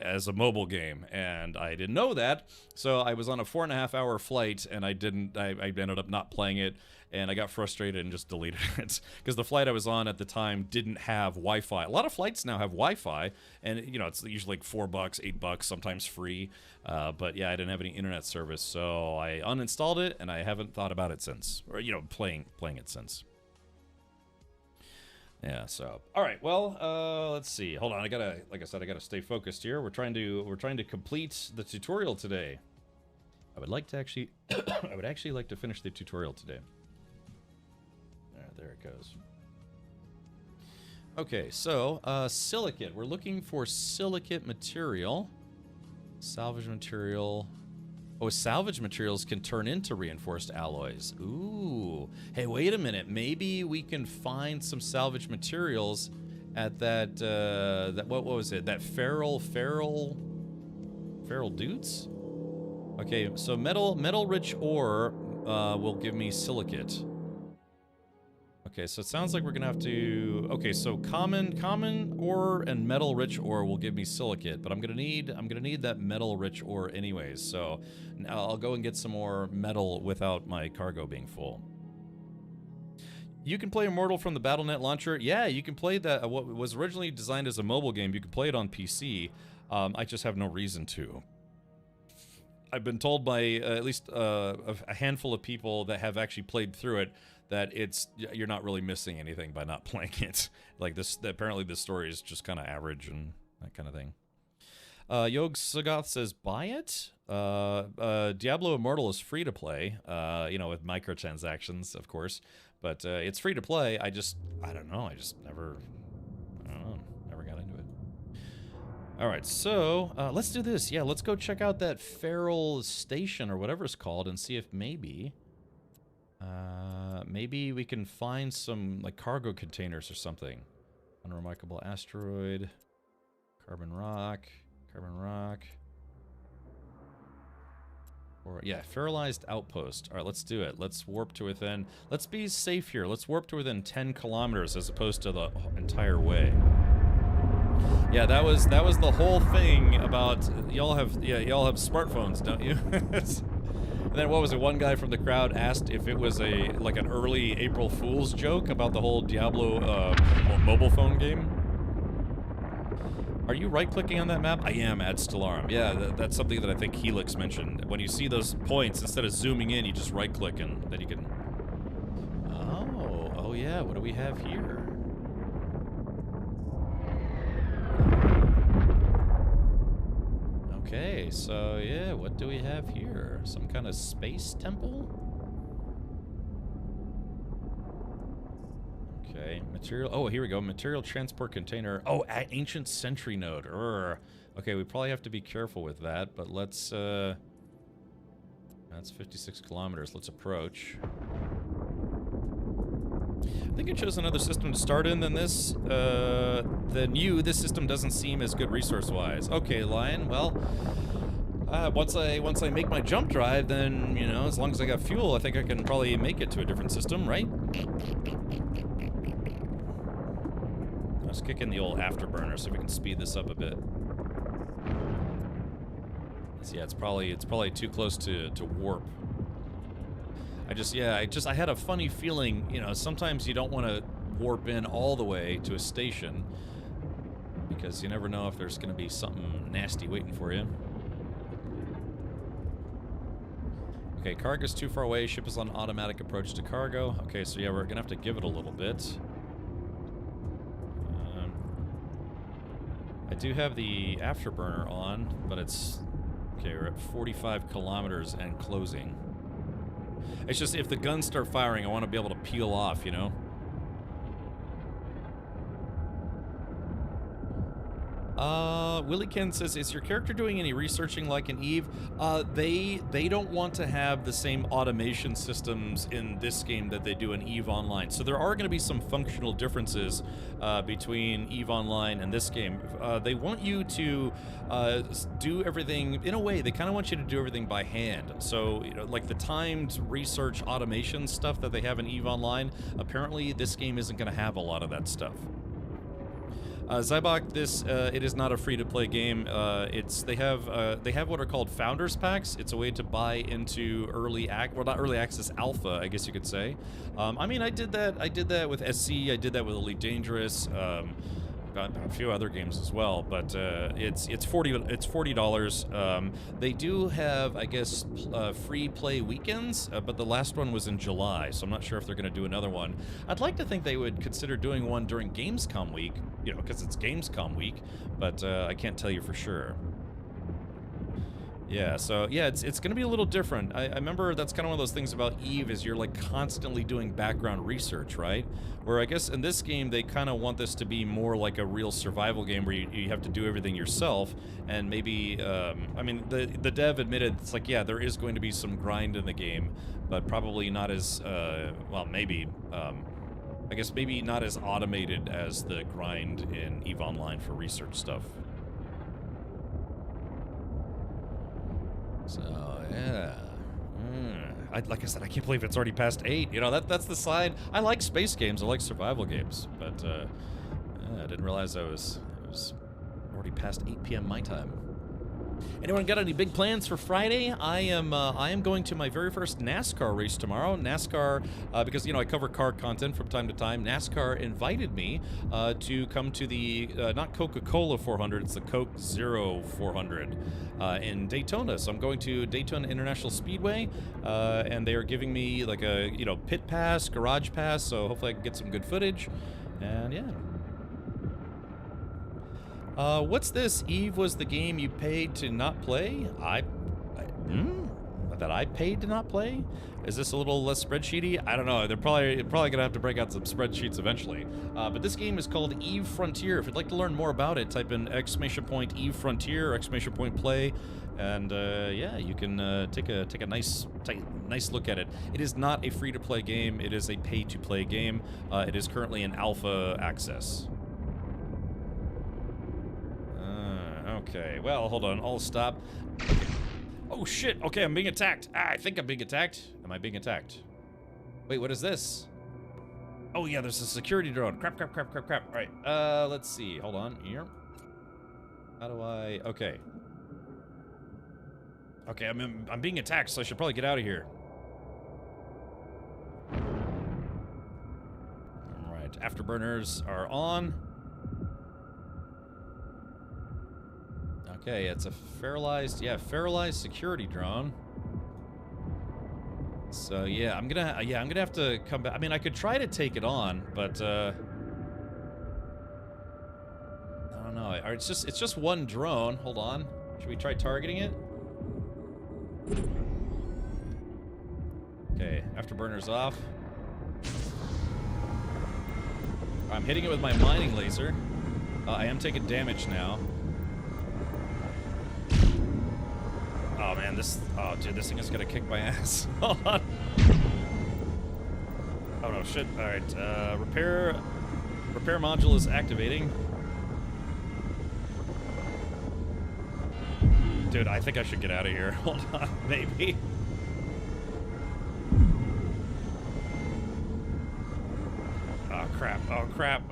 as a mobile game, and I didn't know that. So I was on a 4.5-hour flight, and I ended up not playing it, and I got frustrated and just deleted it because the flight I was on at the time didn't have Wi-Fi. A lot of flights now have Wi-Fi, and it's usually like $4, $8, sometimes free. But yeah, I didn't have any internet service, so I uninstalled it, and I haven't thought about it since, or playing it since. Yeah, so all right, well, let's see. Hold on, like I said, I gotta stay focused here. We're trying to complete the tutorial today. I would like to actually I would actually like to finish the tutorial today. There it goes. Okay, so silicate. We're looking for silicate material. Salvage material. Oh, salvage materials can turn into reinforced alloys. Ooh. Hey, wait a minute. Maybe we can find some salvage materials at that, what was it? That feral dudes? Okay, so metal-rich ore will give me silicate. Okay, so it sounds like we're gonna have to... Okay, so common ore and metal-rich ore will give me silicate, but I'm gonna need that metal-rich ore anyways. So now I'll go and get some more metal without my cargo being full. You can play Immortal from the Battle.net launcher. Yeah, you can play that. What was originally designed as a mobile game, you can play it on PC. I just have no reason to. I've been told by at least a handful of people that have actually played through it that you're not really missing anything by not playing it. Like this, apparently this story is just kind of average and that kind of thing. Yog Sagoth says, buy it? Diablo Immortal is free to play, you know, with microtransactions, of course. But it's free to play. I don't know. Never got into it. All right, so let's do this. Yeah, let's go check out that feral station or whatever it's called and see if maybe we can find some like cargo containers or something. Unremarkable asteroid, carbon rock. Or yeah, feralized outpost. All right, let's do it. Let's warp to within. Let's be safe here. Let's warp to within 10 kilometers as opposed to the entire way. Yeah, that was the whole thing about y'all have smartphones, don't you? And then what was it? One guy from the crowd asked if it was like an early April Fool's joke about the whole Diablo mobile phone game. Are you right-clicking on that map? I am, at Stellarum. Yeah, that's something that I think Helix mentioned. When you see those points, instead of zooming in, you just right-click and then you can... Oh yeah, what do we have here? Okay, so yeah, what do we have here? Some kind of space temple? Okay, material. Oh, here we go. Material transport container. Oh, ancient sentry node. Okay, we probably have to be careful with that, but let's. That's 56 kilometers. Let's approach. I think I chose another system to start in than this. This system doesn't seem as good resource-wise. Okay, Lion. Well, once I make my jump drive, then you know, as long as I got fuel, I think I can probably make it to a different system, right? Let's kick in the old afterburner so we can speed this up a bit. So yeah, it's probably too close to warp. I had a funny feeling, you know, sometimes you don't want to warp in all the way to a station because you never know if there's going to be something nasty waiting for you. Okay, cargo's too far away. Ship is on automatic approach to cargo. Okay, so yeah, we're going to have to give it a little bit. I do have the afterburner on, but it's... Okay, we're at 45 kilometers and closing. It's just if the guns start firing, I want to be able to peel off, you know? Willie Ken says, is your character doing any researching like in Eve? They don't want to have the same automation systems in this game that they do in Eve Online. So there are going to be some functional differences between Eve Online and this game. They want you to do everything, in a way, they kind of want you to do everything by hand. So, you know, like the timed research automation stuff that they have in Eve Online, apparently this game isn't going to have a lot of that stuff. Zybok, it is not a free-to-play game. They have what are called Founders Packs. It's a way to buy into not early access alpha, I guess you could say. I mean, I did that with SC. I did that with Elite Dangerous. a few other games as well, but it's $40. They do have, I guess, free play weekends, but the last one was in July, so I'm not sure if they're going to do another one. I'd like to think they would consider doing one during Gamescom week, you know, because it's Gamescom week, but I can't tell you for sure. Yeah, so yeah, it's going to be a little different. I remember that's kind of one of those things about EVE is you're like constantly doing background research, right? Where I guess in this game they kind of want this to be more like a real survival game where you have to do everything yourself, and maybe, I mean, the dev admitted it's like, yeah, there is going to be some grind in the game, but probably not as, well, maybe, I guess maybe not as automated as the grind in EVE Online for research stuff. So, yeah. Like I said, I can't believe it's already past 8. You know, that's the side. I like space games. I like survival games. But, I didn't realize I was already past 8 p.m. my time. Anyone got any big plans for Friday? I am going to my very first NASCAR race tomorrow. NASCAR, because, you know, I cover car content from time to time. NASCAR invited me to come to the, not Coca-Cola 400, it's the Coke Zero 400 in Daytona. So I'm going to Daytona International Speedway, and they are giving me like a, you know, pit pass, garage pass, so hopefully I can get some good footage. And yeah. What's this? EVE was the game you paid to not play? That I paid to not play? Is this a little less spreadsheety? I don't know. They're probably gonna have to break out some spreadsheets eventually. But this game is called EVE Frontier. If you'd like to learn more about it, type in ! EVE Frontier, ! Play, and yeah, you can take a nice look at it. It is not a free-to-play game. It is a pay-to-play game. It is currently in alpha access. Okay, well, hold on. I'll stop. Okay. Oh, shit. Okay, I'm being attacked. I think I'm being attacked. Am I being attacked? Wait, what is this? Oh, yeah, there's a security drone. Crap. All right, let's see. Hold on. Here. How do I... Okay. Okay, I'm being attacked, so I should probably get out of here. All right, afterburners are on. Okay, it's a feralized security drone. So yeah, I'm gonna have to come back. I mean, I could try to take it on, but I don't know. It's just one drone. Hold on. Should we try targeting it? Okay, afterburner's off. I'm hitting it with my mining laser. I am taking damage now. Oh man, oh dude, this thing is gonna kick my ass. Hold on. Oh no, shit. Alright, repair module is activating. Dude, I think I should get out of here. Hold on, maybe. Oh crap.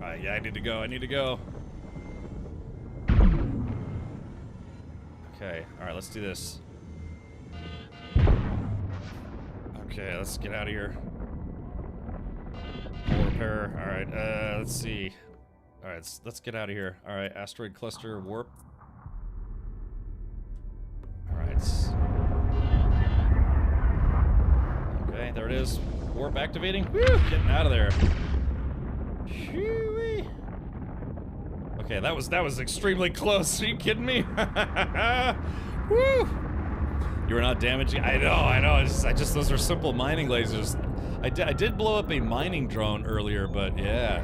Alright, yeah, I need to go. Okay, alright, let's do this. Okay, let's get out of here. Full repair. Alright, let's see. Alright, let's get out of here. Alright, asteroid cluster warp. Alright. Okay, there it is. Warp activating. Woo! Getting out of there. Shoo-wee. Okay, that was extremely close. Are you kidding me? Woo! You were not damaging. I know. Those are simple mining lasers. I did blow up a mining drone earlier, but yeah.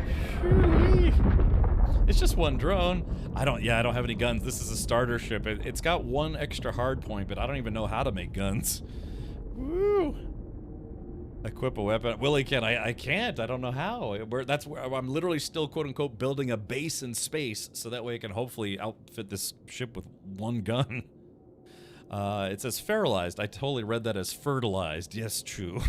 It's just one drone. I don't have any guns. This is a starter ship. It's got one extra hard point, but I don't even know how to make guns. Woo! Equip a weapon. Willie can. I can't. I don't know how. That's where I'm literally still, quote unquote, building a base in space, so that way I can hopefully outfit this ship with one gun. It says fertilized. I totally read that as fertilized. Yes, true.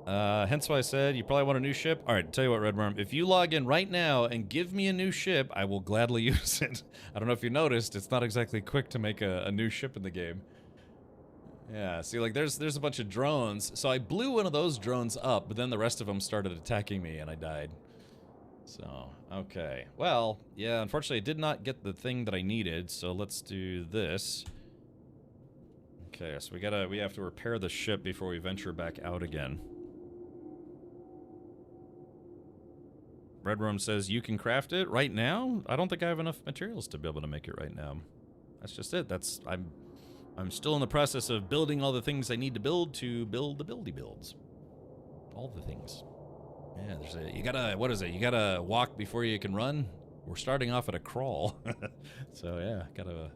Hence why I said you probably want a new ship. All right, tell you what, Redworm. If you log in right now and give me a new ship, I will gladly use it. I don't know if you noticed, it's not exactly quick to make a new ship in the game. Yeah, see, like, there's a bunch of drones. So I blew one of those drones up, but then the rest of them started attacking me, and I died. So, okay. Well, yeah, unfortunately, I did not get the thing that I needed, so let's do this. Okay, so we have to repair the ship before we venture back out again. Red Worm says, you can craft it right now? I don't think I have enough materials to be able to make it right now. That's just it. I'm still in the process of building all the things I need to build the buildy builds. All the things. Yeah, you gotta, what is it? You gotta walk before you can run? We're starting off at a crawl. So yeah, gotta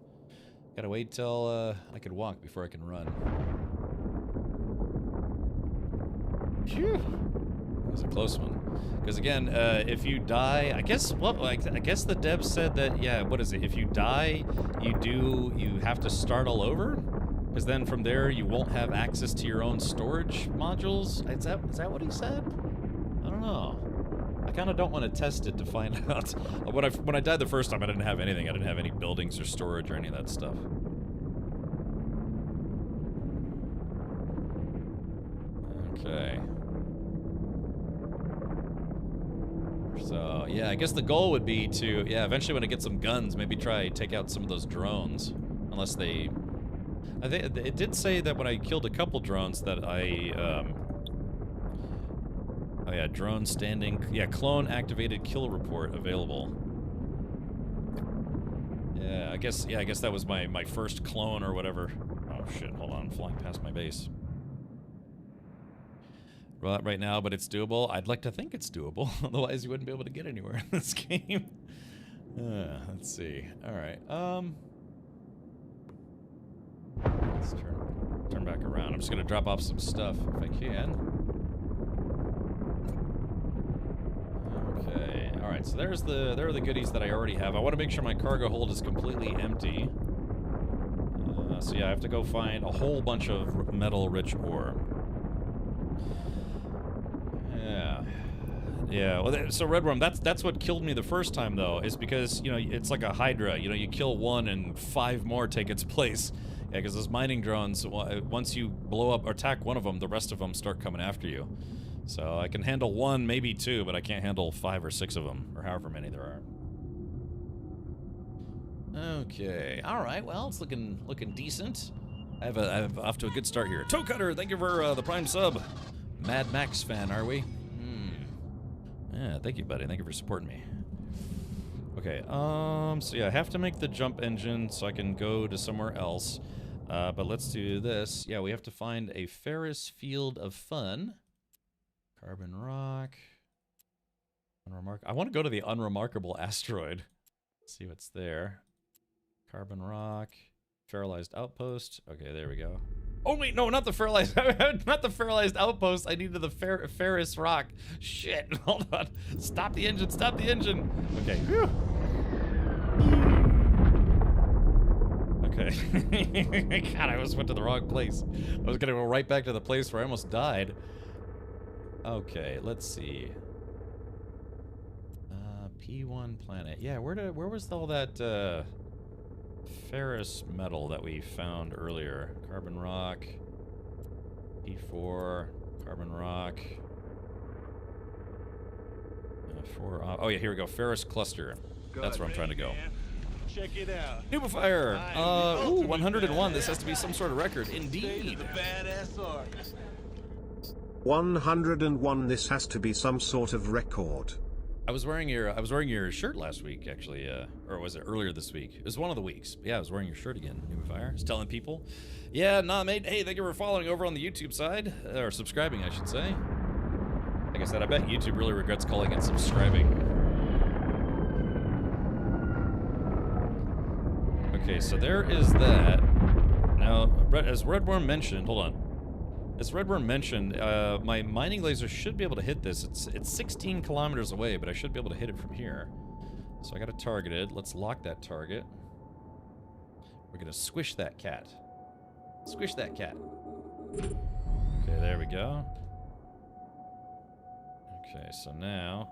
wait till I could walk before I can run. Phew. That was a close one. Because again, if you die, I guess the dev said that, yeah, what is it? If you die, you have to start all over? Because then from there you won't have access to your own storage modules? Is that what he said? I don't know. I kind of don't want to test it to find out. When I died the first time, I didn't have anything. I didn't have any buildings or storage or any of that stuff. Okay. So, yeah, I guess the goal would be to, yeah, eventually when I get some guns, maybe try take out some of those drones. Unless they... I think it did say that when I killed a couple drones that I, oh yeah, drone standing... Yeah, clone activated kill report available. Yeah, I guess that was my first clone or whatever. Oh shit, hold on, I'm flying past my base. Right now, but it's doable. I'd like to think it's doable, otherwise you wouldn't be able to get anywhere in this game. Let's see. All right. Let's turn back around. I'm just gonna drop off some stuff if I can. Okay. All right. So there are the goodies that I already have. I want to make sure my cargo hold is completely empty. So yeah, I have to go find a whole bunch of metal-rich ore. Yeah, well, so Red Worm, that's what killed me the first time, though, is because, you know, it's like a Hydra. You know, you kill one and 5 more take its place. Yeah, because those mining drones, once you blow up or attack one of them, the rest of them start coming after you. So I can handle 1, maybe 2, but I can't handle 5 or 6 of them, or however many there are. Okay, all right, well, it's looking decent. I have off to a good start here. Toe Cutter, thank you for the Prime sub. Mad Max fan, are we? Yeah, thank you, buddy. Thank you for supporting me. Okay, so yeah, I have to make the jump engine so I can go to somewhere else. But let's do this. Yeah, we have to find a Ferris Field of Fun. Carbon rock. I want to go to the unremarkable asteroid. See what's there. Carbon rock. Feralized outpost. Okay, there we go. Oh wait, no, not the feralized, not the feralized outpost. I needed the Ferris rock. Shit, hold on. Stop the engine, stop the engine. Okay. Whew. Okay. God, I almost went to the wrong place. I was gonna go right back to the place where I almost died. Okay, let's see. P1 planet. Yeah, where was all that ferrous metal that we found earlier? Carbon rock, P4, carbon rock. 4. Oh yeah, here we go. Ferrous cluster. That's where I'm trying to go. Check it out. Noobifier. Ooh, 101. This has to be some sort of record. Indeed. Badass art. 101. This has to be some sort of record. I was wearing your shirt last week, actually, or was it earlier this week? It was one of the weeks. But yeah, I was wearing your shirt again, Noobifier. I was telling people. Yeah, nah, mate. Hey, thank you for following over on the YouTube side, or subscribing, I should say. Like I said, I bet YouTube really regrets calling it subscribing. Okay, so there is that. Now, as Red Worm mentioned, hold on. As Red Worm mentioned, my mining laser should be able to hit this. It's 16 kilometers away, but I should be able to hit it from here. So I got it targeted. Let's lock that target. We're gonna squish that cat. Squish that cat. Okay, there we go. Okay, so now...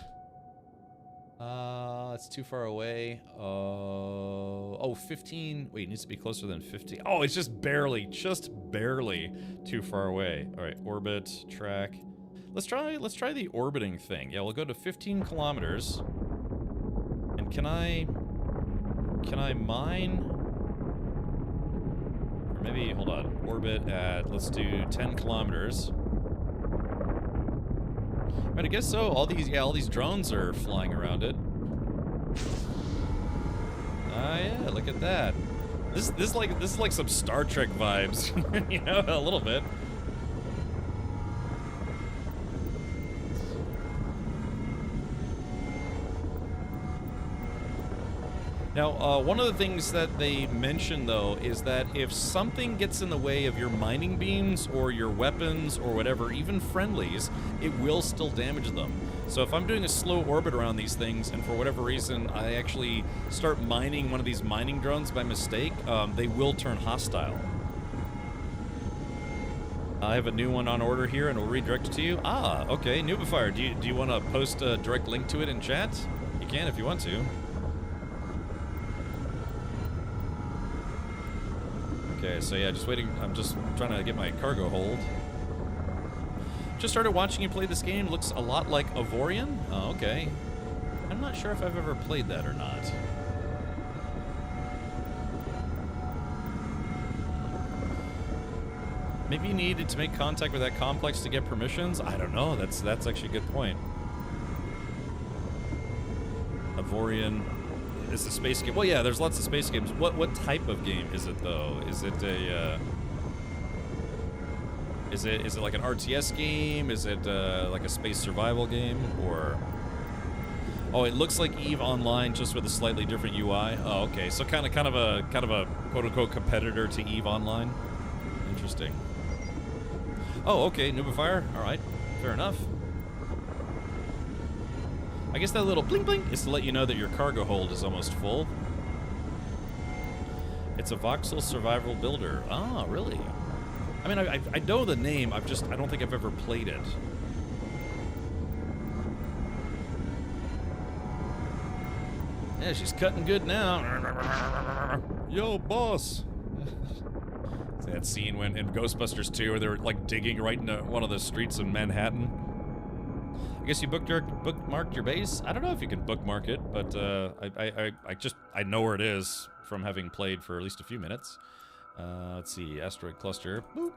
It's too far away. Oh, 15. Wait, it needs to be closer than 15. Oh, it's just barely too far away. All right, orbit, track. Let's try the orbiting thing. Yeah, we'll go to 15 kilometers. And can I mine? Or maybe, hold on, orbit at, let's do 10 kilometers. Right, I guess so. All these drones are flying around it. Ah, yeah, look at that. This is like some Star Trek vibes, you know, a little bit. Now, one of the things that they mention, though, is that if something gets in the way of your mining beams or your weapons or whatever, even friendlies, it will still damage them. So if I'm doing a slow orbit around these things, and for whatever reason I actually start mining one of these mining drones by mistake, they will turn hostile. I have a new one on order here, and we'll redirect it to you. Ah, okay, Nubifier, do you want to post a direct link to it in chat? You can if you want to. Okay, so yeah, just waiting. I'm just trying to get my cargo hold. Just started watching you play this game. Looks a lot like Avorion. Oh, okay. I'm not sure if I've ever played that or not. Maybe you needed to make contact with that complex to get permissions? I don't know. That's actually a good point. Avorion is a space game. Well, yeah, there's lots of space games. What type of game is it though? Is it a is it like an RTS game? Is it like a space survival game? Or oh, it looks like EVE Online just with a slightly different UI. Oh, okay. So kind of a quote unquote competitor to EVE Online. Interesting. Oh, okay, Nubifier. All right, fair enough. I guess that little blink blink is to let you know that your cargo hold is almost full. It's a voxel survival builder. Ah, really? I mean, I know the name. I don't think I've ever played it. Yeah, she's cutting good now. Yo, boss. That scene when in Ghostbusters 2 where they were like digging right into one of the streets in Manhattan. I guess you bookmarked your base? I don't know if you can bookmark it, but I know where it is from having played for at least a few minutes. Let's see, asteroid cluster. Boop.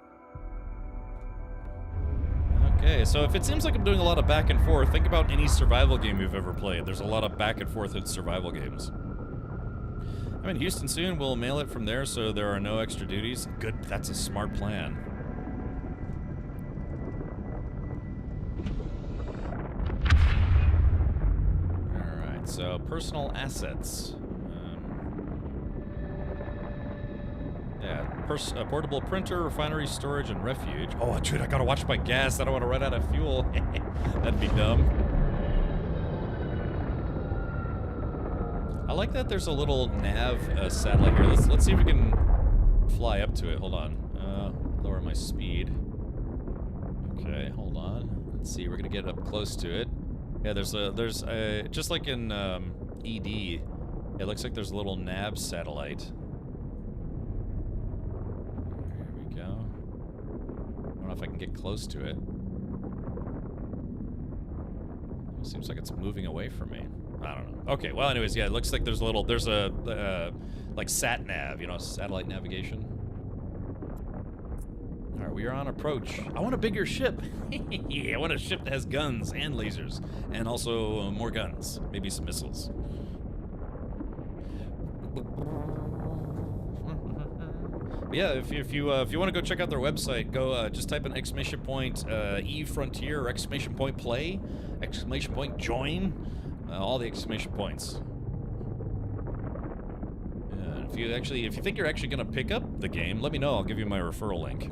Okay, so if it seems like I'm doing a lot of back and forth, think about any survival game you've ever played. There's a lot of back and forth in survival games. I'm in Houston soon. We'll mail it from there so there are no extra duties. Good, that's a smart plan. Alright, so personal assets. Yeah, portable printer, refinery, storage, and refuge. Oh, dude, I gotta watch my gas. I don't want to run out of fuel. That'd be dumb. I like that there's a little nav satellite here. Let's see if we can fly up to it. Hold on. Lower my speed. Okay, hold on. Let's see. We're gonna get up close to it. Yeah, there's a just like in ED. It looks like there's a little nav satellite. There we go. I don't know if I can get close to it. Seems like it's moving away from me. I don't know. Okay, well, anyways, yeah, it looks like there's a like sat nav, you know, satellite navigation. All right, we are on approach. I want a bigger ship. Yeah, I want a ship that has guns and lasers, and also more guns, maybe some missiles. But yeah, if you want to go check out their website, go just type in exclamation point EVE Frontier or exclamation point play, exclamation point join, all the exclamation points. If you think you're actually gonna pick up the game, let me know. I'll give you my referral link.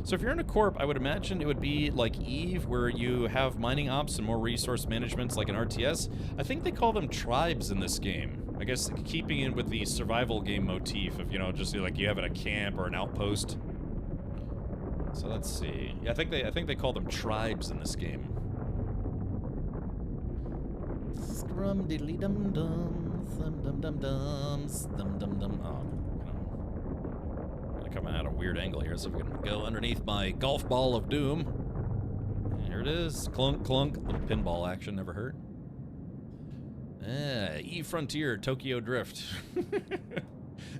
So if you're in a corp, I would imagine it would be like EVE, where you have mining ops and more resource managements like an RTS. I think they call them tribes in this game. I guess keeping in with the survival game motif of, you know, just like you have a camp or an outpost. So let's see. Yeah, I think they call them tribes in this game. drum diddly dum dums, dum dum dums, dum dum dum. Oh, gonna come at a weird angle here, so we're gonna go underneath my golf ball of doom. Here it is, clunk clunk. Little pinball action, never hurt. E-Frontier, Tokyo Drift.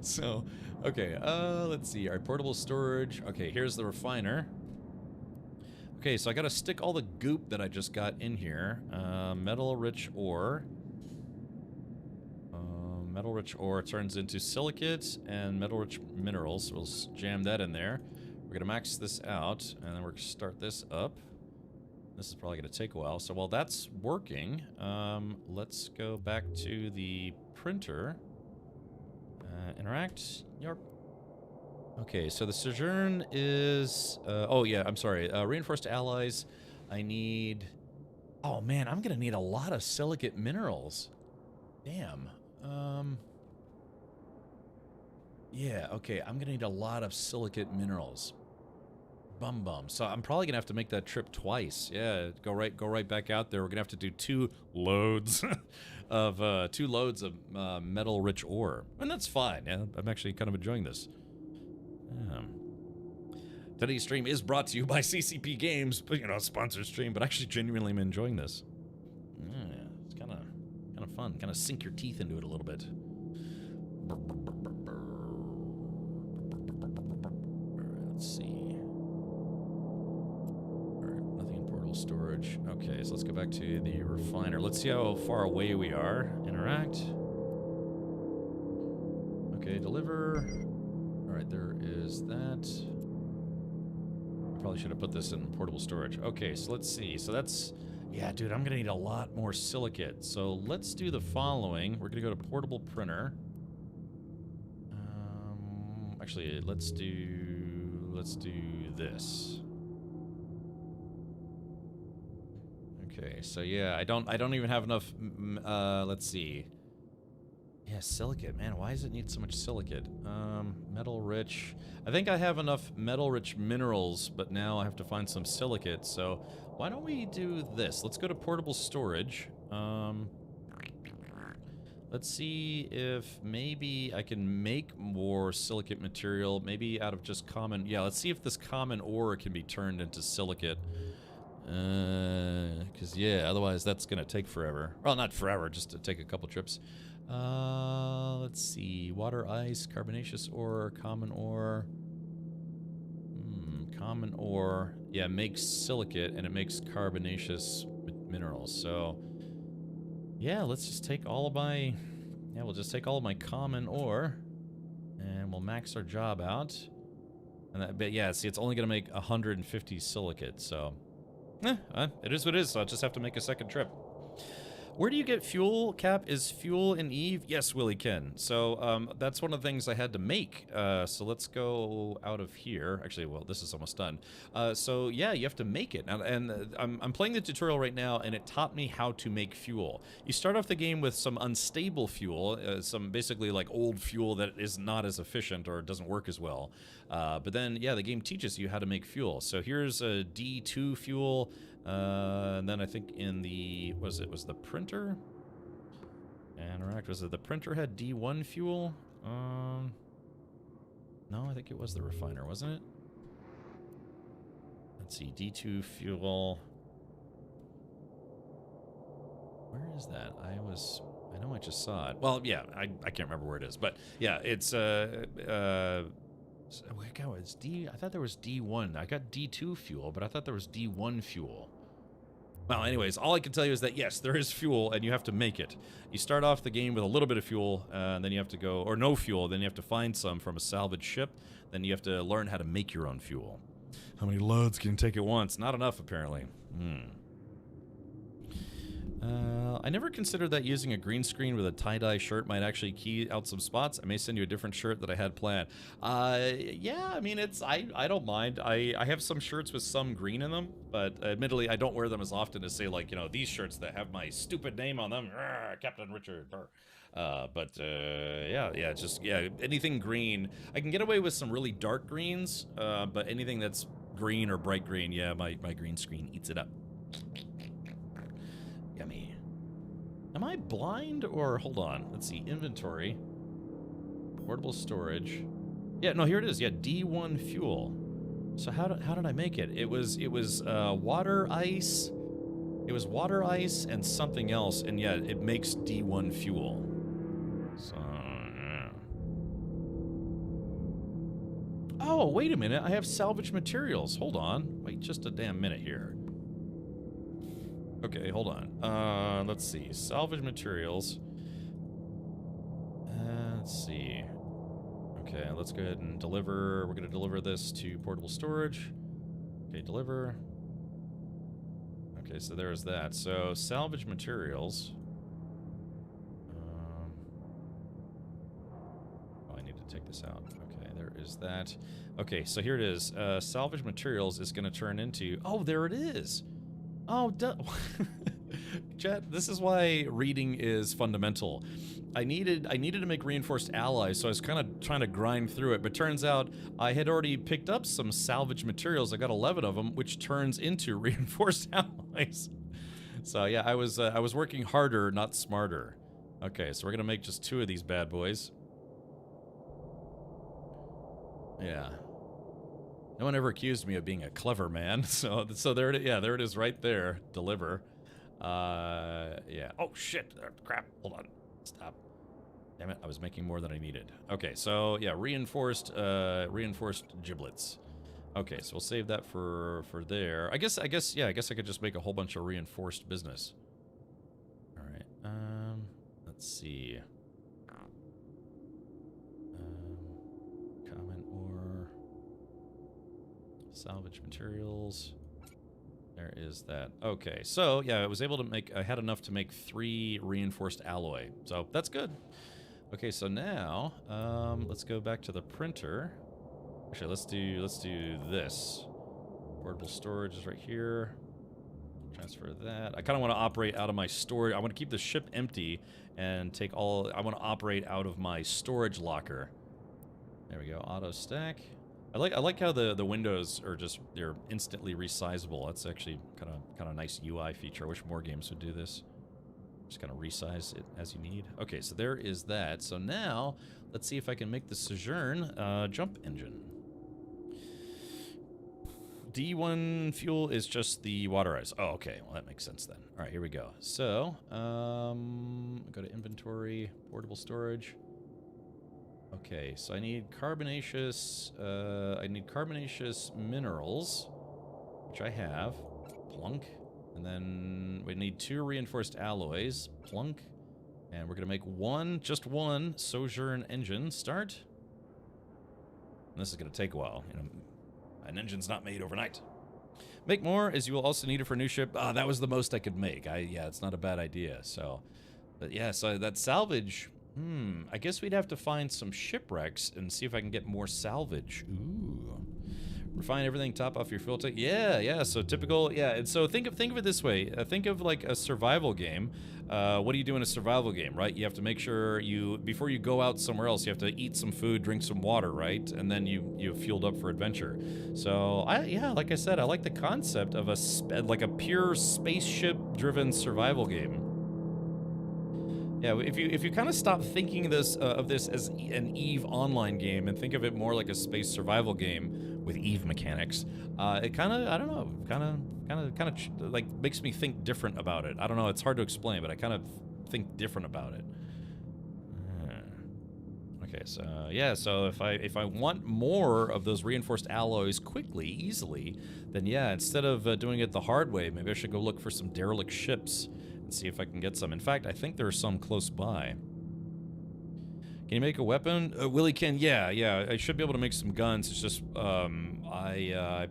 So, okay, let's see. Our portable storage. Okay, here's the refiner. Okay, so I gotta stick all the goop that I just got in here. Metal-rich ore. Metal-rich ore turns into silicate and metal-rich minerals. We'll jam that in there. We're gonna max this out, and then we're gonna start this up. This is probably going to take a while. So while that's working, let's go back to the printer. Interact. Yarp. Okay, so the Sojourn is... oh, yeah, I'm sorry. Reinforced allies. I need... Oh, man, I'm going to need a lot of silicate minerals. Damn. Yeah, okay, I'm going to need a lot of silicate minerals. Bum. So I'm probably gonna have to make that trip twice. Yeah, go right back out there. We're gonna have to do 2 loads of metal-rich ore, and that's fine. Yeah, I'm actually kind of enjoying this. Today's stream is brought to you by CCP Games, but you know, sponsored stream. But actually, genuinely, I'm enjoying this. Yeah, it's kind of fun. Kind of sink your teeth into it a little bit. Let's see. Storage. Okay, so let's go back to the refiner. Let's see how far away we are. Interact. Okay, deliver. Alright, there is that. I probably should have put this in portable storage. Okay, so let's see. So that's... Yeah, dude, I'm gonna need a lot more silicate. So let's do the following. We're gonna go to portable printer. Actually, let's do this. Okay, so yeah, I don't even have enough, let's see. Yeah, silicate, man, why does it need so much silicate? Metal-rich. I think I have enough metal-rich minerals, but now I have to find some silicate, so why don't we do this? Let's go to portable storage. Let's see if maybe I can make more silicate material, maybe out of just common... Yeah, let's see if this common ore can be turned into silicate. Because, yeah, otherwise that's going to take forever. Well, not forever, just to take a couple trips. Let's see. Water, ice, carbonaceous ore, common ore. Common ore. Yeah, it makes silicate, and it makes carbonaceous minerals. So, yeah, let's just take all of my... Yeah, we'll just take all of my common ore, and we'll max our job out. And that, but yeah, see, it's only going to make 150 silicate, so... it is what it is, so I'll just have to make a second trip. Where do you get fuel, Cap? Is fuel in Eve? Yes, Willie Ken. So, that's one of the things I had to make. So let's go out of here. Actually, well, this is almost done. So, yeah, you have to make it. And I'm playing the tutorial right now, and it taught me how to make fuel. You start off the game with some unstable fuel, some basically like old fuel that is not as efficient or doesn't work as well. But then, yeah, the game teaches you how to make fuel. So here's a D2 fuel. And then I think in the, was the printer? Interact, was it the printer had D1 fuel? No, I think it was the refiner, wasn't it? Let's see, D2 fuel. Where is that? I know I just saw it. Well, yeah, I can't remember where it is, but yeah, it's, I thought there was D1. I got D2 fuel, but I thought there was D1 fuel. Well, anyways, all I can tell you is that, yes, there is fuel, and you have to make it. You start off the game with a little bit of fuel, and then you have to go, or no fuel, then you have to find some from a salvage ship, then you have to learn how to make your own fuel. How many loads can you take at once? Not enough, apparently. I never considered that using a green screen with a tie-dye shirt might actually key out some spots. I may send you a different shirt that I had planned. Yeah, I mean, I don't mind. I have some shirts with some green in them, but admittedly, I don't wear them as often as, say, like, you know, these shirts that have my stupid name on them. Captain Richard. Yeah, just, yeah, anything green. I can get away with some really dark greens, but anything that's green or bright green, yeah, my green screen eats it up. Yummy. Am I blind or hold on? Let's see. Inventory. Portable storage. Yeah, no, here it is. Yeah, D1 fuel. So how did I make it? It was water, ice. It was water, ice, and something else, and yeah, it makes D1 fuel. So yeah. Oh, wait a minute. I have salvage materials. Hold on. Wait just a damn minute here. Okay, hold on. Let's see. Salvage materials. Let's see. Okay, let's go ahead and deliver. We're going to deliver this to portable storage. Okay, deliver. Okay, so there's that. So, salvage materials. Oh, I need to take this out. Okay, there is that. Okay, so here it is. Salvage materials is going to turn into... Oh, there it is! Oh, Chat, this is why reading is fundamental. I needed to make reinforced alloys, so I was kind of trying to grind through it, but turns out I had already picked up some salvage materials. I got 11 of them, which turns into reinforced alloys. So yeah, I was working harder, not smarter. Okay, so we're gonna make just 2 of these bad boys. Yeah. No one ever accused me of being a clever man, so there it is. Yeah, there it is right there. Deliver. Yeah. Oh shit! Crap. Hold on. Stop. Damn it! I was making more than I needed. Okay, so yeah, reinforced giblets. Okay, so we'll save that for there. I guess I could just make a whole bunch of reinforced business. All right. Let's see. Common ore. Salvage materials. There is that. Okay, so yeah, I was able to make. I had enough to make 3 reinforced alloy, so that's good. Okay, so now let's go back to the printer. Actually, let's do this. Portable storage is right here. Transfer that. I kind of want to operate out of my storage. I want to keep the ship empty and take all. I want to operate out of my storage locker. There we go. Auto stack. I like how the windows are they're instantly resizable. That's actually kind of nice UI feature. I wish more games would do this. Just kind of resize it as you need. Okay, so there is that. So now let's see if I can make the Sojourn jump engine. D1 fuel is just the water ice. Oh, okay. Well, that makes sense then. All right, here we go. So go to inventory, portable storage. Okay, so I need carbonaceous minerals, which I have. Plunk. And then we need 2 reinforced alloys. Plunk. And we're going to make just one Sojourn engine. Start. And this is going to take a while. You know, an engine's not made overnight. Make more, as you will also need it for a new ship. That was the most I could make. Yeah, it's not a bad idea. So, but yeah, so that salvage... I guess we'd have to find some shipwrecks and see if I can get more salvage. Ooh. Refine everything, top off your fuel tank. Yeah, so typical, yeah. And so think of it this way. Think of like a survival game. What do you do in a survival game, right? You have to make sure before you go out somewhere else, you have to eat some food, drink some water, right? And then you've fueled up for adventure. So, like I said, I like the concept of like a pure spaceship-driven survival game. Yeah, if you kind of stop thinking of this as an EVE online game and think of it more like a space survival game with EVE mechanics, it kind of, I don't know, kind of like makes me think different about it. I don't know, it's hard to explain, but I kind of think different about it. Okay, so yeah, so if I want more of those reinforced alloys quickly, easily, then yeah, instead of doing it the hard way, maybe I should go look for some derelict ships. See if I can get some. In fact, I think there are some close by. Can you make a weapon? Willie can. Yeah. I should be able to make some guns. It's just I'm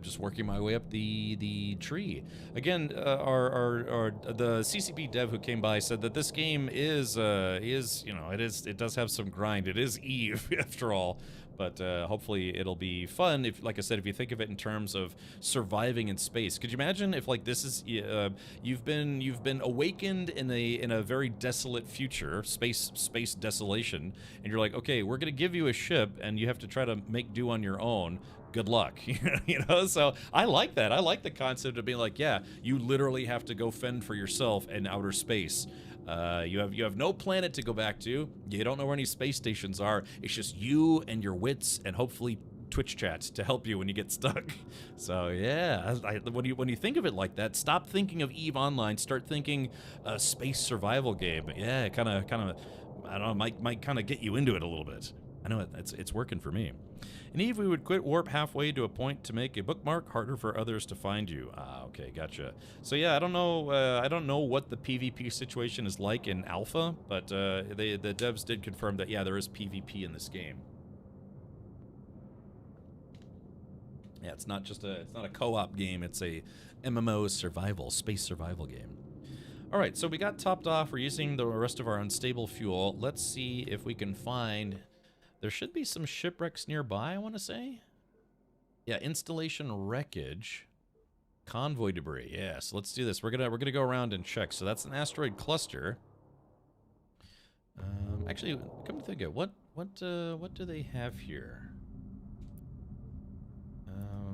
just working my way up the tree. Again, the CCP dev who came by said that this game is it does have some grind. It is EVE after all. But hopefully it'll be fun. If, like I said, if you think of it in terms of surviving in space, could you imagine if like this is you've been awakened in a very desolate future, space desolation, and you're like, okay, we're gonna give you a ship, and you have to try to make do on your own. good luck. You know, so I like that. I like the concept of being like, yeah, you literally have to go fend for yourself in outer space. You have no planet to go back to. You don't know where any space stations are. It's just you and your wits and hopefully Twitch chat to help you when you get stuck. So yeah, when you think of it like that, stop thinking of EVE Online. Start thinking a space survival game. Yeah, kind of, I don't know, might kind of get you into it a little bit. I know it's working for me. In EVE, we would quit warp halfway to a point to make a bookmark harder for others to find you. Ah, okay, gotcha. So yeah, I don't know what the PvP situation is like in alpha, but the devs did confirm that yeah, there is PvP in this game. Yeah, it's not a co-op game. It's a MMO survival, space survival game. All right, so we got topped off. We're using the rest of our unstable fuel. Let's see if we can find. There should be some shipwrecks nearby, I want to say. Yeah, installation wreckage, convoy debris. Yeah, so let's do this. We're gonna go around and check. So that's an asteroid cluster. Actually, come to think of it, what do they have here?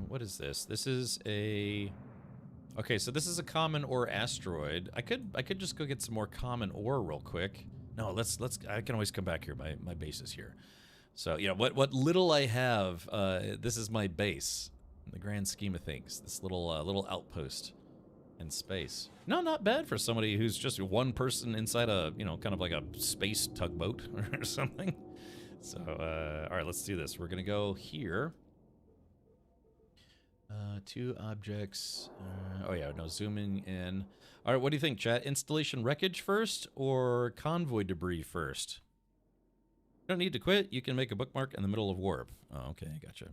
What is this? This is a... Okay, so this is a common ore asteroid. I could just go get some more common ore real quick. No, let's I can always come back here. My base is here. So, you know, what little I have, this is my base in the grand scheme of things. This little outpost in space. No, not bad for somebody who's just one person inside a, you know, kind of like a space tugboat or something. So, all right, let's do this. We're gonna go here. Two objects. Oh yeah, no, zooming in. All right, what do you think, chat? Installation wreckage first or convoy debris first? You don't need to quit. You can make a bookmark in the middle of warp. Oh, okay, gotcha.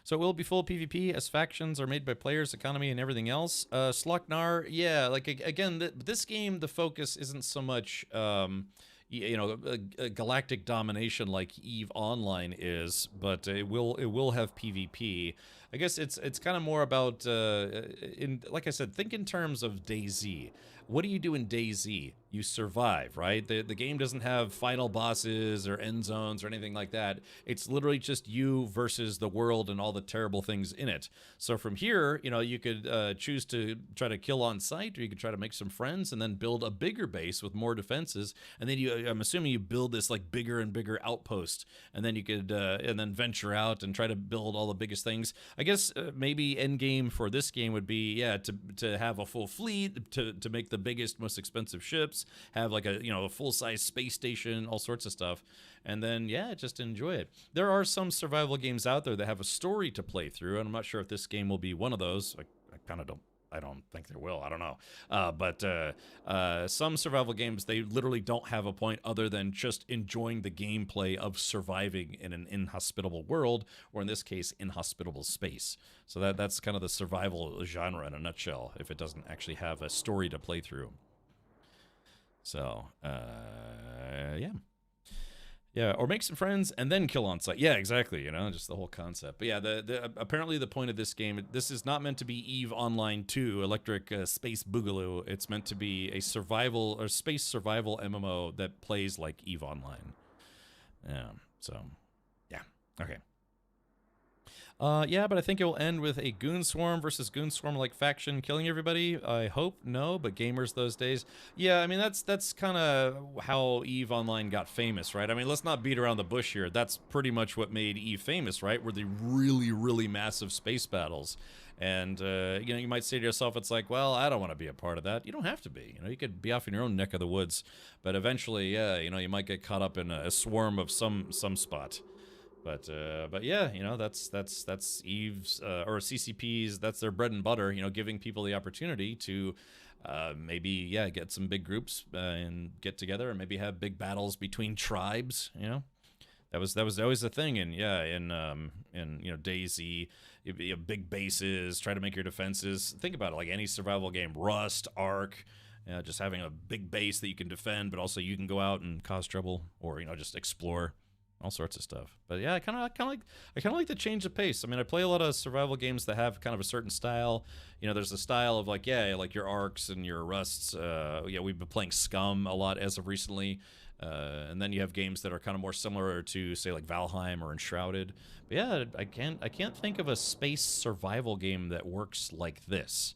So it will be full PvP as factions are made by players, economy, and everything else. Sloknar, yeah, like again, this game, the focus isn't so much, you know, a galactic domination like EVE Online is, but it will have PvP. I guess it's kind of more about, like I said, think in terms of DayZ. What do you do in DayZ? You survive, right? The game doesn't have final bosses or end zones or anything like that. It's literally just you versus the world and all the terrible things in it. So from here, you know, you could choose to try to kill on sight, or you could try to make some friends and then build a bigger base with more defenses. And then I'm assuming you build this like bigger and bigger outpost, and then you could and then venture out and try to build all the biggest things. I guess maybe end game for this game would be, yeah, to have a full fleet, to make the biggest, most expensive ships, have like a, you know, a full-size space station, all sorts of stuff, and then yeah, just enjoy it. There are some survival games out there that have a story to play through, and I'm not sure if this game will be one of those. I don't think there will. I don't know. But some survival games, they literally don't have a point other than just enjoying the gameplay of surviving in an inhospitable world, or in this case, inhospitable space. So that's kind of the survival genre in a nutshell, if it doesn't actually have a story to play through. So, yeah. Yeah, or make some friends and then kill on site. Yeah, exactly, you know, just the whole concept. But yeah, apparently the point of this game, this is not meant to be EVE Online 2, Electric Space Boogaloo. It's meant to be a survival or space survival MMO that plays like EVE Online. Yeah, so, yeah, okay. Yeah, but I think it will end with a Goon Swarm versus Goon Swarm-like faction killing everybody. I hope no, but gamers those days. Yeah, I mean, that's kind of how EVE Online got famous, right? I mean, let's not beat around the bush here. That's pretty much what made EVE famous, right? Were the really, really massive space battles. And, you know, you might say to yourself, it's like, well, I don't want to be a part of that. You don't have to be. You know, you could be off in your own neck of the woods. But eventually, yeah, you know, you might get caught up in a swarm of some spot. But yeah, you know, that's EVE's or CCP's, that's their bread and butter, you know, giving people the opportunity to maybe, yeah, get some big groups and get together and maybe have big battles between tribes, you know. That was always the thing in, yeah, in you know, DayZ, you have big bases, try to make your defenses. Think about it, like any survival game, Rust, Ark, just having a big base that you can defend, but also you can go out and cause trouble or, you know, just explore. All sorts of stuff. But yeah, I kind of like the change of pace. I mean, I play a lot of survival games that have kind of a certain style. You know, there's a style of like, yeah, like your Arks and your Rusts. Yeah, we've been playing Scum a lot as of recently. And then you have games that are kind of more similar to, say, like Valheim or Enshrouded. But yeah, I can't think of a space survival game that works like this.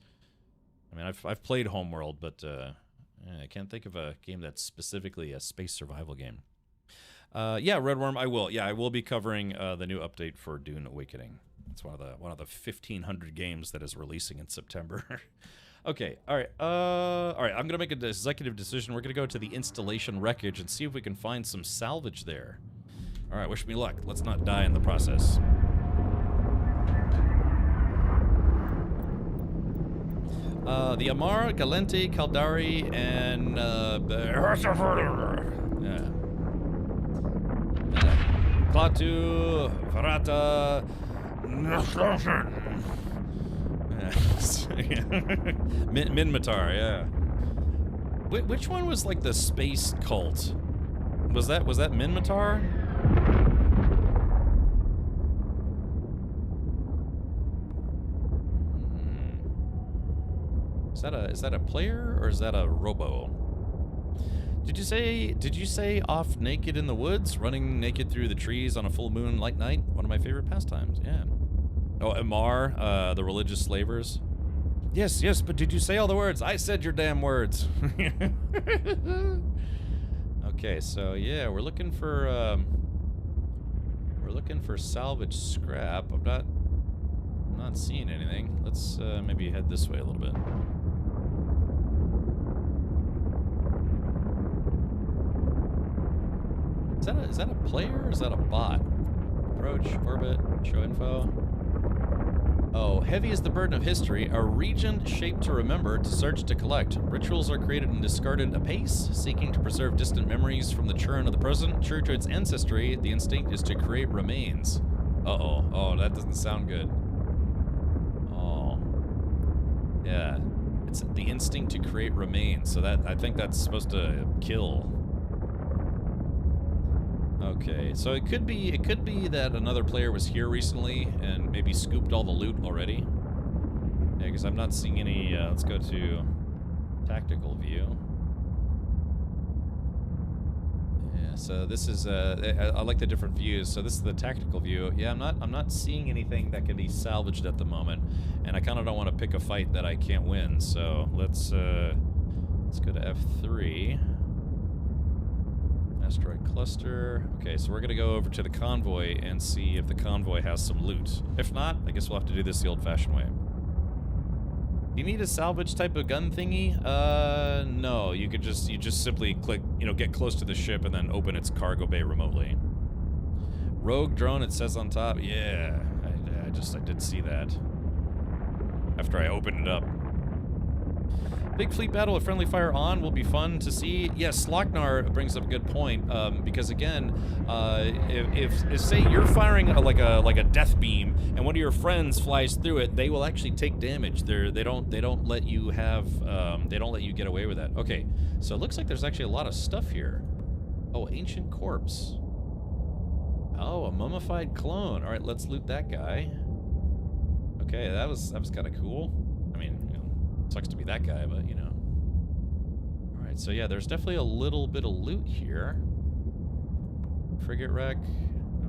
I mean, I've played Homeworld, but I can't think of a game that's specifically a space survival game. Yeah, Redworm, I will. Yeah, I will be covering the new update for Dune Awakening. It's one of the 1,500 games that is releasing in September. Okay, all right. I'm gonna make an executive decision. We're gonna go to the installation wreckage and see if we can find some salvage there. All right, wish me luck. Let's not die in the process. The Amar, Galente, Caldari, and Klaatu, Varata, Minmatar, yeah. Which one was like the space cult? Was that Minmatar? Is that a player or is that a robo? Did you say off naked in the woods, running naked through the trees on a full moon light night? One of my favorite pastimes, yeah. Oh, Amar, the religious slavers. Yes, but did you say all the words? I said your damn words. Okay, so yeah, we're looking for salvage scrap. I'm not seeing anything. Let's maybe head this way a little bit. Is that a player or is that a bot? Approach, orbit, show info. Oh, heavy is the burden of history, a region shaped to remember, to search, to collect. Rituals are created and discarded apace, seeking to preserve distant memories from the churn of the present. True to its ancestry, the instinct is to create remains. Uh-oh. Oh, that doesn't sound good. Oh. Yeah. It's the instinct to create remains, so that I think that's supposed to kill. Okay, so it could be that another player was here recently and maybe scooped all the loot already. Yeah, because I'm not seeing any. Let's go to tactical view. Yeah, so this is. I like the different views. So this is the tactical view. Yeah, I'm not seeing anything that can be salvaged at the moment, and I kind of don't want to pick a fight that I can't win. So let's go to F3. Asteroid cluster. Okay, so we're gonna go over to the convoy and see if the convoy has some loot. If not, I guess we'll have to do this the old-fashioned way. Do you need a salvage type of gun thingy? No. You just simply click, get close to the ship and then open its cargo bay remotely. Rogue drone, it says on top. Yeah, I did see that after I opened it up. Big fleet battle with friendly fire on will be fun to see. Yes, Slocknar brings up a good point, because again, if say you're firing like a death beam and one of your friends flies through it, they will actually take damage. They don't let you get away with that. Okay, so it looks like there's actually a lot of stuff here. Oh, ancient corpse. Oh, a mummified clone. All right, let's loot that guy. Okay, that was kind of cool. I mean, sucks to be that guy, but Alright, so yeah, there's definitely a little bit of loot here. Frigate wreck.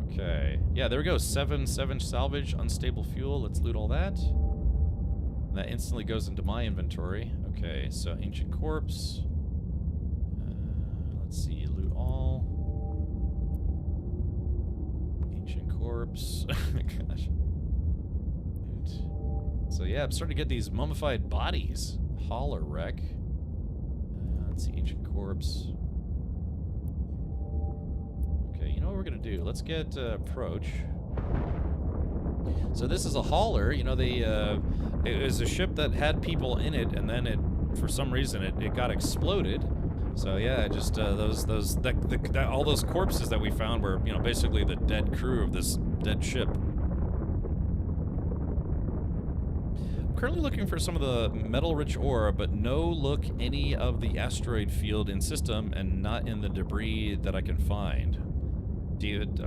Okay. Yeah, there we go. 7 salvage, unstable fuel. Let's loot all that. And that instantly goes into my inventory. Okay, so ancient corpse. Let's see, loot all. Ancient corpse. Gosh. So yeah, I'm starting to get these mummified bodies. Hauler wreck. Let's see, ancient corpse. Okay, you know what we're gonna do? Let's get approach. So this is a hauler. You know, it was a ship that had people in it, and then for some reason, it got exploded. So yeah, just all those corpses that we found were, basically the dead crew of this dead ship. Currently looking for some of the metal-rich ore, but no look any of the asteroid field in system and not in the debris that I can find. Dude,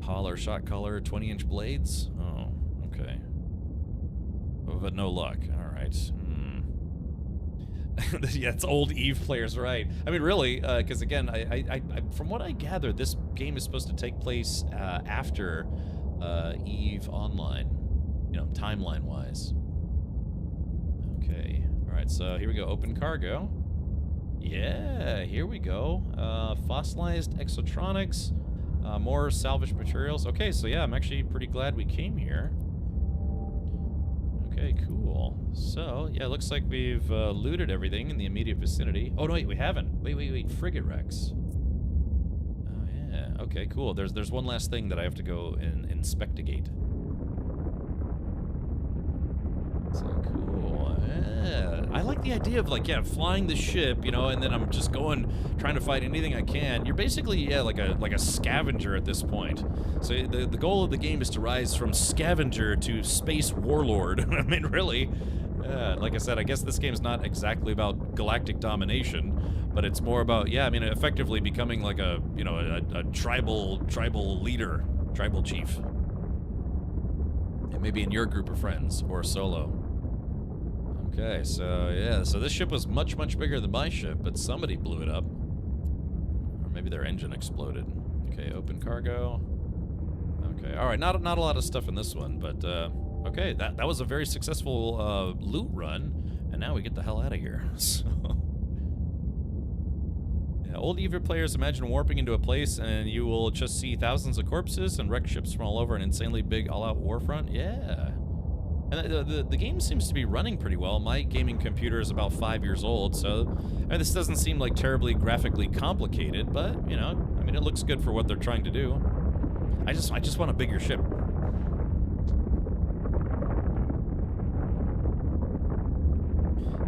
Hauler, shot color, 20-inch blades? Oh, okay. But no luck. All right. Yeah, it's old Eve players, right? I mean, really, because again, I from what I gather, this game is supposed to take place after Eve Online, you know, timeline-wise. Okay, all right, so here we go. Open cargo. Yeah, here we go. Fossilized exotronics, more salvaged materials. Okay, so yeah, I'm actually pretty glad we came here. Okay, cool. So, yeah, looks like we've looted everything in the immediate vicinity. Oh, no, wait, we haven't. Wait. Frigate wrecks. Oh, yeah. Okay, cool. There's one last thing that I have to go and inspectigate. So cool. Yeah. I like the idea of, like, yeah, flying the ship, you know, and then I'm just trying to fight anything I can. You're basically, yeah, like a scavenger at this point. So the goal of the game is to rise from scavenger to space warlord. I mean, really. Like I said, I guess this game's not exactly about galactic domination, but it's more about, yeah, I mean, effectively becoming like a, you know, a tribal leader, tribal chief. And maybe in your group of friends or solo. Okay, so yeah, so this ship was much bigger than my ship, but somebody blew it up. Or maybe their engine exploded. Okay, open cargo. Okay, all right, not a lot of stuff in this one, but okay, that was a very successful loot run, and now we get the hell out of here. So, yeah, old Eve players imagine warping into a place and you will just see thousands of corpses and wrecked ships from all over an insanely big all-out war front. Yeah. And the game seems to be running pretty well. My gaming computer is about 5 years old, so I mean, this doesn't seem like terribly graphically complicated, but, you know, I mean, it looks good for what they're trying to do. I just want a bigger ship.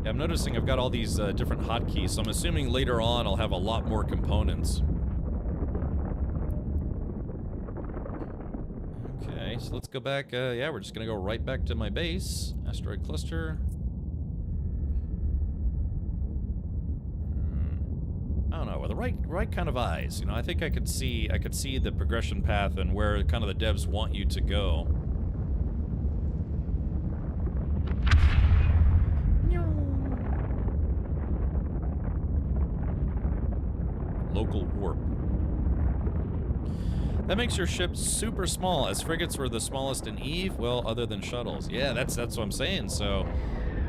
Yeah, I'm noticing I've got all these different hotkeys, so I'm assuming later on I'll have a lot more components. Okay, so let's go back. Yeah, we're just gonna go right back to my base. Asteroid cluster. I don't know, with the right kind of eyes. You know, I think I could see the progression path and where kind of the devs want you to go. Local warp. That makes your ship super small, as frigates were the smallest in Eve, well, other than shuttles. Yeah, that's what I'm saying. So,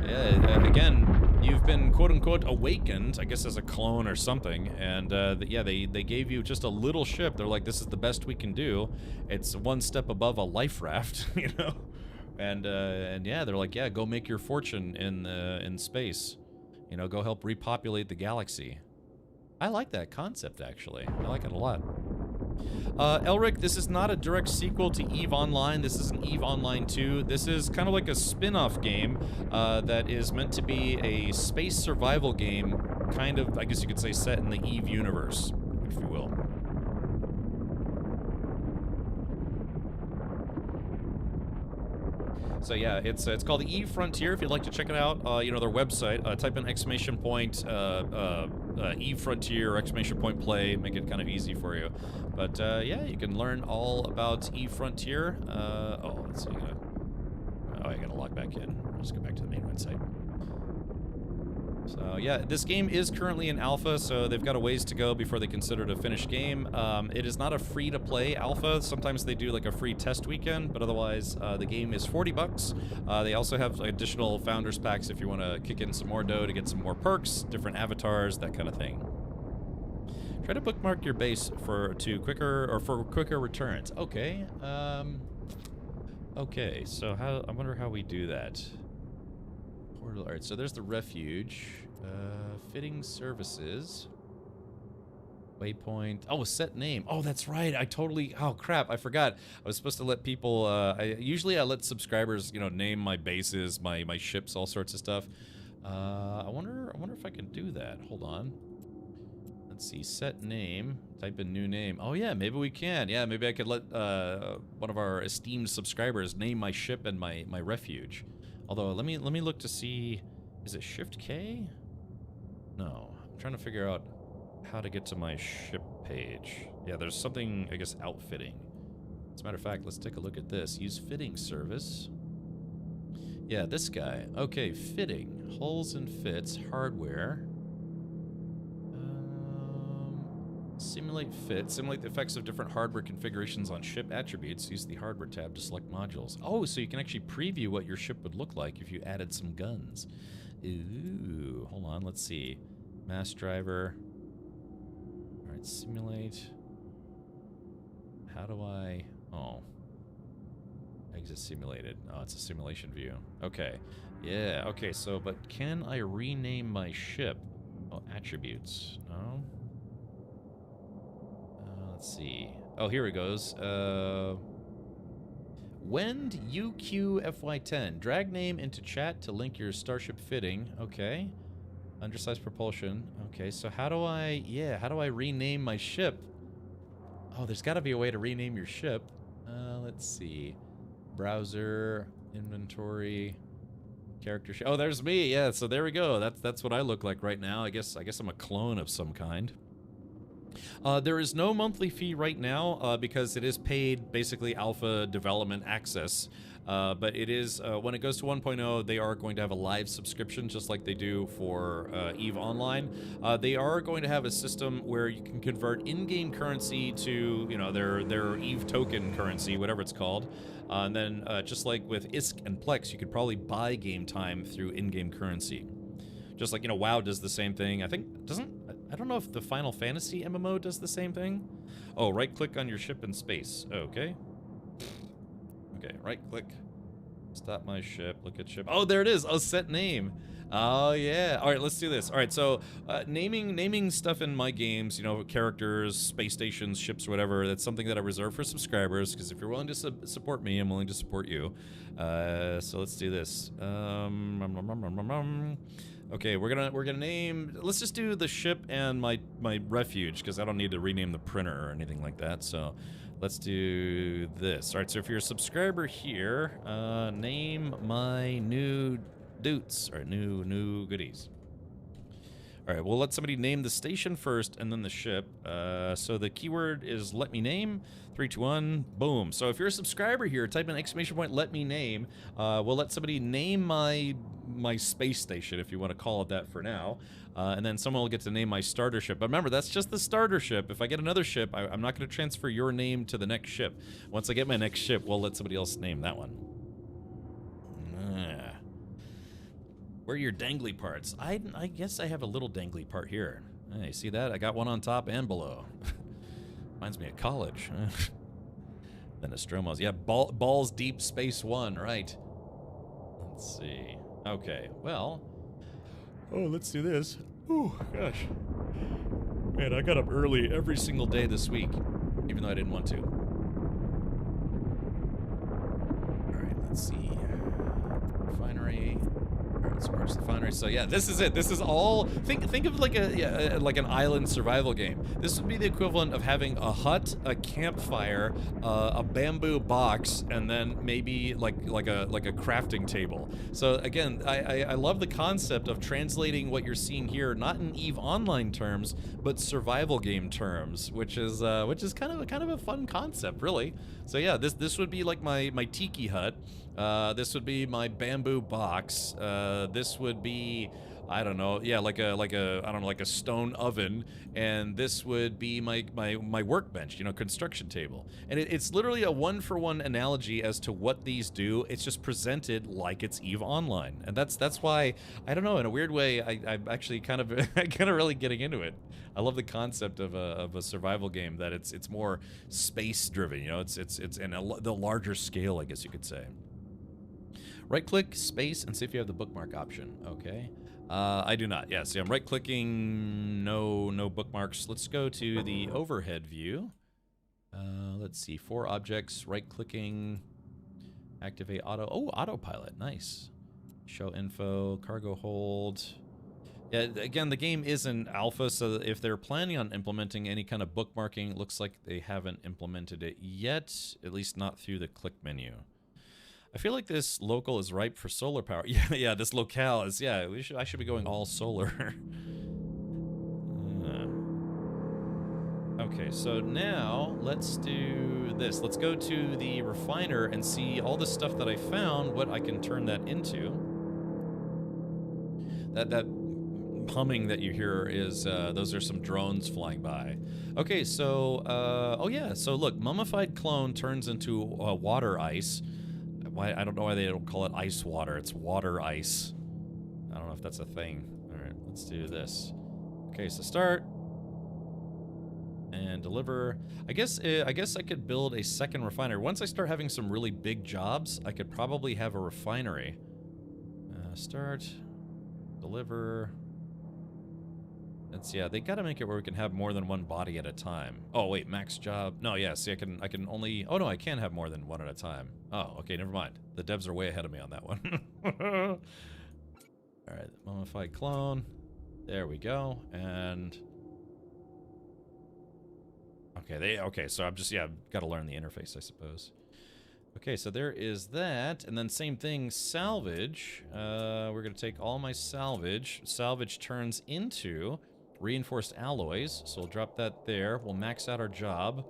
yeah, again, you've been quote-unquote awakened, I guess as a clone or something, and yeah, they gave you just a little ship. They're like, this is the best we can do. It's one step above a life raft, you know? And yeah, they're like, yeah, go make your fortune in space. You know, go help repopulate the galaxy. I like that concept, actually. I like it a lot. Elric, this is not a direct sequel to EVE Online. This is an EVE Online 2. This is kind of like a spin-off game that is meant to be a space survival game, kind of, I guess you could say, set in the EVE universe, if you will. So yeah, it's called the Eve Frontier. If you'd like to check it out, you know, their website, type in ! Eve Frontier, ! Play, make it kind of easy for you. But yeah, you can learn all about Eve Frontier. Oh, let's see. I gotta log back in. Let's go back to the main website. So yeah, this game is currently in alpha, so they've got a ways to go before they consider it a finished game. It is not a free-to-play alpha. Sometimes they do like a free test weekend, but otherwise the game is $40. They also have additional founders packs if you want to kick in some more dough to get some more perks, different avatars, that kind of thing. Try to bookmark your base for quicker returns. Okay. Okay. So I wonder how we do that. Portal. All right. So there's the refuge. Fitting services. Waypoint. Oh, set name. Oh, that's right. Oh, crap. I forgot. I was supposed to let people, usually I let subscribers, you know, name my bases, my ships, all sorts of stuff. I wonder if I can do that. Hold on. Let's see. Set name. Type in new name. Oh, yeah, maybe we can. Yeah, maybe I could let one of our esteemed subscribers name my ship and my refuge. Although, let me look to see. Is it Shift K? No. I'm trying to figure out how to get to my ship page. Yeah, there's something, I guess, outfitting. As a matter of fact, let's take a look at this. Use fitting service. Yeah, this guy. Okay, fitting. Hulls and fits, hardware. Simulate fit. Simulate the effects of different hardware configurations on ship attributes. Use the hardware tab to select modules. Oh, so you can actually preview what your ship would look like if you added some guns. Ooh, hold on, let's see. Mass driver. Alright, simulate. How do I... Oh. Exit simulated. Oh, it's a simulation view. Okay. Yeah, okay, so, but can I rename my ship? Oh, attributes. No? Let's see. Oh, here it goes. Wend UQFY10. Drag name into chat to link your starship fitting. Okay. Undersized propulsion. Okay, so how do I... Yeah, how do I rename my ship? Oh, there's got to be a way to rename your ship. Let's see. Browser, inventory, character... Oh, there's me. Yeah, so there we go. That's what I look like right now. I guess I'm a clone of some kind. There is no monthly fee right now because it is paid, basically alpha development access. But it is, when it goes to 1.0, they are going to have a live subscription just like they do for EVE Online. They are going to have a system where you can convert in-game currency to, you know, their EVE token currency, whatever it's called. And then just like with ISK and Plex, you could probably buy game time through in-game currency. Just like, you know, WoW does the same thing. I think, I don't know if the Final Fantasy MMO does the same thing. Oh, right-click on your ship in space. Okay. Okay, right-click. Stop my ship. Look at ship. Oh, there it is. Oh, set name. Oh, yeah. All right, let's do this. All right, so naming stuff in my games, you know, characters, space stations, ships, whatever, that's something that I reserve for subscribers, because if you're willing to support me, I'm willing to support you. So let's do this. Okay, we're gonna name. Let's just do the ship and my refuge because I don't need to rename the printer or anything like that. So let's do this. All right. So if you're a subscriber here, name my new doots or new goodies. All right. We'll let somebody name the station first and then the ship. So the keyword is let me name. 3, 2, 1, boom. So if you're a subscriber here, type in exclamation point let me name. We'll let somebody name my space station, if you want to call it that for now. And then someone will get to name my starter ship. But remember, that's just the starter ship. If I get another ship, I'm not going to transfer your name to the next ship. Once I get my next ship, we'll let somebody else name that one. Where are your dangly parts? I guess I have a little dangly part here. Hey, see that? I got one on top and below. Reminds me of college. Then Nostromo's. Yeah, Balls Deep Space 1, right. Let's see. Okay, well. Oh, let's do this. Oh, gosh. Man, I got up early every single day this week, even though I didn't want to. Alright, let's see. Refinery. Alright, so approach the refinery. So yeah, this is it. This is all. Think of like like an island survival game. This would be the equivalent of having a hut, a campfire, a bamboo box, and then maybe like a crafting table. So again, I love the concept of translating what you're seeing here, not in EVE Online terms, but survival game terms, which is kind of a fun concept, really. So yeah, this would be like my tiki hut. This would be my bamboo box. This would be, I don't know, yeah, like a stone oven, and this would be my workbench, you know, construction table. And it's literally a one-for-one analogy as to what these do. It's just presented like it's EVE Online, and that's why, I don't know, in a weird way, I'm actually kind of really getting into it. I love the concept of a survival game that it's more space-driven, you know, it's in the larger scale, I guess you could say. Right-click, space, and see if you have the bookmark option. Okay. I do not. Yeah, see, I'm right-clicking, no bookmarks. Let's go to the overhead view. Let's see, 4 objects, right-clicking, activate auto. Oh, autopilot, nice. Show info, cargo hold. Yeah, again, the game is in alpha, so if they're planning on implementing any kind of bookmarking, it looks like they haven't implemented it yet, at least not through the click menu. I feel like this local is ripe for solar power. Yeah, this locale is, yeah, I should be going all solar. Okay, so now let's do this. Let's go to the refiner and see all the stuff that I found, what I can turn that into. that humming that you hear is those are some drones flying by. Okay, so oh yeah, so look, mummified clone turns into water ice. Why, I don't know why they don't call it ice water. It's water ice. I don't know if that's a thing. All right, let's do this. Okay, so start and deliver. I guess I could build a second refinery. Once I start having some really big jobs, I could probably have a refinery. Start, deliver. That's, yeah, they gotta make it where we can have more than one body at a time. Oh wait, max job. No, yeah, see, I can only, oh no, I can have more than one at a time. Oh, okay, never mind. The devs are way ahead of me on that one. All right, mummified clone. There we go, and okay, so I'm just, yeah, gotta learn the interface, I suppose. Okay, so there is that, and then same thing, salvage. We're gonna take all my salvage. Salvage turns into reinforced alloys, so we'll drop that there. We'll max out our job,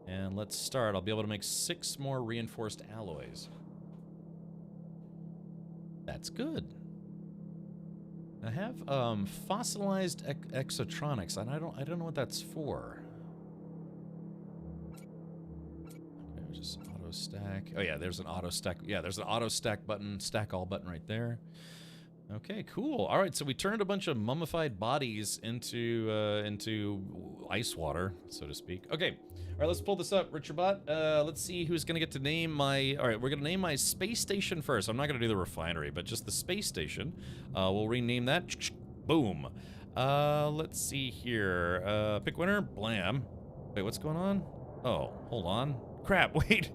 and let's start. I'll be able to make 6 more reinforced alloys. That's good. I have fossilized exotronics, and I don't know what that's for. Okay, just auto stack. Oh yeah, there's an auto stack. Yeah, there's an auto stack button, stack all button right there. Okay, cool. All right, so we turned a bunch of mummified bodies into ice water, so to speak. Okay, all right, let's pull this up, RichardBot. Let's see who's gonna get to name my. All right, we're gonna name my space station first. I'm not gonna do the refinery, but just the space station. We'll rename that. Boom. Let's see here. Pick winner. Blam. Wait, what's going on? Oh, hold on. Crap. Wait,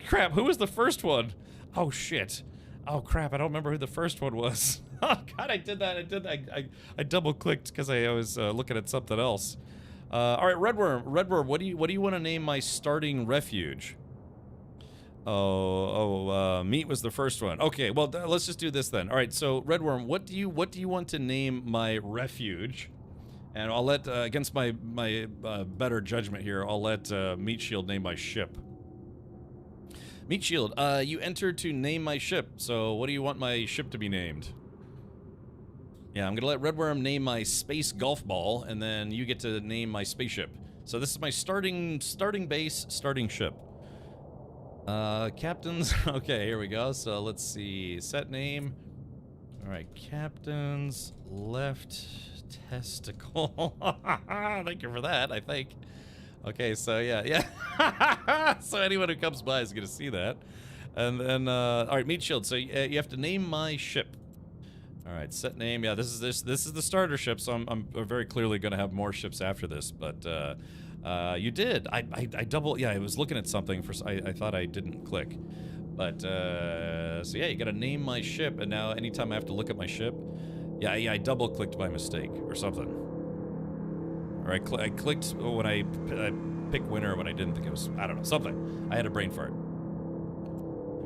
crap. Who was the first one? Oh shit. Oh crap, I don't remember who the first one was. Oh god, I did that. I double clicked because I was looking at something else. All right, Redworm, what do you want to name my starting refuge? Meat was the first one. Okay, well let's just do this then. All right, so Redworm, what do you want to name my refuge? And I'll let against my better judgment here, I'll let Meat Shield name my ship. Meat Shield, you entered to name my ship, so what do you want my ship to be named? Yeah, I'm gonna let Redworm name my space golf ball, and then you get to name my spaceship. So this is my starting base, starting ship. Captains, okay, here we go. So let's see, set name. All right, captains, left testicle. Thank you for that, I think. Okay, so yeah. So anyone who comes by is gonna see that. And then, all right, Meat Shield. So you have to name my ship. All right, set name. Yeah, this is the starter ship. So I'm very clearly gonna have more ships after this. But you did. I double. Yeah, I was looking at something for. I thought I didn't click. But so yeah, you gotta name my ship. And now anytime I have to look at my ship, yeah, I double clicked by mistake or something. Or I clicked when I picked winner when I didn't think it was, I don't know, something. I had a brain fart.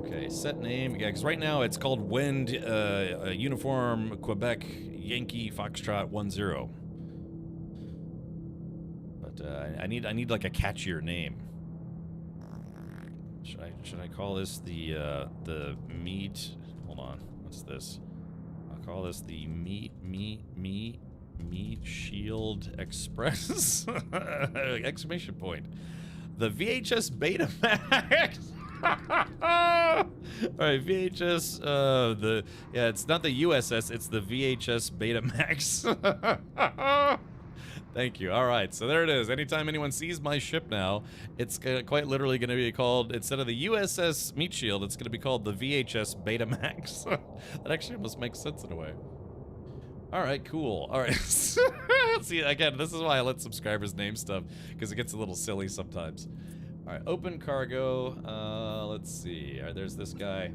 Okay, set name. Yeah, because right now it's called Wind Uniform Quebec Yankee Foxtrot 10. But I need like a catchier name. Should I call this the meat? Hold on, what's this? I'll call this the Meat Shield Express! Exclamation point. The VHS Betamax! Alright, VHS, yeah, it's not the USS, it's the VHS Betamax. Thank you. Alright, so there it is. Anytime anyone sees my ship now, it's quite literally going to be called, instead of the USS Meat Shield, it's going to be called the VHS Betamax. That actually almost makes sense in a way. Alright, cool. Alright. See, again, this is why I let subscribers name stuff, because it gets a little silly sometimes. Alright, open cargo. Let's see. Alright, there's this guy.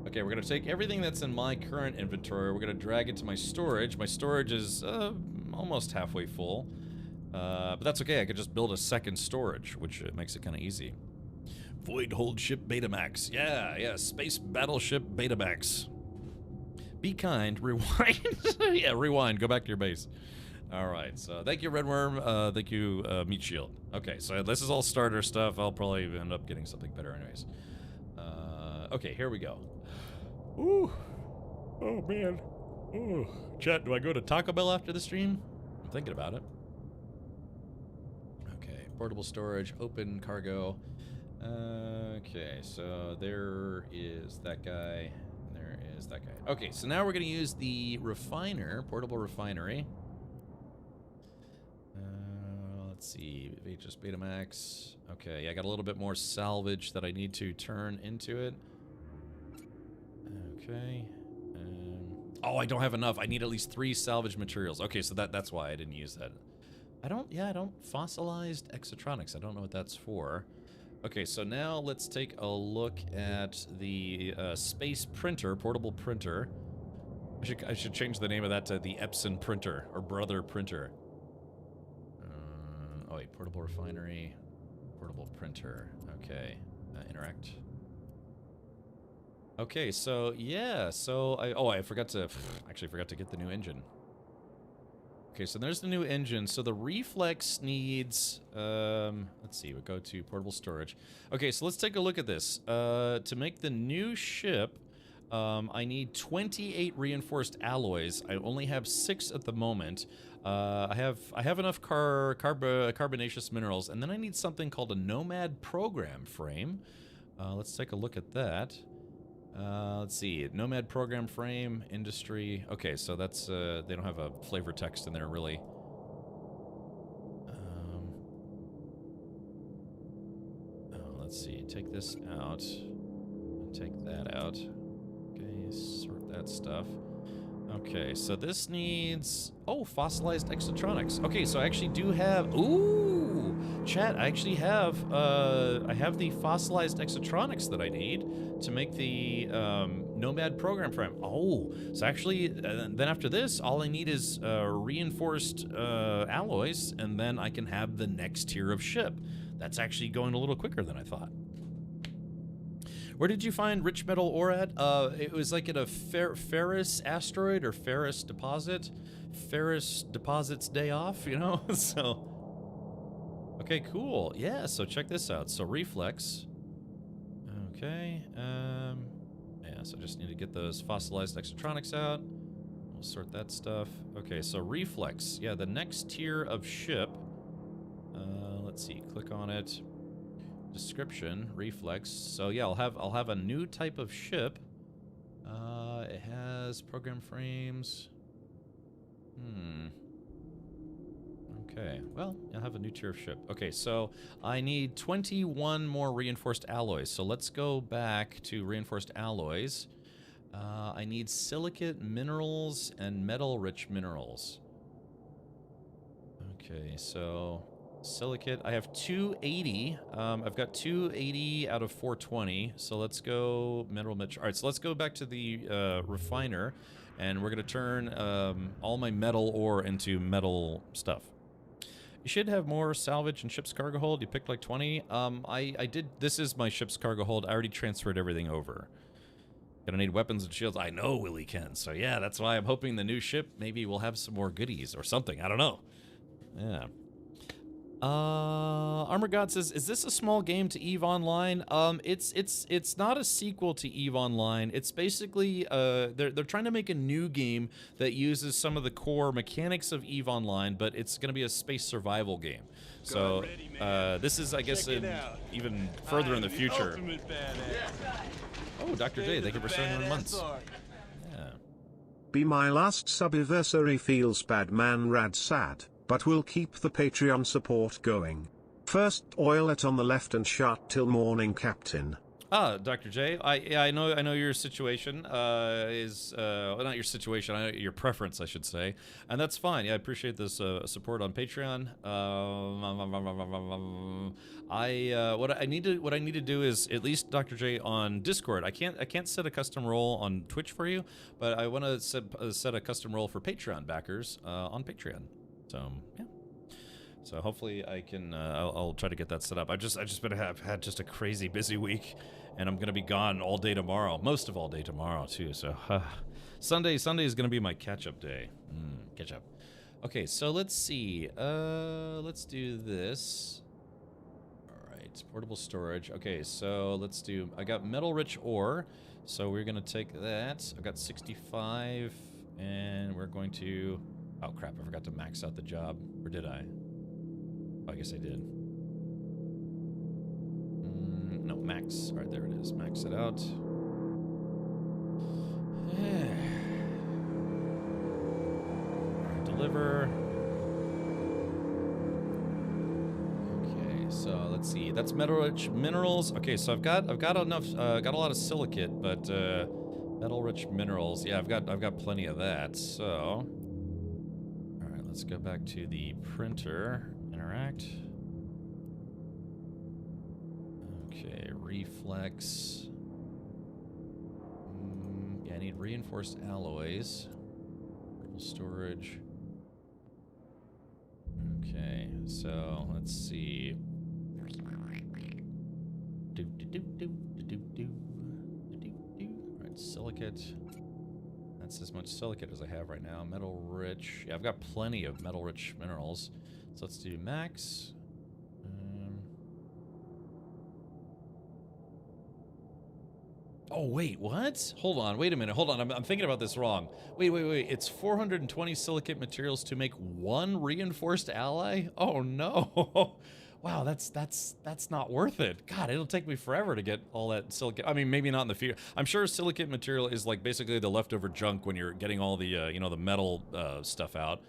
Okay, we're going to take everything that's in my current inventory. We're going to drag it to my storage. My storage is almost halfway full. But that's okay. I could just build a second storage, which makes it kind of easy. Void Hold Ship Betamax. Yeah, Space Battleship Betamax. Be kind, rewind. Yeah, rewind, go back to your base. Alright, so thank you, Redworm. Thank you, Meat Shield. Okay, so this is all starter stuff. I'll probably end up getting something better anyways. Okay, here we go. Ooh. Oh, man. Oh, chat, do I go to Taco Bell after the stream? I'm thinking about it. Okay, portable storage, open cargo. Okay, so there is that guy. There is that guy. Okay, so now we're going to use the refiner, portable refinery. Let's see, VHS Betamax. Okay, I got a little bit more salvage that I need to turn into it. Okay. Oh, I don't have enough. I need at least 3 salvage materials. Okay, so that's why I didn't use that. I don't fossilized exotronics. I don't know what that's for. Okay, so now let's take a look at the space printer, portable printer. I should change the name of that to the Epson printer, or brother printer. Oh wait, portable refinery, portable printer. Okay, interact. Okay, so yeah, so I forgot to get the new engine. Okay, so there's the new engine. So the reflex needs, let's see, we'll go to portable storage. Okay, so let's take a look at this. To make the new ship, I need 28 reinforced alloys. I only have 6 at the moment. I have enough carbonaceous minerals, and then I need something called a Nomad program frame. Let's take a look at that. Let's see, Nomad program frame, industry. Okay, so that's, they don't have a flavor text in there, really. Let's see, take this out, take that out. Okay, sort that stuff. Okay, so this needs, oh, fossilized exotronics. Okay, so I actually do have, ooh, chat, I actually have, I have the fossilized exotronics that I need to make the Nomad program frame. Oh, so actually, then after this, all I need is reinforced alloys, and then I can have the next tier of ship. That's actually going a little quicker than I thought. Where did you find rich metal ore at? It was like at a Ferris asteroid or Ferris deposit. Ferris deposits day off, you know? So, okay, cool. Yeah, so check this out. So reflex. Okay, yeah, so I just need to get those fossilized exotronics out. We'll sort that stuff. Okay, so reflex. Yeah, the next tier of ship. Let's see, click on it. Description, reflex. So yeah, I'll have a new type of ship. It has program frames. Okay, well, I'll have a new tier of ship. Okay, so I need 21 more reinforced alloys. So let's go back to reinforced alloys. I need silicate minerals and metal-rich minerals. Okay, so silicate, I have 280. I've got 280 out of 420. So let's go mineral mitch. All right, so let's go back to the refiner, and we're gonna turn all my metal ore into metal stuff. You should have more salvage and ship's cargo hold. You picked like 20. I did. This is my ship's cargo hold. I already transferred everything over. Gonna need weapons and shields. I know Willie can. So yeah, that's why I'm hoping the new ship maybe will have some more goodies or something. I don't know. Yeah. Armor God says, "Is this a small game to EVE Online?" It's not a sequel to EVE Online. It's basically they're trying to make a new game that uses some of the core mechanics of EVE Online, but it's going to be a space survival game. So this is, I guess, even further in the future. Oh, Dr. J, thank you for 71 months. Yeah. Be my last subiversary feels bad man rad sad. But we'll keep the Patreon support going. First oil it on the left and shut till morning, Captain. Ah, Dr. J, I know your situation is well, not your situation, your preference, I should say, and that's fine. Yeah, I appreciate this support on Patreon. What I need to do is at least Dr. J on Discord. I can't set a custom role on Twitch for you, but I want to set a custom role for Patreon backers on Patreon. So yeah, so hopefully I can. I'll try to get that set up. I've just had just a crazy busy week, and I'm gonna be gone all day tomorrow, most of all day tomorrow too. So Sunday is gonna be my catch-up day. Catch up. Okay, so let's see. Let's do this. All right, portable storage. Okay, so let's do. I got metal-rich ore, so we're gonna take that. I got 65. And we're going to... Oh, crap, I forgot to max out the job. Or did I? Oh, I guess I did. No, max. All right, there it is. Max it out. Deliver. Okay, so let's see. That's metal-rich minerals. Okay, so I've got enough. Got a lot of silicate, but metal-rich minerals. Yeah, I've got plenty of that. So, all right, let's go back to the printer. Interact. Okay, reflex. Yeah, I need reinforced alloys. Storage. Okay, so let's see. Alright, silicate. That's as much silicate as I have right now. Metal rich. Yeah, I've got plenty of metal rich minerals. So let's do max. Oh, wait, what? Hold on, wait a minute, hold on, I'm thinking about this wrong. Wait, it's 420 silicate materials to make one reinforced ally? Oh, no. Wow, that's not worth it. God, it'll take me forever to get all that silicate. I mean, maybe not in the future. I'm sure silicate material is like basically the leftover junk when you're getting all the, you know, the metal stuff out.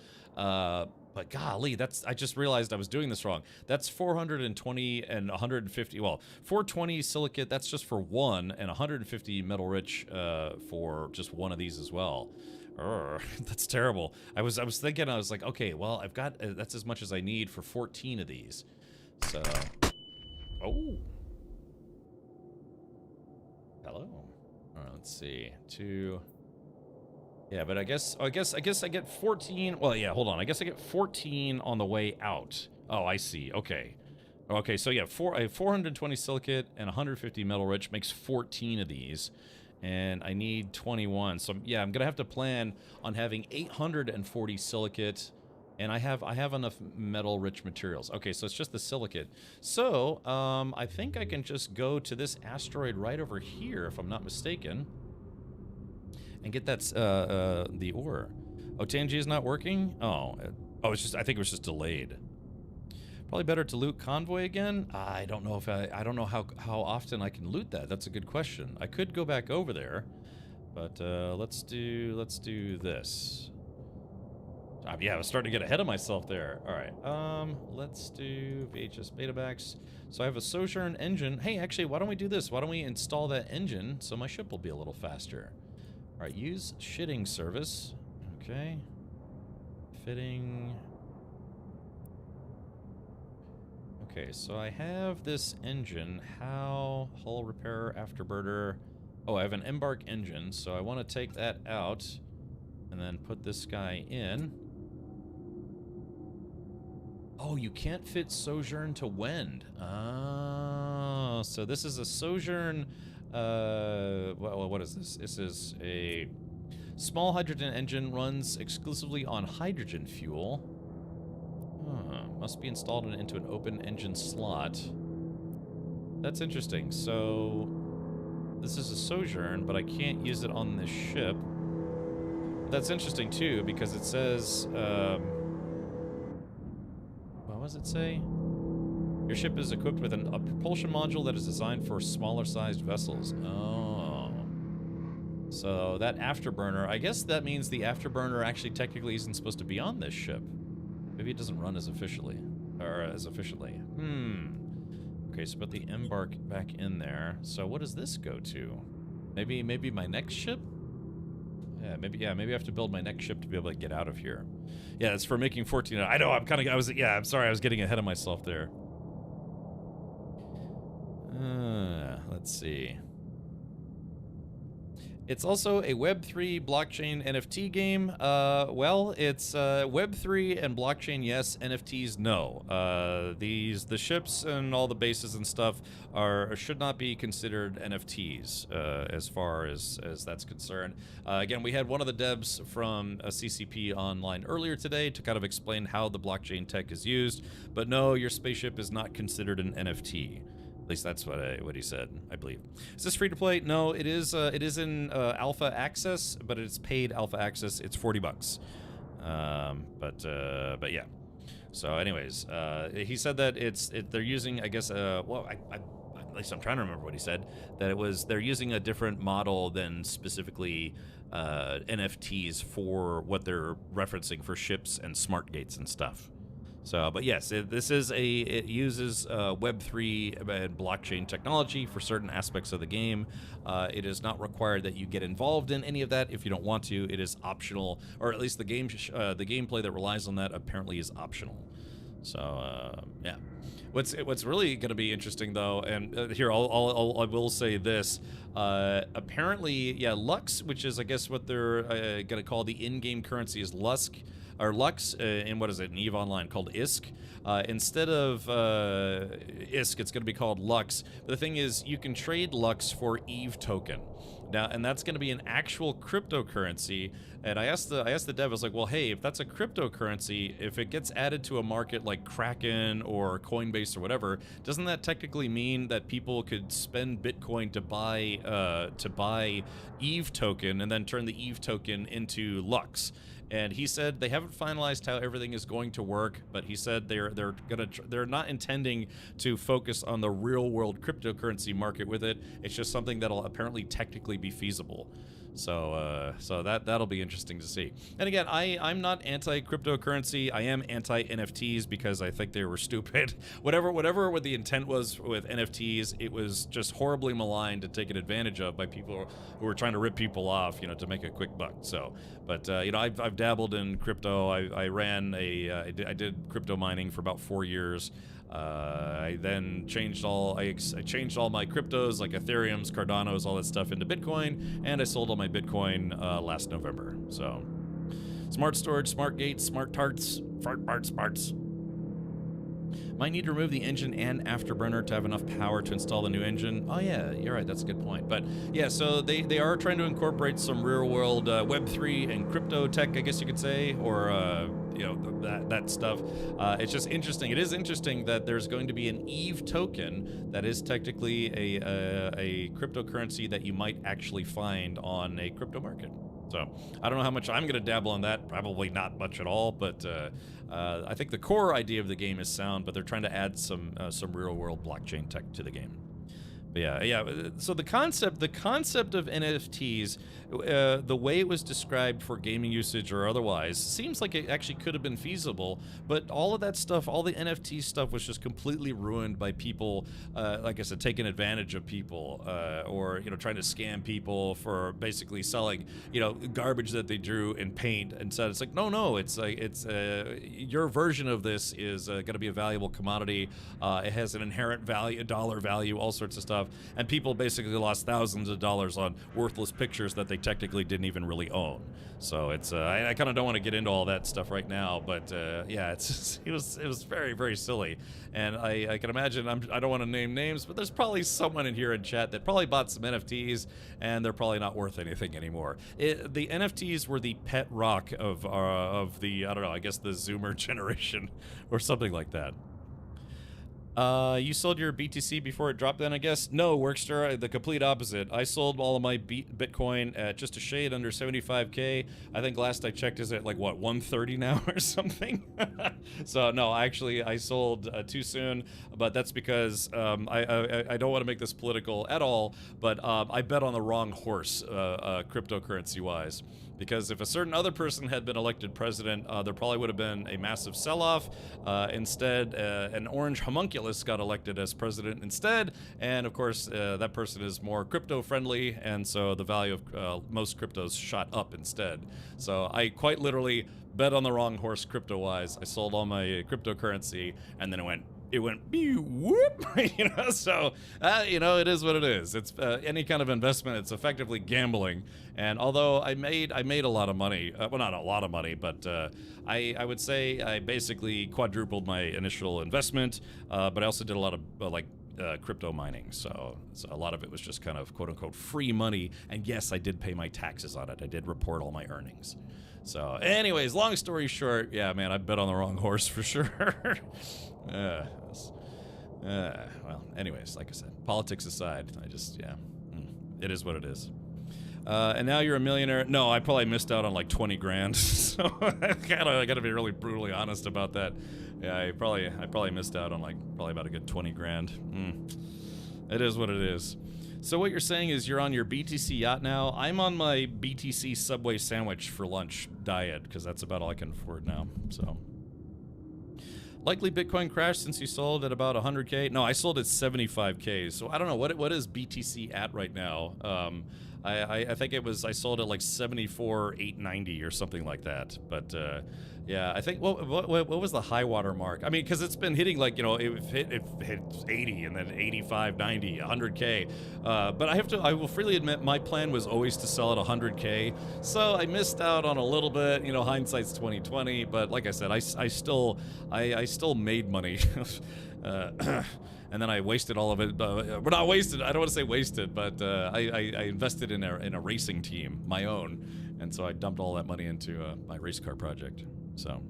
But golly, I just realized I was doing this wrong. That's 420 and 150, well, 420 silicate, that's just for one, and 150 metal rich for just one of these as well. That's terrible. I was thinking, I was like, okay, well, I've got, that's as much as I need for 14 of these. So, oh. Hello. All right, let's see, 2. Yeah, but I guess I get 14. Well, yeah, hold on. I guess I get 14 on the way out. Oh, I see. Okay. Okay, so yeah, I have 420 silicate and 150 metal rich makes 14 of these. And I need 21. So yeah, I'm going to have to plan on having 840 silicate, and I have enough metal rich materials. Okay, so it's just the silicate. So, I think I can just go to this asteroid right over here if I'm not mistaken. And get that, the ore. Oh, TNG is not working? Oh, it's just, I think it was just delayed. Probably better to loot convoy again? I don't know if I don't know how often I can loot that. That's a good question. I could go back over there, but, let's do this. Yeah, I was starting to get ahead of myself there. All right, let's do VHS Betamax. So I have a Sojourn engine. Hey, actually, why don't we do this? Why don't we install that engine so my ship will be a little faster? All right, use shitting service. Okay. Fitting. Okay, so I have this engine. How? Hull repair, afterburner. Oh, I have an embark engine, so I want to take that out and then put this guy in. Oh, you can't fit Sojourn to Wend. Oh, so this is a Sojourn. Well, what is this? This is a small hydrogen engine, runs exclusively on hydrogen fuel. Must be installed into an open engine slot. That's interesting. So this is a Sojourn, but I can't use it on this ship. That's interesting too, because it says, what does it say? Your ship is equipped with a propulsion module that is designed for smaller sized vessels. Oh. So that afterburner, I guess that means the afterburner actually technically isn't supposed to be on this ship. Maybe it doesn't run as efficiently. Okay, so put the embark back in there. So what does this go to? Maybe my next ship? Maybe I have to build my next ship to be able to get out of here. Yeah, it's for making 14. I know, I'm sorry, I was getting ahead of myself there. Let's see. It's also a Web3 blockchain NFT game. Well, it's Web3 and blockchain, yes. NFTs, no. The ships and all the bases and stuff should not be considered NFTs as far as that's concerned. Again, we had one of the devs from CCP online earlier today to kind of explain how the blockchain tech is used. But no, your spaceship is not considered an NFT. least that's what he said, I believe. Is this free to play? No, it is in alpha access, but it's paid alpha access. It's $40. But yeah. So anyways, he said that they're using, I guess, well, at least I'm trying to remember what he said, that they're using a different model than specifically NFTs for what they're referencing for ships and smart gates and stuff. So, but yes, it uses Web3 and blockchain technology for certain aspects of the game. It is not required that you get involved in any of that if you don't want to. It is optional, or at least the gameplay that relies on that apparently is optional. So, yeah. What's really going to be interesting though, and here I will say this. Apparently, yeah, Lux, which is I guess what they're going to call the in-game currency, is Lux, in what is it, in EVE Online called ISK. Instead of ISK, it's going to be called Lux. But the thing is, you can trade Lux for EVE token. Now, and that's going to be an actual cryptocurrency. And I asked the dev, I was like, well, hey, if that's a cryptocurrency, if it gets added to a market like Kraken or Coinbase or whatever, doesn't that technically mean that people could spend Bitcoin to buy EVE token and then turn the EVE token into Lux? And he said they haven't finalized how everything is going to work, but he said they're not intending to focus on the real world cryptocurrency market with it. It's just something that'll apparently technically be feasible. So that'll be interesting to see. And again, I'm not anti-cryptocurrency. I am anti-NFTs because I think they were stupid. Whatever what the intent was with NFTs, it was just horribly maligned and taken advantage of by people who were trying to rip people off, to make a quick buck. So, but I've dabbled in crypto. I did crypto mining for about 4 years. I then changed all my cryptos like Ethereum's, Cardano's, all that stuff into Bitcoin, and I sold all my Bitcoin last November. So, smart storage, smart gates, smart tarts, smarts. Might need to remove the engine and afterburner to have enough power to install the new engine. Oh yeah, you're right, that's a good point. But yeah, so they are trying to incorporate some real world Web3 and crypto tech, I guess you could say, or that stuff. It's just interesting. It is interesting that there's going to be an EVE token that is technically a cryptocurrency that you might actually find on a crypto market. So I don't know how much I'm going to dabble on that. Probably not much at all. But I think the core idea of the game is sound. But they're trying to add some real world blockchain tech to the game. But yeah. So the concept of NFTs, the way it was described for gaming usage or otherwise, seems like it actually could have been feasible. But all of that stuff, all the NFT stuff, was just completely ruined by people, like I said, taking advantage of people, or trying to scam people for basically selling garbage that they drew in paint. And said it's like no, it's your version of this is going to be a valuable commodity. It has an inherent value, a dollar value, all sorts of stuff. And people basically lost thousands of dollars on worthless pictures that they technically didn't even really own. So it's I kind of don't want to get into all that stuff right now, but yeah, it was very, very silly. And I can imagine, I don't want to name names, but there's probably someone in here in chat that probably bought some NFTs and they're probably not worth anything anymore. The NFTs were the pet rock of the, I don't know, I guess the Zoomer generation or something like that. You sold your BTC before it dropped then, I guess? No, Workster, the complete opposite. I sold all of my Bitcoin at just a shade under 75K. I think last I checked is at like, what, 130 now or something? So, no, actually, I sold too soon, but that's because I don't want to make this political at all, but I bet on the wrong horse, cryptocurrency-wise. Because if a certain other person had been elected president, there probably would have been a massive sell-off. Instead, an orange homunculus got elected as president instead. And of course, that person is more crypto-friendly, and so the value of most cryptos shot up instead. So I quite literally bet on the wrong horse crypto-wise. I sold all my cryptocurrency, and then it went whoop, so it is what it is. It's any kind of investment, it's effectively gambling. And although I made a lot of money, well, not a lot of money, but I would say I basically quadrupled my initial investment, but I also did a lot of crypto mining, so a lot of it was just kind of quote-unquote free money. And yes, I did pay my taxes on it. I did report all my earnings. So anyways, long story short, yeah, man, I bet on the wrong horse for sure. Well, anyways, like I said, politics aside, it is what it is. And now you're a millionaire. No, I probably missed out on like 20 grand. So I gotta be really brutally honest about that. Yeah, I probably missed out on like probably about a good 20 grand. It is what it is. So what you're saying is you're on your BTC yacht now. I'm on my BTC Subway sandwich for lunch diet because that's about all I can afford now. So likely Bitcoin crash since you sold at about 100K. No, I sold at 75K. So I don't know what is BTC at right now. I think I sold at like 74,890 or something like that. But yeah, I think what was the high water mark? I mean, because it's been hitting like, you know, it hit 80 and then 85, 90, 100K. But I will freely admit my plan was always to sell at 100K. So I missed out on a little bit, you know, hindsight's 2020. But like I said, I still made money. And then I wasted all of it. Well, not wasted. I don't want to say wasted, but I invested in a racing team, my own, and so I dumped all that money into my race car project. So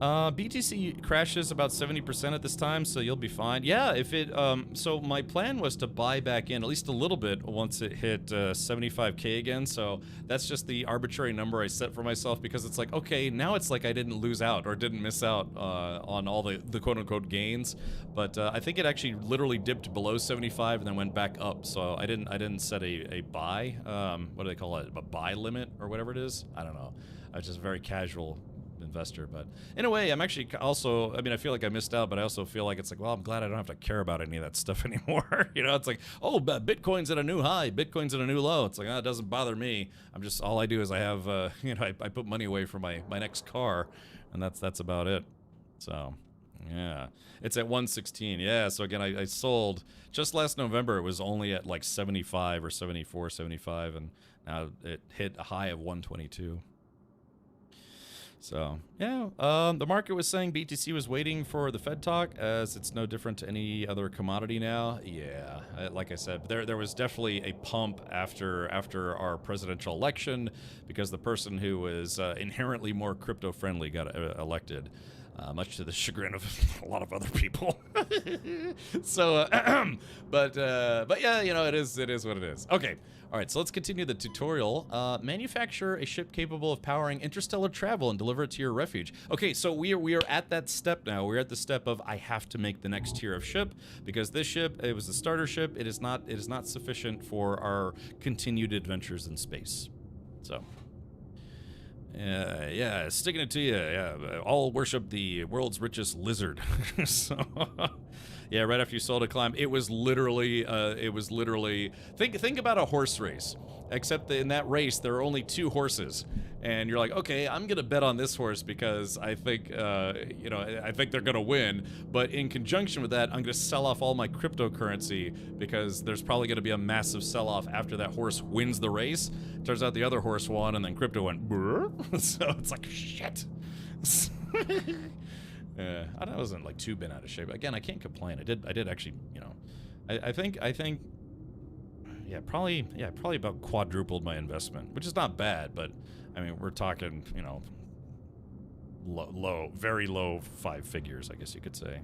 BTC crashes about 70% at this time, so you'll be fine. Yeah, if it so my plan was to buy back in at least a little bit once it hit 75K again. So that's just the arbitrary number I set for myself because it's like, okay, now it's like I didn't lose out or didn't miss out on all the quote-unquote gains. But I think it actually literally dipped below 75 and then went back up. So I didn't set a buy. What do they call it? A buy limit or whatever it is? I don't know. I was just very casual investor, but in a way I'm actually also, I mean, I feel like I missed out, but I also feel like it's like, well, I'm glad I don't have to care about any of that stuff anymore. You know, it's like, oh, Bitcoin's at a new high, Bitcoin's at a new low. It's like, oh, it doesn't bother me. I'm just, all I do is I have you know, I put money away for my next car, and that's about it. So yeah, it's at 116. Yeah, so again, I sold just last November. It was only at like 75 or 74, 75, and now it hit a high of 122. So, yeah, the market was saying BTC was waiting for the Fed talk, as it's no different to any other commodity now. Yeah, like I said, there was definitely a pump after our presidential election because the person who was inherently more crypto-friendly got elected, much to the chagrin of a lot of other people. So, but yeah, you know, it is what it is. Okay. All right, so let's continue the tutorial. Manufacture a ship capable of powering interstellar travel and deliver it to your refuge. Okay, so we are at that step now. We're at the step of I have to make the next tier of ship because this ship, it was the starter ship. It is not sufficient for our continued adventures in space. So, yeah, sticking it to you. Yeah, all worship the world's richest lizard. So. Yeah, right after you sold a climb, it was literally, think about a horse race, except that in that race, there are only 2 horses. And you're like, okay, I'm going to bet on this horse because I think, you know, I think they're going to win. But in conjunction with that, I'm going to sell off all my cryptocurrency because there's probably going to be a massive sell-off after that horse wins the race. Turns out the other horse won and then crypto went, brr. So it's like, shit. I wasn't like too bent out of shape. Again, I can't complain. I did actually, you know, I think, yeah, probably about quadrupled my investment, which is not bad, but I mean, we're talking, you know, very low 5 figures, I guess you could say.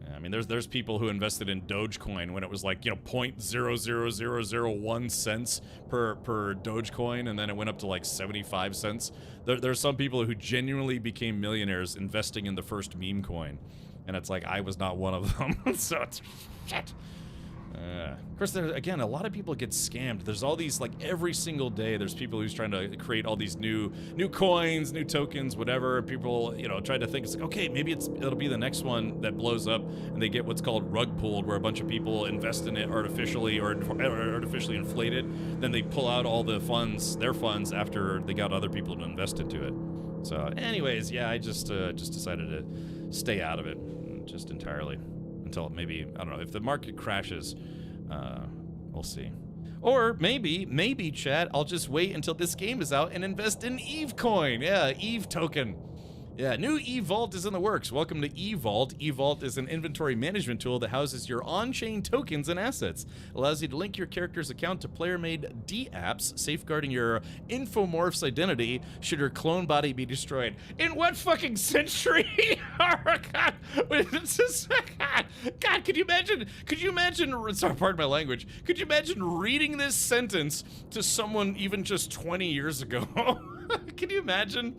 Yeah, I mean, there's people who invested in Dogecoin when it was like, you know, 0.00001 cents per Dogecoin, and then it went up to like 75 cents. There's some people who genuinely became millionaires investing in the first meme coin, and it's like I was not one of them. So it's shit. Of course, again, a lot of people get scammed. There's all these, like, every single day, there's people who's trying to create all these new coins, new tokens, whatever. People, you know, try to think, it's like, okay, maybe it'll be the next one that blows up, and they get what's called rug pulled, where a bunch of people invest in it artificially or artificially inflate it. Then they pull out all the funds, their funds, after they got other people to invest into it. So, anyways, yeah, I just decided to stay out of it, just entirely. Until maybe, I don't know, if the market crashes, we'll see. Or maybe, chat, I'll just wait until this game is out and invest in Eve coin. Yeah, Eve token. Yeah, new eVault is in the works. Welcome to eVault. eVault is an inventory management tool that houses your on-chain tokens and assets. Allows you to link your character's account to player-made D-apps, safeguarding your Infomorph's identity should your clone body be destroyed. In what fucking century? Oh, God. God, could you imagine, sorry, pardon my language, could you imagine reading this sentence to someone even just 20 years ago? Can you imagine?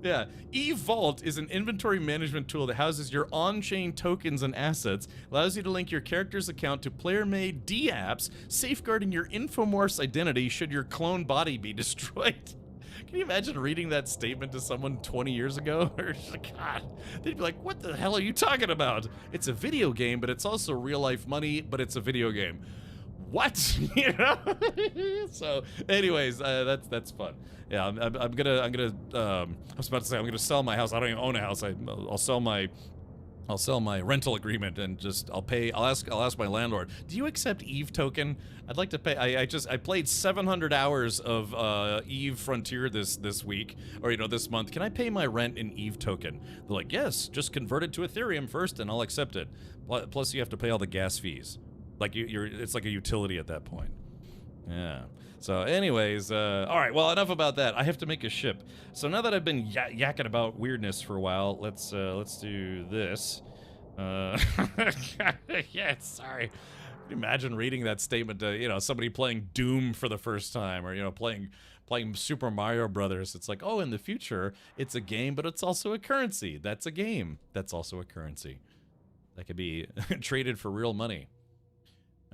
Yeah, eVault is an inventory management tool that houses your on-chain tokens and assets, allows you to link your character's account to player-made D-apps, safeguarding your Infomorph's identity should your clone body be destroyed. Can you imagine reading that statement to someone 20 years ago? Or God, they'd be like, what the hell are you talking about? It's a video game, but it's also real-life money, but it's a video game. What? You know? So, anyways, that's fun. Yeah, I'm gonna I was about to say I'm gonna sell my house. I don't even own a house. I'll sell my rental agreement and just I'll ask my landlord, do you accept Eve token? I'd like to pay. I played 700 hours of Eve Frontier this week, or this month. Can I pay my rent in Eve token? They're like, yes, just convert it to Ethereum first and I'll accept it. Plus you have to pay all the gas fees. Like it's like a utility at that point. Yeah. So anyways, all right, well, enough about that. I have to make a ship. So now that I've been yakking about weirdness for a while, let's do this. Yeah, sorry. Can you imagine reading that statement to, somebody playing Doom for the first time, or, playing Super Mario Brothers. It's like, oh, in the future, it's a game, but it's also a currency. That's a game. That's also a currency. That could be traded for real money.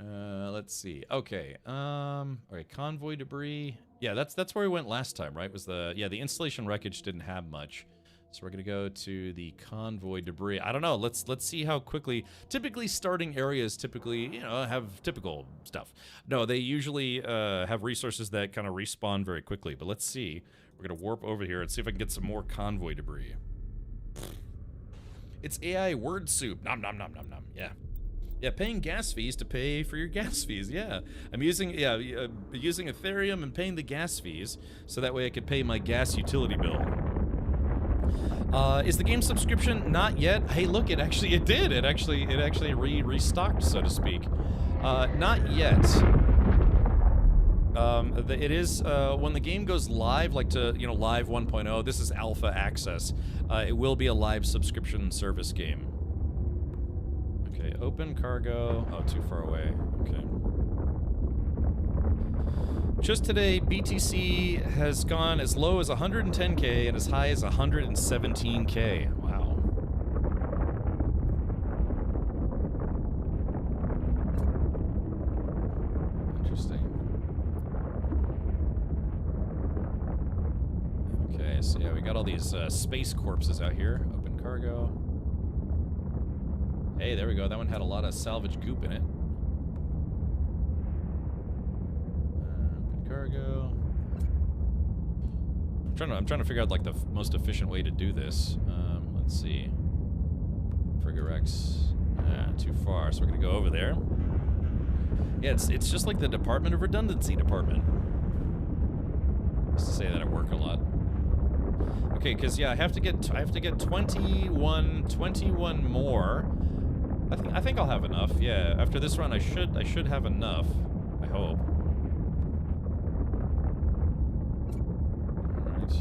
Let's see. Okay. All right. Convoy debris. Yeah, that's where we went last time, right? Was the installation wreckage didn't have much, so we're gonna go to the convoy debris. I don't know. Let's see how quickly. Typically, starting areas have typical stuff. No, they usually have resources that kind of respawn very quickly. But let's see. We're gonna warp over here and see if I can get some more convoy debris. It's AI word soup. Nom nom nom nom nom. Yeah. Yeah, paying gas fees to pay for your gas fees. Yeah, I'm using using Ethereum and paying the gas fees so that way I could pay my gas utility bill. Is the game subscription not yet? Hey, look, it did. It actually restocked, so to speak. Not yet. It is when the game goes live, like to live 1.0. This is alpha access. It will be a live subscription service game. Okay, open cargo. Oh, too far away. Okay. Just today, BTC has gone as low as 110K and as high as 117K. Wow. Interesting. Okay, so yeah, we got all these space corpses out here. Open cargo. Hey, there we go. That one had a lot of salvage goop in it. Good cargo. I'm trying to figure out like the most efficient way to do this. Let's see. Frigarex. Too far, so we're gonna go over there. Yeah, it's just like the Department of Redundancy department. I used to say that at work a lot. Okay, because yeah, I have to get 21 more. I think I'll have enough. Yeah, after this run, I should have enough. I hope. All right.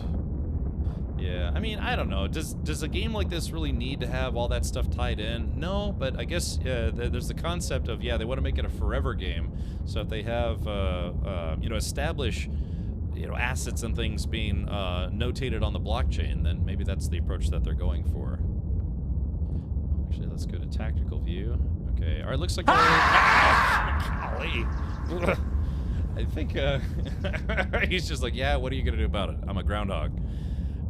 Yeah, I mean, I don't know. Does a game like this really need to have all that stuff tied in? No, but I guess there's the concept of they want to make it a forever game. So if they have establish assets and things being notated on the blockchain, then maybe that's the approach that they're going for. Actually, let's go to tactical view. Okay, all right, looks like golly. I think he's just like, yeah, what are you gonna do about it? I'm a groundhog.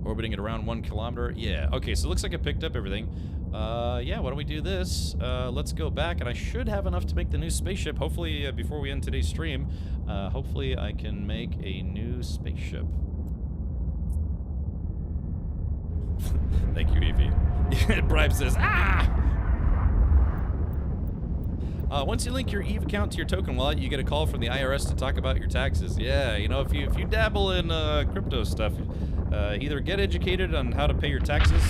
Orbiting at around 1 kilometer. Yeah, okay, so it looks like I picked up everything. Yeah, why don't we do this? Let's go back, and I should have enough to make the new spaceship. Hopefully, before we end today's stream, hopefully I can make a new spaceship. Thank you, Evie. Bribe says, ah! Once you link your Eve account to your token wallet, you get a call from the IRS to talk about your taxes. Yeah, you know, if you dabble in crypto stuff, either get educated on how to pay your taxes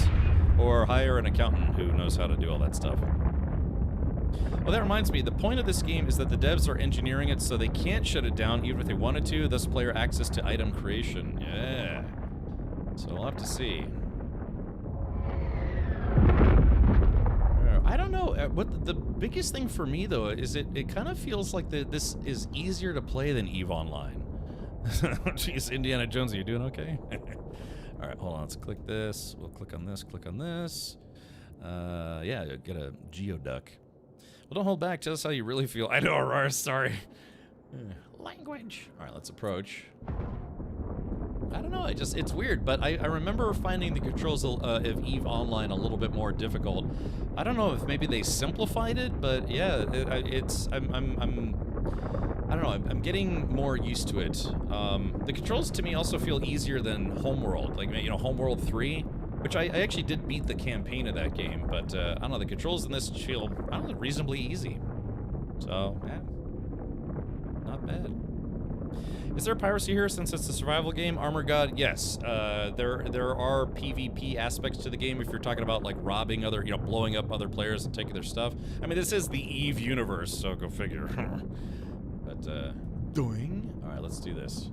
or hire an accountant who knows how to do all that stuff. Well, that reminds me, the point of this game is that the devs are engineering it so they can't shut it down even if they wanted to, thus player access to item creation. Yeah. So we'll have to see. I don't know. What the biggest thing for me, though, is it kind of feels like this is easier to play than EVE Online. Jeez, Indiana Jones, are you doing okay? All right, hold on. Let's click this. We'll click on this, click on this. Yeah, get a geoduck. Well, don't hold back. Tell us how you really feel. I know, Aurora, sorry. Language. All right, let's approach. I don't know. It's weird, but I remember finding the controls of EVE Online a little bit more difficult. I don't know if maybe they simplified it, but yeah, I don't know. I'm getting more used to it. The controls to me also feel easier than Homeworld, like, you know, Homeworld 3, which I actually did beat the campaign of that game, but I don't know. The controls in this feel, I don't know, reasonably easy. So, yeah, not bad. Is there piracy here since it's a survival game? Armor God, yes. There are PvP aspects to the game if you're talking about like robbing other, you know, blowing up other players and taking their stuff. I mean, this is the EVE universe, so go figure. But, doing. All right, let's do this.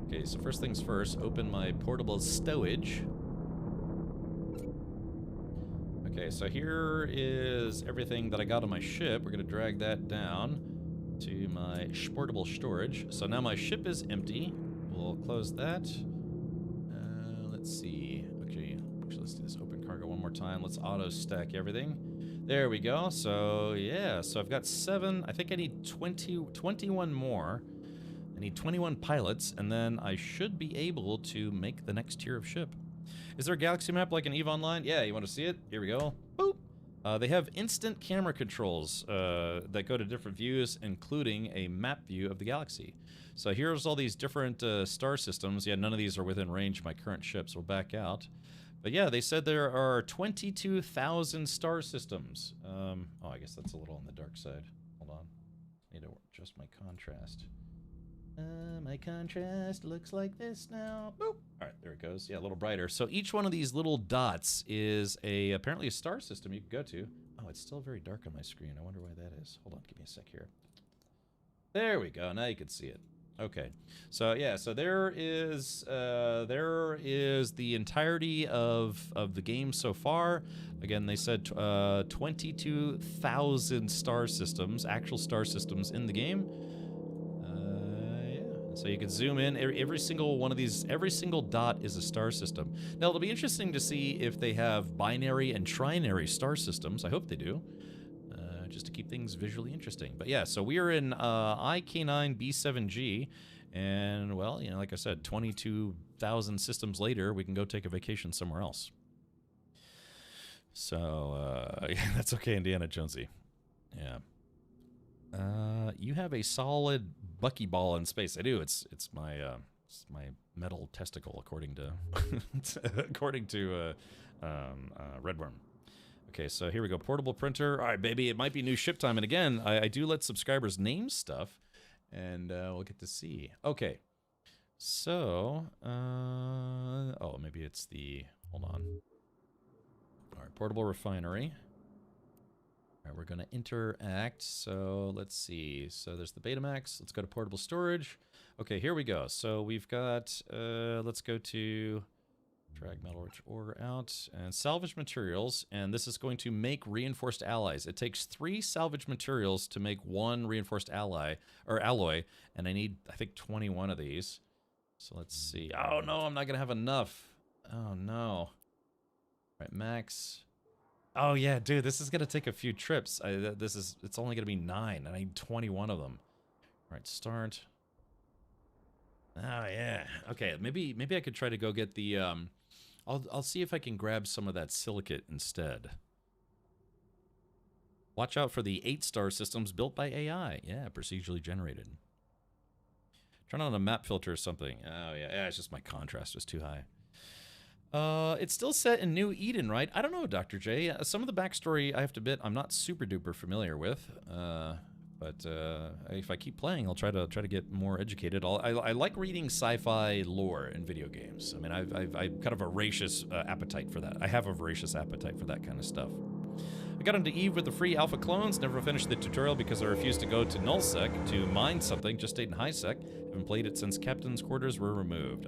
Okay, so first things first, open my portable stowage. Okay, so here is everything that I got on my ship. We're gonna drag that down to my portable storage. So now my ship is empty. We'll close that. Let's see. Okay, actually, let's do this open cargo one more time. Let's auto stack everything. There we go. So yeah, so I've got 7. I think I need 21 more. I need 21 pilots, and then I should be able to make the next tier of ship. Is there a galaxy map like in EVE Online? Yeah, you want to see it? Here we go. Boop. They have instant camera controls that go to different views, including a map view of the galaxy. So here's all these different star systems. Yeah, none of these are within range of my current ship, so we'll back out. But yeah, they said there are 22,000 star systems. Oh, I guess that's a little on the dark side. Hold on. I need to adjust my contrast. My contrast looks like this now. Boop. All right, there it goes. Yeah, a little brighter. So each one of these little dots is apparently a star system you can go to. Oh, it's still very dark on my screen. I wonder why that is. Hold on, give me a sec here. There we go. Now you can see it. Okay. So yeah, so there is the entirety of the game so far. Again, they said 22,000 star systems, actual star systems in the game. So you can zoom in. Every single one of these, every single dot is a star system. Now, it'll be interesting to see if they have binary and trinary star systems. I hope they do, just to keep things visually interesting. But yeah, so we are in IK9B7G, and, well, you know, like I said, 22,000 systems later, we can go take a vacation somewhere else. So, yeah, that's okay, Indiana Jonesy. Yeah. You have a solid buckyball in space. I do. It's my metal testicle, according to Redworm. Okay, so here we go. Portable printer. All right, baby. It might be new ship time. And again, I do let subscribers name stuff, and we'll get to see. Okay. So, oh, maybe it's the. Hold on. All right, portable refinery. All right, we're going to interact. So let's see. So there's the Betamax. Let's go to portable storage. Okay, here we go. So we've got, let's go to drag metal-rich ore out and salvage materials. And this is going to make reinforced alloys. It takes 3 salvage materials to make 1 reinforced alloy. And I need, I think, 21 of these. So let's see. Oh, no, I'm not going to have enough. Oh, no. All right, max. Oh, yeah, dude, this is going to take a few trips. It's only going to be 9, and I need 21 of them. All right, start. Oh, yeah. Okay, maybe I could try to go get the, I'll see if I can grab some of that silicate instead. Watch out for the 8-star systems built by AI. Yeah, procedurally generated. Turn on a map filter or something. Oh, yeah, it's just my contrast was too high. It's still set in New Eden, right? I don't know, Dr. J. Some of the backstory, I have to admit, I'm not super duper familiar with. But if I keep playing, I'll try to get more educated. I like reading sci-fi lore in video games. I mean, I've kind of a voracious appetite for that. I have a voracious appetite for that kind of stuff. I got into Eve with the free alpha clones. Never finished the tutorial because I refused to go to nullsec to mine something. Just stayed in highsec. Haven't played it since captain's quarters were removed.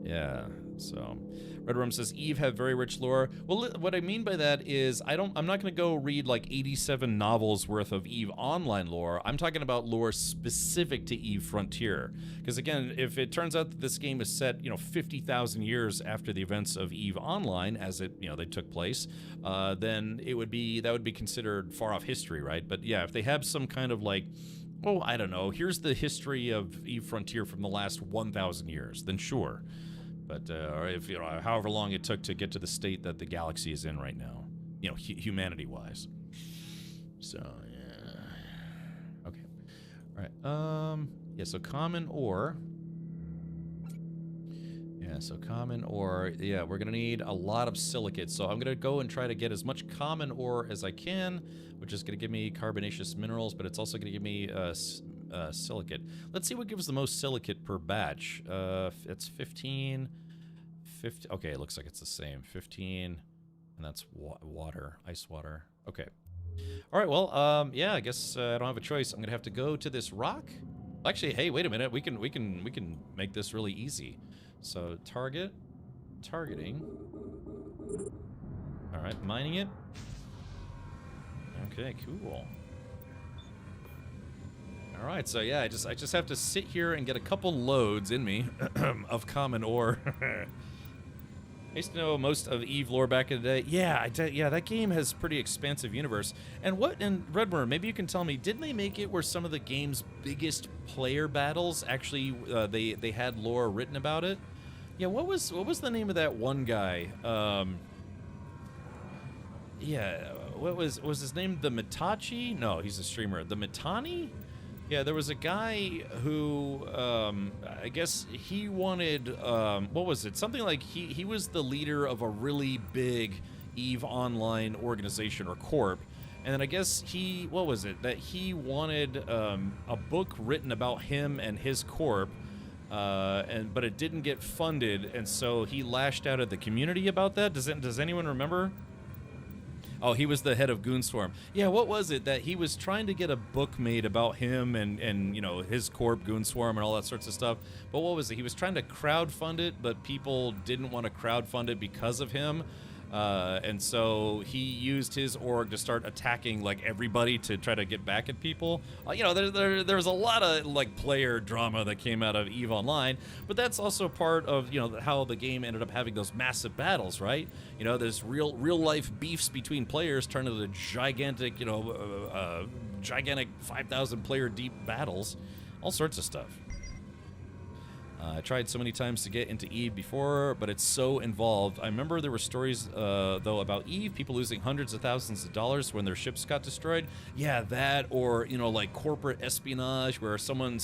Yeah, so Red Worm says Eve have very rich lore. Well, what I mean by that is I'm not going to go read like 87 novels worth of Eve Online lore. I'm talking about lore specific to Eve Frontier. Because again, if it turns out that this game is set, 50,000 years after the events of Eve Online, as it, they took place, then that would be considered far off history, right? But yeah, if they have some kind of like, I don't know, here's the history of Eve Frontier from the last 1,000 years, then sure. But or if however long it took to get to the state that the galaxy is in right now, humanity-wise. So yeah. Okay. All right. Yeah. So common ore. Yeah. So common ore. Yeah. We're gonna need a lot of silicate. So I'm gonna go and try to get as much common ore as I can, which is gonna give me carbonaceous minerals, but it's also gonna give me silicate. Let's see what gives the most silicate per batch. It's 15. Okay, it looks like it's the same. 15, and that's water, ice water. Okay. All right. Well, yeah. I guess I don't have a choice. I'm gonna have to go to this rock. Actually, hey, wait a minute. We can make this really easy. So targeting. All right, mining it. Okay, cool. All right, so yeah, I just have to sit here and get a couple loads in me of common ore. I used to know most of Eve lore back in the day. Yeah, that game has pretty expansive universe. And Redworm, maybe you can tell me, didn't they make it where some of the game's biggest player battles actually they had lore written about it? Yeah, what was the name of that one guy? Yeah, what was his name? The Mitachi? No, he's a streamer. The Mitani? Yeah, there was a guy who, I guess he wanted, what was it? Something like he was the leader of a really big EVE Online organization or corp. And then I guess what was it? That he wanted a book written about him and his corp, but it didn't get funded, and so he lashed out at the community about that. Does anyone remember? Oh, he was the head of Goonswarm. Yeah, what was it that he was trying to get a book made about him and his corp, Goonswarm, and all that sorts of stuff. But what was it? He was trying to crowdfund it, but people didn't want to crowdfund it because of him. And so he used his org to start attacking like everybody to try to get back at people. There's a lot of like player drama that came out of EVE Online, but that's also part of how the game ended up having those massive battles, right? There's real life beefs between players turn into gigantic, gigantic 5,000 player deep battles, all sorts of stuff. I tried so many times to get into Eve before, but it's so involved. I remember there were stories, though, about Eve, people losing hundreds of thousands of dollars when their ships got destroyed. Yeah, that, or, like corporate espionage where someone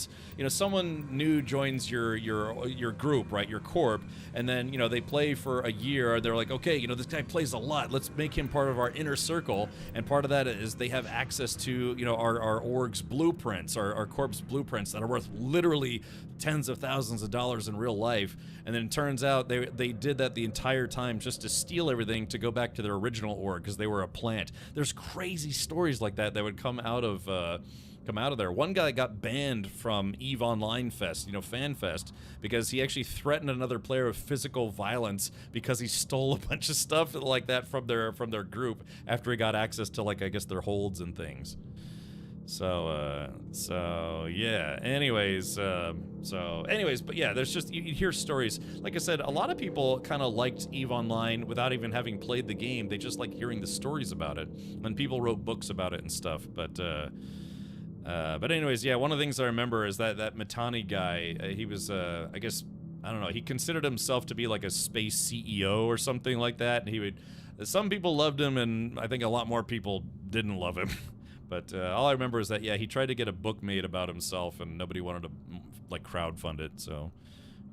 new joins your group, right, your corp, and then, they play for a year. They're like, okay, this guy plays a lot. Let's make him part of our inner circle. And part of that is they have access to, our org's blueprints, our corp's blueprints that are worth literally tens of thousands of dollars in real life, and then it turns out they did that the entire time just to steal everything to go back to their original org because they were a plant. There's crazy stories like that would come out of there. One guy got banned from EVE Online Fest, Fan Fest, because he actually threatened another player with physical violence because he stole a bunch of stuff like that from their group after he got access to, like, I guess their holds and things. So yeah. Anyways, but yeah, there's just, you hear stories. Like I said, a lot of people kind of liked EVE Online without even having played the game. They just like hearing the stories about it, and people wrote books about it and stuff. But anyways, yeah, one of the things I remember is that Mitani guy, he was, I guess, I don't know, he considered himself to be like a space CEO or something like that. And some people loved him, and I think a lot more people didn't love him. But all I remember is that, yeah, he tried to get a book made about himself, and nobody wanted to, like, crowdfund it. So,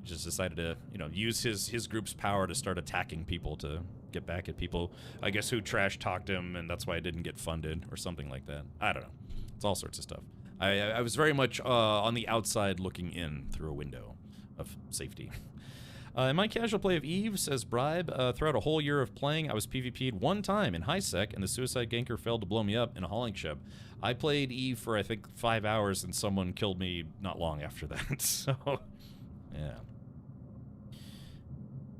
He just decided to, you know, use his group's power to start attacking people to get back at people, I guess, who trash talked him, and that's why it didn't get funded or something like that. I don't know. It's all sorts of stuff. I was very much on the outside looking in through a window of safety. In my casual play of Eve, says Bribe, throughout a whole year of playing, I was PvP'd one time in high sec, and the suicide ganker failed to blow me up in a hauling ship. I played Eve for, I think, 5 hours, and someone killed me not long after that, so, yeah.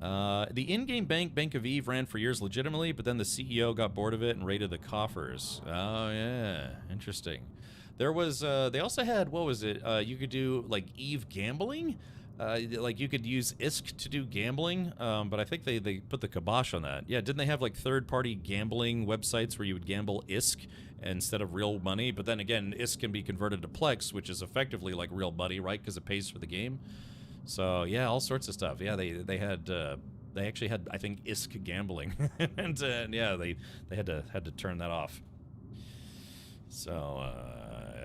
The in-game Bank of Eve ran for years legitimately, but then the CEO got bored of it and raided the coffers. Oh, yeah. Interesting. There was, they also had, what was it? You could do, like, Eve gambling? Like, you could use ISK to do gambling, but I think they put the kibosh on that. Yeah, didn't they have, like, third-party gambling websites where you would gamble ISK instead of real money? But then again, ISK can be converted to Plex, which is effectively like real money, right? Because it pays for the game. So, yeah, all sorts of stuff. Yeah, they had, they actually had, I think, ISK gambling. and, yeah, they had to turn that off. So,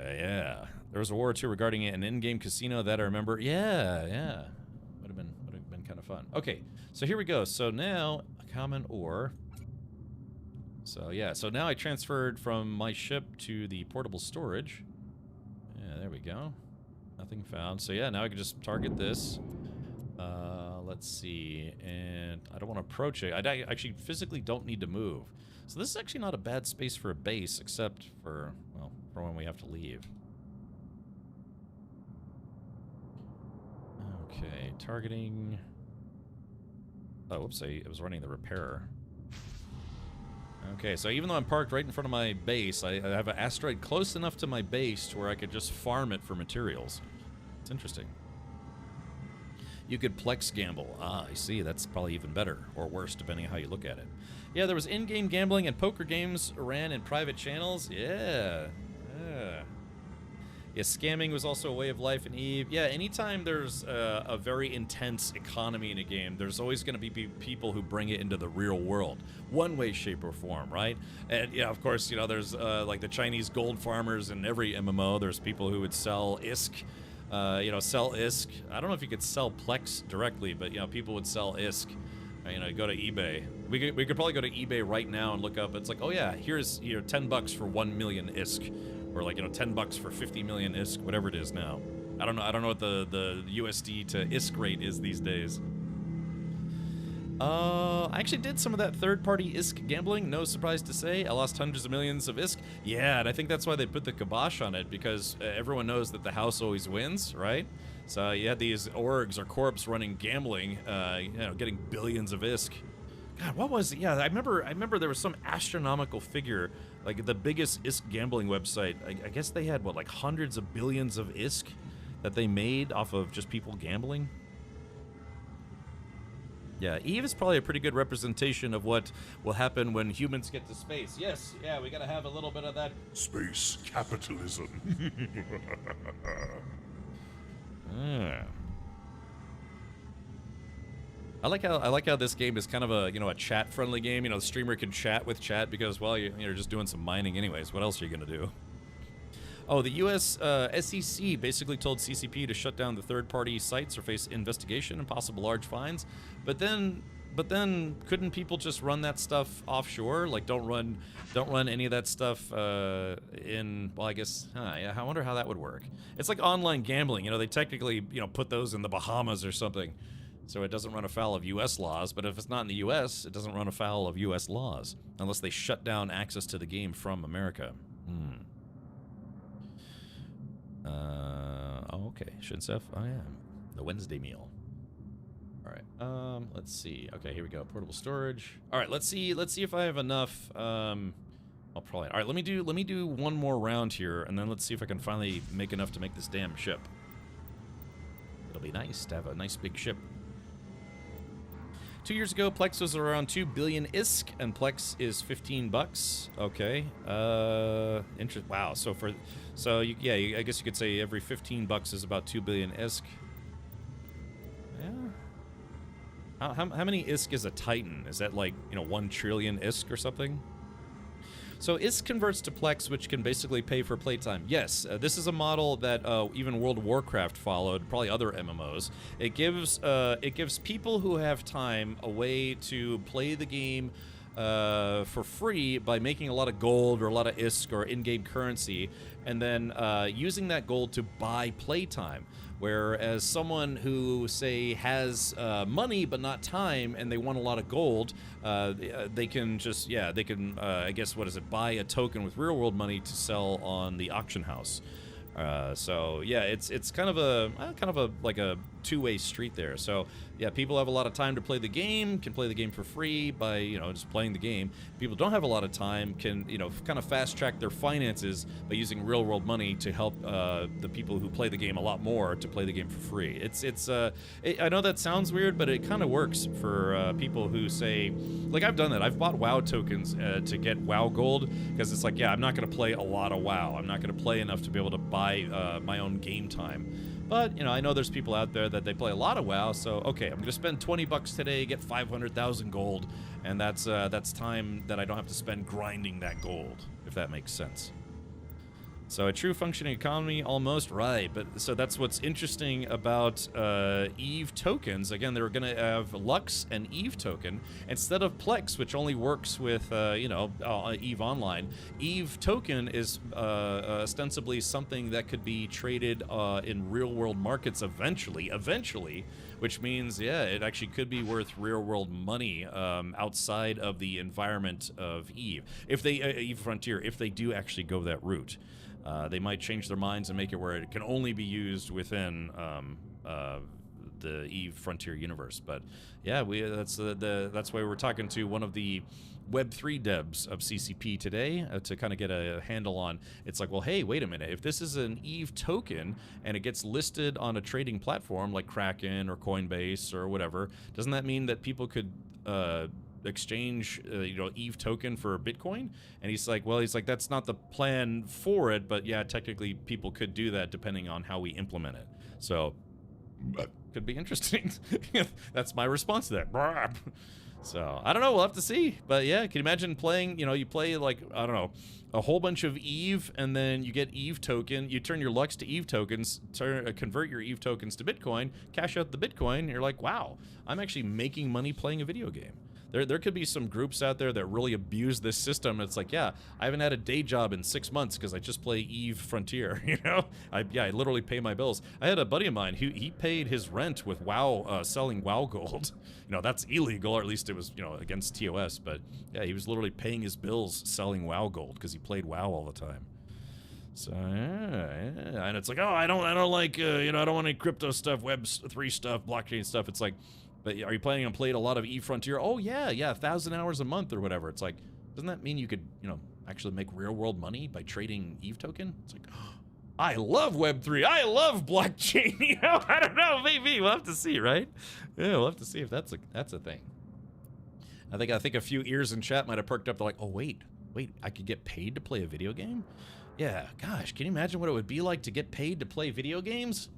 yeah. There was a war or two regarding an in-game casino that I remember. Yeah. Would have been kind of fun. Okay, so here we go. So now, a common ore. So, yeah, so now I transferred from my ship to the portable storage. Yeah, there we go. Nothing found. So yeah, now I can just target this. Let's see. And I don't want to approach it. I actually physically don't need to move. So this is actually not a bad space for a base, except for, well, for when we have to leave. Okay, targeting. Oh, whoops, I was running the repairer. Okay, so even though I'm parked right in front of my base, I have an asteroid close enough to my base to where I could just farm it for materials. It's interesting. You could Plex gamble. Ah, I see. That's probably even better, or worse, depending on how you look at it. Yeah, there was in-game gambling and poker games ran in private channels. Yeah. Yeah, scamming was also a way of life in Eve. Yeah, anytime there's a very intense economy in a game, there's always going to be people who bring it into the real world. One way, shape, or form, right? And, yeah, of course, you know, there's like the Chinese gold farmers in every MMO. There's people who would sell ISK, you know, sell ISK. I don't know if you could sell Plex directly, but, you know, people would sell ISK. You know, go to eBay. We could probably go to eBay right now and look up. It's like, oh, yeah, here's, you know, $10 for 1 million ISK. Or like, you know, $10 for 50 million ISK, whatever it is now. I don't know what the USD to ISK rate is these days. I actually did some of that third-party ISK gambling, no surprise to say. I lost hundreds of millions of ISK. Yeah, and I think that's why they put the kibosh on it, because everyone knows that the house always wins, right? So you had these orgs or corps running gambling, you know, getting billions of ISK. God, what was it? Yeah, I remember there was some astronomical figure, like the biggest ISK gambling website. I guess they had, what, like hundreds of billions of ISK that they made off of just people gambling? Yeah, Eve is probably a pretty good representation of what will happen when humans get to space. Yes, yeah, we gotta have a little bit of that. Space capitalism. I like how this game is kind of a, you know, a chat-friendly game. You know, the streamer can chat with chat because, well, you're just doing some mining anyways. What else are you gonna do? Oh, the U.S. SEC basically told CCP to shut down the third-party sites or face investigation and possible large fines. But then couldn't people just run that stuff offshore? Like, don't run any of that stuff in. Well, I guess. Yeah, I wonder how that would work. It's like online gambling. You know, they technically, you know, put those in the Bahamas or something. So it doesn't run afoul of U.S. laws, but if it's not in the U.S., it doesn't run afoul of U.S. laws, unless they shut down access to the game from America. Oh, okay. Shinsef, I am. The Wednesday meal. All right, let's see. Okay, here we go. Portable storage. All right, let's see if I have enough. I'll probably. All right, let me do one more round here, and then let's see if I can finally make enough to make this damn ship. It'll be nice to have a nice big ship. 2 years ago, Plex was around 2 billion ISK, and Plex is $15. Okay. Wow. Yeah, I guess you could say every $15 is about 2 billion ISK. Yeah. How many ISK is a Titan? Is that like, you know, 1 trillion ISK or something? So IS converts to Plex, which can basically pay for playtime. Yes, this is a model that even World of Warcraft followed, probably other MMOs. It gives people who have time a way to play the game for free by making a lot of gold or a lot of ISK or in-game currency, and then using that gold to buy playtime. Whereas someone who, say, has money but not time and they want a lot of gold, they can just, I guess, buy a token with real-world money to sell on the auction house. So yeah, it's kind of a like a two-way street there. So yeah, people have a lot of time to play the game, can play the game for free by, just playing the game. People don't have a lot of time, can, kind of fast-track their finances by using real-world money to help the people who play the game a lot more to play the game for free. I know that sounds weird, but it kind of works for people who say, like, I've done that. I've bought WoW tokens to get WoW gold, because it's like, yeah, I'm not going to play a lot of WoW. I'm not going to play enough to be able to buy my own game time. But, I know there's people out there that they play a lot of WoW, so, okay, I'm going to spend 20 bucks today, get 500,000 gold, and that's time that I don't have to spend grinding that gold, if that makes sense. So a true functioning economy, almost right. But so that's what's interesting about EVE tokens. Again, they're going to have Lux and EVE token instead of Plex, which only works with EVE Online. EVE token is ostensibly something that could be traded in real-world markets eventually. Which means, yeah, it actually could be worth real-world money outside of the environment of EVE. If they EVE Frontier, if they do actually go that route. They might change their minds and make it where it can only be used within the EVE Frontier universe. But yeah, that's why we're talking to one of the Web3 devs of CCP today to kind of get a handle on. It's like, well, hey, wait a minute. If this is an EVE token and it gets listed on a trading platform like Kraken or Coinbase or whatever, doesn't that mean that people could exchange EVE token for Bitcoin? And he's like, that's not the plan for it, but yeah, technically people could do that depending on how we implement it. So could be interesting. That's my response to that. So I don't know, we'll have to see. But yeah, can you imagine playing, you play like, I don't know, a whole bunch of EVE, and then you get EVE token, you turn your Lux to EVE tokens, convert your EVE tokens to Bitcoin, cash out the Bitcoin, and you're like, wow, I'm actually making money playing a video game. There could be some groups out there that really abuse this system. It's like, yeah, I haven't had a day job in 6 months because I just play EVE Frontier, I literally pay my bills. I had a buddy of mine who he paid his rent with WoW, selling WoW gold. That's illegal, or at least it was, against TOS. But yeah, he was literally paying his bills selling WoW gold because he played WoW all the time. So yeah, and it's like, oh, I don't like, I don't want any crypto stuff, Web3 stuff, blockchain stuff. It's like, but are you planning on playing a lot of EVE Frontier? Oh, yeah, 1,000 hours a month or whatever. It's like, doesn't that mean you could, actually make real-world money by trading EVE token? It's like, oh, I love Web3. I love blockchain. I don't know. Maybe we'll have to see, right? Yeah, we'll have to see if that's a thing. I think a few ears in chat might have perked up. They're like, oh, wait, I could get paid to play a video game? Yeah, gosh, can you imagine what it would be like to get paid to play video games?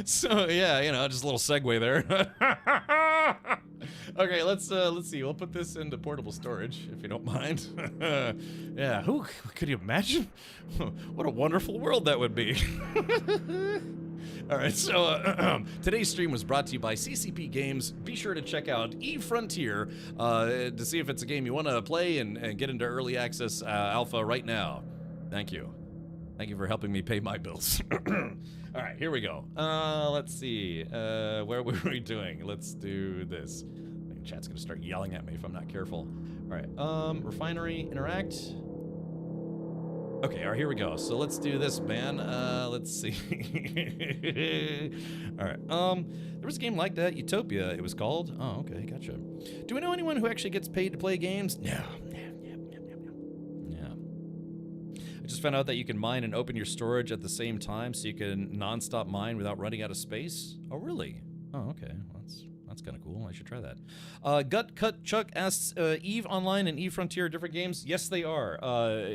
So yeah, just a little segue there. Okay, let's see. We'll put this into portable storage if you don't mind. Yeah, who could you imagine? What a wonderful world that would be. All right, so today's stream was brought to you by CCP Games. Be sure to check out EVE Frontier to see if it's a game you want to play and get into early access alpha right now. Thank you. Thank you for helping me pay my bills. All right, here we go. Let's see. Where were we doing? Let's do this. I think chat's gonna start yelling at me if I'm not careful. All right. Refinery, interact. Okay, all right, here we go. So let's do this, man. Let's see. All right. There was a game like that, Utopia, it was called. Oh, okay, gotcha. Do we know anyone who actually gets paid to play games? No. I just found out that you can mine and open your storage at the same time, so you can non-stop mine without running out of space. Oh, really? Oh, okay. Well, that's That's kind of cool. I should try that. Gut Cut Chuck asks, EVE Online and EVE Frontier different games? Yes, they are.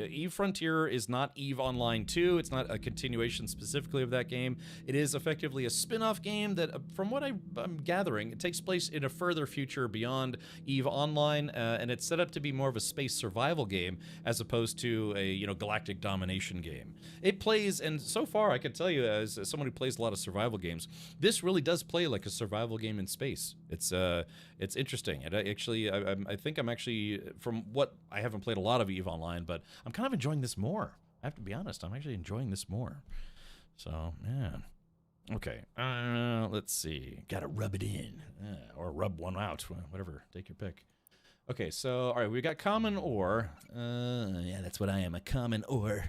EVE Frontier is not EVE Online 2. It's not a continuation specifically of that game. It is effectively a spin-off game that, from what I'm gathering, it takes place in a further future beyond EVE Online, and it's set up to be more of a space survival game as opposed to a, you know, galactic domination game. It plays, and so far I can tell you, as someone who plays a lot of survival games, this really does play like a survival game in space. It's interesting, and I think I'm actually, from what, I haven't played a lot of EVE Online, but I'm kind of enjoying this more. I have to be honest, I'm actually enjoying this more. So, yeah. Okay, let's see. Gotta rub it in, or rub one out, whatever, take your pick. Okay, so, all right, we got common ore. Yeah, that's what I am, a common ore.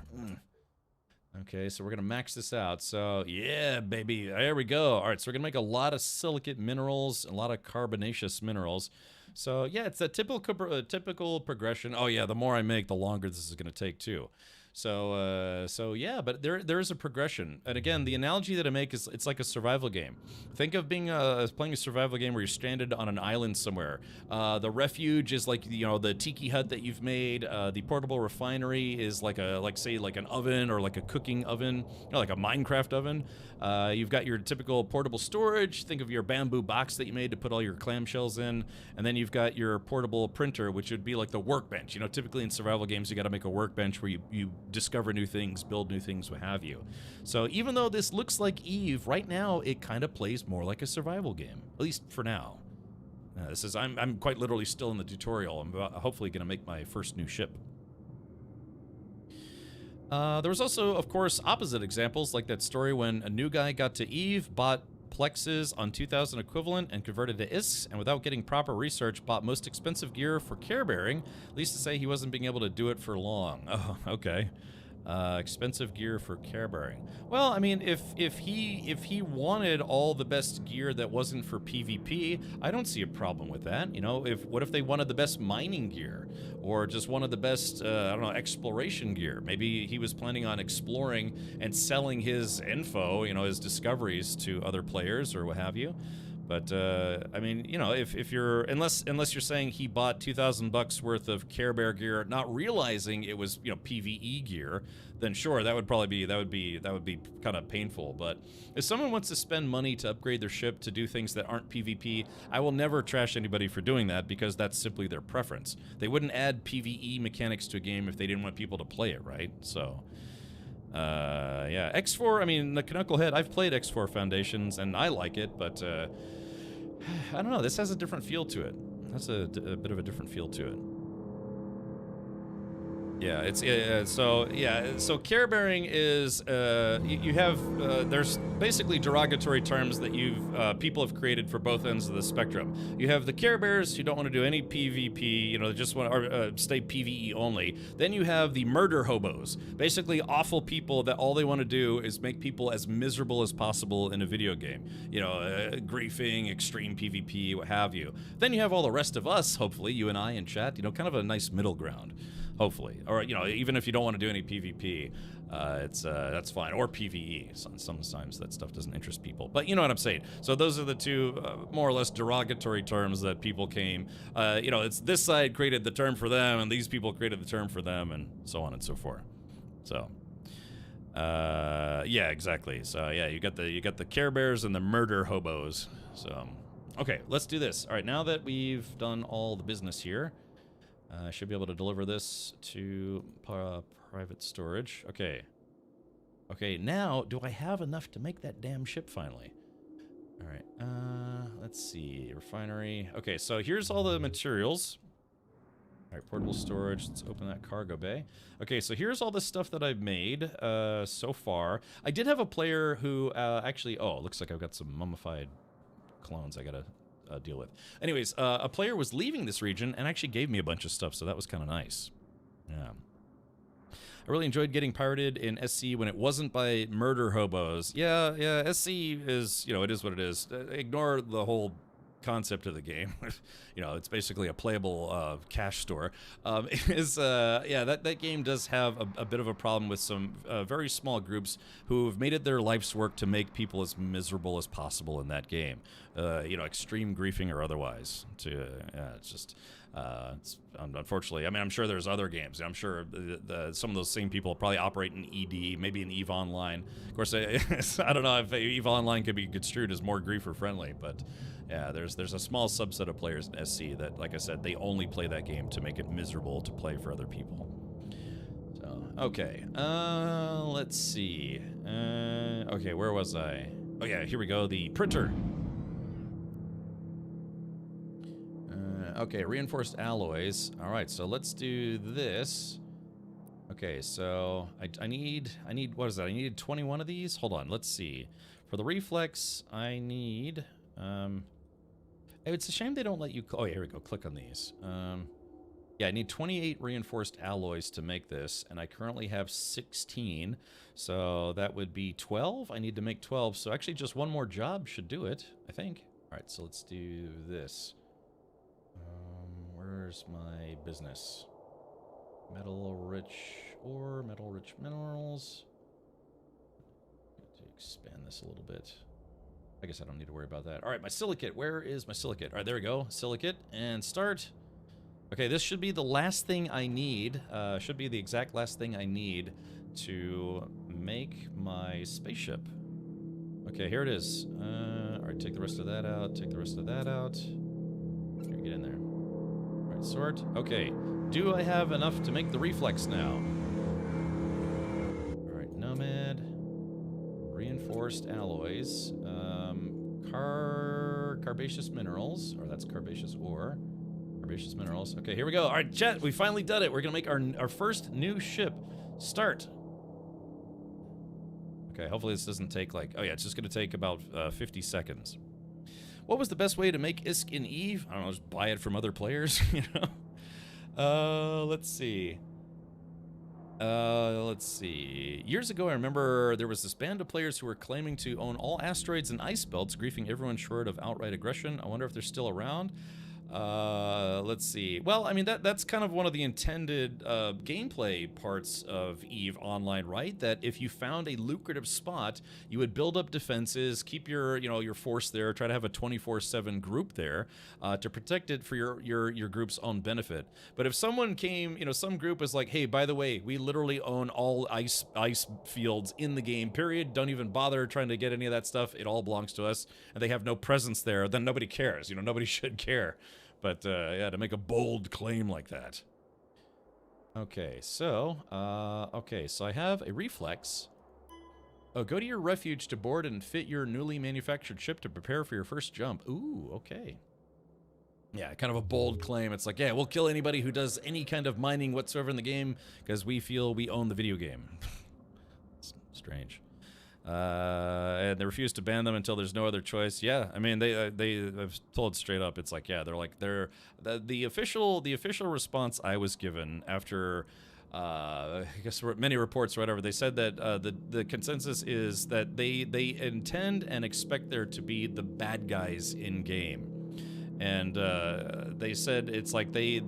Okay, so we're gonna max this out. So, yeah, baby, there we go. All right, so we're gonna make a lot of silicate minerals, a lot of carbonaceous minerals. So, yeah, it's a typical progression. Oh, yeah, the more I make, the longer this is gonna take, too. So yeah, but there is a progression. And again, the analogy that I make is it's like a survival game. Think of being playing a survival game where you're stranded on an island somewhere. The refuge is like, you know, the tiki hut that you've made. The portable refinery is like say an oven or like a cooking oven, you know, like a Minecraft oven. You've got your typical portable storage. Think of your bamboo box that you made to put all your clamshells in, and then you've got your portable printer, which would be like the workbench. You know, typically in survival games, you got to make a workbench where you discover new things, build new things, what have you. So even though this looks like EVE, right now it kind of plays more like a survival game, at least for now. I'm quite literally still in the tutorial. I'm hopefully going to make my first new ship. There was also, of course, opposite examples, like that story when a new guy got to EVE, bought plexes on 2,000 equivalent and converted to ISKs, and without getting proper research, bought most expensive gear for care bearing, at least to say he wasn't being able to do it for long. Oh, okay. Expensive gear for care bearing. Well, I mean, if he wanted all the best gear that wasn't for PvP, I don't see a problem with that. You know, what if they wanted the best mining gear, or just wanted the best I don't know, exploration gear? Maybe he was planning on exploring and selling his info, you know, his discoveries to other players or what have you. But I mean, you know, if you're unless you're saying he bought $2,000 worth of Care Bear gear, not realizing it was, you know, PvE gear, then sure, that would be kind of painful. But if someone wants to spend money to upgrade their ship to do things that aren't PvP, I will never trash anybody for doing that, because that's simply their preference. They wouldn't add PvE mechanics to a game if they didn't want people to play it, right? So. Yeah, X4, I mean, the Knucklehead, I've played X4 Foundations, and I like it, but, I don't know, this has a different feel to it. That's a bit of a different feel to it. Yeah, so care bearing is, you have, there's basically derogatory terms that people have created for both ends of the spectrum. You have the care bears who don't want to do any PvP, you know, they just want to stay PvE only. Then you have the murder hobos, basically awful people that all they want to do is make people as miserable as possible in a video game. You know, griefing, extreme PvP, what have you. Then you have all the rest of us, hopefully, you and I in chat, you know, kind of a nice middle ground. Hopefully, or you know, even if you don't want to do any PvP, that's fine, or PvE. Sometimes that stuff doesn't interest people, but you know what I'm saying. So those are the two more or less derogatory terms that people came. You know, it's this side created the term for them, and these people created the term for them, and so on and so forth. So, yeah, exactly. So yeah, you got the Care Bears and the murder hobos. So, okay, let's do this. All right, now that we've done all the business here. I should be able to deliver this to private storage. Okay. Okay, now, do I have enough to make that damn ship finally? All right, let's see. Refinery. Okay, so here's all the materials. All right, portable storage. Let's open that cargo bay. Okay, so here's all the stuff that I've made so far. I did have a player who actually... Oh, it looks like I've got some mummified clones I gotta... deal with. Anyways, a player was leaving this region and actually gave me a bunch of stuff, so that was kind of nice. Yeah. I really enjoyed getting pirated in SC when it wasn't by murder hobos. Yeah, SC is, you know, it is what it is. Ignore the whole concept of the game, you know, it's basically a playable cash store, yeah, that game does have a bit of a problem with some very small groups who have made it their life's work to make people as miserable as possible in that game. You know, extreme griefing or otherwise. It's just... it's, unfortunately, I mean, I'm sure there's other games. I'm sure some of those same people probably operate in ED, maybe in EVE Online. Of course, I don't know if EVE Online could be construed as more griefer friendly, but yeah, there's a small subset of players in SC that, like I said, they only play that game to make it miserable to play for other people. So, okay, let's see. Okay, where was I? Oh yeah, here we go, the printer. Okay, reinforced alloys. All right, so let's do this. Okay, so I need, what is that? I needed 21 of these? Hold on, let's see. For the reflex, I need, it's a shame they don't let you, oh, yeah, here we go, click on these. Yeah, I need 28 reinforced alloys to make this, and I currently have 16, so that would be 12. I need to make 12, so actually just one more job should do it, I think. All right, so let's do this. Where's my business? Metal-rich ore, metal-rich minerals. To expand this a little bit. I guess I don't need to worry about that. All right, my silicate. Where is my silicate? All right, there we go. Silicate and start. Okay, this should be the last thing I need. Should be the exact last thing I need to make my spaceship. Okay, here it is. All right, take the rest of that out. Take the rest of that out. Here, get in there. Sort. Okay. Do I have enough to make the reflex now? Alright, Nomad. Reinforced alloys. Carbaceous minerals. Or that's carbaceous ore. Carbaceous minerals. Okay, here we go. Alright, chat, we finally done it. We're gonna make our first new ship. Start. Okay, hopefully this doesn't take like... Oh yeah, it's just gonna take about 50 seconds. What was the best way to make ISK in EVE? I don't know, just buy it from other players, you know? Let's see. Years ago, I remember there was this band of players who were claiming to own all asteroids and ice belts, griefing everyone short of outright aggression. I wonder if they're still around. Let's see. Well, I mean, that's kind of one of the intended gameplay parts of EVE Online, right? That if you found a lucrative spot, you would build up defenses, keep your, you know, your force there, try to have a 24/7 group there to protect it for your group's own benefit. But if someone came, you know, some group was like, hey, by the way, we literally own all ice fields in the game, period. Don't even bother trying to get any of that stuff. It all belongs to us. And they have no presence there. Then nobody cares. You know, nobody should care. But, yeah, to make a bold claim like that. Okay, so I have a reflex. Oh, go to your refuge to board and fit your newly manufactured ship to prepare for your first jump. Ooh, okay. Yeah, kind of a bold claim. It's like, yeah, we'll kill anybody who does any kind of mining whatsoever in the game because we feel we own the video game. It's strange. And they refuse to ban them until there's no other choice. Yeah, I mean I've told straight up. It's like, yeah, they're like the official response I was given after I guess many reports or whatever. They said that the consensus is that they intend and expect there to be the bad guys in game. And they said it's like they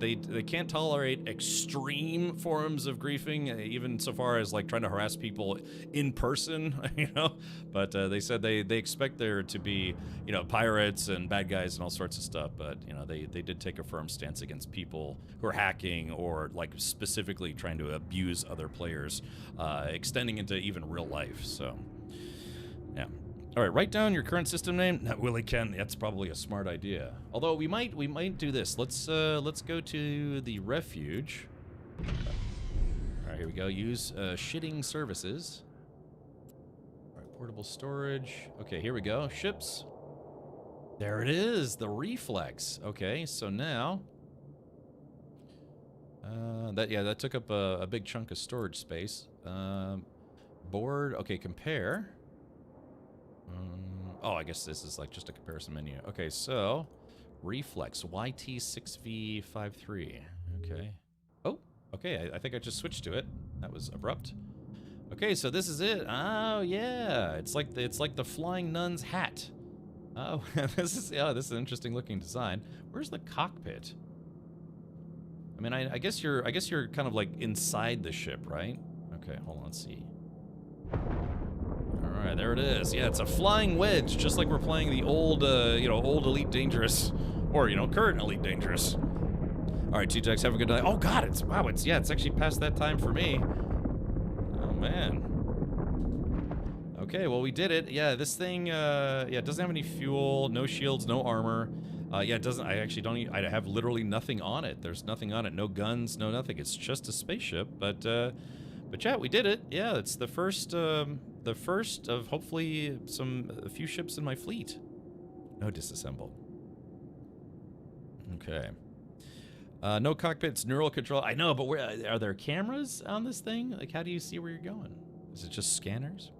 can't tolerate extreme forms of griefing, even so far as like trying to harass people in person, you know. But they said they expect there to be, you know, pirates and bad guys and all sorts of stuff. But you know, they did take a firm stance against people who are hacking or like specifically trying to abuse other players, extending into even real life. So, yeah. All right, write down your current system name. Not Willie Ken. That's probably a smart idea. Although we might do this. Let's go to the refuge. All right, here we go. Use shitting services. All right, portable storage. Okay, here we go. Ships. There it is. The reflex. Okay, so now that took up a big chunk of storage space. Board. Okay, compare. Oh, I guess this is like just a comparison menu. Okay, so reflex YT6V53. Okay. Oh, okay. I think I just switched to it. That was abrupt. Okay, so this is it. Oh yeah, it's like the flying nun's hat. Oh, this is an interesting looking design. Where's the cockpit? I mean, I guess you're kind of like inside the ship, right? Okay, hold on, let's see. All right, there it is. Yeah, it's a flying wedge, just like we're playing the old, old Elite Dangerous, or current Elite Dangerous. All right, T-Tex, have a good night. Oh God, it's actually past that time for me. Oh man. Okay, well we did it. Yeah, this thing, it doesn't have any fuel, no shields, no armor. Yeah, it doesn't. I actually don't. I have literally nothing on it. There's nothing on it. No guns, no nothing. It's just a spaceship. But chat, we did it. Yeah, it's the first of hopefully a few ships in my fleet. No disassemble. Okay. No cockpits, neural control. I know, but are there cameras on this thing? Like, how do you see where you're going? Is it just scanners?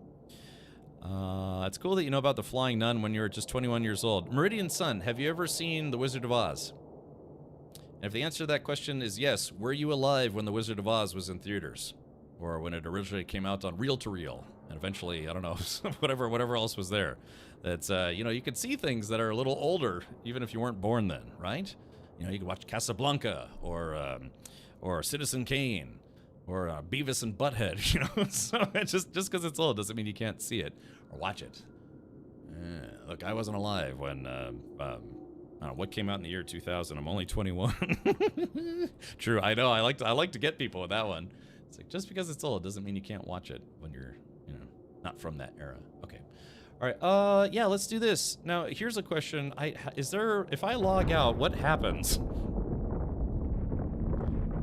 It's cool that you know about the Flying Nun when you were just 21 years old. Meridian Sun, have you ever seen The Wizard of Oz? And if the answer to that question is yes, were you alive when The Wizard of Oz was in theaters? Or when it originally came out on reel-to-reel? And eventually, I don't know, whatever else was there. That's, you could see things that are a little older, even if you weren't born then, right? You could watch Casablanca, or Citizen Kane, or Beavis and Butthead, So just because it's old doesn't mean you can't see it or watch it. Look, I wasn't alive when, I don't know, what came out in the year 2000? I'm only 21. True, I know, I like to get people with that one. It's like, just because it's old doesn't mean you can't watch it when you're, not from that era. Okay. All right, yeah, let's do this. Now, here's a question. If I log out, what happens?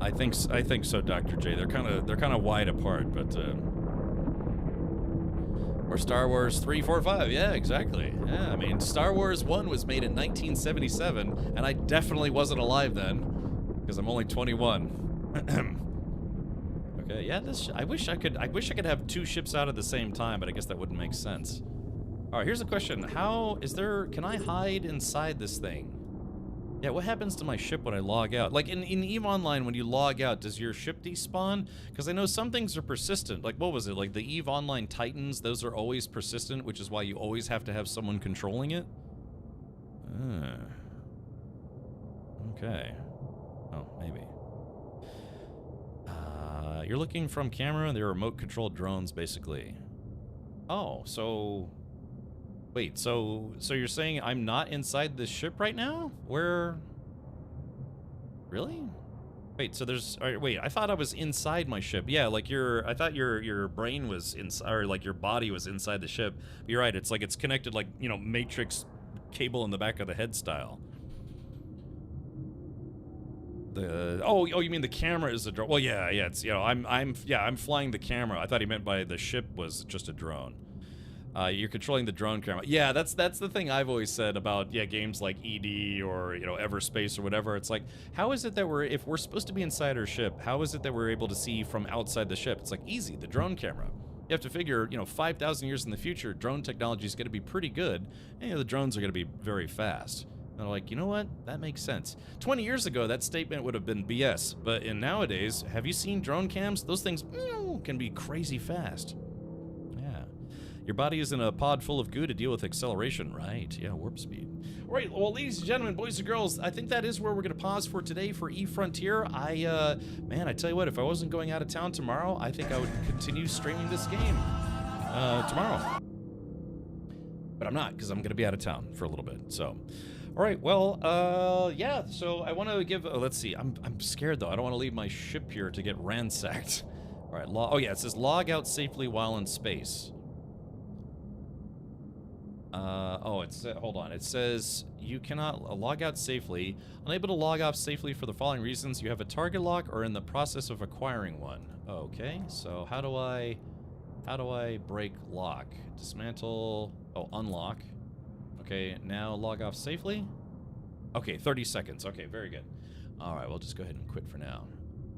I think so, Dr. J. They're kind of wide apart, but or Star Wars 3, 4, 5. Yeah, exactly. Yeah, I mean, Star Wars 1 was made in 1977, and I definitely wasn't alive then because I'm only 21. Okay, yeah, I wish I could have two ships out at the same time, but I guess that wouldn't make sense. All right, here's a question. Can I hide inside this thing? Yeah, what happens to my ship when I log out? Like in EVE Online, when you log out, does your ship despawn? Because I know some things are persistent. Like, what was it? Like the EVE Online Titans, those are always persistent, which is why you always have to have someone controlling it? Okay. Oh, maybe. You're looking from camera, and they're remote-controlled drones, basically. Oh, so... Wait, so you're saying I'm not inside this ship right now? Where... Really? Wait, so there's... All right, wait, I thought I was inside my ship. Yeah, like I thought your brain was inside, or like your body was inside the ship. But you're right, it's like it's connected like, Matrix cable in the back of the head style. Oh, you mean the camera is a drone? Well, yeah, it's, I'm flying the camera. I thought he meant by the ship was just a drone. You're controlling the drone camera. Yeah, that's the thing I've always said about games like ED or Everspace or whatever. It's like, how is it that if we're supposed to be inside our ship, how is it that we're able to see from outside the ship? It's like easy, the drone camera. You have to figure, 5,000 years in the future, drone technology is going to be pretty good, and the drones are going to be very fast. And I'm like, you know what? That makes sense. 20 years ago, that statement would have been BS. But nowadays, have you seen drone cams? Those things can be crazy fast. Yeah. Your body is in a pod full of goo to deal with acceleration. Right. Yeah, warp speed. All right. Well, ladies and gentlemen, boys and girls, I think that is where we're going to pause for today for eFrontier. Man, I tell you what, if I wasn't going out of town tomorrow, I think I would continue streaming this game tomorrow. But I'm not, because I'm going to be out of town for a little bit. So... All right, well, yeah, so I want to give, let's see, I'm scared, though. I don't want to leave my ship here to get ransacked. All right, it says log out safely while in space. Hold on. It says you cannot log out safely. Unable to log off safely for the following reasons. You have a target lock or in the process of acquiring one. Okay, so how do I break lock? Dismantle, unlock. Okay, now log off safely. Okay, 30 seconds. Okay, very good. All right, we'll just go ahead and quit for now.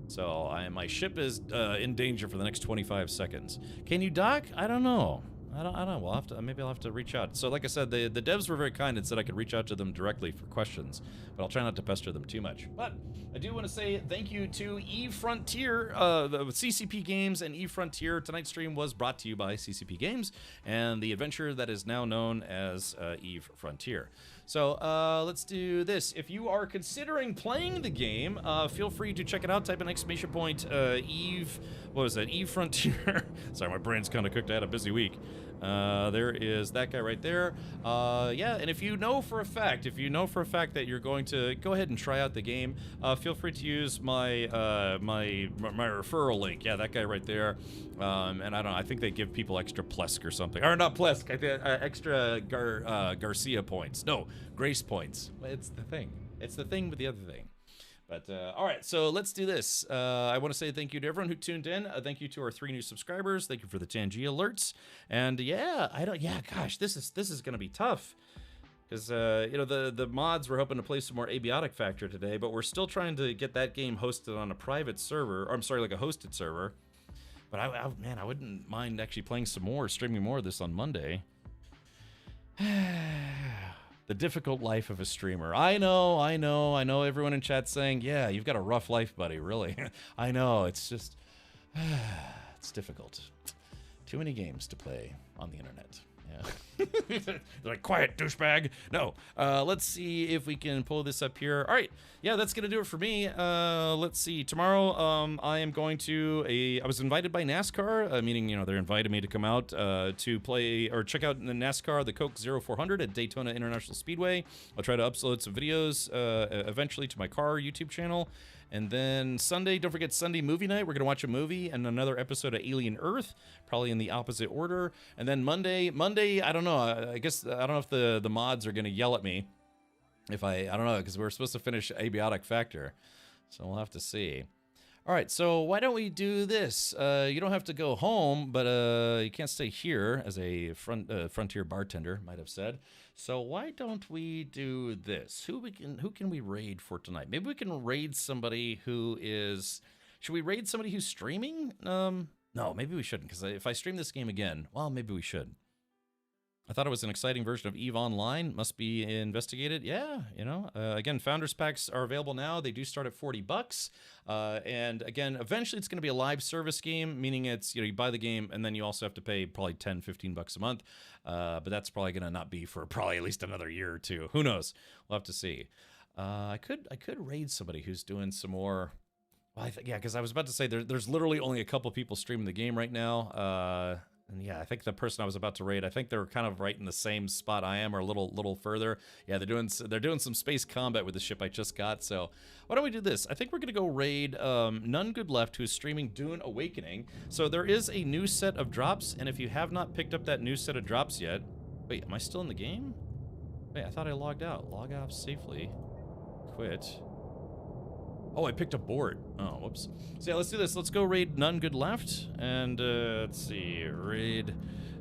So my ship is in danger for the next 25 seconds. Can you dock? I don't know. I don't know. We'll have to, maybe I'll have to reach out. So like I said, the devs were very kind and said I could reach out to them directly for questions, but I'll try not to pester them too much. But I do want to say thank you to Eve Frontier, the CCP Games and Eve Frontier. Tonight's stream was brought to you by CCP Games and the adventure that is now known as Eve Frontier. So let's do this. If you are considering playing the game, feel free to check it out. Type an exclamation point Eve, what was that? Eve Frontier. Sorry, my brain's kind of cooked. I had a busy week. There is that guy right there. Yeah, and if you know for a fact that you're going to go ahead and try out the game, feel free to use my my referral link. Yeah, that guy right there. And I don't know, I think they give people extra Plesk or something. Or not Plesk, extra Garcia points. No, Grace points. It's the thing. It's the thing with the other thing. But, all right, so let's do this. I want to say thank you to everyone who tuned in. Thank you to our 3 new subscribers. Thank you for the Tangi alerts. And yeah, gosh, this is going to be tough. Because, you know, the mods were hoping to play some more Abiotic Factor today, but we're still trying to get that game hosted on a private server, or I'm sorry, like a hosted server. But man, I wouldn't mind actually playing some more, streaming more of this on Monday. The difficult life of a streamer. I know everyone in chat saying, yeah, you've got a rough life, buddy, really. I know, it's just, it's difficult. Too many games to play on the internet. Yeah. They're like, quiet, douchebag. No, let's see if we can pull this up here. All right, yeah, that's gonna do it for me. Let's see, tomorrow I am going to I was invited by NASCAR, meaning, you know, they're inviting me to come out to play or check out the NASCAR, the Coke 0400 at Daytona International Speedway. I'll try to upload some videos eventually to my car YouTube channel. And then Sunday, don't forget Sunday movie night. We're going to watch a movie and another episode of Alien Earth, probably in the opposite order. And then Monday, I don't know. I guess, I don't know if the mods are going to yell at me. If I don't know, because we're supposed to finish Abiotic Factor. So we'll have to see. All right, so why don't we do this? You don't have to go home, but you can't stay here, as a Frontier bartender might have said. So why don't we do this? Who can we raid for tonight? Maybe we can raid somebody who is... Should we raid somebody who's streaming? No, maybe we shouldn't, because if I stream this game again, well, maybe we should. I thought it was an exciting version of EVE Online. Must be investigated. Yeah, you know. Again, Founders Packs are available now. They do start at $40. And again, eventually it's going to be a live service game, meaning it's, you know, you buy the game and then you also have to pay probably $10, $15 a month. But that's probably going to not be for probably at least another year or two. Who knows? We'll have to see. I could raid somebody who's doing some more. Well, yeah, because I was about to say there's literally only a couple people streaming the game right now. And yeah, I think the person I was about to raid, I think they're kind of right in the same spot I am, or a little further. Yeah, they're doing some space combat with the ship I just got. So why don't we do this? I think we're gonna go raid None Good Left, who's streaming Dune Awakening. So there is a new set of drops, and if you have not picked up that new set of drops yet, wait, am I still in the game? Wait, I thought I logged out. Log off safely. Quit. Oh, I picked a board. Oh, whoops. So yeah, let's do this. Let's go raid None Good Left. And let's see, raid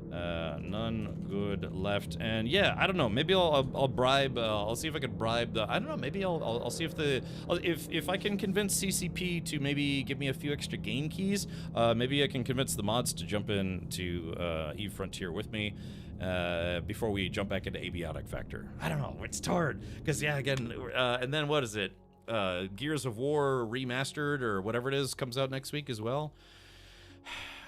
None Good Left. And yeah, I don't know. Maybe I'll bribe. I'll see if I can bribe the. I don't know. Maybe I'll see if if I can convince CCP to maybe give me a few extra game keys. Maybe I can convince the mods to jump in to Eve Frontier with me. Before we jump back into Abiotic Factor. I don't know. It's hard because yeah, again, and then what is it? Gears of War Remastered or whatever it is comes out next week as well.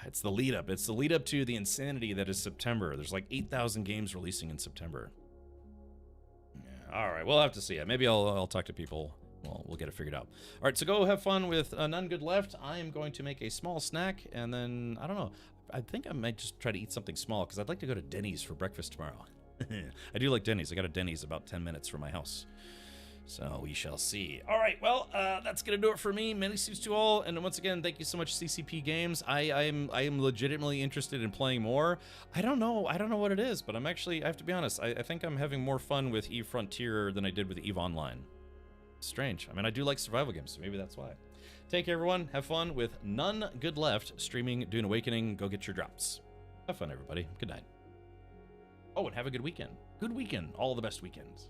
It's the lead up. It's the lead up to the insanity that is September. There's like 8,000 games releasing in September. Yeah, all right, we'll have to see it. Maybe I'll talk to people. Well, we'll get it figured out. All right, so go have fun with None Good Left. I am going to make a small snack, and then I don't know. I think I might just try to eat something small because I'd like to go to Denny's for breakfast tomorrow. I do like Denny's. I got a Denny's about 10 minutes from my house. So we shall see. All right, well, that's gonna do it for me. Many thanks to all, and once again, thank you so much, CCP Games. I am legitimately interested in playing more. I don't know what it is, but I have to be honest. I think I'm having more fun with Eve Frontier than I did with Eve Online. Strange. I mean, I do like survival games, so maybe that's why. Take care, everyone. Have fun with None Good Left streaming Dune Awakening. Go get your drops. Have fun, everybody. Good night. Oh, and have a good weekend. Good weekend. All the best weekends.